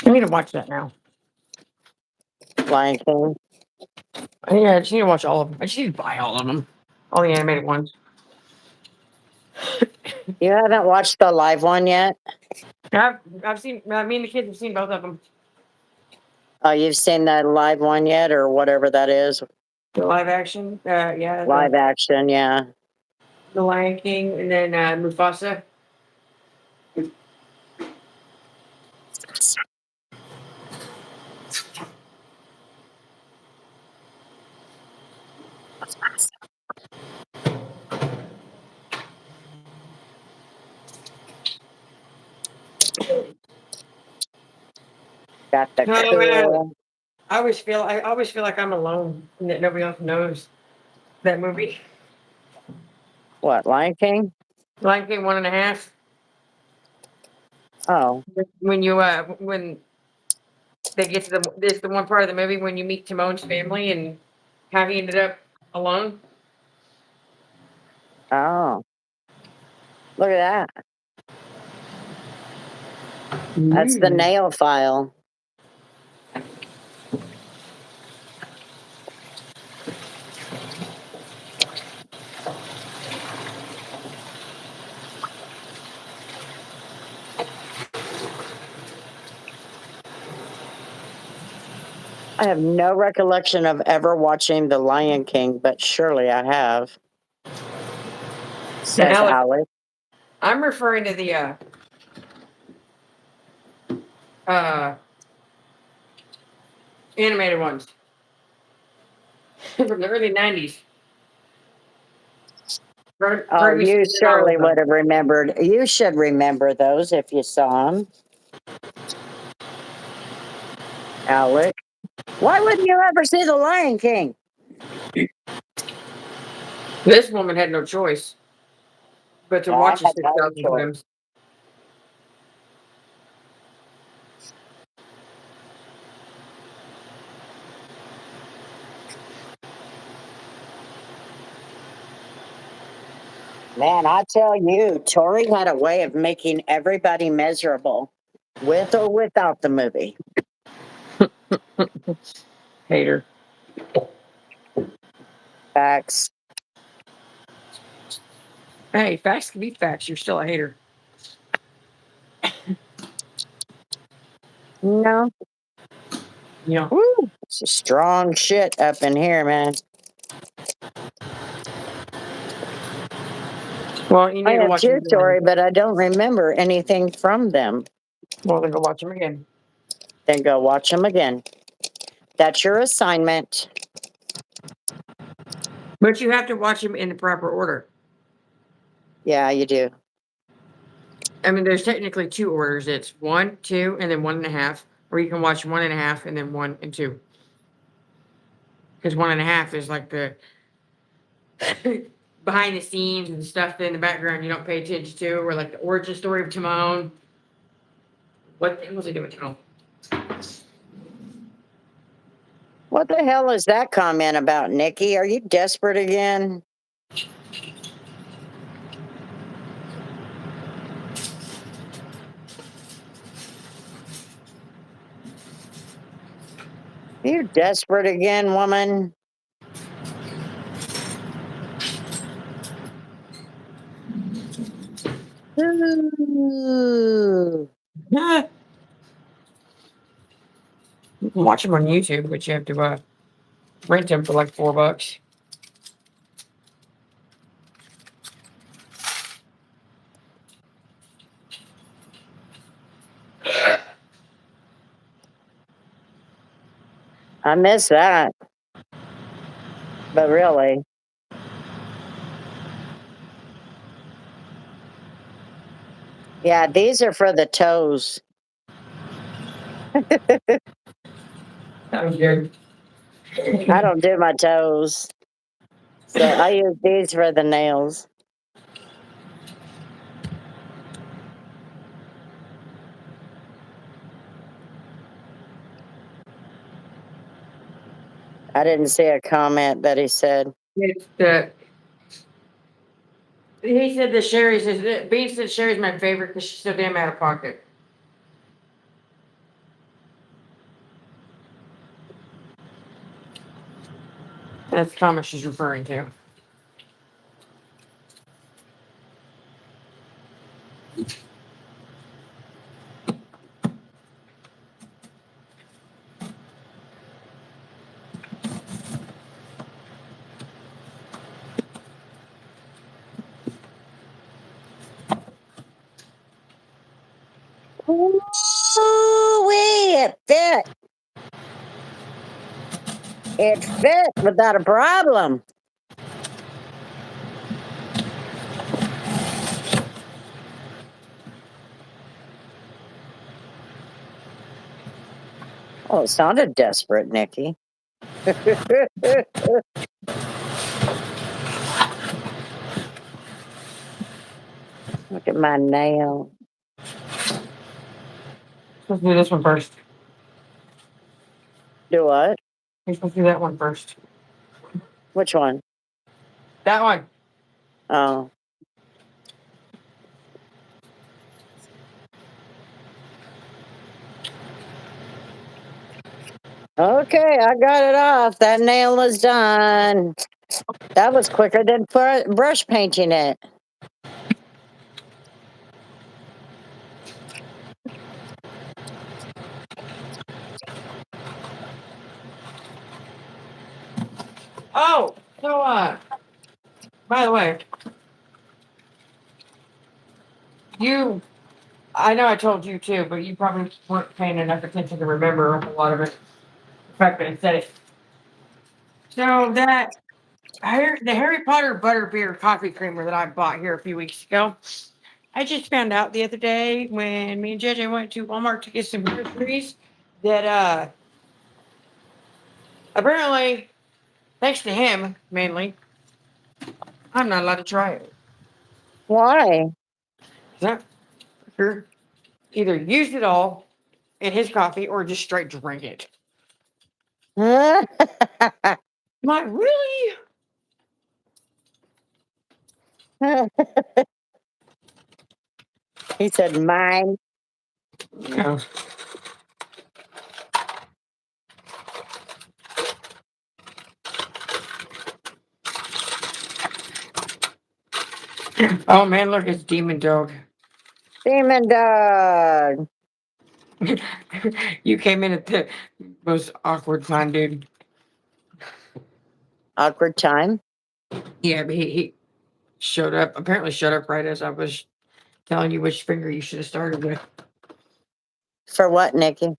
I need to watch that now. Lion King. Yeah, I just need to watch all of them. I just need to buy all of them. All the animated ones. You haven't watched the live one yet? I've seen, me and the kids have seen both of them. Oh, you've seen that live one yet, or whatever that is? The live action, yeah. Live action, yeah. The Lion King, and then Mufasa. Got the Oh, man. cool. I always feel like I'm alone and that nobody else knows that movie. What, Lion King? Lion King 1.5. Oh, When when they get to there's the one part of the movie when you meet Timon's family and how he ended up alone. oh. Look at that. That's the nail file. I have no recollection of ever watching The Lion King, but surely I have. Says Alec. Alec. I'm referring to the animated ones from the early 90s. Oh, you surely would have remembered. You should remember those if you saw them. Alec. Why wouldn't you ever see The Lion King? This woman had no choice but to I watch had the no 6,000 choice. films. Man, I tell you, Tori had a way of making everybody miserable, with or without the movie. Hater. Facts. Hey, facts can be facts. You're still a hater. No. You know. Woo, it's a strong shit up in here, man. Well, you I need to have watch two, them Tori, again. but I don't remember anything from them. Well, then go watch them again. Then go watch them again. That's your assignment. But you have to watch them in the proper order. Yeah, you do. I mean, there's technically two orders. It's 1, 2, and then 1.5. Or you can watch 1.5 and then 1 and 2. Because 1.5 is like the behind the scenes and stuff in the background you don't pay attention to, or like the origin story of Timon. What the hell was he doing, Timon? What the hell is that comment about, Nikki? Are you desperate again? You desperate again, woman? Ooh. You can watch them on YouTube, but you have to rent them for like $4. I miss that. But really. Yeah, these are for the toes. That was good. I don't do my toes. So I use these for the nails. I didn't see a comment that he said. It's he said that Sherry's Bean said Sherry's my favorite because she's so damn out of pocket. That's the comment she's referring to. Ooh-wee, it fit. It fit without a problem. Oh, it sounded desperate, Nikki. Look at my nail. Let's do this one first. Do what? You're supposed to do that one first. Which one? That one. Oh. Okay, I got it off. That nail is done. That was quicker than brush painting it. Oh, so by the way, I know I told you too, but you probably weren't paying enough attention to remember a lot of it. The fact that I said it. So the Harry Potter butterbeer coffee creamer that I bought here a few weeks ago, I just found out the other day when me and JJ went to Walmart to get some groceries that apparently, thanks to him mainly, I'm not allowed to try it. Why? That fucker either used it all in his coffee or just straight drank it. I'm like, really? He said, mine. Yeah. Oh man, look, it's Demon Dog. Demon dog. You came in at the most awkward time, dude. Awkward time. Yeah, but he showed up, apparently showed up right as I was telling you which finger you should have started with. For what, Nikki?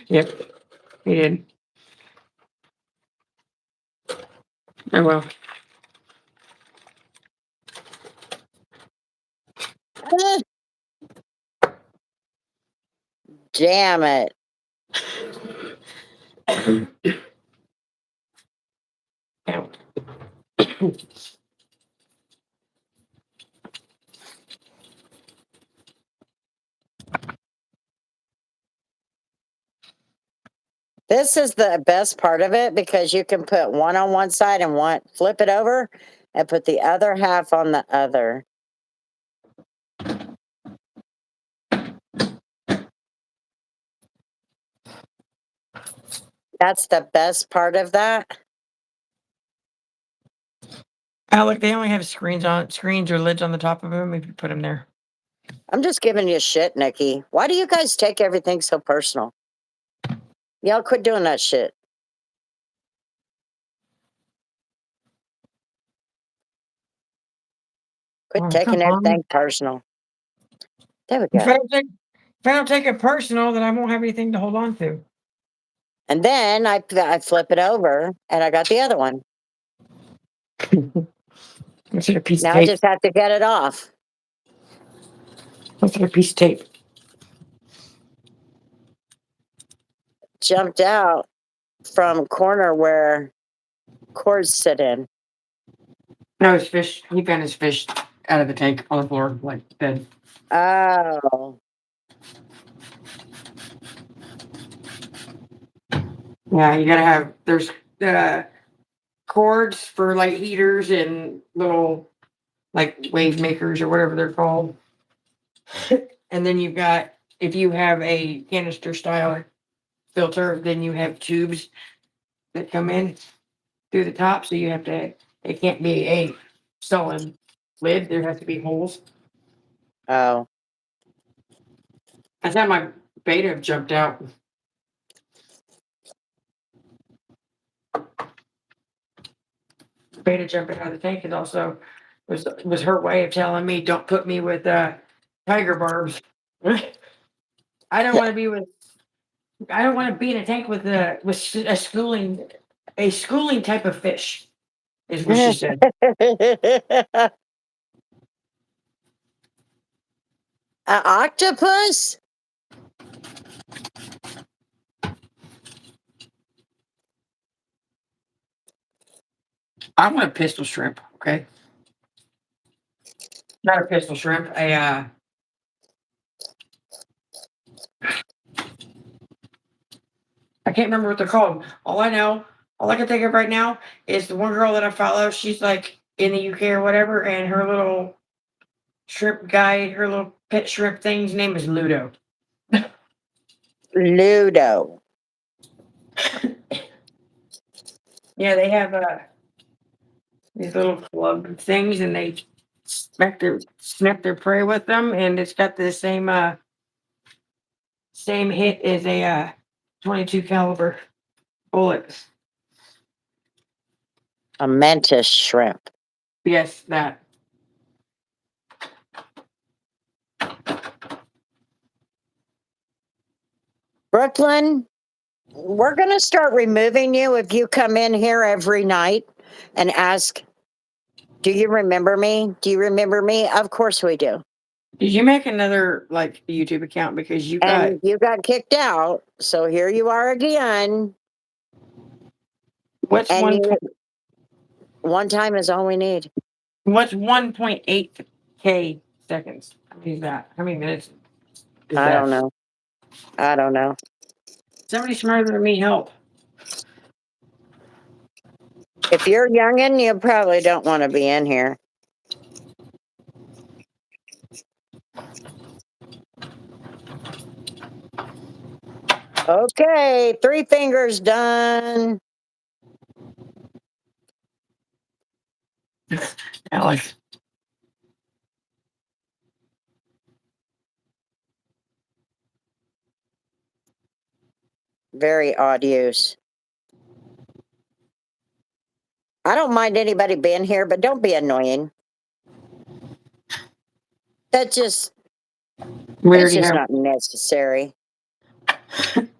Yep, he did. Oh well. Ah, damn it. Ow. This is the best part of it because you can put one on one side and one flip it over and put the other half on the other. That's the best part of that. Oh, look, they only have screens or lids on the top of them if you put them there. I'm just giving you shit, Nikki. Why do you guys take everything so personal? Y'all quit doing that shit. Quit Oh, taking come on. everything personal. There we If go. I don't take it personal, then I won't have anything to hold on to. And then I flip it over and I got the other one. Let's get a piece of Now I tape. just have to get it off. Let's get a piece of tape. Jumped out from corner where cords sit in. No, his fish. He found his fish out of the tank on the floor, like dead. Oh. Yeah, you gotta have. There's cords for like heaters and little like wave makers or whatever they're called. And then you've got, if you have a canister style filter, then you have tubes that come in through the top. So you have to. It can't be a solid lid. There has to be holes. Oh. That's how my beta jumped out. Beta jumping out of the tank is also was her way of telling me don't put me with tiger barbs. I don't want to be with. I don't want to be in a tank with a schooling type of fish. Is what she said. An octopus? I want a pistol shrimp. Okay, not a pistol shrimp. I can't remember what they're called. All I can think of right now is the one girl that I follow. She's like in the UK or whatever, and her little shrimp guy, her little pet shrimp thing's name is Ludo. Ludo. Yeah, they have these little club things, and they snap their prey with them, and it's got the same hit as a 22 caliber bullet. A mantis shrimp. Yes, that. Brooklyn, we're going to start removing you if you come in here every night and ask, do you remember me? Do you remember me? Of course we do. Did you make another like YouTube account because you got And you got kicked out. So here you are again. what's And one one time is all we need. what's 1.8K seconds? How many is that? How many minutes is I that? don't know. I don't know. Somebody smarter than me help. If you're youngin', you probably don't want to be in here. Okay, 3 fingers done. Alex. Very odd use. I don't mind anybody being here, but don't be annoying. That just, We it's already just have. not necessary.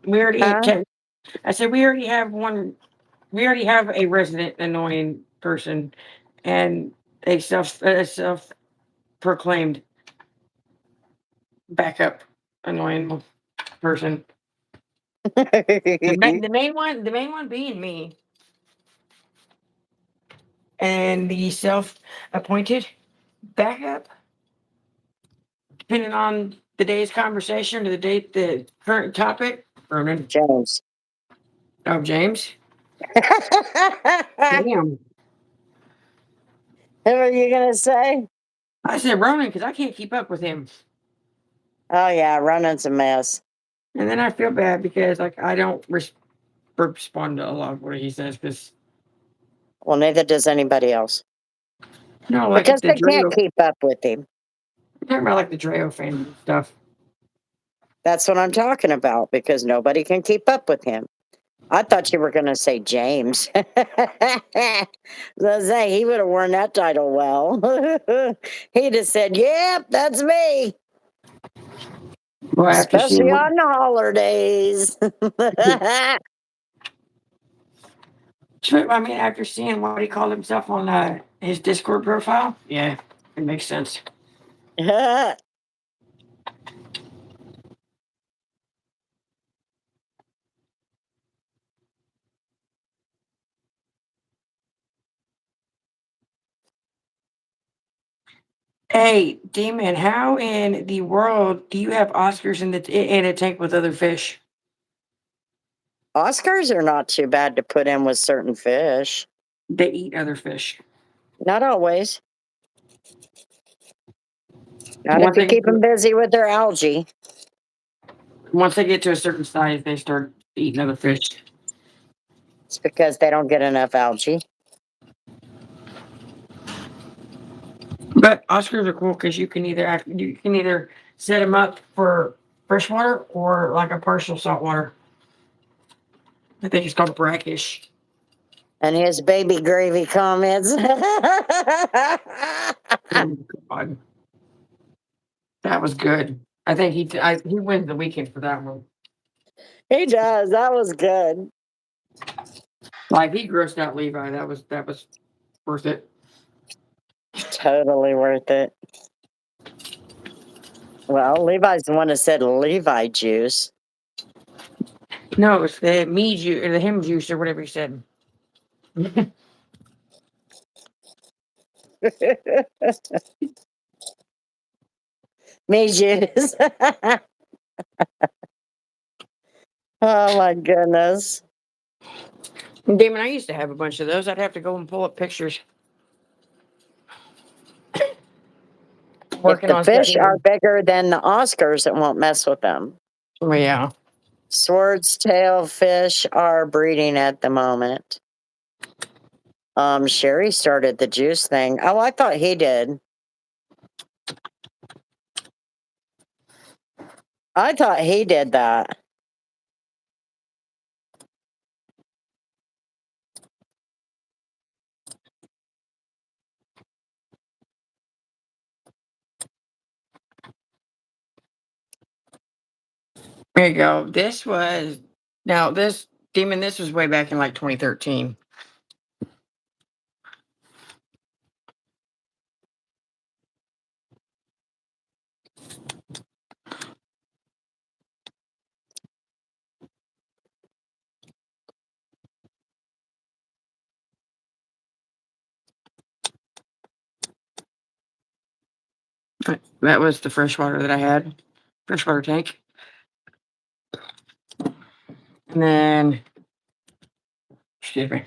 We already. Huh? I said we already have one. We already have a resident annoying person, and a self proclaimed backup annoying person. The main one being me, and the self appointed backup, depending on the day's conversation or the current topic. Ronan. James. Oh, James. What Damn. are you going to say? I said Ronan because I can't keep up with him. Oh, yeah, Ronan's a mess. And then I feel bad because like I don't respond to a lot of what he says because Well, neither does anybody else. no, like Because the they can't Dreo. keep up with him. I'm talking about like the Dreo family stuff. That's what I'm talking about, because nobody can keep up with him. I thought you were going to say James. Let's say he would have worn that title well. He'd have said, "Yep, that's me." Well, after Especially seeing what, on the holidays. I mean, after seeing what he called himself on his Discord profile, yeah, it makes sense. Hey, Demon, how in the world do you have Oscars in a tank with other fish? Oscars are not too bad to put in with certain fish. They eat other fish. Not always. Not if Once you they get keep them to, busy with their algae. once they get to a certain size, they start eating other fish. It's because they don't get enough algae. But Oscars are cool because you can either set them up for freshwater or like a partial saltwater. I think it's called brackish. And his baby gravy comments. Oh, God. That was good. I think he wins the weekend for that one. He does. That was good. Like he grossed out Levi. That was worth it. Totally worth it. Well, Levi's the one that said Levi juice. No, it's the me juice or the him juice or whatever he said. Me juice. Oh my goodness. Damon, I used to have a bunch of those. I'd have to go and pull up pictures. If Working the on fish are setting. bigger than the Oscars, it won't mess with them. Oh, yeah. Sword's tail fish are breeding at the moment. Sherry started the juice thing. Oh, I thought he did. I thought he did that. There you go. This Demon, this was way back in like 2013. That was the freshwater that I had, freshwater tank. And then, excuse me.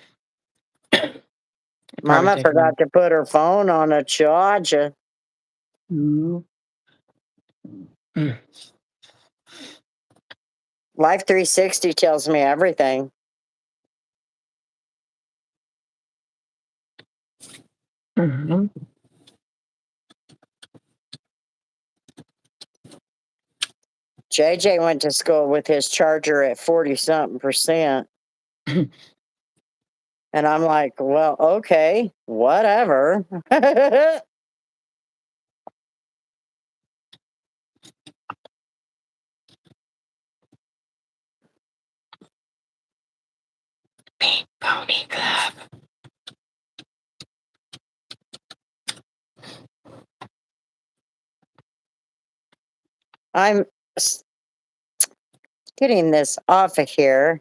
Mama forgot to put her phone on a charger. Mm. Life 360 tells me everything. Mm-hmm. JJ went to school with his charger at 40 something percent. And I'm like, well, okay, whatever. Pony Club. I'm getting this off of here.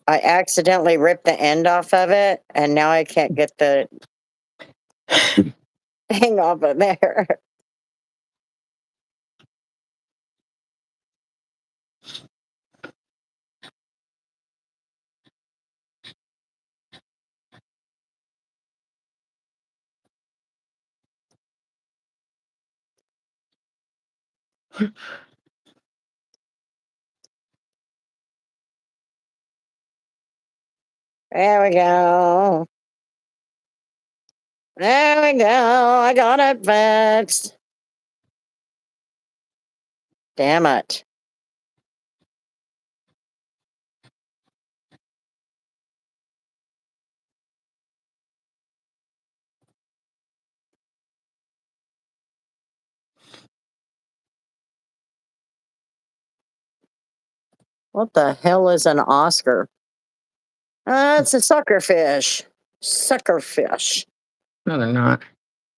I accidentally ripped the end off of it, and now I can't get the thing off of there. There we go. There we go. I got it fixed. Damn it. What the hell is an Oscar? It's a sucker fish. Sucker fish. No, they're not.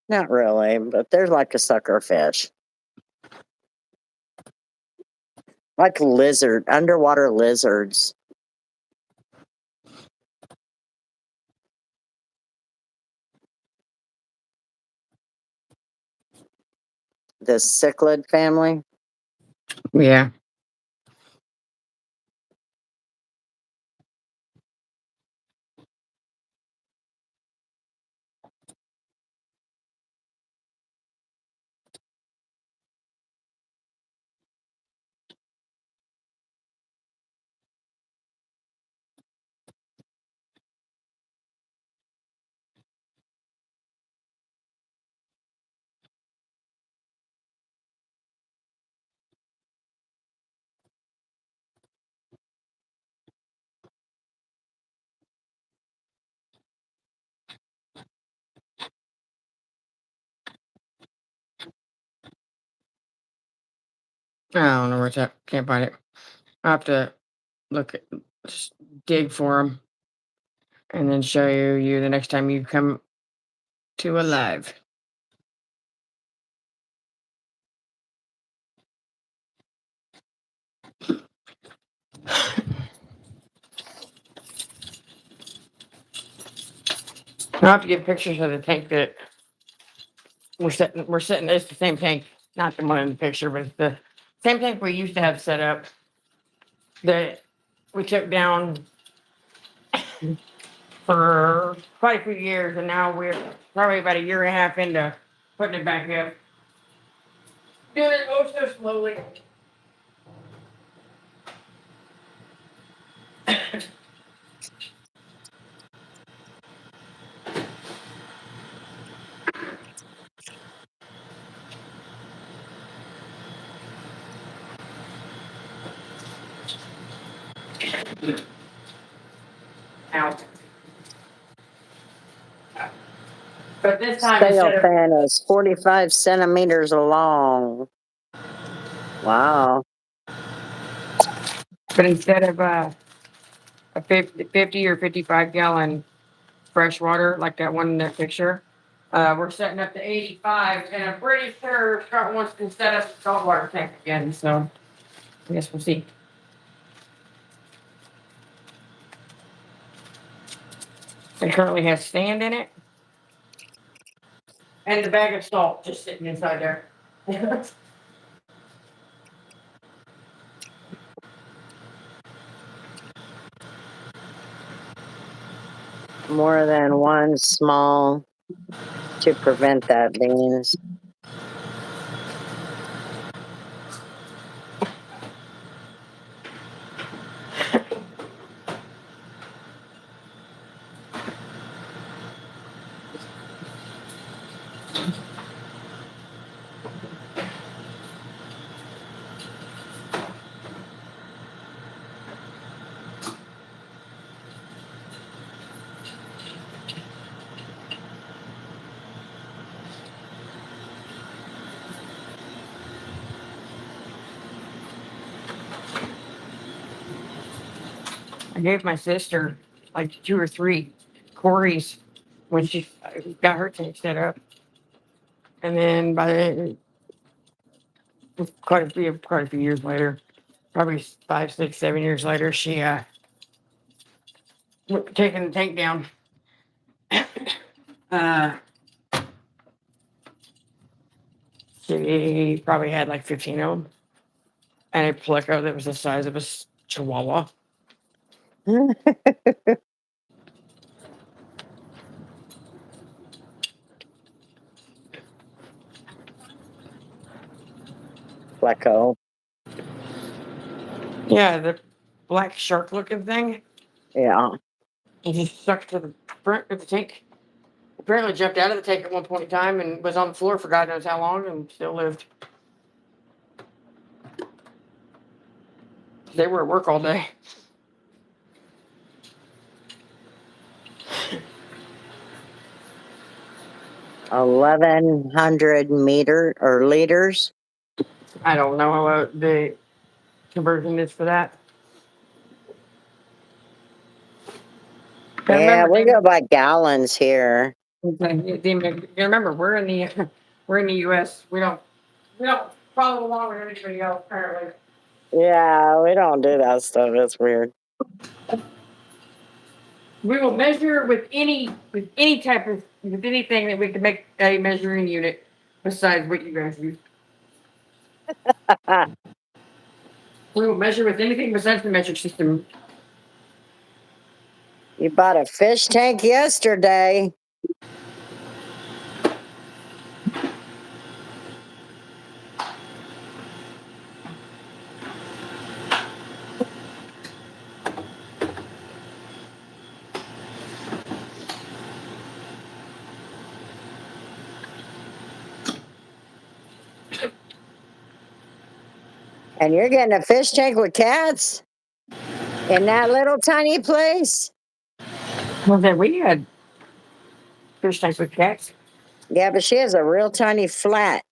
Not really, but they're like a sucker fish. Like underwater lizards. The cichlid family. Yeah. I don't know where it's at. Can't find it. I'll have to just dig for them and then show you the next time you come to a live. I'll have to get pictures of the tank that we're setting. It's the same tank, not the one in the picture, but it's the same tank we used to have set up that we took down for quite a few years, and now we're probably about a year and a half into putting it back up. Doing it oh so slowly. Out. But this time Sail instead of fan is 45 centimeters long. Wow. a 50 or 55 gallon fresh water like that one in that picture, we're setting up to 85, and I'm pretty sure Scott wants to set up the saltwater tank again. So I guess we'll see. It currently has sand in it. And the bag of salt just sitting inside there. More than one small to prevent that, beans. I gave my sister like 2 or 3 Corey's when she got her tank set up. And then by the quite a few years later, probably 5, 6, 7 years later, she taking the tank down. She probably had like 15 of them, and a pleco that was the size of a chihuahua. Pleco. Yeah, the black shark looking thing. Yeah. It just stuck to the front of the tank. Apparently jumped out of the tank at one point in time and was on the floor for God knows how long and still lived. They were at work all day. $1,100 or liters. I don't know what the conversion is for that. Yeah, we go by gallons here. Remember, we're in the U.S. We don't follow along with anybody else apparently. Yeah, we don't do that stuff. It's weird. We will measure with any type of with anything that we can make a measuring unit besides what you guys use. We will measure with anything besides the metric system. You bought a fish tank yesterday. And you're getting a fish tank with cats in that little tiny place? Well, then we had fish tanks with cats. Yeah, but she has a real tiny flat.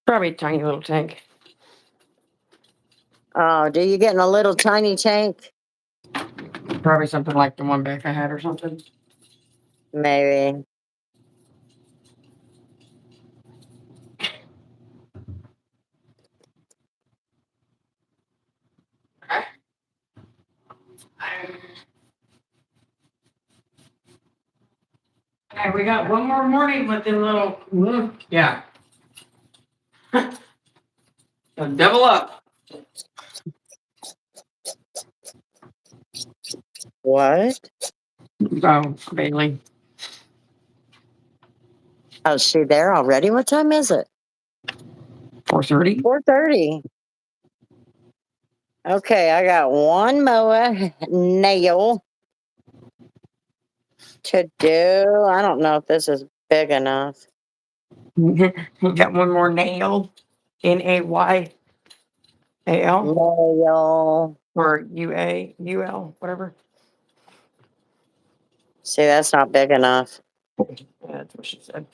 Probably a tiny little tank. Oh, do you get in a little tiny tank? Probably something like the one Becca had or something. Maybe. Okay, we got one more morning with them little, yeah. So double up. What? Oh, Bailey. Oh, is she there already? What time is it? 4:30. 4:30. Okay, I got one mower nail to do. I don't know if this is big enough. You got one more nail. NAYAL Nail. or UAUL, whatever. See, that's not big enough. Yeah, that's what she said.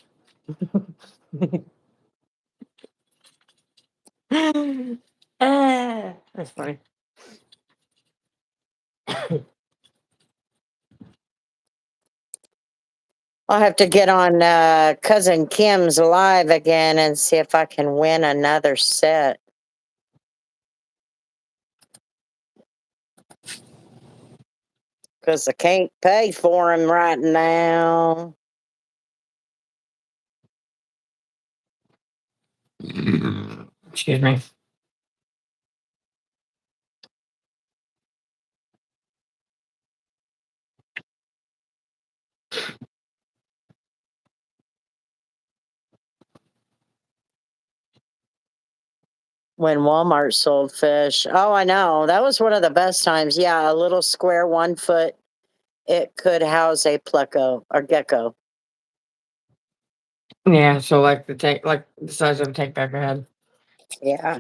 That's funny. I'll have to get on Cousin Kim's live again and see if I can win another set. Because I can't pay for him right now. Excuse me. When Walmart sold fish. Oh, I know. That was one of the best times. Yeah, a little square 1 foot. It could house a pleco or gecko. Yeah, so like the tank, like the size of a tank back ahead. Yeah.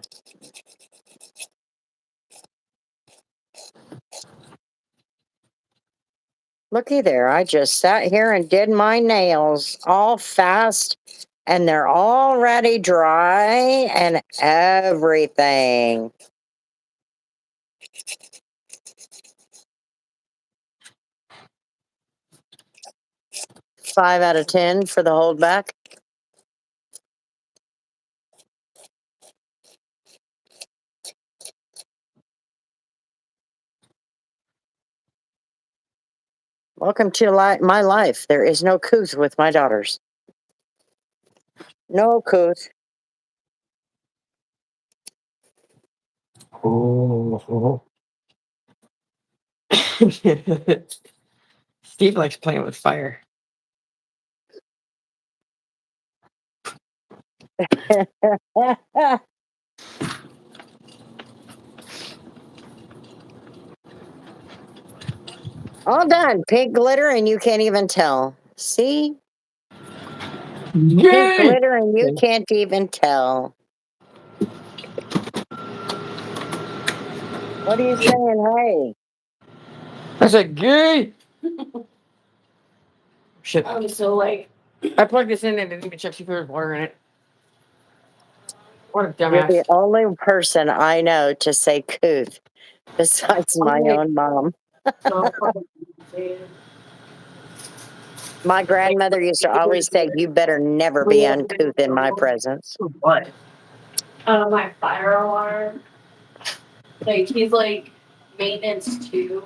Looky there. I just sat here and did my nails all fast, and they're already dry and everything. Five out of 10 for the holdback. Welcome to my life. There is no couth with my daughters. No couth. Oh. Steve likes playing with fire. All done. Pink glitter, and you can't even tell. See? Pink glitter, and you can't even tell. What are you saying? Hey. I said, gay. Shit. I'm so like, I plugged this in and didn't even check see if there was water in it. What a You're dumbass. the only person I know to say couth besides my own mom. My grandmother used to always say, "You better never be uncouth in my presence." what? My fire alarm. Like he's like maintenance 2,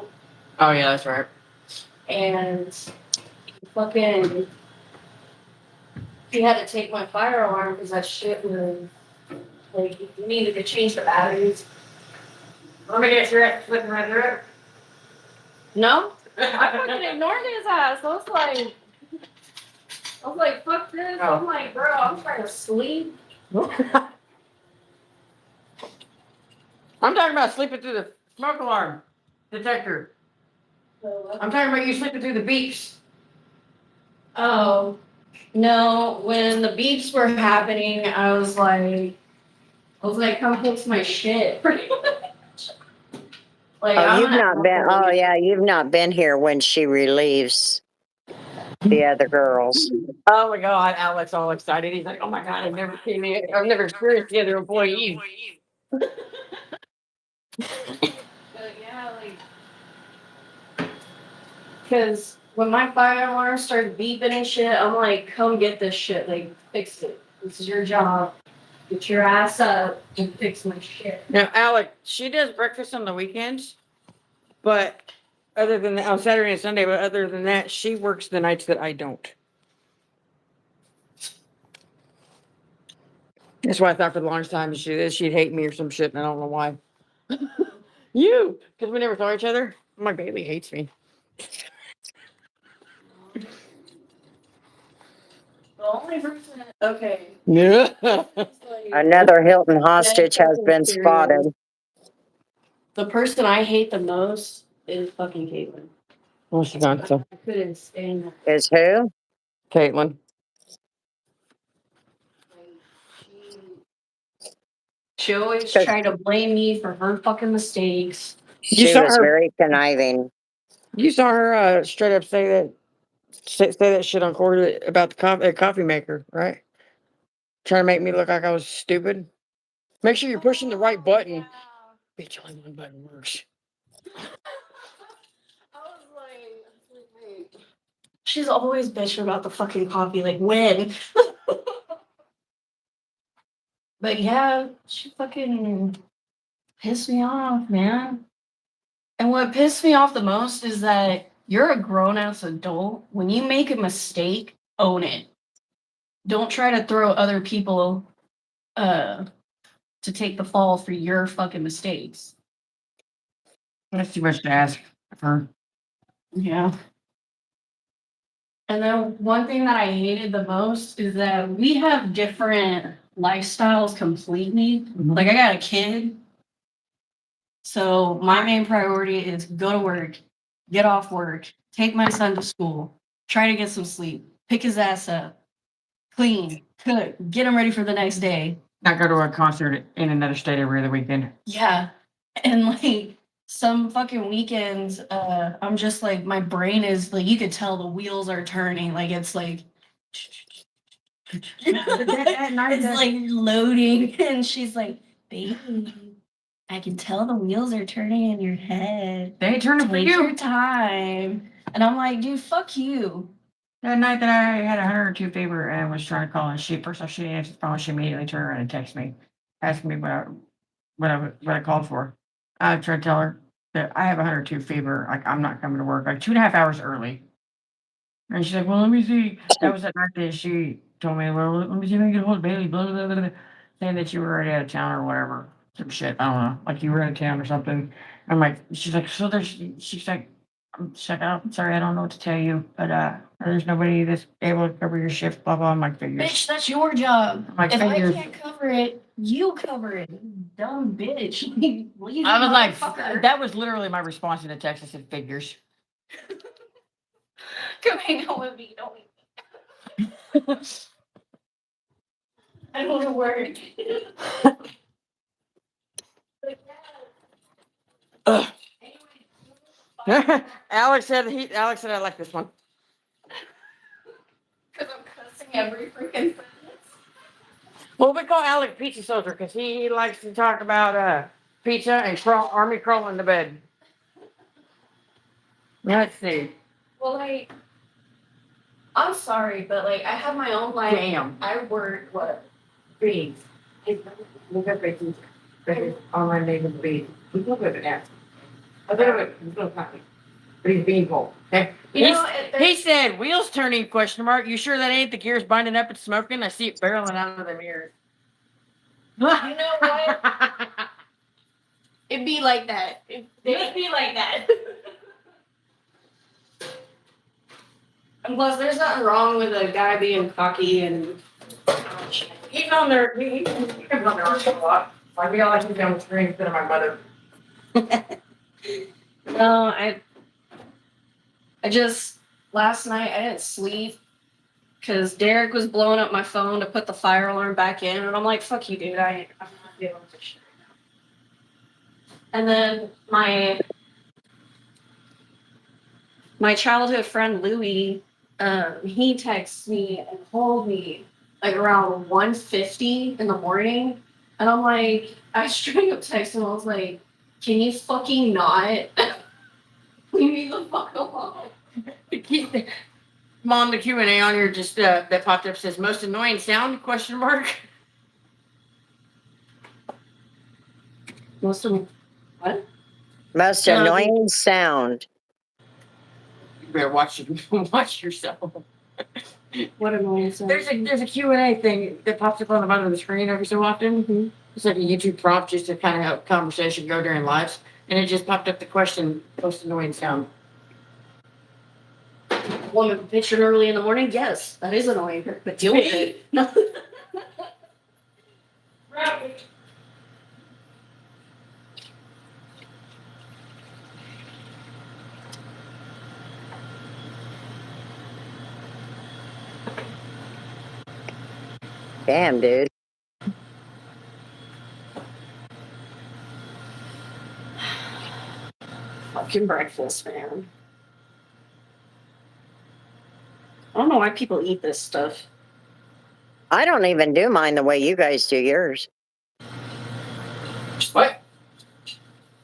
Oh yeah, that's right. and fucking he had to take my fire alarm because that shit was like he needed to change the batteries. Want me to get your flipping right through it? No, I fucking ignored his ass. I was like, fuck this. Oh. I'm like, bro, I'm trying to sleep. I'm talking about sleeping through the smoke alarm detector. I'm talking about you sleeping through the beeps. Oh, no, when the beeps were happening, I was like, come fix my shit, pretty much. Like, Oh, I'm you've gonna not been. Oh, yeah, you've not been here when she relieves the other girls. Oh my god, Alex all excited. He's like, oh my god, I've never seen it. I've never experienced the other employees. But yeah, like, because when my fire alarm started beeping and shit, I'm like, come get this shit, like, fix it. This is your job. Get your ass up and fix my shit. Now, Alex, she does breakfast on the weekends, but other than that, on Saturday and Sunday, but other than that, she works the nights that I don't. That's why I thought for the longest time she'd hate me or some shit, and I don't know why. You, because we never saw each other. My baby hates me. The only person, okay. Yeah. Another Hilton hostage has been spotted. The person I hate the most is fucking Caitlin. What's she gone? So, I couldn't stand her. Is who? Caitlin. She always tried to blame me for her fucking mistakes. She saw was her- very conniving. You saw her straight up say that shit on court about the coffee maker, right? Trying to make me look like I was stupid. Make sure you're pushing the right button. Bitch, only one button works. I was like, she's always bitching about the fucking coffee, like when? But yeah, she fucking pissed me off, man. And what pissed me off the most is that you're a grown ass adult. When you make a mistake, own it. Don't try to throw other people to take the fall for your fucking mistakes. That's too much to ask for. Yeah. And then one thing that I hated the most is that we have different lifestyles completely. Like I got a kid. So my main priority is go to work, get off work, take my son to school, try to get some sleep, pick his ass up, clean, cook, get him ready for the next day. Not go to a concert in another state every other weekend. Yeah. And like some fucking weekends, I'm just like, my brain is like, you could tell the wheels are turning. Like it's like, it's like loading. And she's like, baby, I can tell the wheels are turning in your head. They ain't turning for Take you. your time. And I'm like, dude, fuck you. That night that I had 102 fever and was trying to call in, first off, she didn't answer the phone. She immediately turned around and texted me, asking me what I called for. I tried to tell her that I have 102 fever. Like I'm not coming to work. Like 2.5 hours early. And she's like, well, let me see. That was that night that she told me, well, let me see if I can get a hold of Bailey, blah, blah, blah, blah, saying that you were already out of town or whatever. Some shit. I don't know. Like you were out of town or something. I'm like, she's like, she's like, I'm sorry, I don't know what to tell you, but there's nobody that's able to cover your shift, blah, blah. I'm like, figures. Bitch, that's your job. I'm like, If I figures. can't cover it, you cover it. Dumb bitch. Lazy I was like, motherfucker. that was literally my response to the text. I said, figures. Come hang out with me. Don't I don't want to work. Ugh. Alex said I like this one. Because I'm cussing every freaking sentence. Well, we call Alex Pizza Soldier because he likes to talk about pizza and army crawling to bed. Let's see. Well, like, I'm sorry, but like, I have my own life. Damn. I work what? Beans. Look at beans. Online name of beans. We look at it. I think of it. But he's beanpole. Okay. You know, He said, "Wheels turning?" Question mark. You sure that ain't the gears binding up and smoking? I see it barreling out of the mirror. you know what? It'd be like that. It'd be like that. And plus, there's nothing wrong with a guy being cocky and. He's on there. He comes on there a lot. I feel like he's on the screen instead of my mother. No, I just last night I didn't sleep because Derek was blowing up my phone to put the fire alarm back in, and I'm like, "Fuck you, dude! I'm not dealing with this shit right now." And then my childhood friend Louie, he texts me and called me like around 1:50 in the morning, and I'm like, I straight up texted him. I was like, "Can you fucking not leave me the fuck alone?" Mom, the Q&A on here just that popped up says most annoying sound? Question mark. Most of what? Most annoying sound. You better watch yourself. What annoying sound? There's a Q&A thing that pops up on the bottom of the screen every so often. Mhm. It's like a YouTube prompt just to kind of help conversation go during lives. And it just popped up the question, most annoying sound. Woman bitching early in the morning? Yes, that is annoying, but deal with it. Right. Damn, dude. Fucking breakfast, man. I don't know why people eat this stuff. I don't even do mine the way you guys do yours. What?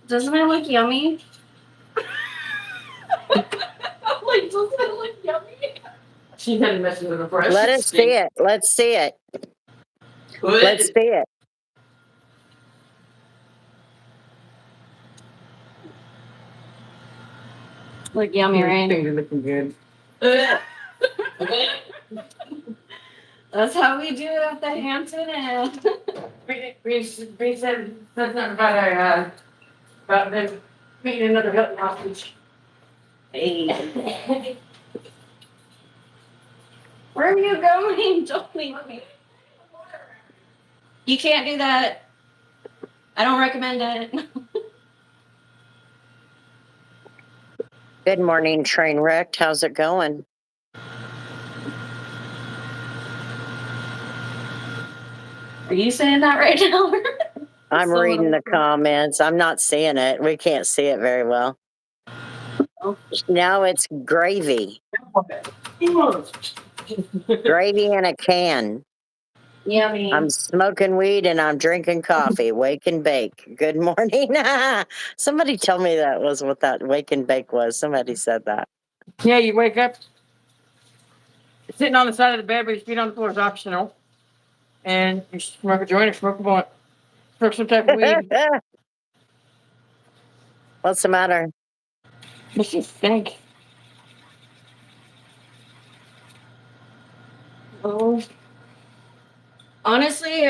Doesn't it look yummy? I'm like, doesn't it look yummy? She hadn't messed with it before. Let us see it. Let's see it. Let's see it. Like yummy, right? Things are looking good. That's how we do it at the Hampton Inn. We said something about them meeting another Hilton hostage. Hey. Where are you going? Don't leave me. You can't do that. I don't recommend it. Good morning, train wrecked. How's it going? Are you saying that right now? I'm Someone reading the else. comments. I'm not seeing it. We can't see it very well. Oh. Now it's gravy. Gravy in a can. Yummy. I'm smoking weed and I'm drinking coffee. Wake and bake. Good morning. Somebody told me that was what that wake and bake was. Somebody said that. Yeah, you wake up, sitting on the side of the bed, but your feet on the floor is optional. And you smoke a joint or smoke a blunt. Smoke some type of weed. What's the matter? This just stink. Oh. Honestly,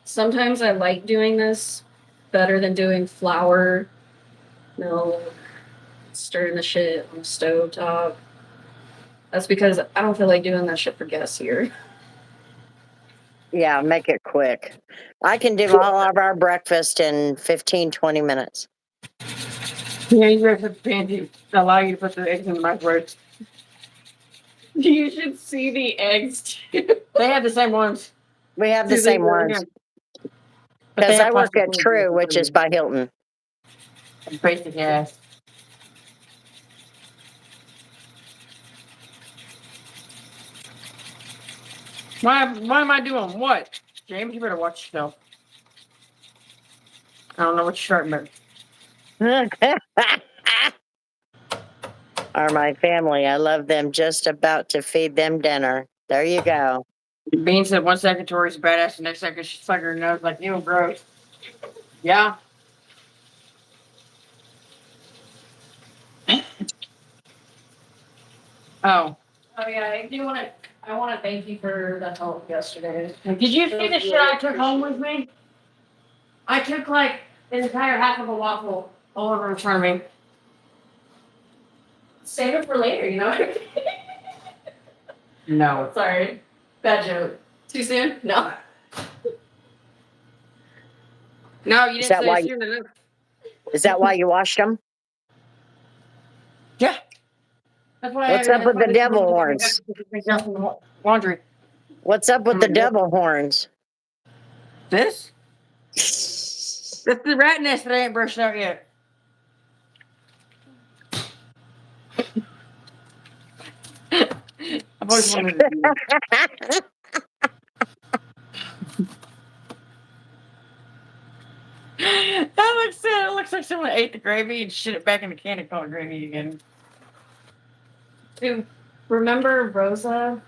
sometimes I like doing this better than doing flour, milk, stirring the shit on the stove top. That's because I don't feel like doing that shit for guests here. Yeah, make it quick. I can do all of our breakfast in 15, 20 minutes. Yeah, you guys have fancy allow you to put the eggs in the microwave. You should see the eggs too. They have the same ones. We have the Do they same really? ones. But they Because have I work plastic at ones True, with which is by Hilton. basic ass. Why am I doing what? James, you better watch yourself. I don't know what you're starting about. Are my family. I love them. Just about to feed them dinner. There you go. Bean said 1 second Tori's a badass, the next second she's like her nose like, ew, gross. Yeah. Oh. Oh yeah, I do want to. I want to thank you for the help yesterday. Did you see the shit I took home with me? I took like an entire half of a waffle all over in front of me. Save it for later, you know. No. Sorry, bad joke. Too soon? No. No, you Is didn't that say why- it soon enough. Is that why you washed them? Yeah. That's why What's up with the devil horns? Laundry. What's up with the devil horns? This? That's the rat nest that I ain't brushed out yet. I've always wanted to do that. It looks like someone ate the gravy and shit it back in the can and called it gravy again. Dude, remember Rosa?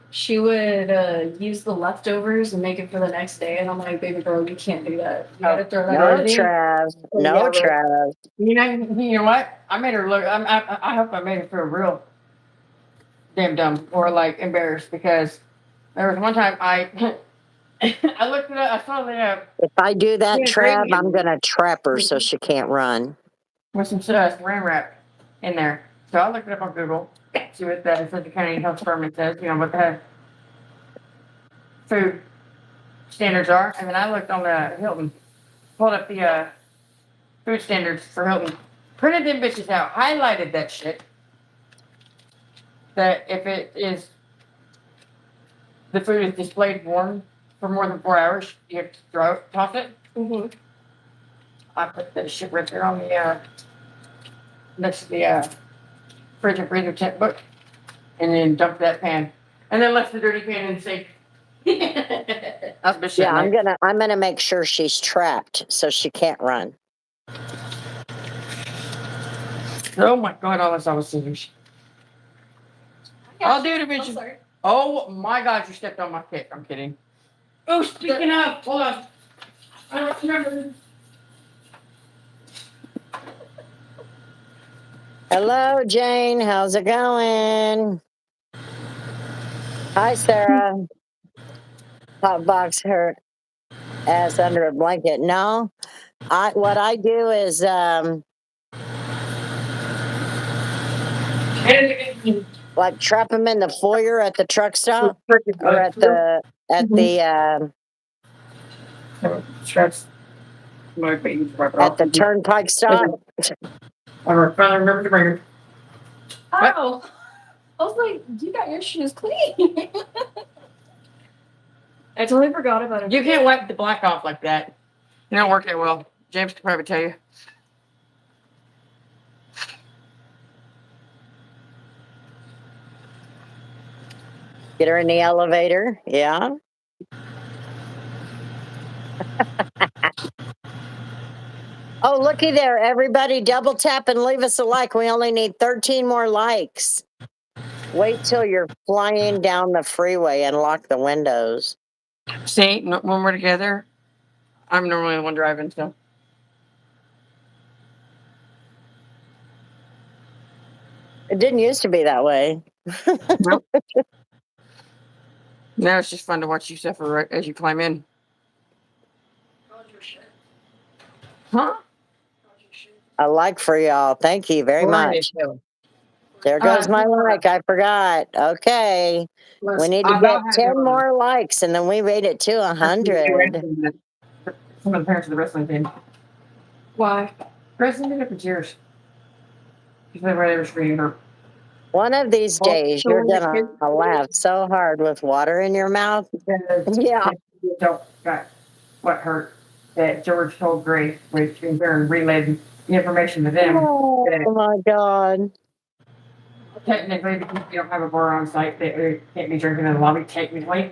She would use the leftovers and make it for the next day, and I'm like, baby girl, you can't do that. You gotta throw that No, away. Trav. Oh, No, yeah, right. Trav. You know what? I made her look. I hope I made her feel real damn dumb or like embarrassed because there was one time I looked it up. I saw the If I do that, Yeah, Trav, gravy. I'm gonna trap her so she can't run. with some saran wrap in there. So I looked it up on Google. See what the Central County Health Department says. You know what the food standards are, and then I looked on the Hilton, pulled up the food standards for Hilton, printed them bitches out, highlighted that shit. That if it is the food is displayed warm for more than 4 hours, you have to toss it. Mm-hmm. I put that shit right there on the next to the fridge and freezer tent book, and then dumped that pan, and then left the dirty pan in the sink. That's bitch. Yeah, I'm gonna make sure she's trapped so she can't run. Oh my god, all I saw was scissors. I'll do it eventually. Sorry. Oh my god, you stepped on my kick. I'm kidding. Oh, speaking of, hold on. I don't remember. Hello, Jane. How's it going? Hi, Sarah. Hot box her ass under a blanket. No, what I do is like trap them in the foyer at the truck stop or at the Stress. My baby's right at the turnpike stop. I finally remember to bring her. What? Oh, I was like, you got your shoes clean. I totally forgot about it. You can't wipe the black off like that. It don't work that well. James can probably tell you. Get her in the elevator. Yeah. Oh, looky there. Everybody double tap and leave us a like. We only need 13 more likes. Wait till you're flying down the freeway and lock the windows. See, when we're together, I'm normally the one driving, so. It didn't used to be that way. Nope. Now it's just fun to watch you suffer right as you climb in. Huh? A like for y'all. Thank you very much. There goes my like. I forgot. Okay. We need to get 10 more likes and then we made it to 100. Some of the parents of the wrestling team. Why? Wrestling did it for years. Because they were screaming her. One of these days, you're going to laugh so hard with water in your mouth. Yeah. Got what hurt that George told Grace, which in turn relayed the information to them. Oh my God. Technically, because you don't have a bar on site, they can't be drinking in the lobby. Technically,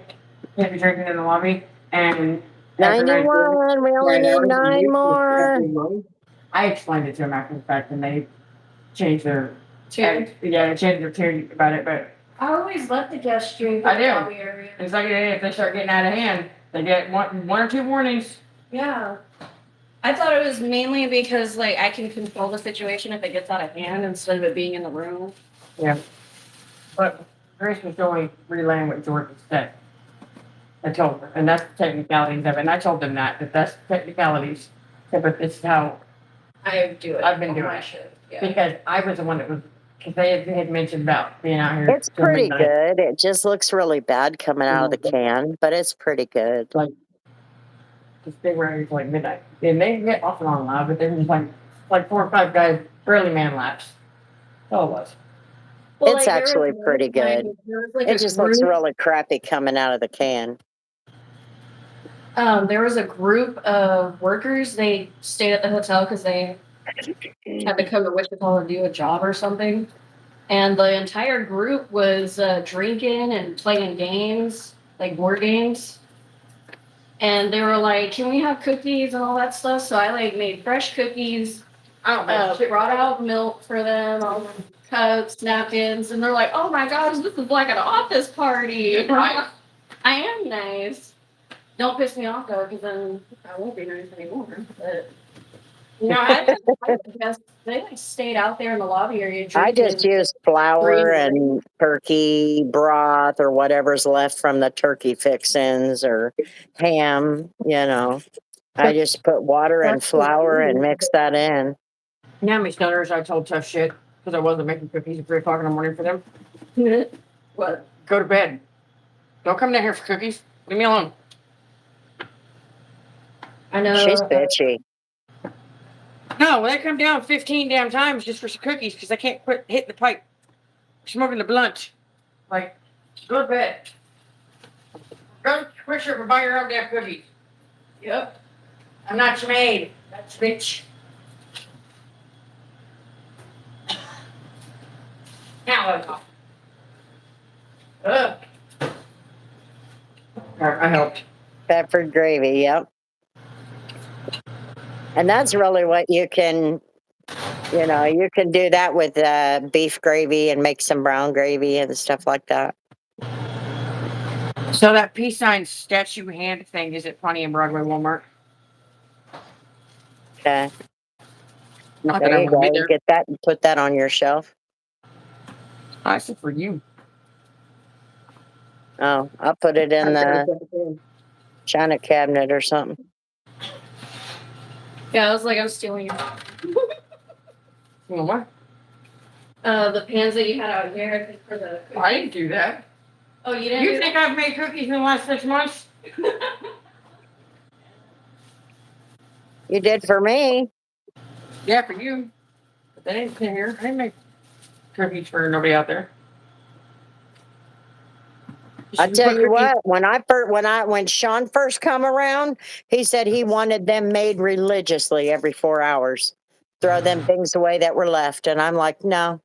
can't be drinking in the lobby. And 91, we only need 9 more. I explained it to them after the fact, and they changed their Tune? yeah, they changed their tune about it. But I always let the guests drink in I the do. lobby area. It's like if they start getting out of hand, they get one or two warnings. Yeah. I thought it was mainly because like I can control the situation if it gets out of hand instead of it being in the room. Yeah. But Grace was only relaying what George said. I told her, and that's the technicalities of it. And I told them that that's the technicalities. Yeah, but this is how I do it. I've been on doing my it. shift. Yeah. Because I was the one that was, because they had mentioned about being out here. It's pretty good. It just looks really bad coming out of the can, but it's pretty good. Like, this thing right here is like midnight. And they get off and on live, but there was like 4 or 5 guys, barely man laps. That's all it was. Well, It's like, there actually was pretty good. there was, like, It a just looks group- really crappy coming out of the can. There was a group of workers. They stayed at the hotel because they had to come to Wichita to do a job or something. And the entire group was drinking and playing games, like board games. And they were like, "Can we have cookies and all that stuff?" So I like made fresh cookies, brought out milk for them, all the cups, napkins, and they're like, "Oh my gosh, this is like an office party." I am nice. Don't piss me off though, because then I won't be nice anymore. But you know, I guess they like stayed out there in the lobby area. I just drinking. use flour and turkey broth or whatever's left from the turkey fixins or ham, you know. I just put water and flour and mix that in. You know how many stoners I told tough shit because I wasn't making cookies at 3 o'clock in the morning for them? What? Go to bed. Don't come down here for cookies. Leave me alone. I know. She's bitchy. No, when they come down 15 damn times just for some cookies because I can't quit hitting the pipe, smoking the blunt. Like, go to bed. Go to Quick Trip and buy your own damn cookies. Yep. I'm not your maid. That's bitch. Now let go. Ugh. Alright, I helped. Peppered gravy, yep. And that's really what you can, you know, you can do that with beef gravy and make some brown gravy and stuff like that. So that peace sign statue hand thing is at Pontiac Broadway Walmart. Okay. Not There that I you want to be go. there. Get that and put that on your shelf. I said for you. Oh, I'll put it in I've got a the second thing. china cabinet or something. Yeah, I was like, I'm stealing it. Well, what? The pans that you had out here, I think for the. I didn't do that. Oh, you didn't. You do think that? I've made cookies in the last 6 months? You did for me. Yeah, for you. But they didn't sit here. I didn't make cookies for nobody out there. I tell you what, when Sean first come around, he said he wanted them made religiously every 4 hours. Throw them things away that were left. And I'm like, no.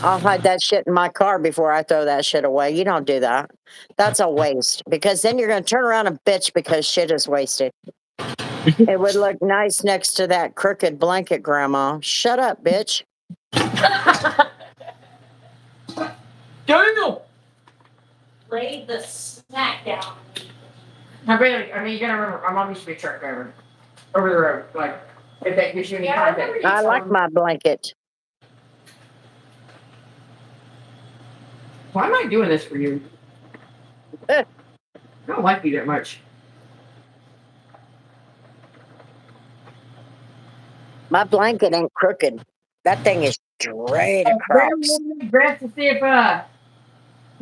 I'll hide that shit in my car before I throw that shit away. You don't do that. That's a waste. Because then you're gonna turn around and bitch because shit is wasted. It would look nice next to that crooked blanket, Grandma. Shut up, bitch. Daniel! Lay the snack down. I mean, you gotta remember, my mom used to be a truck driver. Over the road. Like, if that gives you any Yeah, I context. remember you I like my blanket. Why am I doing this for you? Eh. I don't like you that much. My blanket ain't crooked. That thing is straight across. Grass to see if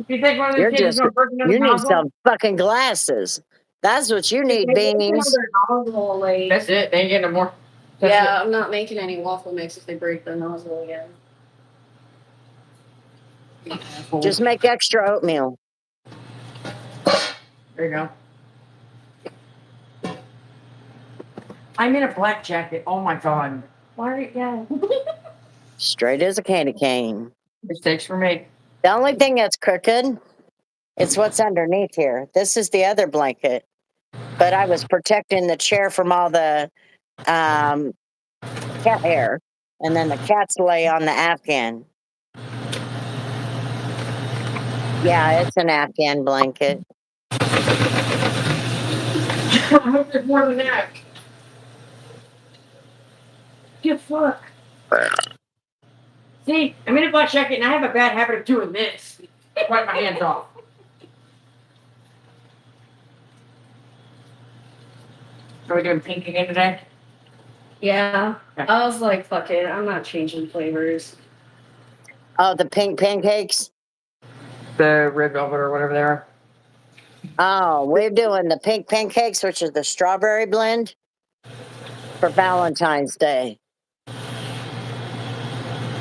you think one of You're those kids is just, gonna break another you need nozzle. some fucking glasses. That's what you need, Beans. That's it. They ain't getting no more. That's Yeah, I'm not making any waffle mix if they break the nozzle again. it. Just make extra oatmeal. There you go. I'm in a black jacket. Oh my god. Why? Yeah. Straight as a candy cane. Mistakes were made. The only thing that's crooked is what's underneath here. This is the other blanket. But I was protecting the chair from all the cat hair. And then the cats lay on the Afghan. Yeah, it's an Afghan blanket. I hope there's more than that. Good fuck. See, I'm in a black jacket and I have a bad habit of doing this. Wipe my hands off. Are we doing pink again today? Yeah. Okay. I was like, fuck it. I'm not changing flavors. Oh, the pink pancakes? The red velvet or whatever they are. Oh, we're doing the pink pancakes, which is the strawberry blend for Valentine's Day.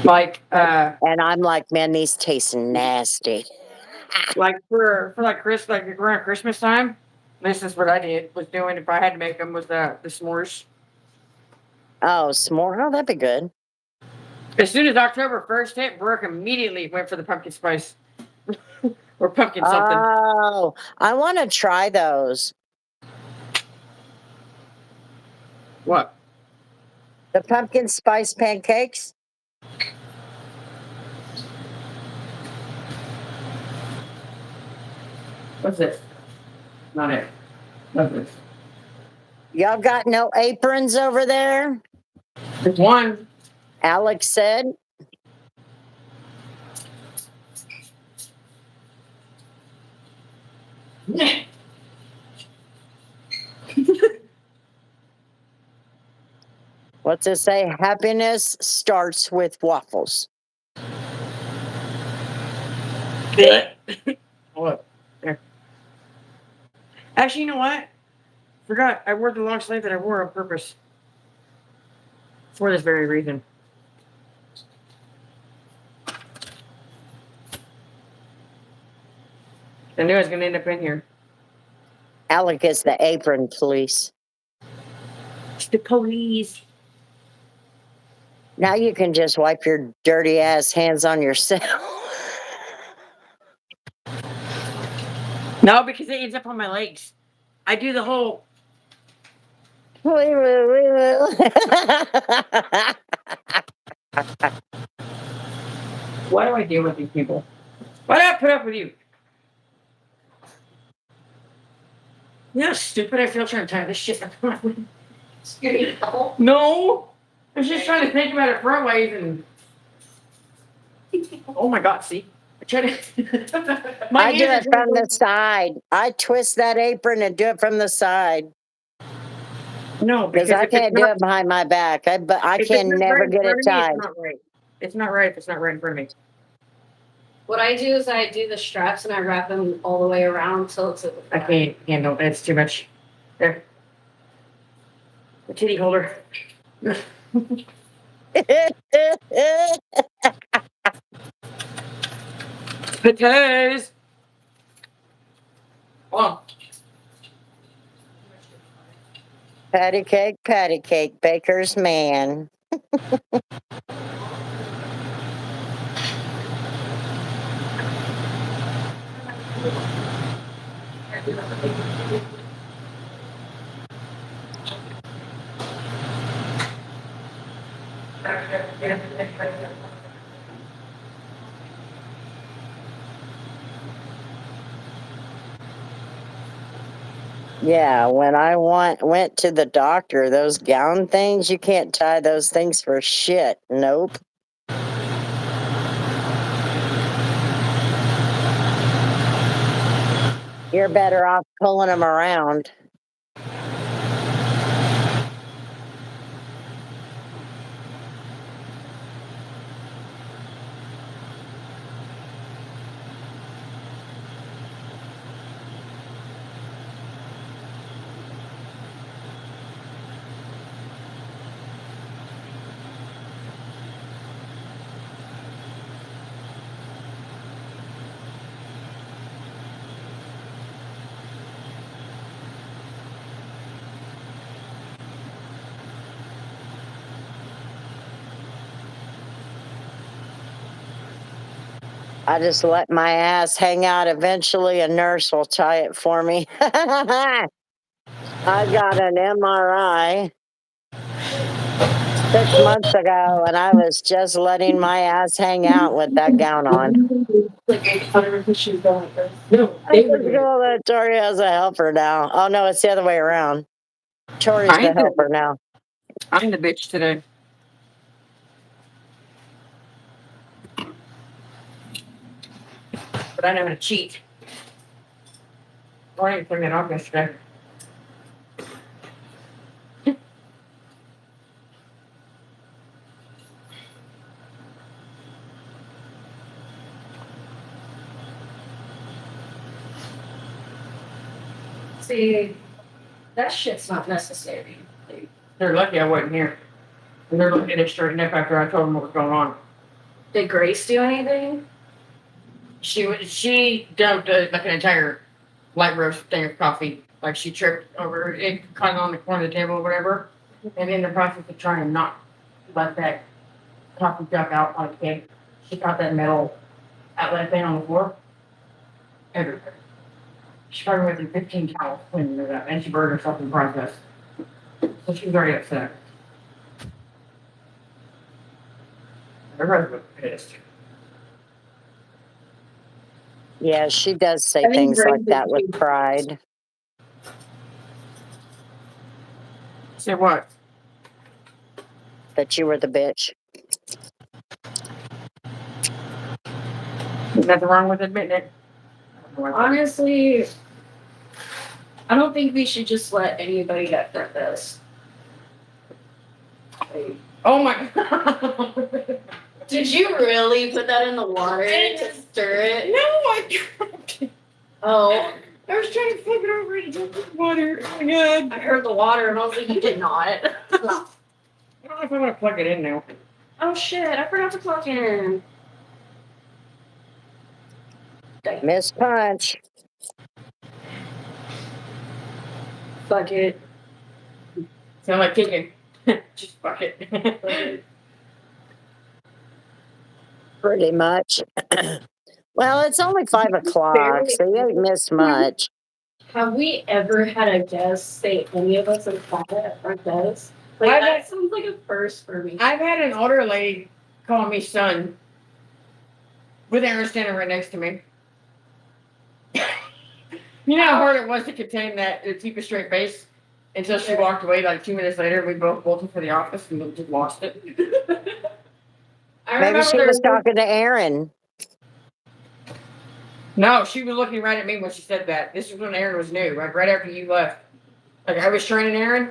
Like, And I'm like, man, these taste nasty. like for like around Christmas time. This is what I was doing if I had to make them was the s'mores. Oh, s'more. Oh, that'd be good. As soon as October 1st hit, Brooke immediately went for the pumpkin spice or pumpkin something. Oh, I want to try those. What? The pumpkin spice pancakes. What's this? Not it. What's this? Y'all got no aprons over there? There's one. Alex said. What's it say? Happiness starts with waffles. What? There. Actually, you know what? Forgot. I wore the long sleeve that I wore on purpose. For this very reason. I knew I was going to end up in here. Alec is the apron police. It's the police. Now you can just wipe your dirty ass hands on yourself. No, because it ends up on my legs. I do the whole. We will. Why do I deal with these people? Why do I put up with you? You know how stupid I feel trying to tie this shit up. No, I was just trying to think about it front ways and. Oh my God! See, I try to. My I do hands it are from the side. I twist that apron and do it from the side No, because because I if it's can't do not, it behind my back. But I if it's can not never right in get front it of me, it's tied. not right. It's not right if it's not right in front of me. What I do is I do the straps and I wrap them all the way around till it's at the I front. can't handle it. It's too much. There. The titty holder. Potatoes. Oh. Patty cake, baker's man. Yeah, when I went to the doctor, those gown things, you can't tie those things for shit. Nope. You're better off pulling them around. I just let my ass hang out. Eventually, a nurse will tie it for me. I got an MRI 6 months ago, and I was just letting my ass hang out with that gown on. Like 800 she's going like this. No, I they were just doing it. go that Tori has a helper now. Oh no, it's the other way around. Tori's I the ain't the, helper now. I'm the bitch today. But I know how to cheat. I didn't turn it off yesterday. See, that shit's not necessary. Like, They're lucky I wasn't here. And they're looking at it straighten up after I told them what was going on. did Grace do anything? She dumped like an entire light roast thing of coffee. Like she tripped over it, kind of on the corner of the table or whatever. And in the process of trying not to let that coffee duck out on the cake, she caught that metal outlet thing on the floor. Everywhere. She probably went through 15 towels cleaning it up, and she burned herself in the process. So she was already upset. Her husband was pissed. Yeah, she does say I think things like Grace that with is- pride. Say what? That you were the bitch. Nothing wrong with admitting it. Honestly, I don't think we should just let anybody get through this. Like, Oh my god. did you really put that in the water to stir it? No, I dropped it. Oh, I was trying to flip it over and drink the water. Oh my god. I heard the water and I was like, you did not. I don't know if I'm gonna plug it in now. Oh shit, I forgot to plug in. Miss Punch. Fuck it. Sound like kicking. Just fuck it. Pretty much. Well, it's only 5 o'clock, so you ain't missed much. Have we ever had a guest say any of us have thought at front desk? Like I've that had- sounds like a first for me. I've had an older lady call me son with Aaron standing right next to me. You know how hard it was to contain that, to keep a straight face until she walked away. Like 2 minutes later, we both bolted for the office and just lost it. I Maybe she remember was talking to Aaron. No, she was looking right at me when she said that. This was when Aaron was new, like right after you left. Like I was training Aaron.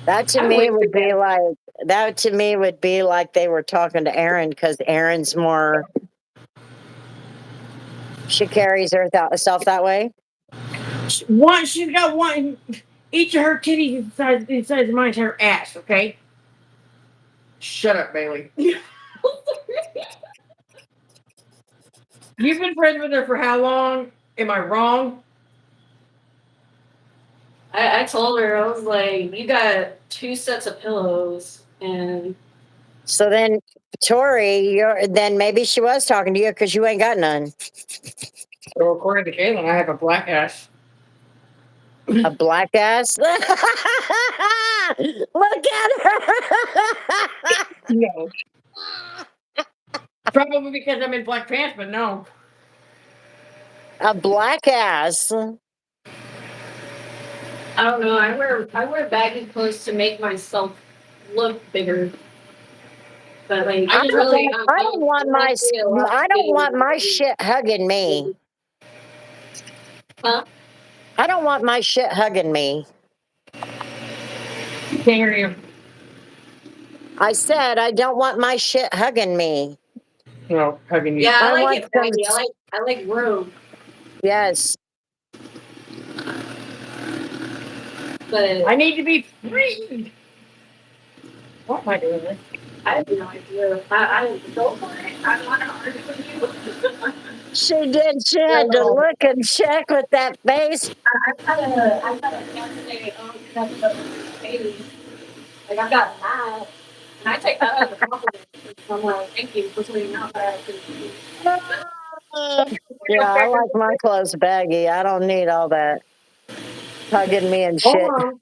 That to I me wait would for be like that to me would be like they were talking to Aaron because Aaron's more. She carries herself that way. One, she's got one. Each of her titties is the size of my entire ass. Okay. Shut up, Bailey. You've been friends with her for how long? Am I wrong? I told her, I was like, you got 2 sets of pillows and So then, Tori, then maybe she was talking to you because you ain't got none. So according to Caitlin, I have a black ass. A black ass. Look at her. No. Probably because I'm in black pants, but no. A black ass. I don't know. I wear baggy clothes to make myself look bigger. But like I don't want my my shit hugging me. Huh? I don't want my shit hugging me. Can't hear you. I said I don't want my shit hugging me. No, hugging you. Yeah, I I like want it baggy. I like room. Yes. But I need to be free. What am I doing this? I have no idea. I don't want it. I want to argue with you. She did. She had to look and check with that face. I gotta say, that's the baby. Like I got mad. And I take that as a compliment. I'm like, thank you for pointing out that. Yeah, I like my clothes baggy. I don't need all that hugging me and Hold shit. on.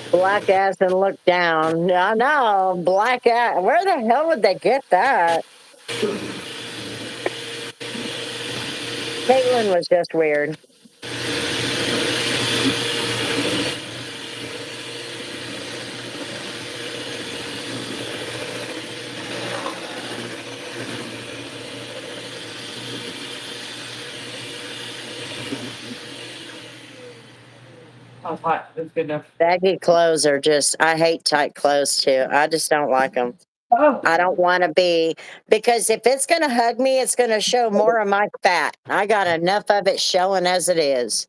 Black ass and look down. I know, black ass. Where the hell would they get that? Caitlin was just weird. Oh, hot. That's good enough. Baggy clothes are just, I hate tight clothes too. I just don't like them. Oh. I don't want to be, because if it's going to hug me, it's going to show more of my fat. I got enough of it showing as it is.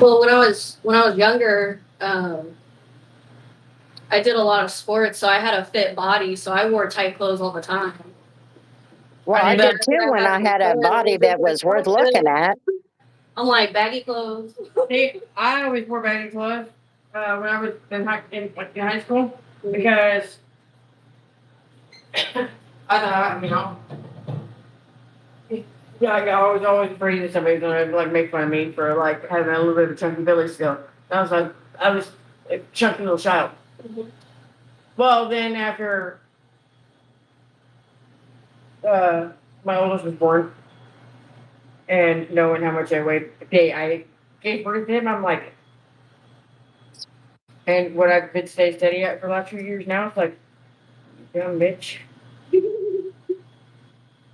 Well, when I was younger, I did a lot of sports, so I had a fit body, so I wore tight clothes all the time. Well, I did too when I had a body that was worth looking at. I'm like baggy clothes. See, I always wore baggy clothes when I was in high school because I thought, yeah, I was always afraid that somebody was gonna like make fun of me for like having a little bit of a chunky belly still. I was a chunky little child. Mhm. Well, then after my oldest was born, and knowing how much I weighed the day I gave birth to him, I'm like, and what I've been staying steady at for the last few years now, it's like, young bitch.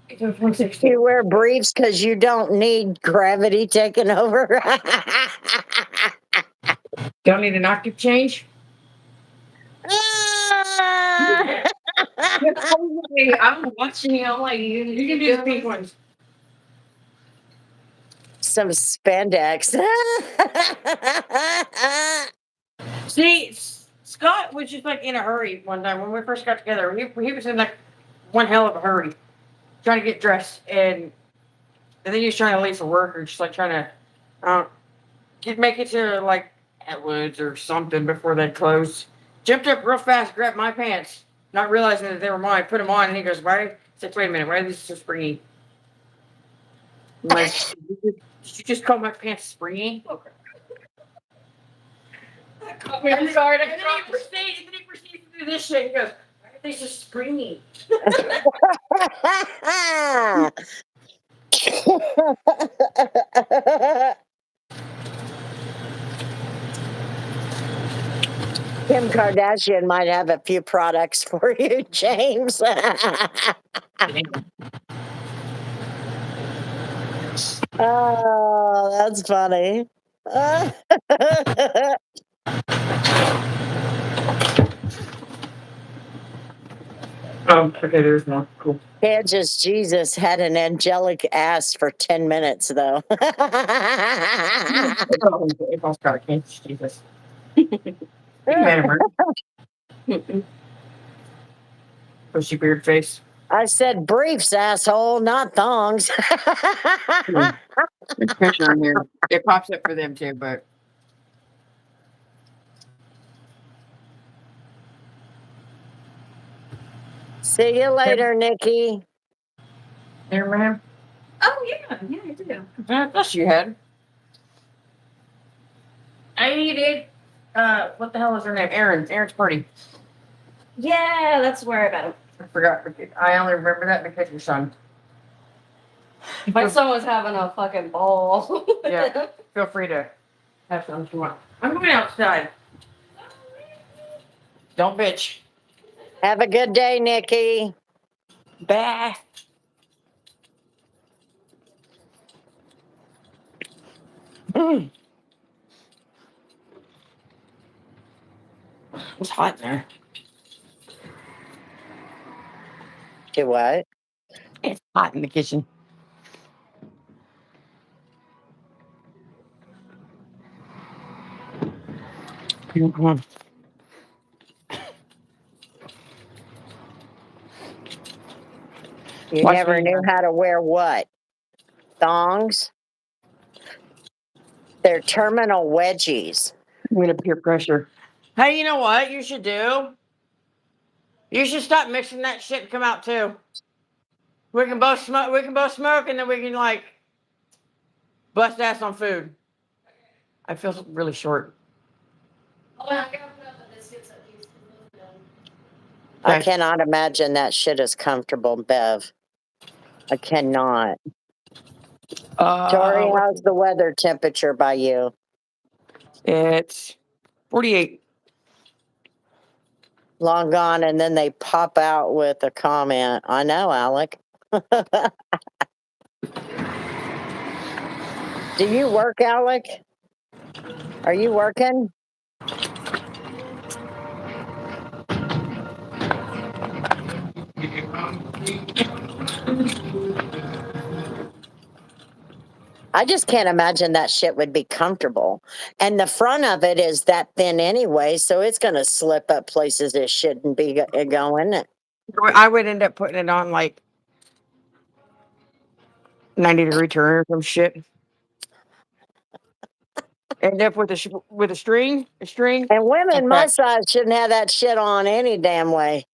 It's 160. You wear briefs because you don't need gravity taking over. Don't need an octave change. I'm watching you. I'm like, You can do the pink ones. Some spandex. See, Scott was just like in a hurry one time when we first got together. He was in like one hell of a hurry, trying to get dressed, and I think he was trying to leave for work or just like trying to make it to like Atwoods or something before they closed. Jumped up real fast, grabbed my pants, not realizing that they were mine. Put them on, and he goes, "Why?" I said, "Wait a minute, why are these so springy?" I'm like, did you just call my pants springy? Okay. I'm sorry. And then he proceeds to do this shit. He goes, Everything's just screaming. Kim Kardashian might have a few products for you, James. Oh, that's funny. Okay, there's more. Cool. Kansas Jesus had an angelic ass for 10 minutes, though. It almost got a Kansas Jesus. Bushy beard face. I said briefs, asshole, not thongs. There's pressure on here. It pops up for them too, but See you later, Nikki. there, man. Oh yeah, I do. That's you had. I needed. What the hell is her name? Aaron's party. Yeah, that's where I met him. I forgot. I only remember that because your son. My son was having a fucking ball. Yeah. Feel free to have some if you want. I'm going outside. Don't bitch. Have a good day, Nikki. Bye. It's hot in there. Do what? It's hot in the kitchen. Come on. You Watch never me, knew how to wear what? Thongs? They're terminal wedgies. I'm gonna peer pressure. Hey, you know what you should do? You should stop mixing that shit and come out too. We can both smoke. We can both smoke, and then we can like bust ass on food. I feel really short. Oh, I gotta put up the biscuits at least. I Okay. cannot imagine that shit is comfortable, Bev. I cannot. Tori, What- how's the weather temperature by you? it's 48. Long gone, and then they pop out with a comment. I know, Alec. Do you work, Alec? Are you working? I just can't imagine that shit would be comfortable. And the front of it is that thin anyway, so it's going to slip up places it shouldn't be going. I would end up putting it on like 90-degree turn or some shit. End up with a string, And women and my cut. size shouldn't have that shit on any damn way.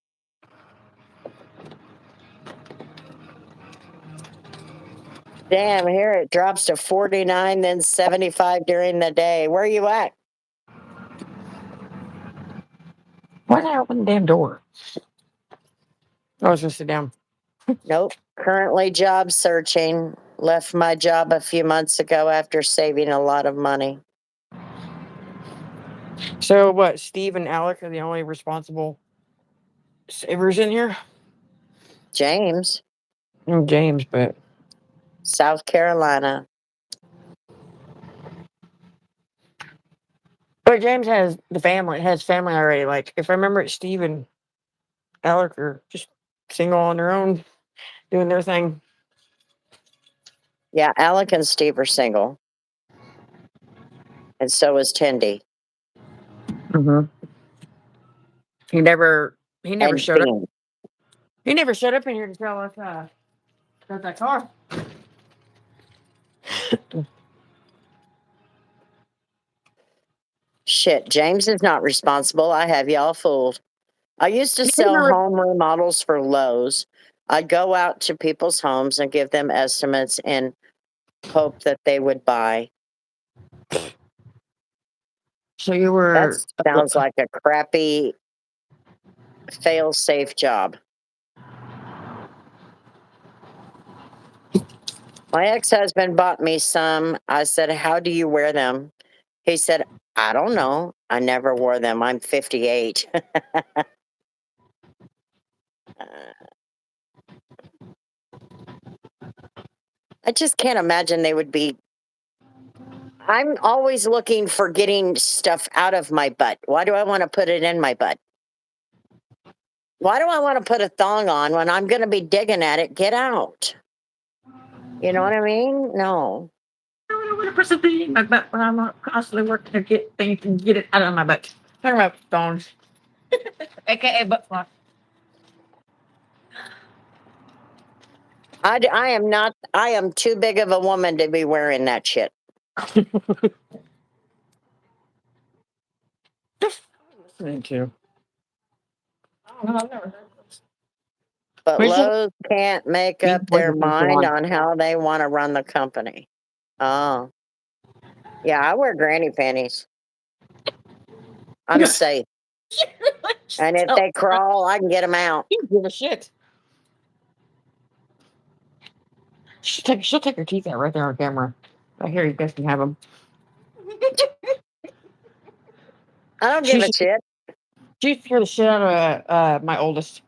Damn, here it drops to 49, then 75 during the day. Where are you at? Why did I open the damn door? I was gonna sit down. Nope. Currently job searching. Left my job a few months ago after saving a lot of money. So what? Steve and Alec are the only responsible savers in here. James, James, but South Carolina. James has family already. Like if I remember it, Steve and Alec are just single on their own, doing their thing. Yeah, Alec and Steve are single. And so is Tindy. Mm-hmm. He never And showed up. Bean. He never showed up in here to tell us about that car. Shit, James is not responsible. I have y'all fooled. I used to He sell never- home remodels for Lowe's. I'd go out to people's homes and give them estimates and hope that they would buy. So you were That sounds like a crappy fail-safe job. My ex-husband bought me some. I said, how do you wear them? He said, I don't know. I never wore them. I'm 58. I just can't imagine they would be. I'm always looking for getting stuff out of my butt. Why do I want to put it in my butt? Why do I want to put a thong on when I'm going to be digging at it? Get out. You know what I mean? No. I don't want to put something in my butt when I'm constantly working to get things and get it out of my butt. Talking about thongs. AKA butt fuck. I am not, I am too big of a woman to be wearing that shit. Listening to. I don't know, I've never heard this. But Where's the- Lowe's can't make Me up their wasn't the mind one. on how they want to run the company. Oh. Yeah, I wear granny panties. I'm safe. And if they crawl, I can get them out. You give a shit. She'll take her teeth out right there on camera. I hear you guys can have them. I don't give a She shit. used to scare the shit out of my oldest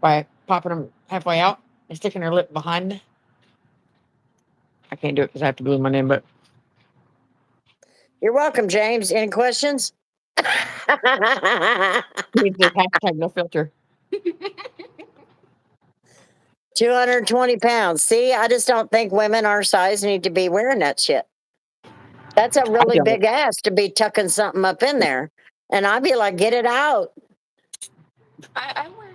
by popping them halfway out and sticking her lip behind. I can't do it because I have to glue my name, but You're welcome, James. Any questions? please do hashtag no filter. 220 pounds. See, I just don't think women our size need to be wearing that shit. That's a really don't. big ass to be tucking something up in there. And I'd be like, get it out. I wear.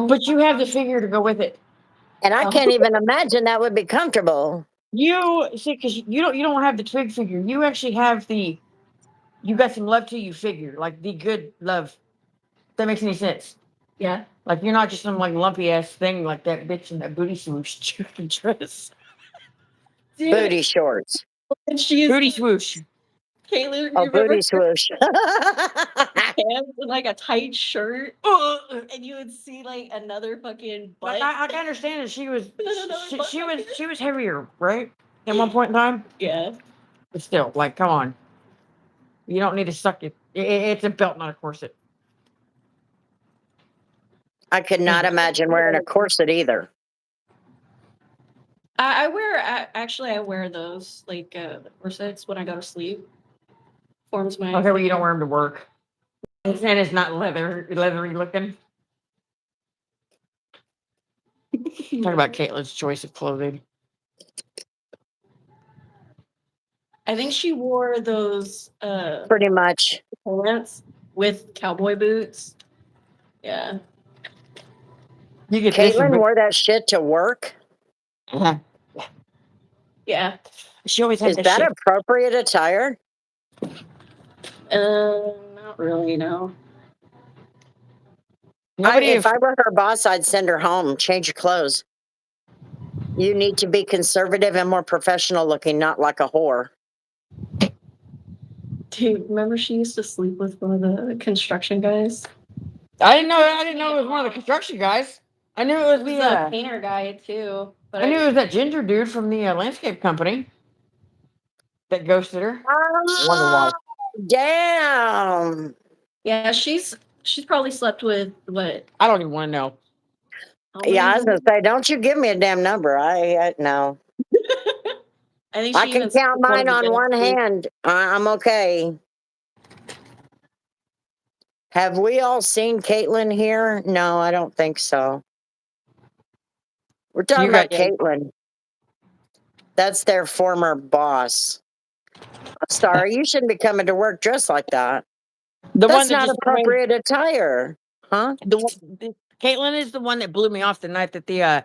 But you have the figure to go with it. And I can't even imagine that would be comfortable. You see, because you don't have the twig figure. You actually have the. You got some love to you figure, like the good love. If that makes any sense. Yeah. Like you're not just some like lumpy ass thing like that bitch in that booty swoosh chicken dress. Dude, Booty shorts. and she's Booty swoosh. Caitlin, you Oh, remember booty swoosh. pants and like a tight shirt, and you would see like another fucking butt. Like I can understand that she was Another butt. she was heavier, right? At one point in time. Yeah. But still, like, come on. You don't need to suck it. It's a belt, not a corset. I could not imagine wearing a corset either. I wear actually I wear those like corsets when I go to sleep. Forms my. Okay, well, you don't wear them to work. And it's not leathery looking. Talk about Caitlin's choice of clothing. I think she wore those Pretty much. pants with cowboy boots. Yeah. You get this Caitlin one, wore that shit to work. but Yeah. she always had Is that that shit. appropriate attire? Not really, no. If I were her boss, I'd send her home. Change your clothes. You need to be conservative and more professional looking, not like a whore. Dude, remember she used to sleep with one of the construction guys? I didn't know it was one of the construction guys. I knew it was It was the a painter guy too. But I knew it was that ginger dude from the landscape company that ghosted her. Wonder why. Damn. yeah, she's probably slept with what? I don't even want to know. How Yeah, I was many? gonna say, don't you give me a damn number. I no. I think she I can even slept count with mine of the on one guys. hand. I'm okay. Have we all seen Caitlin here? No, I don't think so. We're talking You about got Dave. Caitlin. That's their former boss. I'm sorry, you shouldn't be coming to work dressed like that. The one That's that not just appropriate attire, huh? Caitlin is the one that blew me off the night that the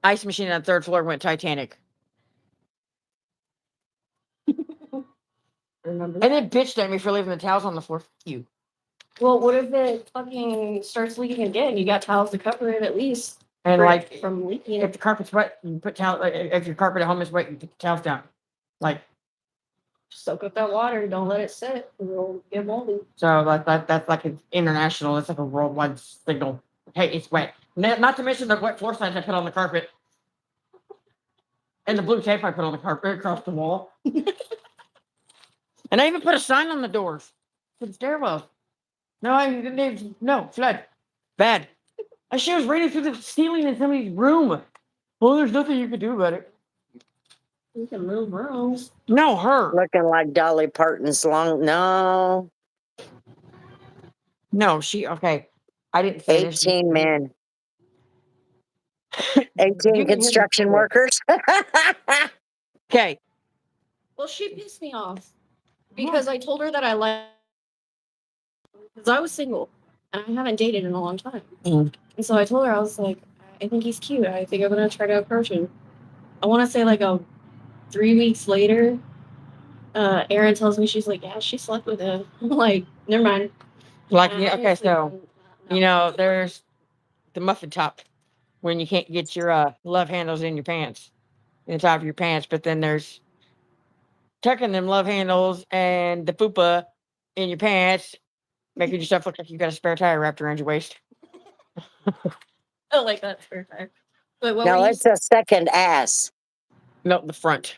ice machine on the third floor went Titanic. Remember? And then bitched at me for leaving the towels on the floor. Fuck you. Well, what if it fucking starts leaking again? You got towels to cover it at least. And like, from leaking. if the carpet's wet, you put towel. Like, if your carpet at home is wet, you put the towels down. Like, Soak up that water. Don't let it sit. It'll get moldy. So that's like an international. It's like a worldwide signal. Hey, it's wet. Not to mention the wet floor signs I put on the carpet, and the blue tape I put on the carpet across the wall. And I even put a sign on the doors for the stairwell. No flood. Bad. She was raining through the ceiling in somebody's room. Well, there's nothing you can do about it. You can move rooms. No, her. Looking like Dolly Parton's long. No, No, she. Okay, I didn't finish. 18 men, You 18 didn't hear me construction say workers. that. Okay. Well, she pissed me off because I told her that I liked because I was single and I haven't dated in a long time. Mm. And so I told her, I was like, I think he's cute. I think I'm gonna try to approach him. I want to say like 3 weeks later, Erin tells me she's like, yeah, she slept with him. I'm like, never mind. Like, And yeah, I okay, didn't sleep so with him. No. you know, there's the muffin top when you can't get your love handles in your pants, in the top of your pants, but then there's tucking them love handles and the fupa in your pants, making yourself look like you got a spare tire wrapped around your waist. I like that spare tire. But what No, were you it's a second ass. No, the front.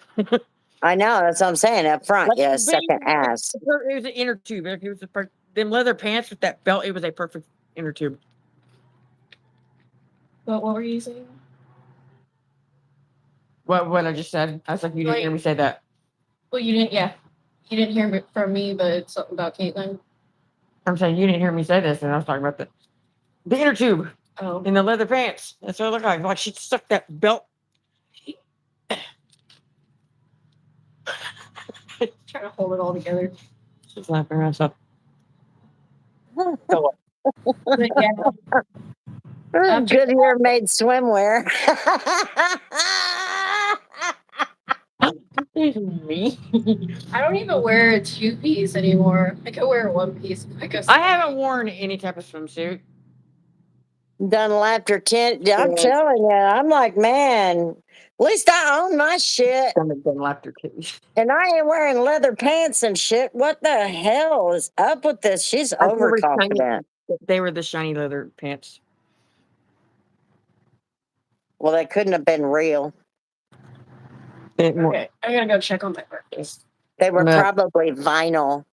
I know. That's what I'm saying. Up front, Like, yeah, but second ass. it was an inner tube. Like, it was them leather pants with that belt. It was a perfect inner tube. What were you saying? What I just said. I was like, you didn't hear me say that. Well, you didn't. Yeah, you didn't hear it from me, but it's something about Caitlin. I'm saying you didn't hear me say this, and I was talking about the inner tube Oh, in the leather pants. That's what it looked like. Like she stuck that belt. trying to hold it all together. She's laughing her ass up. But yeah, After Goodyear made swimwear. Me? I don't even wear a two-piece anymore. I could wear a one-piece. I haven't worn any type of swimsuit. Done lapped her tent. I'm telling you, I'm like, man, at least I own my shit. Done lapped her titties. And I ain't wearing leather pants and shit. What the hell is up with this? She's overconfident. They were the shiny leather pants. Well, they couldn't have been real. Okay, I gotta go check on my breakfast. They were No. probably vinyl.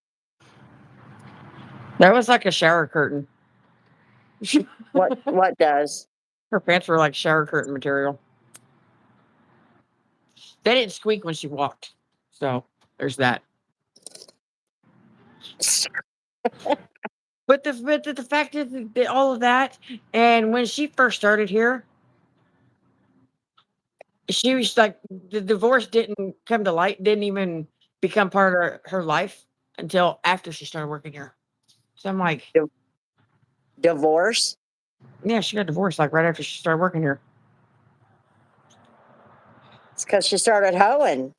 That was like a shower curtain. What does? Her pants were like shower curtain material. They didn't squeak when she walked. So there's that. But the fact is that all of that, and when she first started here, she was like, the divorce didn't come to light, didn't even become part of her life until after she started working here. So I'm like, Divorce? yeah, she got divorced like right after she started working here. It's because she started hoeing.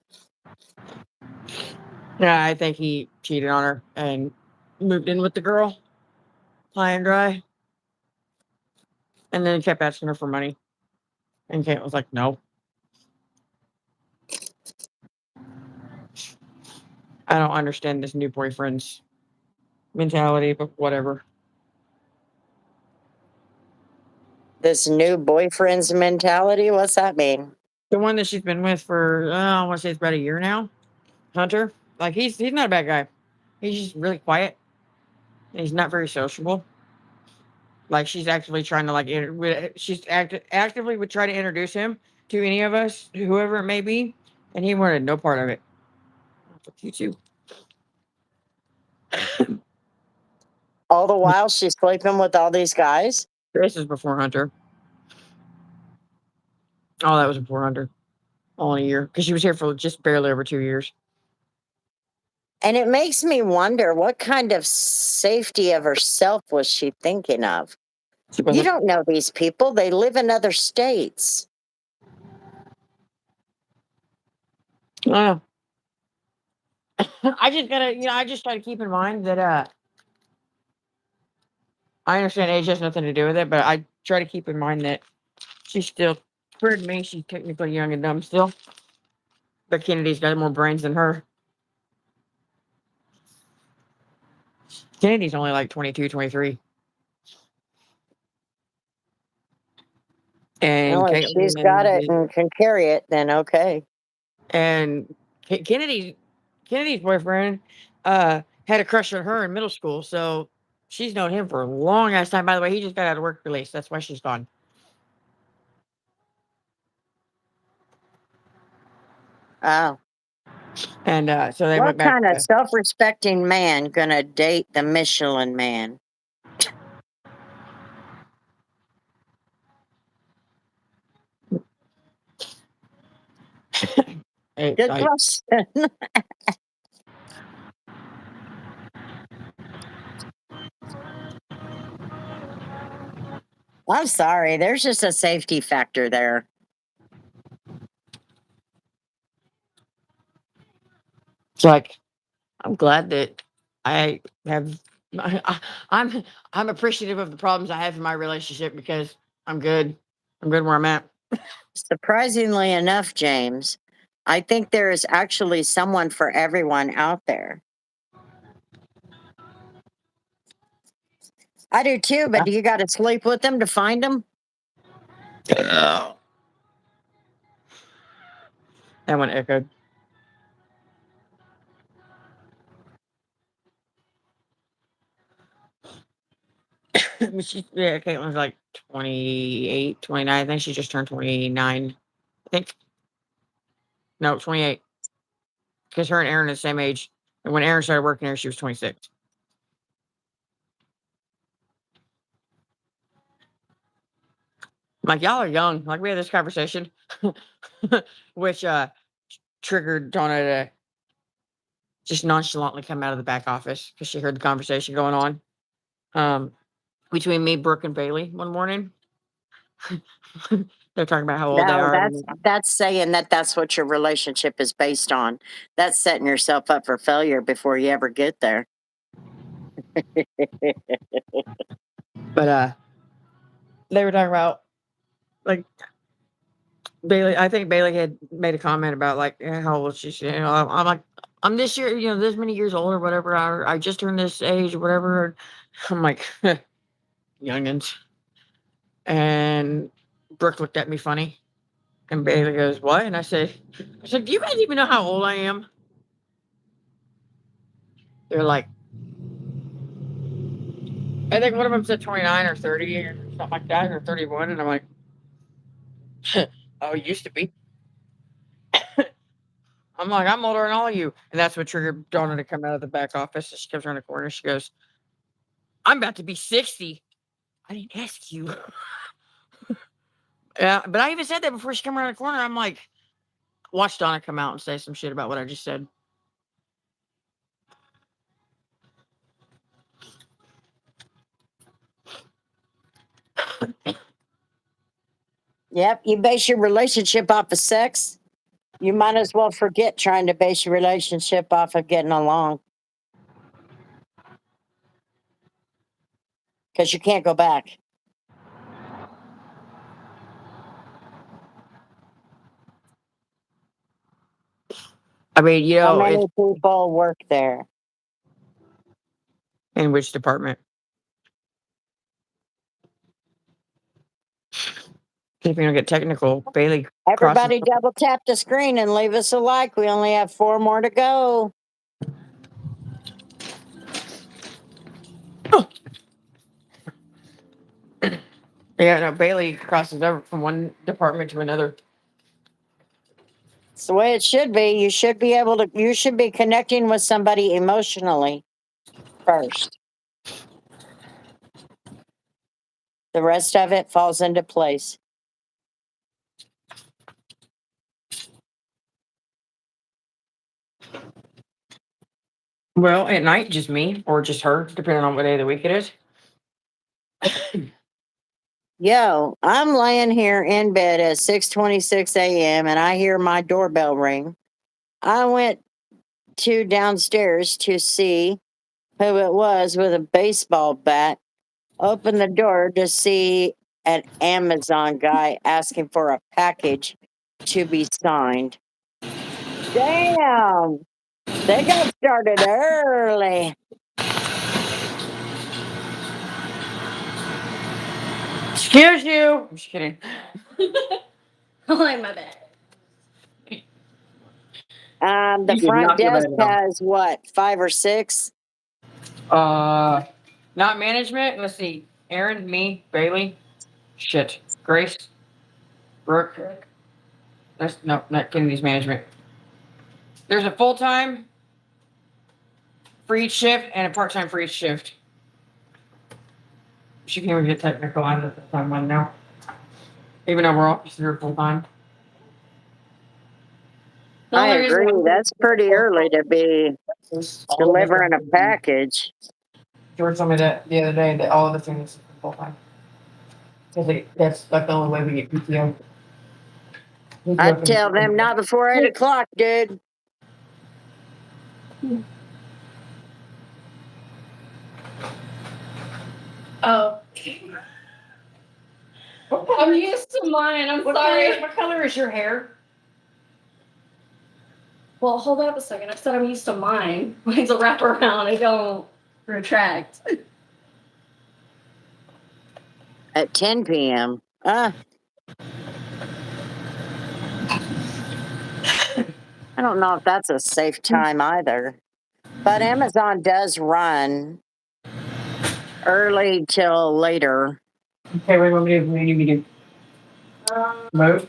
Yeah, I think he cheated on her and moved in with the girl, high and dry. And then kept asking her for money. And Kate was like, no. I don't understand this new boyfriend's mentality, but whatever. This new boyfriend's mentality? What's that mean? The one that she's been with for, I want to say it's about a year now. Hunter. Like, he's not a bad guy. He's just really quiet. He's not very sociable. Like, she's actively trying to, like, actively would try to introduce him to any of us, whoever it may be, and he wanted no part of it. Fuck you too. All the while she's sleeping with all these guys? This is before Hunter. Oh, that was before Hunter. All in a year. Because she was here for just barely over 2 years. And it makes me wonder what kind of safety of herself was she thinking of? You don't know these people. They live in other states. I just gotta, I just try to keep in mind that I understand age has nothing to do with it, but I try to keep in mind that she's still, for me, she's technically young and dumb still. But Kennedy's got more brains than her. Kennedy's only like 22, 23. And Well, if she's got it and can carry it, then okay. and Kennedy's boyfriend had a crush on her in middle school, so she's known him for a long ass time. By the way, he just got out of work release. That's why she's gone. Oh. And so they What went back. kind of self-respecting man gonna date the Michelin man? Hey, Good question. I'm sorry. There's just a safety factor there. It's like I'm glad that I have. I'm appreciative of the problems I have in my relationship because I'm good. I'm good where I'm at. Surprisingly enough, James, I think there is actually someone for everyone out there. I do too, but do you got to sleep with them to find them? That one echoed. Caitlin's like 28, 29. I think she just turned 29. I think. No, 28. Because her and Aaron are the same age. And when Aaron started working here, she was 26. Like, y'all are young. Like, we had this conversation, which triggered Donna to just nonchalantly come out of the back office because she heard the conversation going on between me, Brooke, and Bailey one morning. They're talking about how old they No, are. that's saying that that's what your relationship is based on. That's setting yourself up for failure before you ever get there. But they were talking about like Bailey. I think Bailey had made a comment about like how old she's. I'm like, I'm this year, this many years old or whatever. I just turned this age or whatever. I'm like, youngins. And Brooke looked at me funny. And Bailey goes, "What?" And I said, "Do you guys even know how old I am?" They're like, I think one of them said 29 or 30 or something like that, or 31. And I'm like, oh, it used to be. I'm like, I'm older than all of you. And that's what triggered Donna to come out of the back office. She comes around the corner. She goes, I'm about to be 60. I didn't ask you. Yeah, but I even said that before she came around the corner. I'm like, watch Donna come out and say some shit about what I just said. Yep, you base your relationship off of sex. You might as well forget trying to base your relationship off of getting along. Because you can't go back. I mean, How many it's people work there? in which department? If you don't get technical, Bailey Everybody double tap the screen and leave us a like. We only have 4 more to go. Yeah, no, Bailey crosses over from one department to another. It's the way it should be. You should be connecting with somebody emotionally first. The rest of it falls into place. Well, at night, just me or just her, depending on what day of the week it is. Yo, I'm laying here in bed at 6:26 a.m. and I hear my doorbell ring. I went to downstairs to see who it was with a baseball bat. Opened the door to see an Amazon guy asking for a package to be signed. Damn, they got started early. Excuse you. I'm just kidding. Oh, my bad. The You did front not feel desk bad at all. has what, 5 or 6? Not management. Let's see. Aaron, me, Bailey. Shit. Grace. Brooke. That's no, not Kennedy's management. There's a full-time for each shift and a part-time for each shift. She can't even get technical on the full-time one now. Even though we're all considered full-time. The I only reason agree. I'm That's pretty early to be delivering a package. George told me that the other day that all of the things are full-time. That's like the only way we get PTO. I'd tell them not before 8 o'clock, dude. Oh. I'm used to mine. I'm sorry. What color is your hair? Well, hold up a second. I said I'm used to mine. Mine's a wraparound. I don't retract. At 10 p.m. I don't know if that's a safe time either. But Amazon does run early till later. Okay, wait, what do we need to do? Move?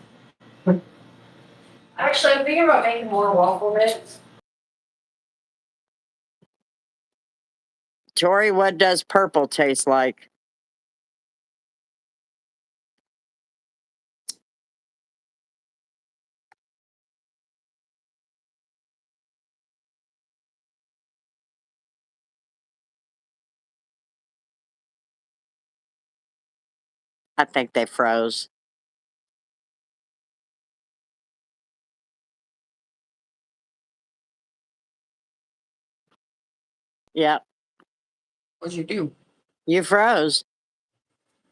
Actually, I'm thinking about making more waffle bits. Tori, what does purple taste like? I think they froze. Yep, What'd you do? you froze.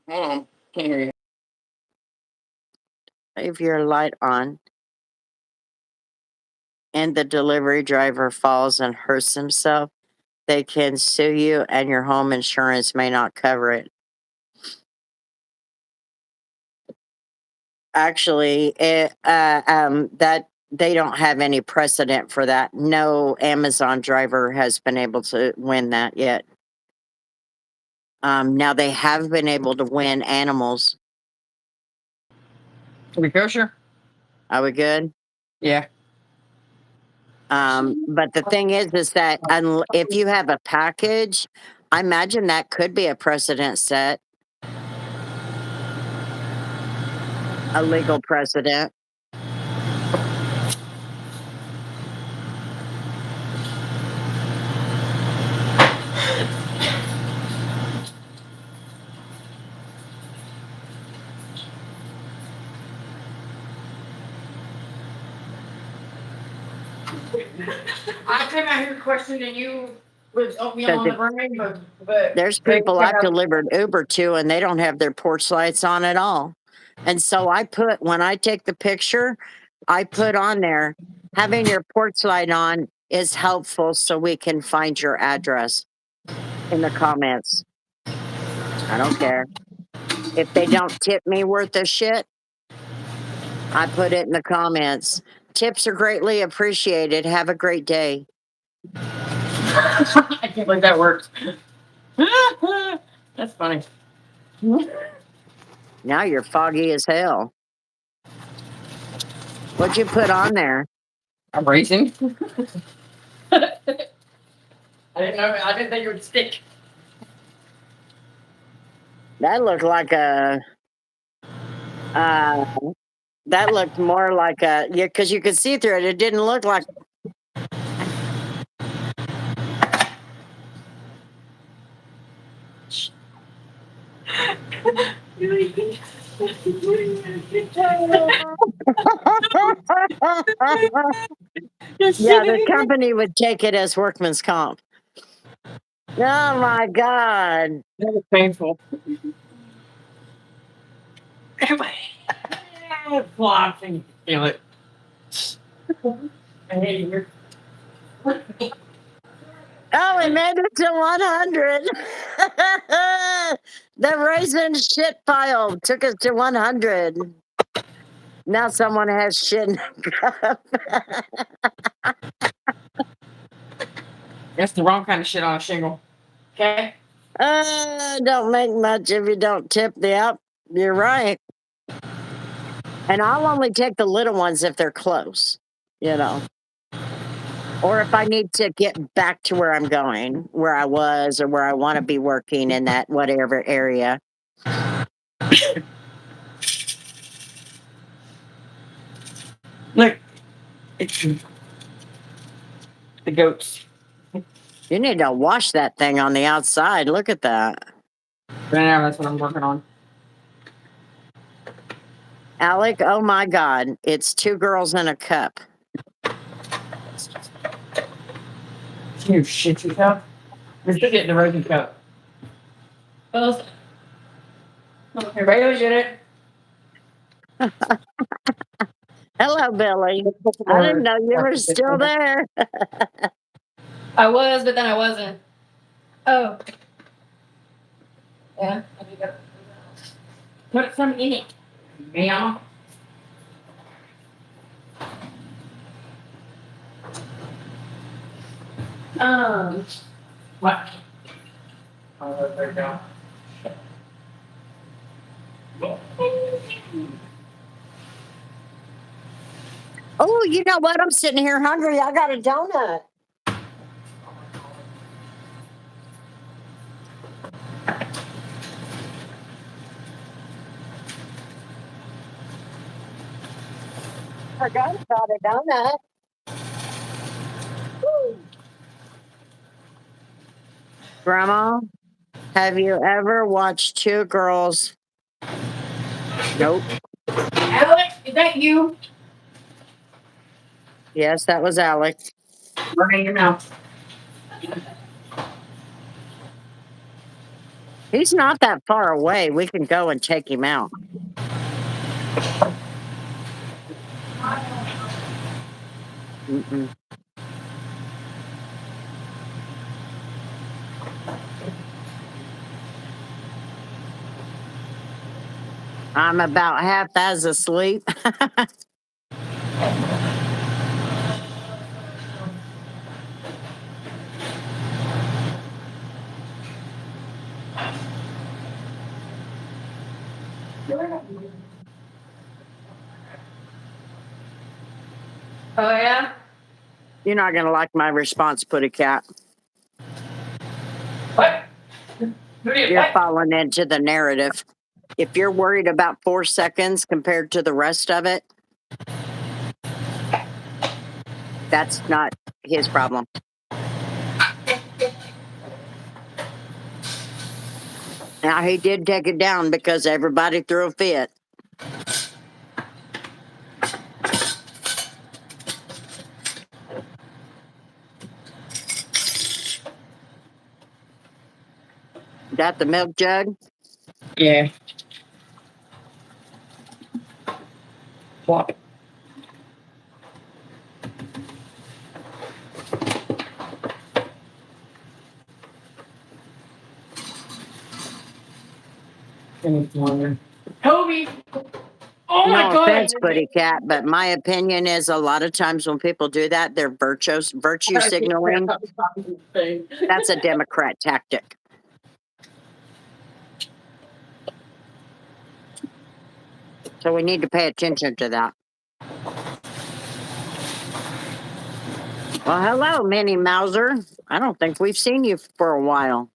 Hold on. Can't hear you. Leave your light on and the delivery driver falls and hurts himself, they can sue you and your home insurance may not cover it. Actually, that they don't have any precedent for that. No Amazon driver has been able to win that yet. Now they have been able to win animals. Are we kosher? Are we good? Yeah. But the thing is that if you have a package, I imagine that could be a precedent set, a legal precedent. I came out here questioning you with oatmeal on the brain, but There's people I've delivered Uber to and they don't have their porch lights on at all. And so when I take the picture, I put on there, having your porch light on is helpful so we can find your address in the comments. I don't care. If they don't tip me worth of shit, I put it in the comments. Tips are greatly appreciated. Have a great day. I can't believe that worked. That's funny. Now you're foggy as hell. What'd you put on there? I'm racing. I didn't know. I didn't think it would stick. That looked like a. That looked more like because you could see through it. It didn't look like. Yeah, the company would take it as workman's comp. Oh my God. That was painful. Flopping. Feel it. I hate you. Oh, we made it to 100. The raisin shit pile took us to 100. Now someone has shit in their cup. That's the wrong kind of shit on a shingle. Okay. Don't make much if you don't tip the up. You're right. And I'll only take the little ones if they're close, you know. Or if I need to get back to where I'm going, where I was, or where I want to be working in that whatever area. Look, it's the goats. You need to wash that thing on the outside. Look at that. Right now, that's what I'm working on. Alec, oh my God, it's two girls in a cup. You shit yourself. You're still getting the rosy cup. Both. Everybody was in it. Hello, Billy. I didn't know you were still there. I was, but then I wasn't. Oh. Yeah. Put some in it. Ma'am. What? Oh, there you go. Oh, you know what? I'm sitting here hungry. I got a donut. Forgot about a donut. Woo. Grandma, have you ever watched two girls? Nope. Alex, is that you? Yes, that was Alec. Burning your mouth. He's not that far away. We can go and take him out. Mm-mm. I'm about half as asleep. Oh, yeah? You're not going to like my response, Putty Cat. What? Who did You're what? falling into the narrative. If you're worried about 4 seconds compared to the rest of it, that's not his problem. Now, he did take it down because everybody threw a fit. Got the milk jug? Yeah. Flop. Toby! Oh my No God! offense, Putty Cat, but my opinion is a lot of times when people do that, they're virtue signaling. That's a Democrat tactic. So we need to pay attention to that. Well, hello, Minnie Mauser. I don't think we've seen you for a while.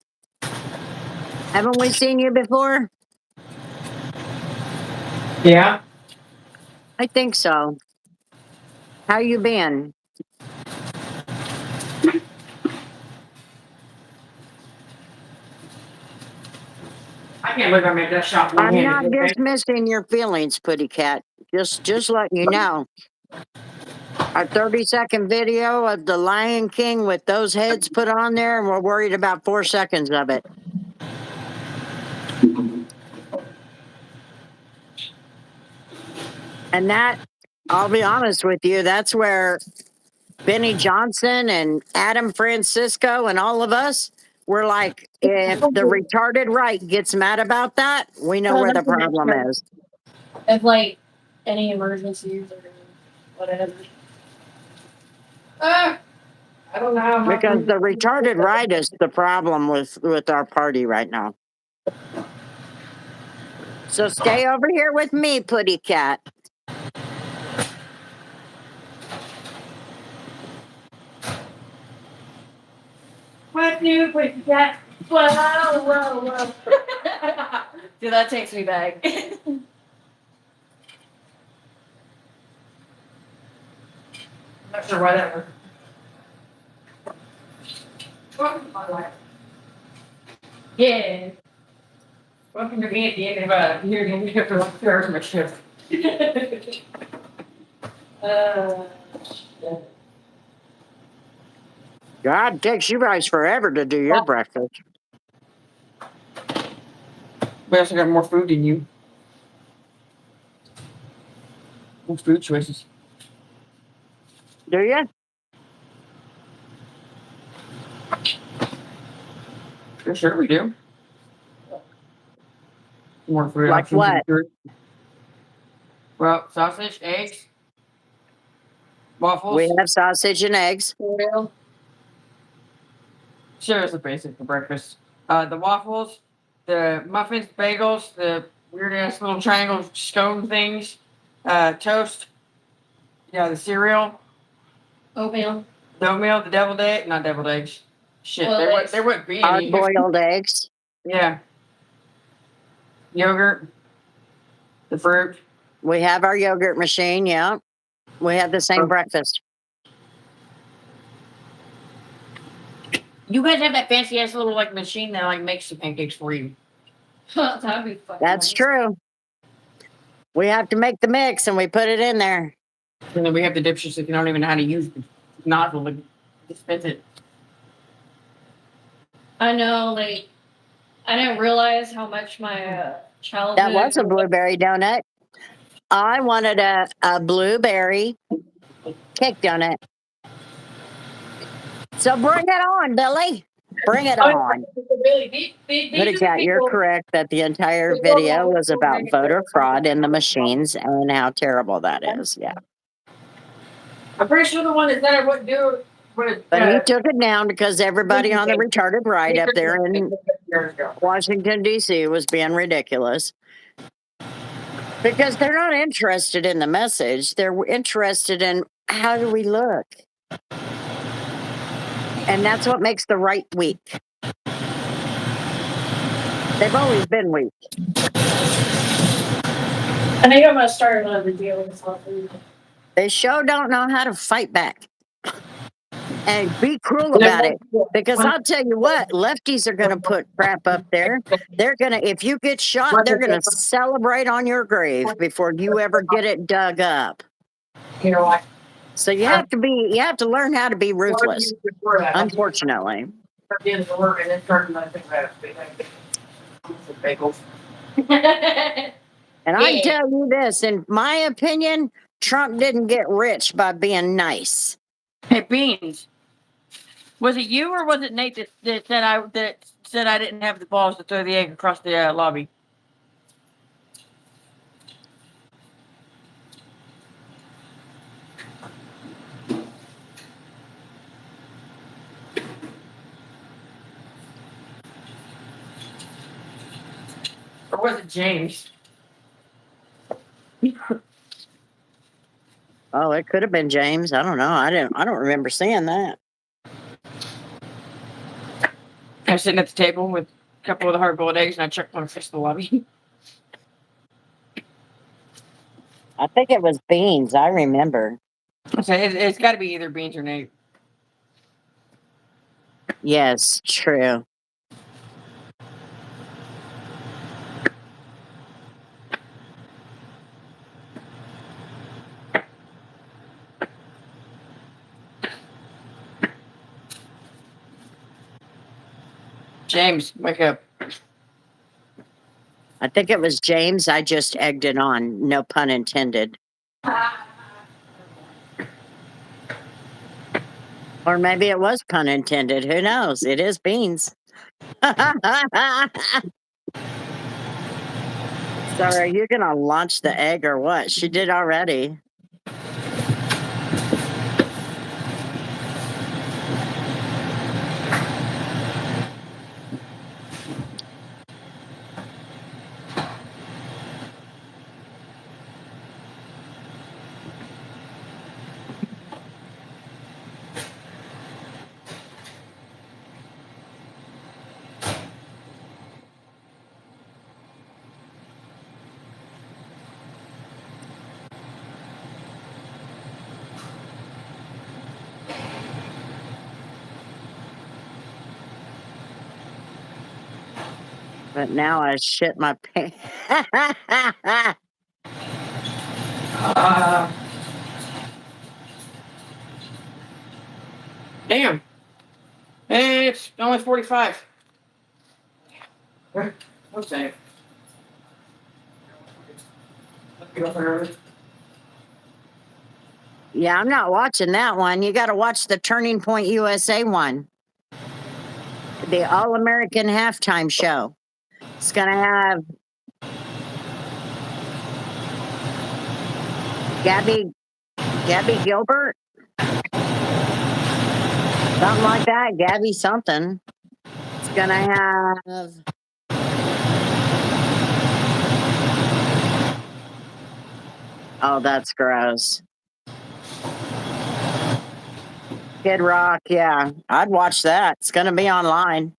Haven't we seen you before? Yeah. I think so. How you been? I can't believe I made that shot I'm one-handed. not Okay? dismissing your feelings, Putty Cat. Just letting you know. Our 30-second video of the Lion King with those heads put on there, and we're worried about 4 seconds of it. And that, I'll be honest with you, that's where Benny Johnson and Adam Francisco and all of us, we're like, if the retarded right gets mad about that, we know where the problem is. If like any emergencies or whatever. I don't know. how my Because food- the retarded right is the problem with our party right now. So stay over here with me, Putty Cat. What new with that? Whoa. Dude, that takes me back. Not sure why that worked. Yeah. Welcome to me at the end of you're gonna be here for like 2 hours of my shift. Shit. God, it takes you guys forever to do your breakfast. We also got more food than you. More food choices. Do you? For sure we do. More food Like options. what? Well, sausage, eggs, waffles. We have sausage and eggs. For real? Seriously basic for breakfast. The waffles, the muffins, bagels, the weird ass little triangle scone things, toast. Yeah, the cereal, Oatmeal. the oatmeal, the deviled egg, not deviled eggs. Shit, Boiled there wouldn't be Hard any. boiled eggs. Yeah. Yogurt, the fruit. We have our yogurt machine, yeah. We have the same breakfast. You guys have that fancy ass little like machine that like makes the pancakes for you. That'd be fucking That's nice. true. We have to make the mix and we put it in there. And then we have the dipshits that you don't even know how to use the nozzle to dispense it. I know, like, I didn't realize how much my childhood. That was a blueberry donut. I wanted a blueberry cake donut. So bring it on, Billy. Bring it on. Really, Putty Cat, you're correct that the entire video was about voter fraud in the machines and how terrible that is. Yeah. I'm pretty sure the one that said I wouldn't do it. But he took it down because everybody on the retarded right up there in Washington, D.C. was being ridiculous. Because they're not interested in the message. They're interested in how do we look. And that's what makes the right weak. They've always been weak. I think I'm gonna start another deal with this. They sure don't know how to fight back. And be cruel about it. Because I'll tell you what, lefties are going to put crap up there. They're going to, if you get shot, they're going to celebrate on your grave before you ever get it dug up. You know what? So you have to learn how to be ruthless, unfortunately. Bagels. And I tell you this, in my opinion, Trump didn't get rich by being nice. Hey, Beans. Was it you or was it Nate that said I didn't have the balls to throw the egg across the lobby? Or was it James? Oh, it could have been James. I don't know. I don't remember seeing that. I was sitting at the table with a couple of the hard-boiled eggs, and I chucked one across the lobby. I think it was Beans. I remember. So it's got to be either Beans or Nate. Yes, true. James, wake up. I think it was James. I just egged it on. No pun intended. Or maybe it was pun intended. Who knows? It is Beans. Sorry, you're gonna launch the egg or what? She did already. But now I shit my pants. Damn. Hey, it's only 45. Okay. Yeah, I'm not watching that one. You got to watch the Turning Point USA one, the All American halftime show. It's gonna have Gabby Gilbert, something like that. Gabby something. It's gonna have oh, that's gross. Kid Rock, yeah, I'd watch that. It's gonna be online.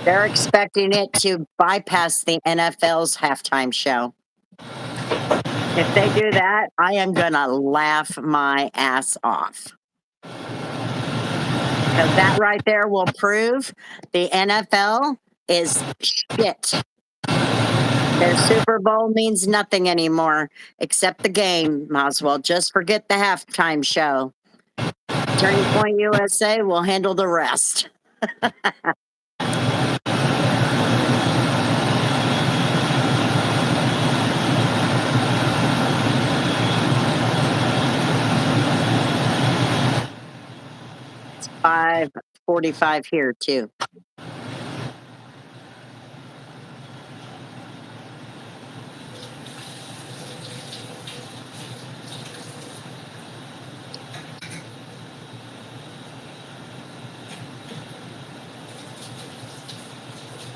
They're expecting it to bypass the NFL's halftime show. If they do that, I am gonna laugh my ass off. Because that right there will prove the NFL is shit. Their Super Bowl means nothing anymore except the game. Might as well just forget the halftime show. Turning Point USA will handle the rest. It's 5:45 here too.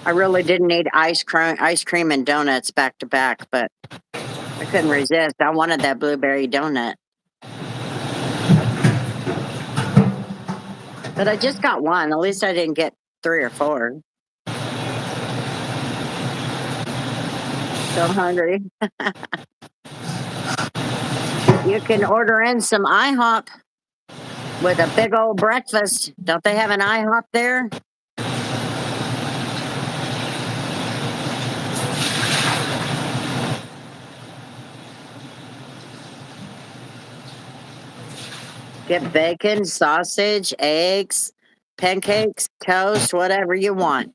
I really didn't need ice cream and donuts back to back, but I couldn't resist. I wanted that blueberry donut. But I just got one. At least I didn't get 3 or 4. So hungry. You can order in some IHOP with a big old breakfast. Don't they have an IHOP there? Get bacon, sausage, eggs, pancakes, toast, whatever you want.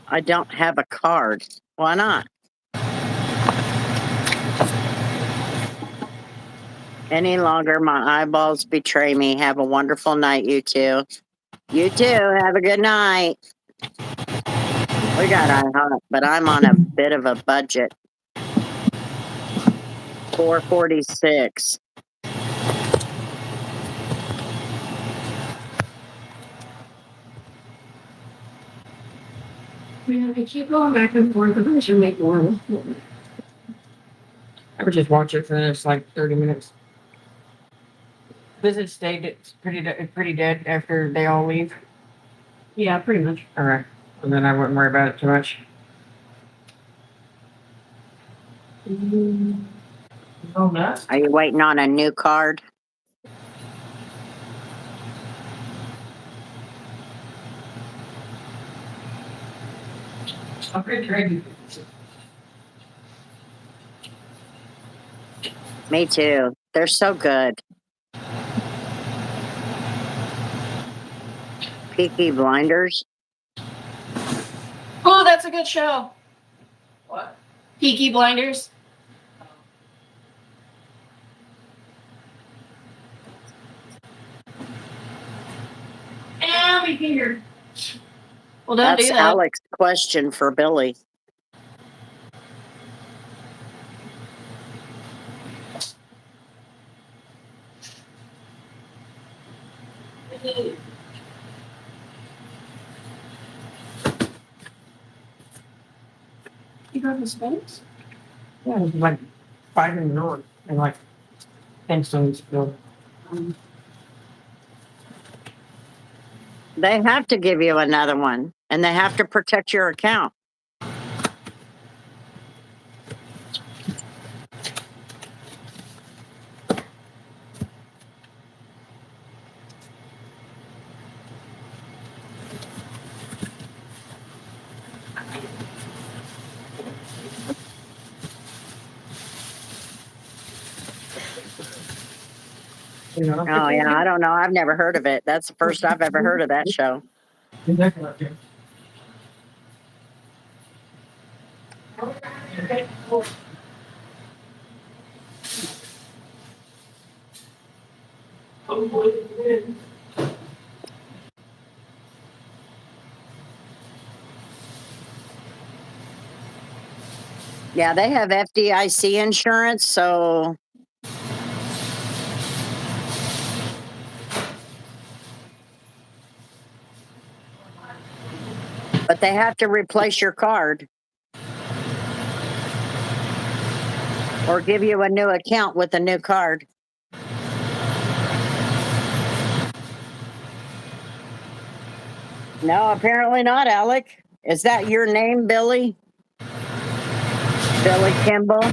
I don't have a card. Why not? Any longer, my eyeballs betray me. Have a wonderful night, you two. You too. Have a good night. We got IHOP, but I'm on a bit of a budget. $4.46. Man, I keep going back and forth, but I should make more. I would just watch it for the next like 30 minutes. Does it stay pretty dead after they all leave? Yeah, pretty much. All right. And then I wouldn't worry about it too much. Oh, no. Are you waiting on a new card? I'm pretty ready. Me too. They're so good. Peaky Blinders. Oh, that's a good show. What? Peaky Blinders. And we figured. Well, don't That's do that. Alex's question for Billy. You got the space? Yeah, it's like 5 in the north and like 10 stones built. They have to give you another one, and they have to protect your account. You know? Oh yeah, I don't know. I've never heard of it. That's the first I've ever heard of that show. Yeah, they have FDIC insurance, so but they have to replace your card or give you a new account with a new card. No, apparently not, Alec. Is that your name, Billy? Billy Kimball?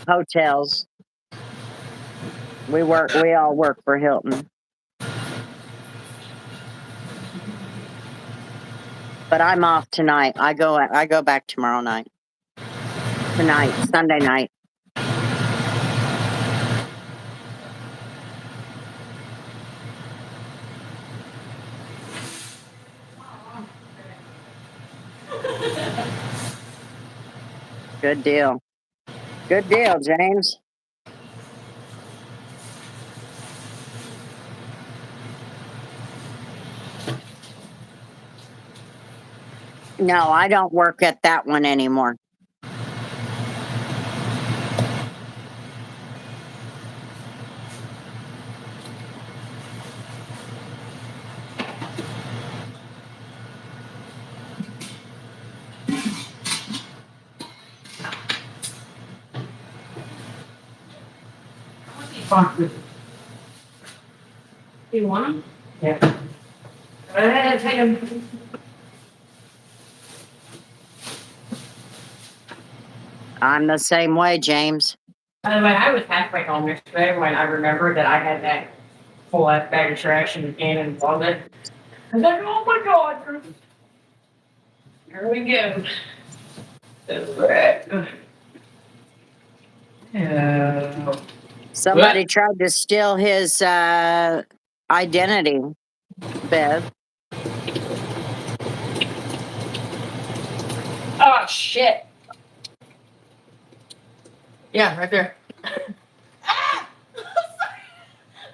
Hotels. We all work for Hilton. But I'm off tonight. I go back tomorrow night. Tonight, Sunday night. Good deal. Good deal, James. No, I don't work at that one anymore. You want them? Yeah. Go ahead, take them. I'm the same way, James. By the way, I was halfway home yesterday when I remembered that I had that full ass bag of trash in the can and closet. I was like, oh my god. Here we go. Somebody tried to steal his identity, Bev. Oh shit! Yeah, right there. Ah!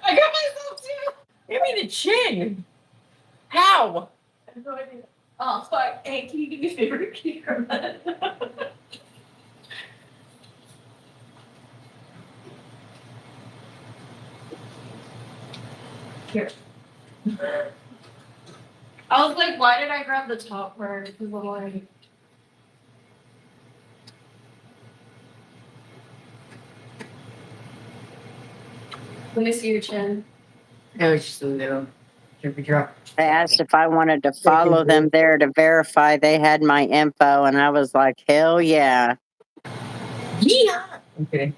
I got myself too. Give me the chin. How? I have no idea. Oh fuck! Hey, can you do me a favor? Can you grab that? Here. I was like, why did I grab the top part? Because I'm like. Let me see your chin. It was just a little drippy drop. They asked if I wanted to follow them there to verify they had my info, and I was like, hell yeah. Yeah. Okay.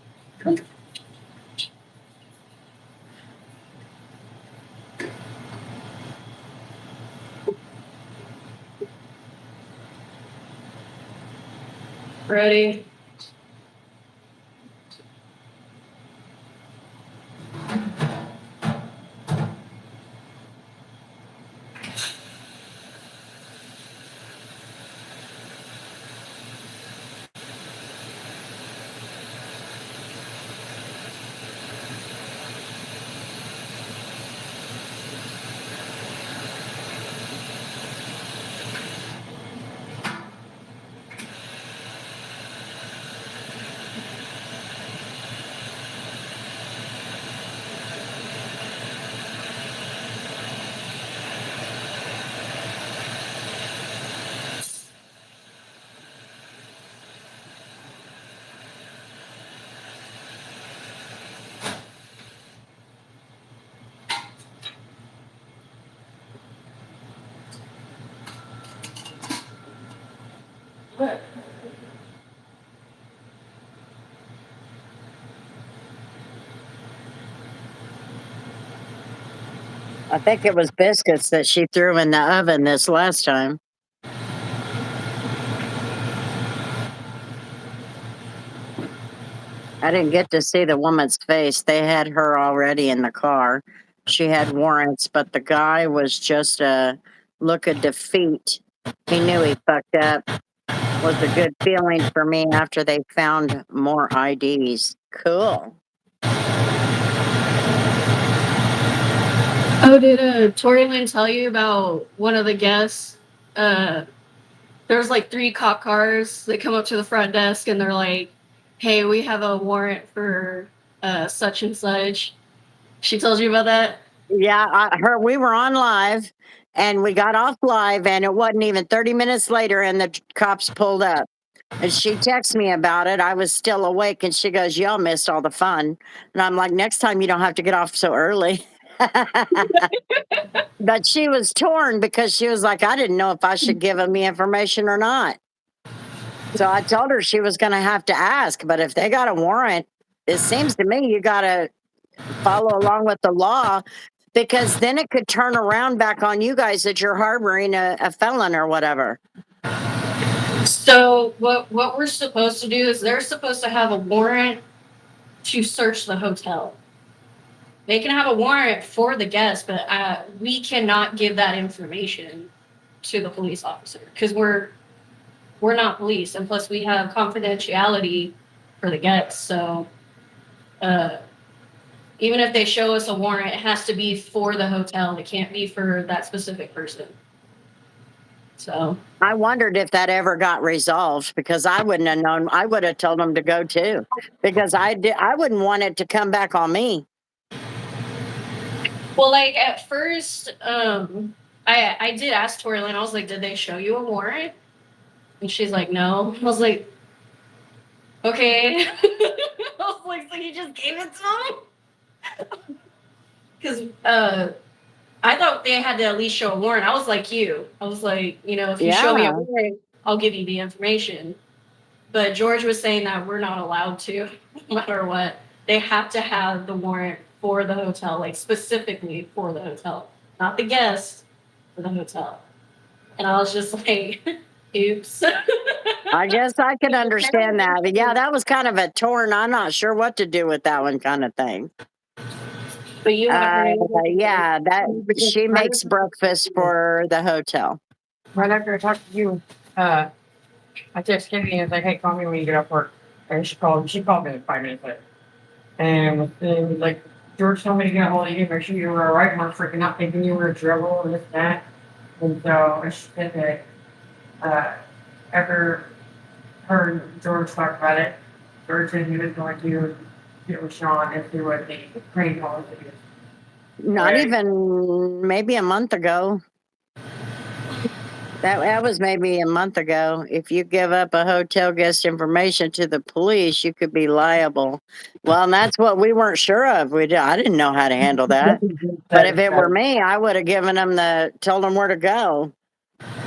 Ready? What? I think it was biscuits that she threw in the oven this last time. I didn't get to see the woman's face. They had her already in the car. She had warrants, but the guy was just a look of defeat. He knew he fucked up. Was a good feeling for me after they found more IDs. Cool. Oh, did Tori Lynn tell you about one of the guests? There's like 3 cop cars. They come up to the front desk and they're like, "Hey, we have a warrant for such and such." She told you about that? Yeah, we were on live and we got off live and it wasn't even 30 minutes later and the cops pulled up. And she texted me about it. I was still awake and she goes, "Y'all missed all the fun." And I'm like, "Next time you don't have to get off so early." But she was torn because she was like, "I didn't know if I should give them the information or not." So I told her she was going to have to ask. But if they got a warrant, it seems to me you got to follow along with the law, because then it could turn around back on you guys that you're harboring a felon or whatever. So what we're supposed to do is they're supposed to have a warrant to search the hotel. They can have a warrant for the guest, but we cannot give that information to the police officer because we're not police, and plus we have confidentiality for the guests. So even if they show us a warrant, it has to be for the hotel. It can't be for that specific person. So I wondered if that ever got resolved, because I wouldn't have known. I would have told them to go too, because I wouldn't want it to come back on me. well, like at first, I did ask Tori Lynn, I was like, "Did they show you a warrant?" And she's like, "No." I was like, "Okay." I was like, "So you just gave it to them?" Because I thought they had to at least show a warrant. I was like you. I was like, if you show me a Yeah. warrant, I'll give you the information. But George was saying that we're not allowed to, no matter what. They have to have the warrant for the hotel, like specifically for the hotel, not the guest, for the hotel. And I was just like, oops. I guess I could understand that. But yeah, that was kind of a torn, I'm not sure what to do with that one kind of thing. But you haven't heard anything? Yeah, that she makes breakfast for the hotel. Right after I talked to you, I texted Kennedy and was like, "Hey, call me when you get off work." And she called me like 5 minutes later. And it was like, "George told me to get a hold of you, make sure you were all right. We're freaking out thinking you were in trouble and this and that." And so and she said that after her and George talked about it, George said he was going to get with Sean and see what the crane policy is. Not Right. even maybe a month ago. That was maybe a month ago. If you give up a hotel guest information to the police, you could be liable. Well, and that's what we weren't sure of. I didn't know how to handle that. But if it were me, I would have given them told them where to go.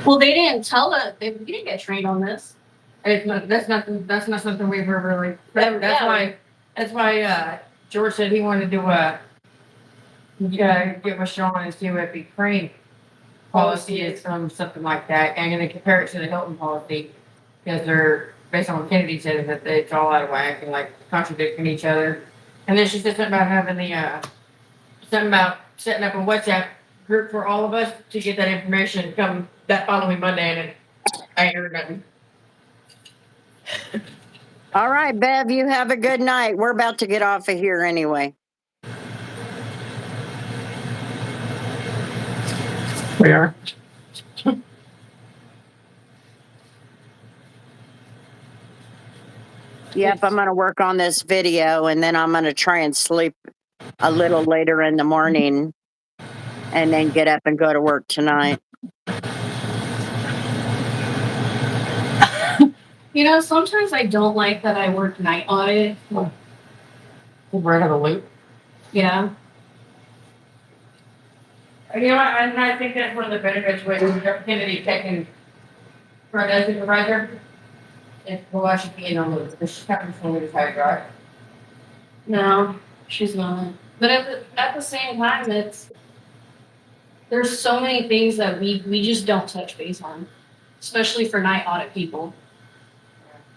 Well, they didn't tell us. We didn't get trained on this. That's not something we've ever really. Yeah. That's why George said he wanted to get with Sean and see what the crane policy is from something like that, and gonna compare it to the Hilton policy, because they're based on what Kennedy said, is that it's all out of whack and like contradicting each other. And then she said something about having something about setting up a WhatsApp group for all of us to get that information come that following Monday, and I ain't heard nothing. All right, Bev, you have a good night. We're about to get off of here anyway. We are. Yep, I'm going to work on this video and then I'm going to try and sleep a little later in the morning and then get up and go to work tonight. Sometimes I don't like that I work night audit. We're out of the loop. Yeah. I think that's one of the benefits with Kennedy taking front desk supervisor. Well, I should be in on the captain for me to try, right? No, she's not. But at the same time, there's so many things that we just don't touch base on, especially for night audit people.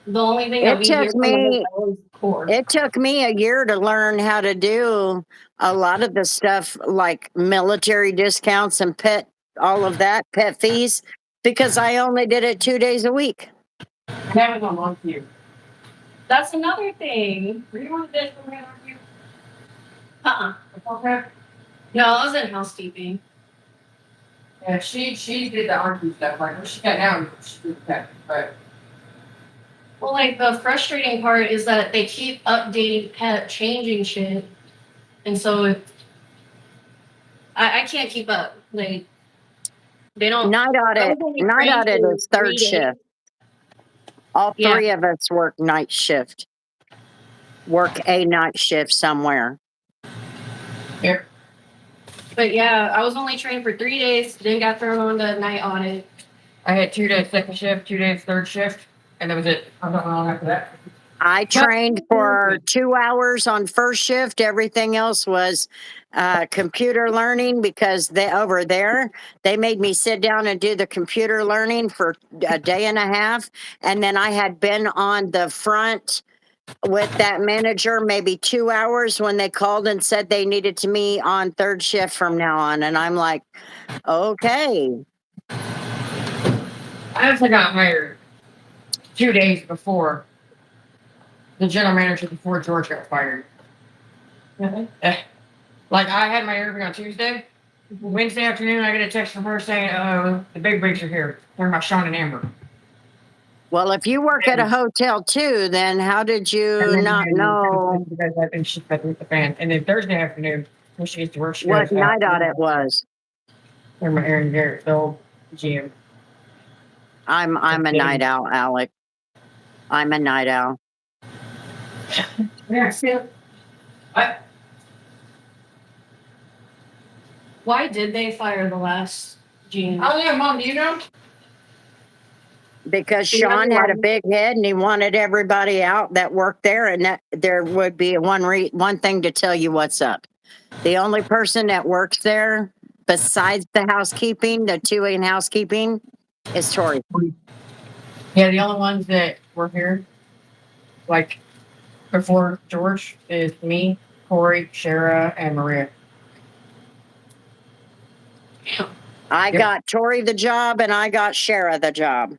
The only thing that It we hear took from the me hotel is core. it took me a year to learn how to do a lot of the stuff like military discounts and all of that, pet fees, because I only did it 2 days a week. I haven't gone on to you. That's another thing. Were you on this one, aren't you? Okay. No, I was in housekeeping. Yeah, she did the RQ stuff. Like, when she got down, she did that. But Well, like the frustrating part is that they keep updating pet changing shit, and so I can't keep up. Like they don't. Night I audit, was only night trained audit for is third 3 days. shift. All Yeah. three of us work night shift. Work a night shift somewhere. here, But yeah, I was only trained for 3 days. Then got thrown on the night audit. I had 2 days second shift, 2 days third shift, and that was it. I'm not long after that. I trained for 2 hours on first shift. Everything else was computer learning because over there, they made me sit down and do the computer learning for a day and a half. And then I had been on the front with that manager maybe 2 hours when they called and said they needed to me on third shift from now on. And I'm like, okay. I actually got hired 2 days before the general manager before George got fired. Really? Like I had my interview on Tuesday. Wednesday afternoon, I get a text from her saying, "Oh, the big wigs are here." Talking about Sean and Amber. Well, if you work at a hotel too, then how did you not know And she cut with the fan. And then Thursday afternoon, when she gets to work, she what goes, night audit was? They're my Aaron Garrett, the old GM. I'm a night owl, Alec. I'm a night owl. Yeah, see, Why did they fire the last GM? oh yeah, Mom, do you know? Because Yeah, Sean had a everyone. big head and he wanted everybody out that worked there, and that there would be one thing to tell you what's up. The only person that works there besides the housekeeping, the 2 in housekeeping, is Tori. Yeah, the only ones that were here, like before George, is me, Corey, Shara, and Maria. I Yep. got Tori the job and I got Shara the job.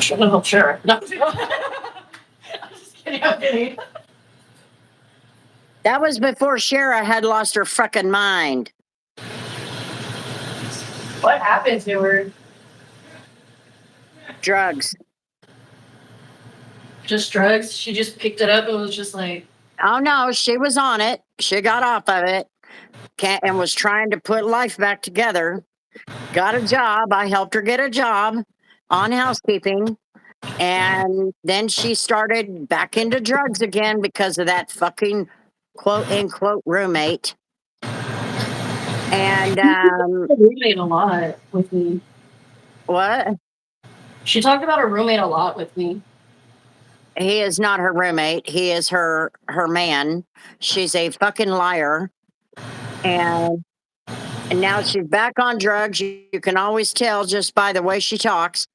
Shut up, Shara. No. I'm just kidding. I'm kidding. That was before Shara had lost her fucking mind. What happened to her? Drugs. Just drugs? She just picked it up and was just like, Oh no, she was on it. She got off of it and was trying to put life back together. Got a job. I helped her get a job on housekeeping. And then she started back into drugs again because of that fucking quote unquote roommate. And a roommate a lot with me. what? She talked about her roommate a lot with me. He is not her roommate. He is her man. She's a fucking liar. And now she's back on drugs. You can always tell just by the way she talks.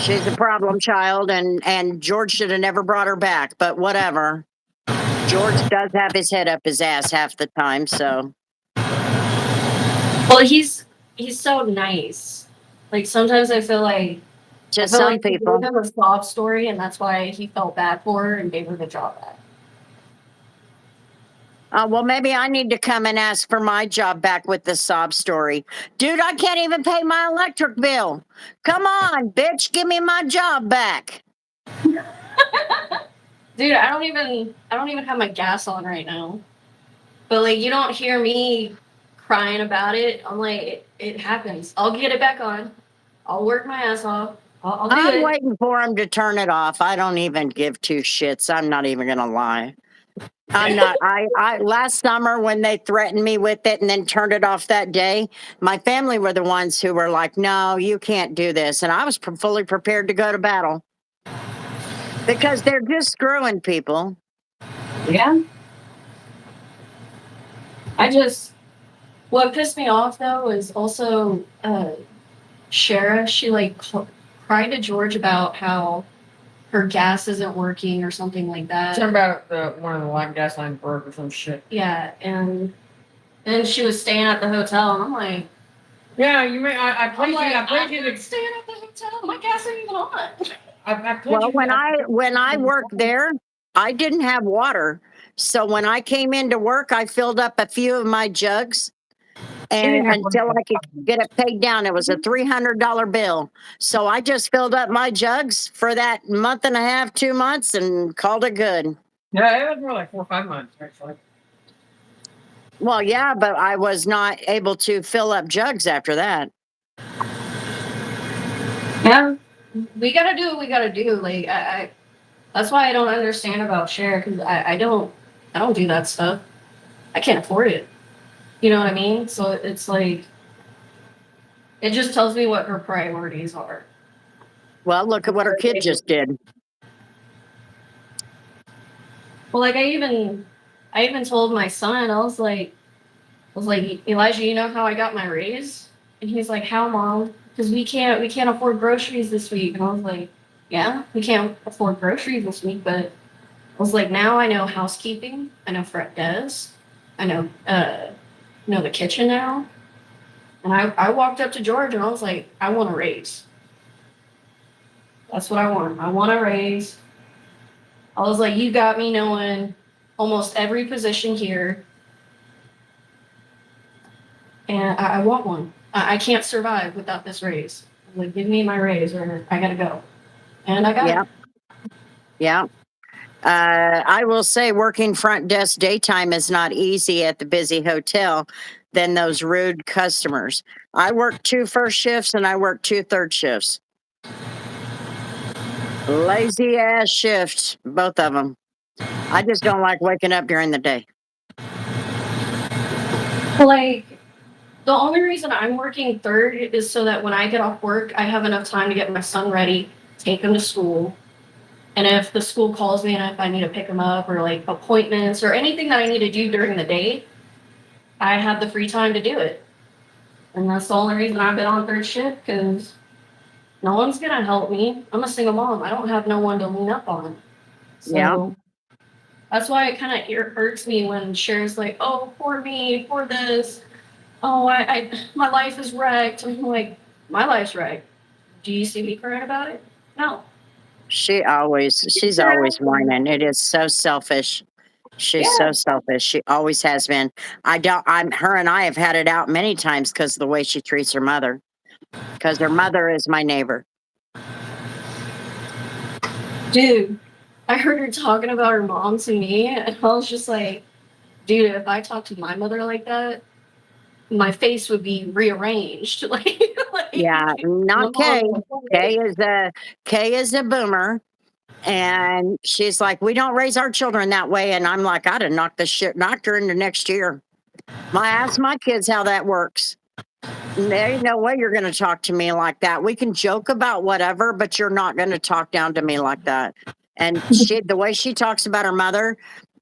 She's a problem child, and George should have never brought her back, but whatever. George does have his head up his ass half the time, so. Well, he's so nice. Like sometimes I feel like Just I feel some like he people. gave him a sob story, and that's why he felt bad for her and gave her the job back. Well, maybe I need to come and ask for my job back with the sob story. Dude, I can't even pay my electric bill. Come on, bitch, give me my job back. Dude, I don't even have my gas on right now. But like you don't hear me crying about it. I'm like, it happens. I'll get it back on. I'll work my ass off. I'll do I'm it. waiting for him to turn it off. I don't even give two shits. I'm not even going to lie. I'm not. I last summer when they threatened me with it and then turned it off that day, my family were the ones who were like, "No, you can't do this," and I was fully prepared to go to battle because they're just screwing people. Yeah. What pissed me off though is also Shara. She like cried to George about how her gas isn't working or something like that. Something about one of the line gas lines broke or some shit. Yeah, and then she was staying at the hotel, and I'm like, Yeah, you may. I played you. I played I'm you not the. staying at the hotel. My gas ain't even on. I played Well, you. when I worked there, I didn't have water, so when I came into work, I filled up a few of my jugs. And until I could get it paid down, it was a $300 bill. So I just filled up my jugs for that month and a half, 2 months, and called it good. Yeah, it was more like 4 or 5 months actually. Well, yeah, but I was not able to fill up jugs after that. Yeah, we gotta do what we gotta do. Like that's why I don't understand about Share because I don't do that stuff. I can't afford it. You know what I mean? So it's like it just tells me what her priorities are. Well, look at what her kid just did. Well, like I even told my son, I was like, Elijah, you know how I got my raise? And he's like, how, Mom? Because we can't afford groceries this week. And I was like, yeah, we can't afford groceries this week, but I was like, now I know housekeeping, I know front desk, I know the kitchen now. And I walked up to George and I was like, I want a raise. That's what I want. I want a raise. I was like, you got me knowing almost every position here. And I want one. I can't survive without this raise. Like, give me my raise or I gotta go. And I got Yeah. it. Yeah. I will say working front desk daytime is not easy at the busy hotel than those rude customers. I work 2 first shifts and I work 2 third shifts. Lazy ass shifts, both of them. I just don't like waking up during the day. Like, the only reason I'm working third is so that when I get off work, I have enough time to get my son ready, take him to school. And if the school calls me and if I need to pick him up or like appointments or anything that I need to do during the day, I have the free time to do it. And that's the only reason I've been on third shift because no one's gonna help me. I'm a single mom. I don't have no one to lean up on. So Yeah. that's why it kind of irks me when Cher's like, "Oh, poor me, poor this. Oh, my life is wrecked." I'm like, "My life's wrecked. Do you see me crying about it? No." She's always whining. It is so selfish. She's Yeah. so selfish. She always has been. Her and I have had it out many times because of the way she treats her mother. Because her mother is my neighbor. Dude, I heard her talking about her mom to me, and I was just like, dude, if I talked to my mother like that, my face would be rearranged. Yeah, not Kay. Kay is a boomer. And she's like, we don't raise our children that way. And I'm like, I'd have knocked her into next year. Ask my kids how that works. There ain't no way you're going to talk to me like that. We can joke about whatever, but you're not going to talk down to me like that. And the way she talks about her mother,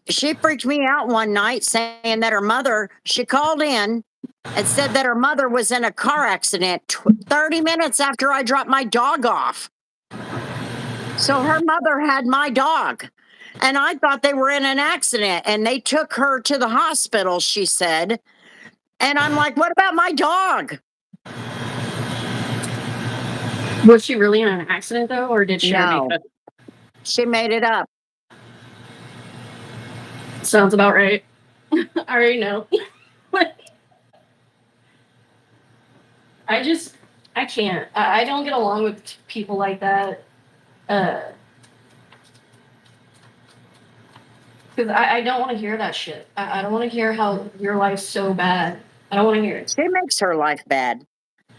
she freaked me out one night saying that her mother, she called in and said that her mother was in a car accident 30 minutes after I dropped my dog off. So her mother had my dog. And I thought they were in an accident and they took her to the hospital, she said. And I'm like, what about my dog? Was she really in an accident though, or did she No. make it? She made it up. Sounds about right. I already know. I can't. I don't get along with people like that. Because I don't want to hear that shit. I don't want to hear how your life's so bad. I don't want to hear it. She makes her life bad.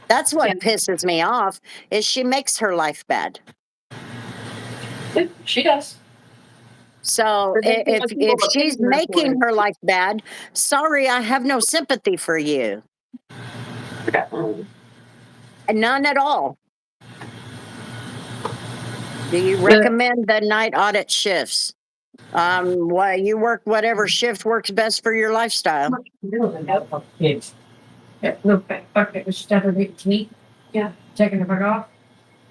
That's what Yeah. pisses me off, is she makes her life bad. She does. So But then if like people if that pay she's for it for making it. her life bad, sorry, I have no sympathy for you. None at all. Do you recommend the night audit shifts? Well, you work whatever shift works best for your lifestyle. Kids. Yeah, look, fuck it, was stuff a bit tea. Yeah. Taking the fuck off.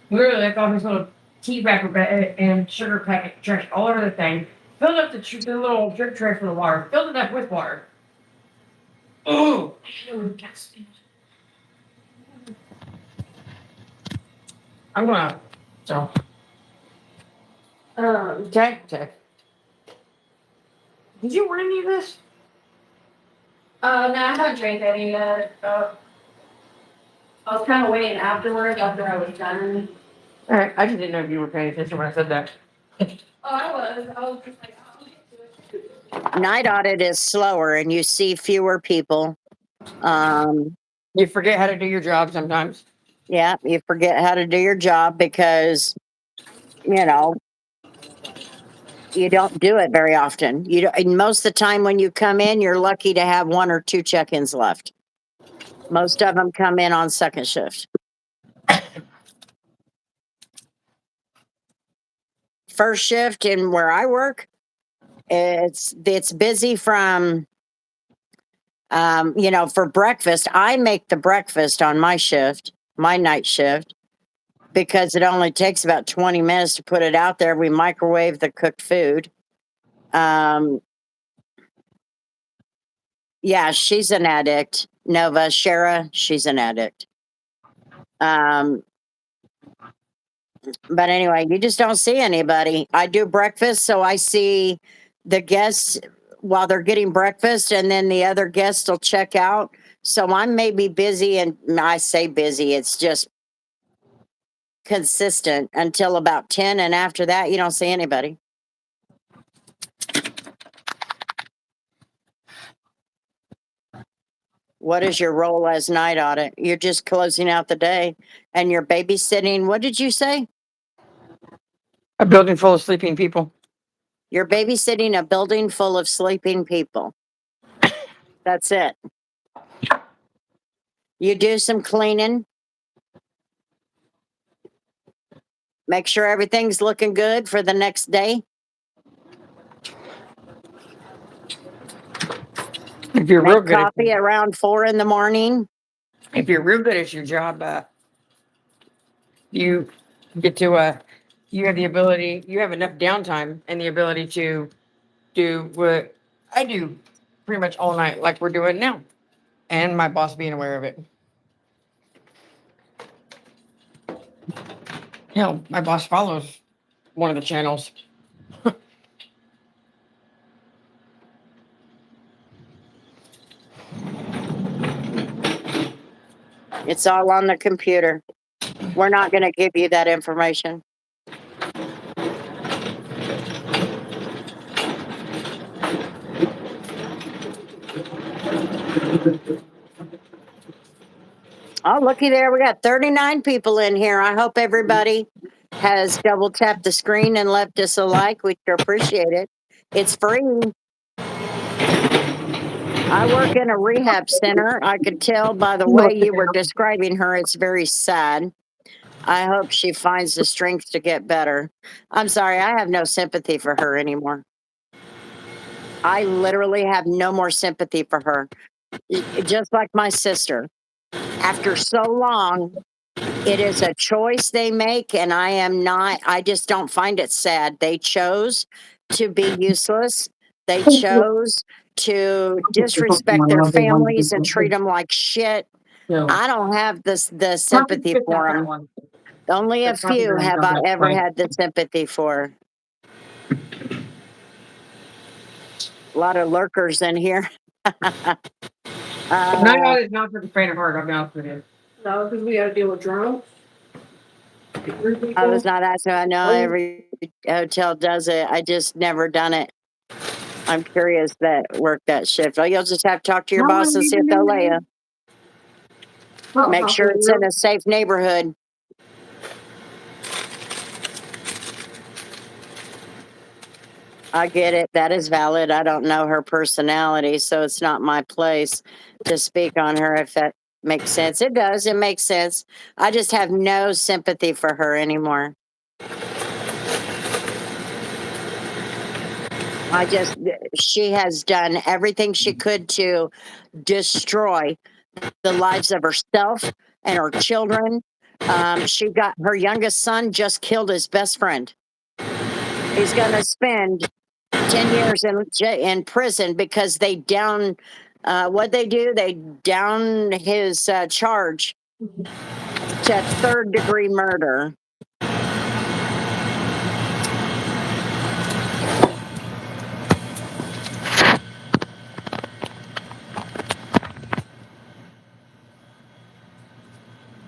Literally, like all these little tea wrapper and sugar packet trash all over the thing. Filled up the little drip tray for the water. Filled it up with water. Oh, I'm gonna. So, check. Did you want any of this? No, I haven't drank any yet. I was kind of waiting afterwards after I was done. All right, I just didn't know if you were paying attention when I said that. Oh, I was. I was just like, I'll get to it. Night audit is slower and you see fewer people. You forget how to do your job sometimes. Yeah, you forget how to do your job because, you know, you don't do it very often. You don't, and most of the time when you come in, you're lucky to have 1 or 2 check-ins left. Most of them come in on second shift. First shift in where I work, it's busy from for breakfast. I make the breakfast on my shift, my night shift, because it only takes about 20 minutes to put it out there. We microwave the cooked food. Yeah, she's an addict. Nova, Shara, she's an addict. But anyway, you just don't see anybody. I do breakfast, so I see the guests while they're getting breakfast, and then the other guests will check out. So I'm maybe busy, and I say busy, it's just consistent until about 10, and after that, you don't see anybody. What is your role as night audit? You're just closing out the day and you're babysitting. What did you say? A building full of sleeping people. You're babysitting a building full of sleeping people. That's it. You do some cleaning. Make sure everything's looking good for the next day. If you're real Make good, coffee around 4 in the morning. if you're real good at your job, you get to you have the ability. You have enough downtime and the ability to do what I do pretty much all night, like we're doing now, and my boss being aware of it. Hell, my boss follows one of the channels. It's all on the computer. We're not going to give you that information. Oh, looky there. We got 39 people in here. I hope everybody has double tapped the screen and left us a like. We sure appreciate it. It's free. I work in a rehab center. I could tell by the way you were describing her, it's very sad. I hope she finds the strength to get better. I'm sorry, I have no sympathy for her anymore. I literally have no more sympathy for her. Just like my sister. After so long, it is a choice they make, and I just don't find it sad. They chose to be useless. They chose to disrespect their families and treat them like shit. I don't have the sympathy for them. Only a few have I ever had the sympathy for. A lot of lurkers in here. Night audit is not for the faint of heart. I'll be honest with you. No, because we got to deal with drunk. I was not asking. I know every hotel does it. I just never done it. I'm curious that work that shift. Oh, you'll just have to talk to your boss and see if they'll let you. Make sure it's in a safe neighborhood. I get it. That is valid. I don't know her personality, so it's not my place to speak on her if that makes sense. It does. It makes sense. I just have no sympathy for her anymore. She has done everything she could to destroy the lives of herself and her children. She got her youngest son just killed his best friend. He's going to spend 10 years in prison because they down what they do, they down his charge to third-degree murder.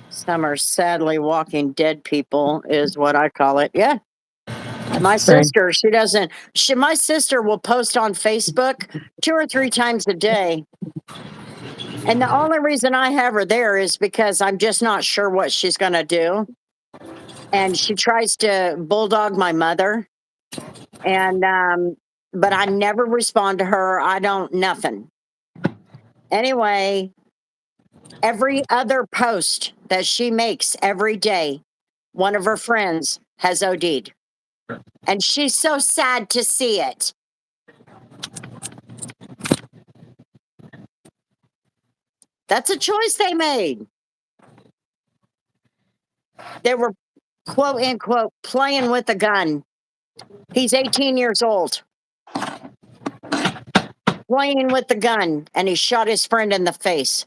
Some are sadly walking dead people, is what I call it. Yeah. My sister, my sister will post on Facebook 2 or 3 times a day. And the only reason I have her there is because I'm just not sure what she's going to do. And she tries to bulldog my mother. And, but I never respond to her. I don't, nothing. Anyway, every other post that she makes every day, one of her friends has OD'd. And she's so sad to see it. That's a choice they made. They were, quote unquote, playing with a gun. He's 18 years old. Playing with the gun, and he shot his friend in the face.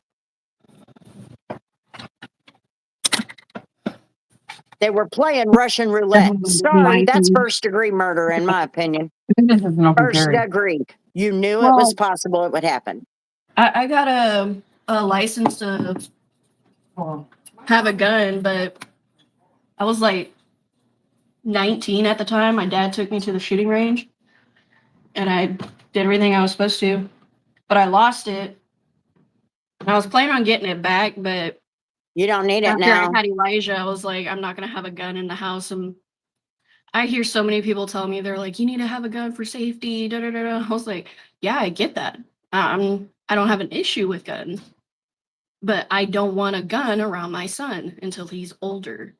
They were playing Russian roulette. Sorry, that's first-degree murder, in my opinion. This is an open First carry. degree. You knew it was possible it would happen. I got a license to have a gun, but I was like 19 at the time. My dad took me to the shooting range, and I did everything I was supposed to, but I lost it. And I was planning on getting it back, but You don't need it after now. I had Elijah, I was like, I'm not gonna have a gun in the house. And I hear so many people tell me they're like, you need to have a gun for safety. Da, da, da, da. I was like, yeah, I get that. I don't have an issue with guns, but I don't want a gun around my son until he's older,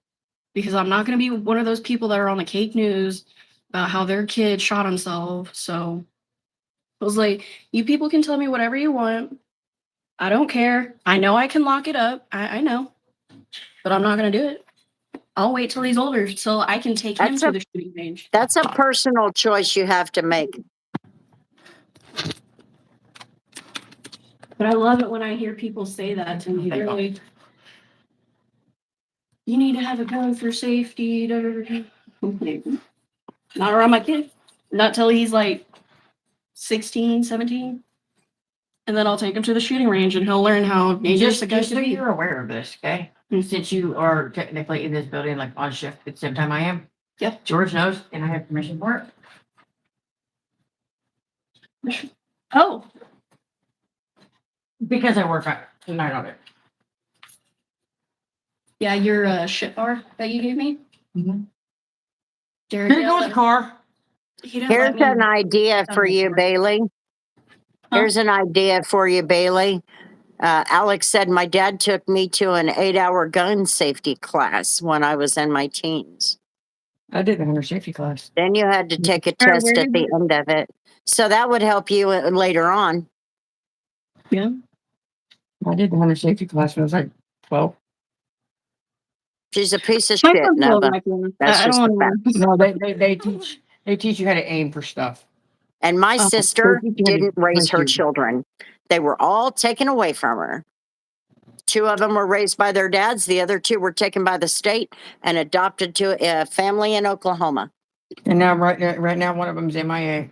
because I'm not gonna be one of those people that are on the cake news about how their kid shot himself. So I was like, you people can tell me whatever you want. I don't care. I know I can lock it up. I know, but I'm not gonna do it. I'll wait till he's older so I can take him to the shooting range. That's a personal choice you have to make. But I love it when I hear people say that to me. They're like, you need to have a gun for safety. Da, da, da. Not around my kid. Not till he's like 16, 17. And then I'll take him to the shooting range and he'll learn how dangerous a gun Just so can be. you're aware of this, okay? Since you are technically in this building, like on shift at the same time I am. Yeah. George knows, and I have permission for it. Oh, Because I work tonight on it. yeah, your shit bar that you gave me. Mhm. Derek, Here goes the car. Here's an idea for you, Bailey. Here's an idea for you, Bailey. Alex said my dad took me to an 8-hour gun safety class when I was in my teens. I did the hunter safety class. Then you had to take a test at the end of it. So that would help you later on. Yeah. I did the hunter safety class when I was like 12. She's a piece of shit, Nova. That's I just don't the fact. want No, they teach you how to aim for stuff. And my Oh, sister so you can didn't raise her punch you. children. They were all taken away from her. 2 of them were raised by their dads. The other 2 were taken by the state and adopted to a family in Oklahoma. And now, right now, one of them's MIA.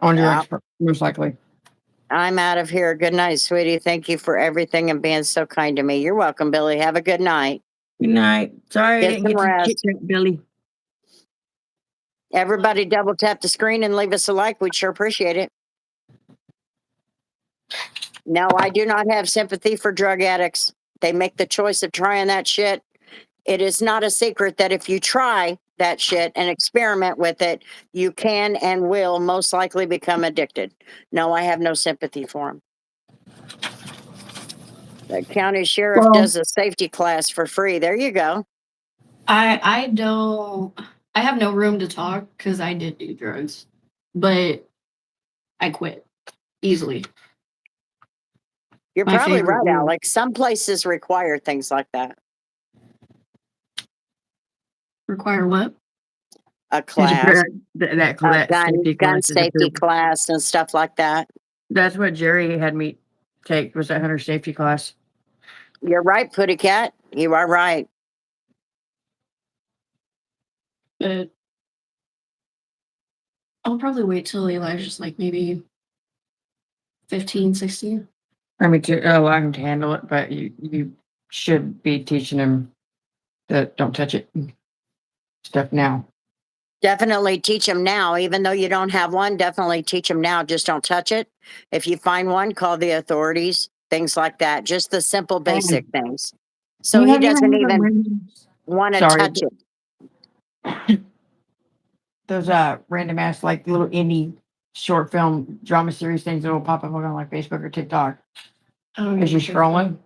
On your expert, most likely. I'm out of here. Good night, sweetie. Thank you for everything and being so kind to me. You're welcome, Billy. Have a good night. Good night. Sorry Get I didn't some get to rest. chit-chat, Billy. Everybody double tap the screen and leave us a like. We'd sure appreciate it. No, I do not have sympathy for drug addicts. They make the choice of trying that shit. It is not a secret that if you try, that shit and experiment with it, you can and will most likely become addicted. No, I have no sympathy for them. The county sheriff Well- does a safety class for free. There you go. I don't. I have no room to talk because I did do drugs, but I quit easily. You're My probably favorite right, one. Alex. Some places require things like that. Require what? A class, That a safety gun class is safety approved. class and stuff like that. That's what Jerry had me take, was that hunter safety class. You're right, Putty Cat. You are right. But I'll probably wait till Elijah's like maybe 15, 16. I mean, to allow him to handle it, but you should be teaching him that don't touch it stuff now. Definitely teach them now, even though you don't have one. Definitely teach them now. Just don't touch it. If you find one, call the authorities. Things like that. Just the simple, basic things. So he doesn't even want to Sorry. touch it. Those random ass like little indie short film drama series things that will pop up on like Facebook or TikTok as you're scrolling.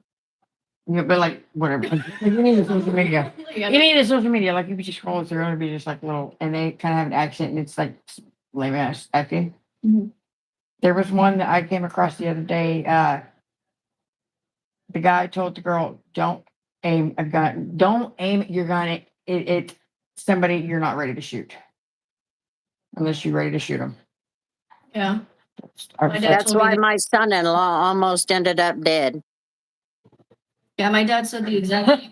Yeah, but like whatever. Like, you need the social media. You need the social media. Like you be just scrolling through and it'd be just like little, and they kind of have an accent and it's like lame ass acting. Mhm. There was one that I came across the other day. The guy told the girl, "Don't aim a gun. Don't aim your gun at it somebody you're not ready to shoot, unless you're ready to shoot them." Yeah. I My was dad like, That's told me why that- my son-in-law almost ended up dead. Yeah, my dad said the exact.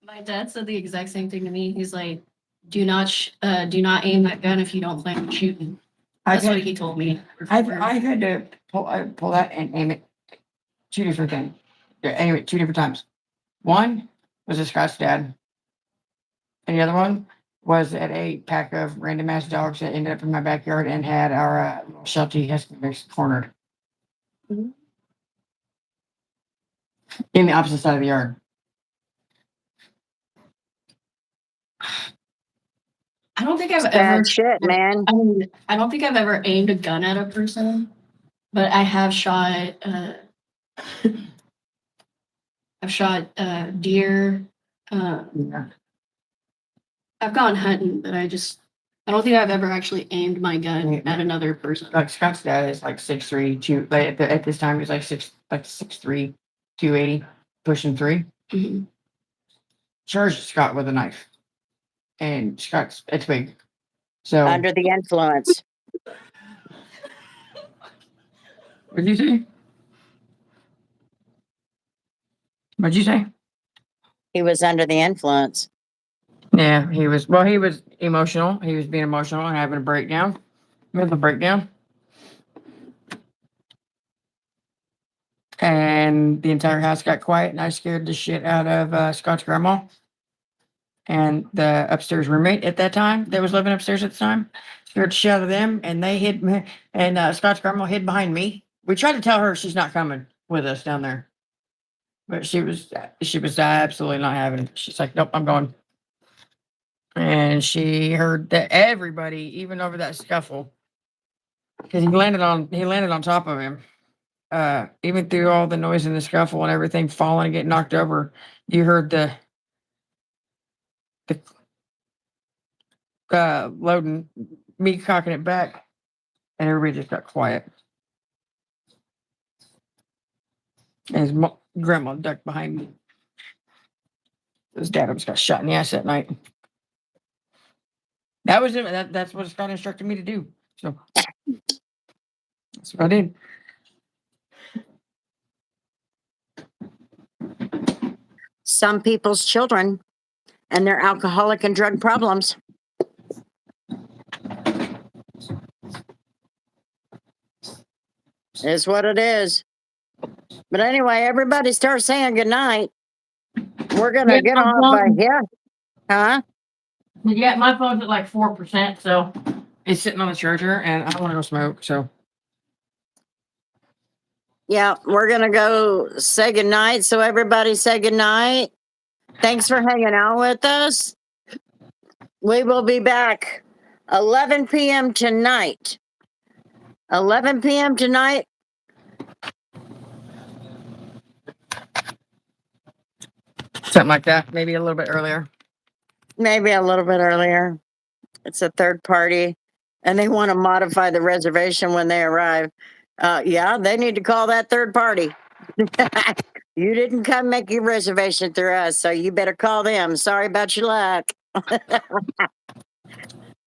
My dad said the exact same thing to me. He's like, do not aim that gun if you don't plan on shooting. That's what he told me. I've had to pull that and aim it two different things. Aim it two different times. One was a Scott's dad, and the other one was at a pack of random ass dogs that ended up in my backyard and had our little Sheltie Husky mix cornered Mhm. in the opposite side of the yard. I don't think I've Bad ever. shit, man. I mean, I don't think I've ever aimed a gun at a person, but I have shot. I've shot deer. Yeah. I've gone hunting, but I don't think I've ever actually aimed my gun Yeah. at another person. Like Scott's dad is like 6'3", like at this time he was like 6'3", 280, pushing 3. Mhm. Charged Scott with a knife, and it's big. So Under the influence. what'd you say? What'd you say? He was under the influence. Yeah, he was. Well, he was emotional. He was being emotional and having a breakdown, mental breakdown, and the entire house got quiet. And I scared the shit out of Scott's grandma and the upstairs roommate at that time that was living upstairs at the time. Scared the shit out of them, and they hid me. And Scott's grandma hid behind me. We tried to tell her she's not coming with us down there, but she was absolutely not having it. She's like, "Nope, I'm going." And she heard that everybody, even over that scuffle, because he landed on top of him. Even through all the noise and the scuffle and everything falling and getting knocked over, you heard the loading, me cocking it back, and everybody just got quiet. And his grandma ducked behind me. His dad almost got shot in the ass that night. That was it. That's what Scott instructed me to do. So that's what I did. Some people's children and their alcoholic and drug problems. Is what it is. But anyway, everybody start saying goodnight. We're going to get off of here. Huh? Yeah, my phone's at like 4%, so it's sitting on the charger, and I don't want to go smoke. So Yeah, we're going to go say goodnight. So everybody say goodnight. Thanks for hanging out with us. We will be back 11 p.m. tonight. 11 p.m. tonight. Something like that. Maybe a little bit earlier. Maybe a little bit earlier. It's a third party, and they want to modify the reservation when they arrive. Yeah, they need to call that third party. You didn't come make your reservation through us, so you better call them. Sorry about your luck.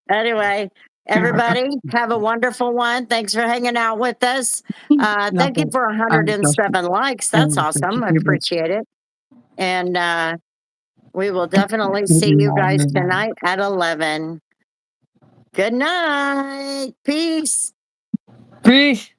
Anyway, everybody, have a wonderful one. Thanks for hanging out with us. Thank you for 107 likes. That's awesome. I appreciate it. And we will definitely see you guys tonight at 11. Good night. Peace. Peace.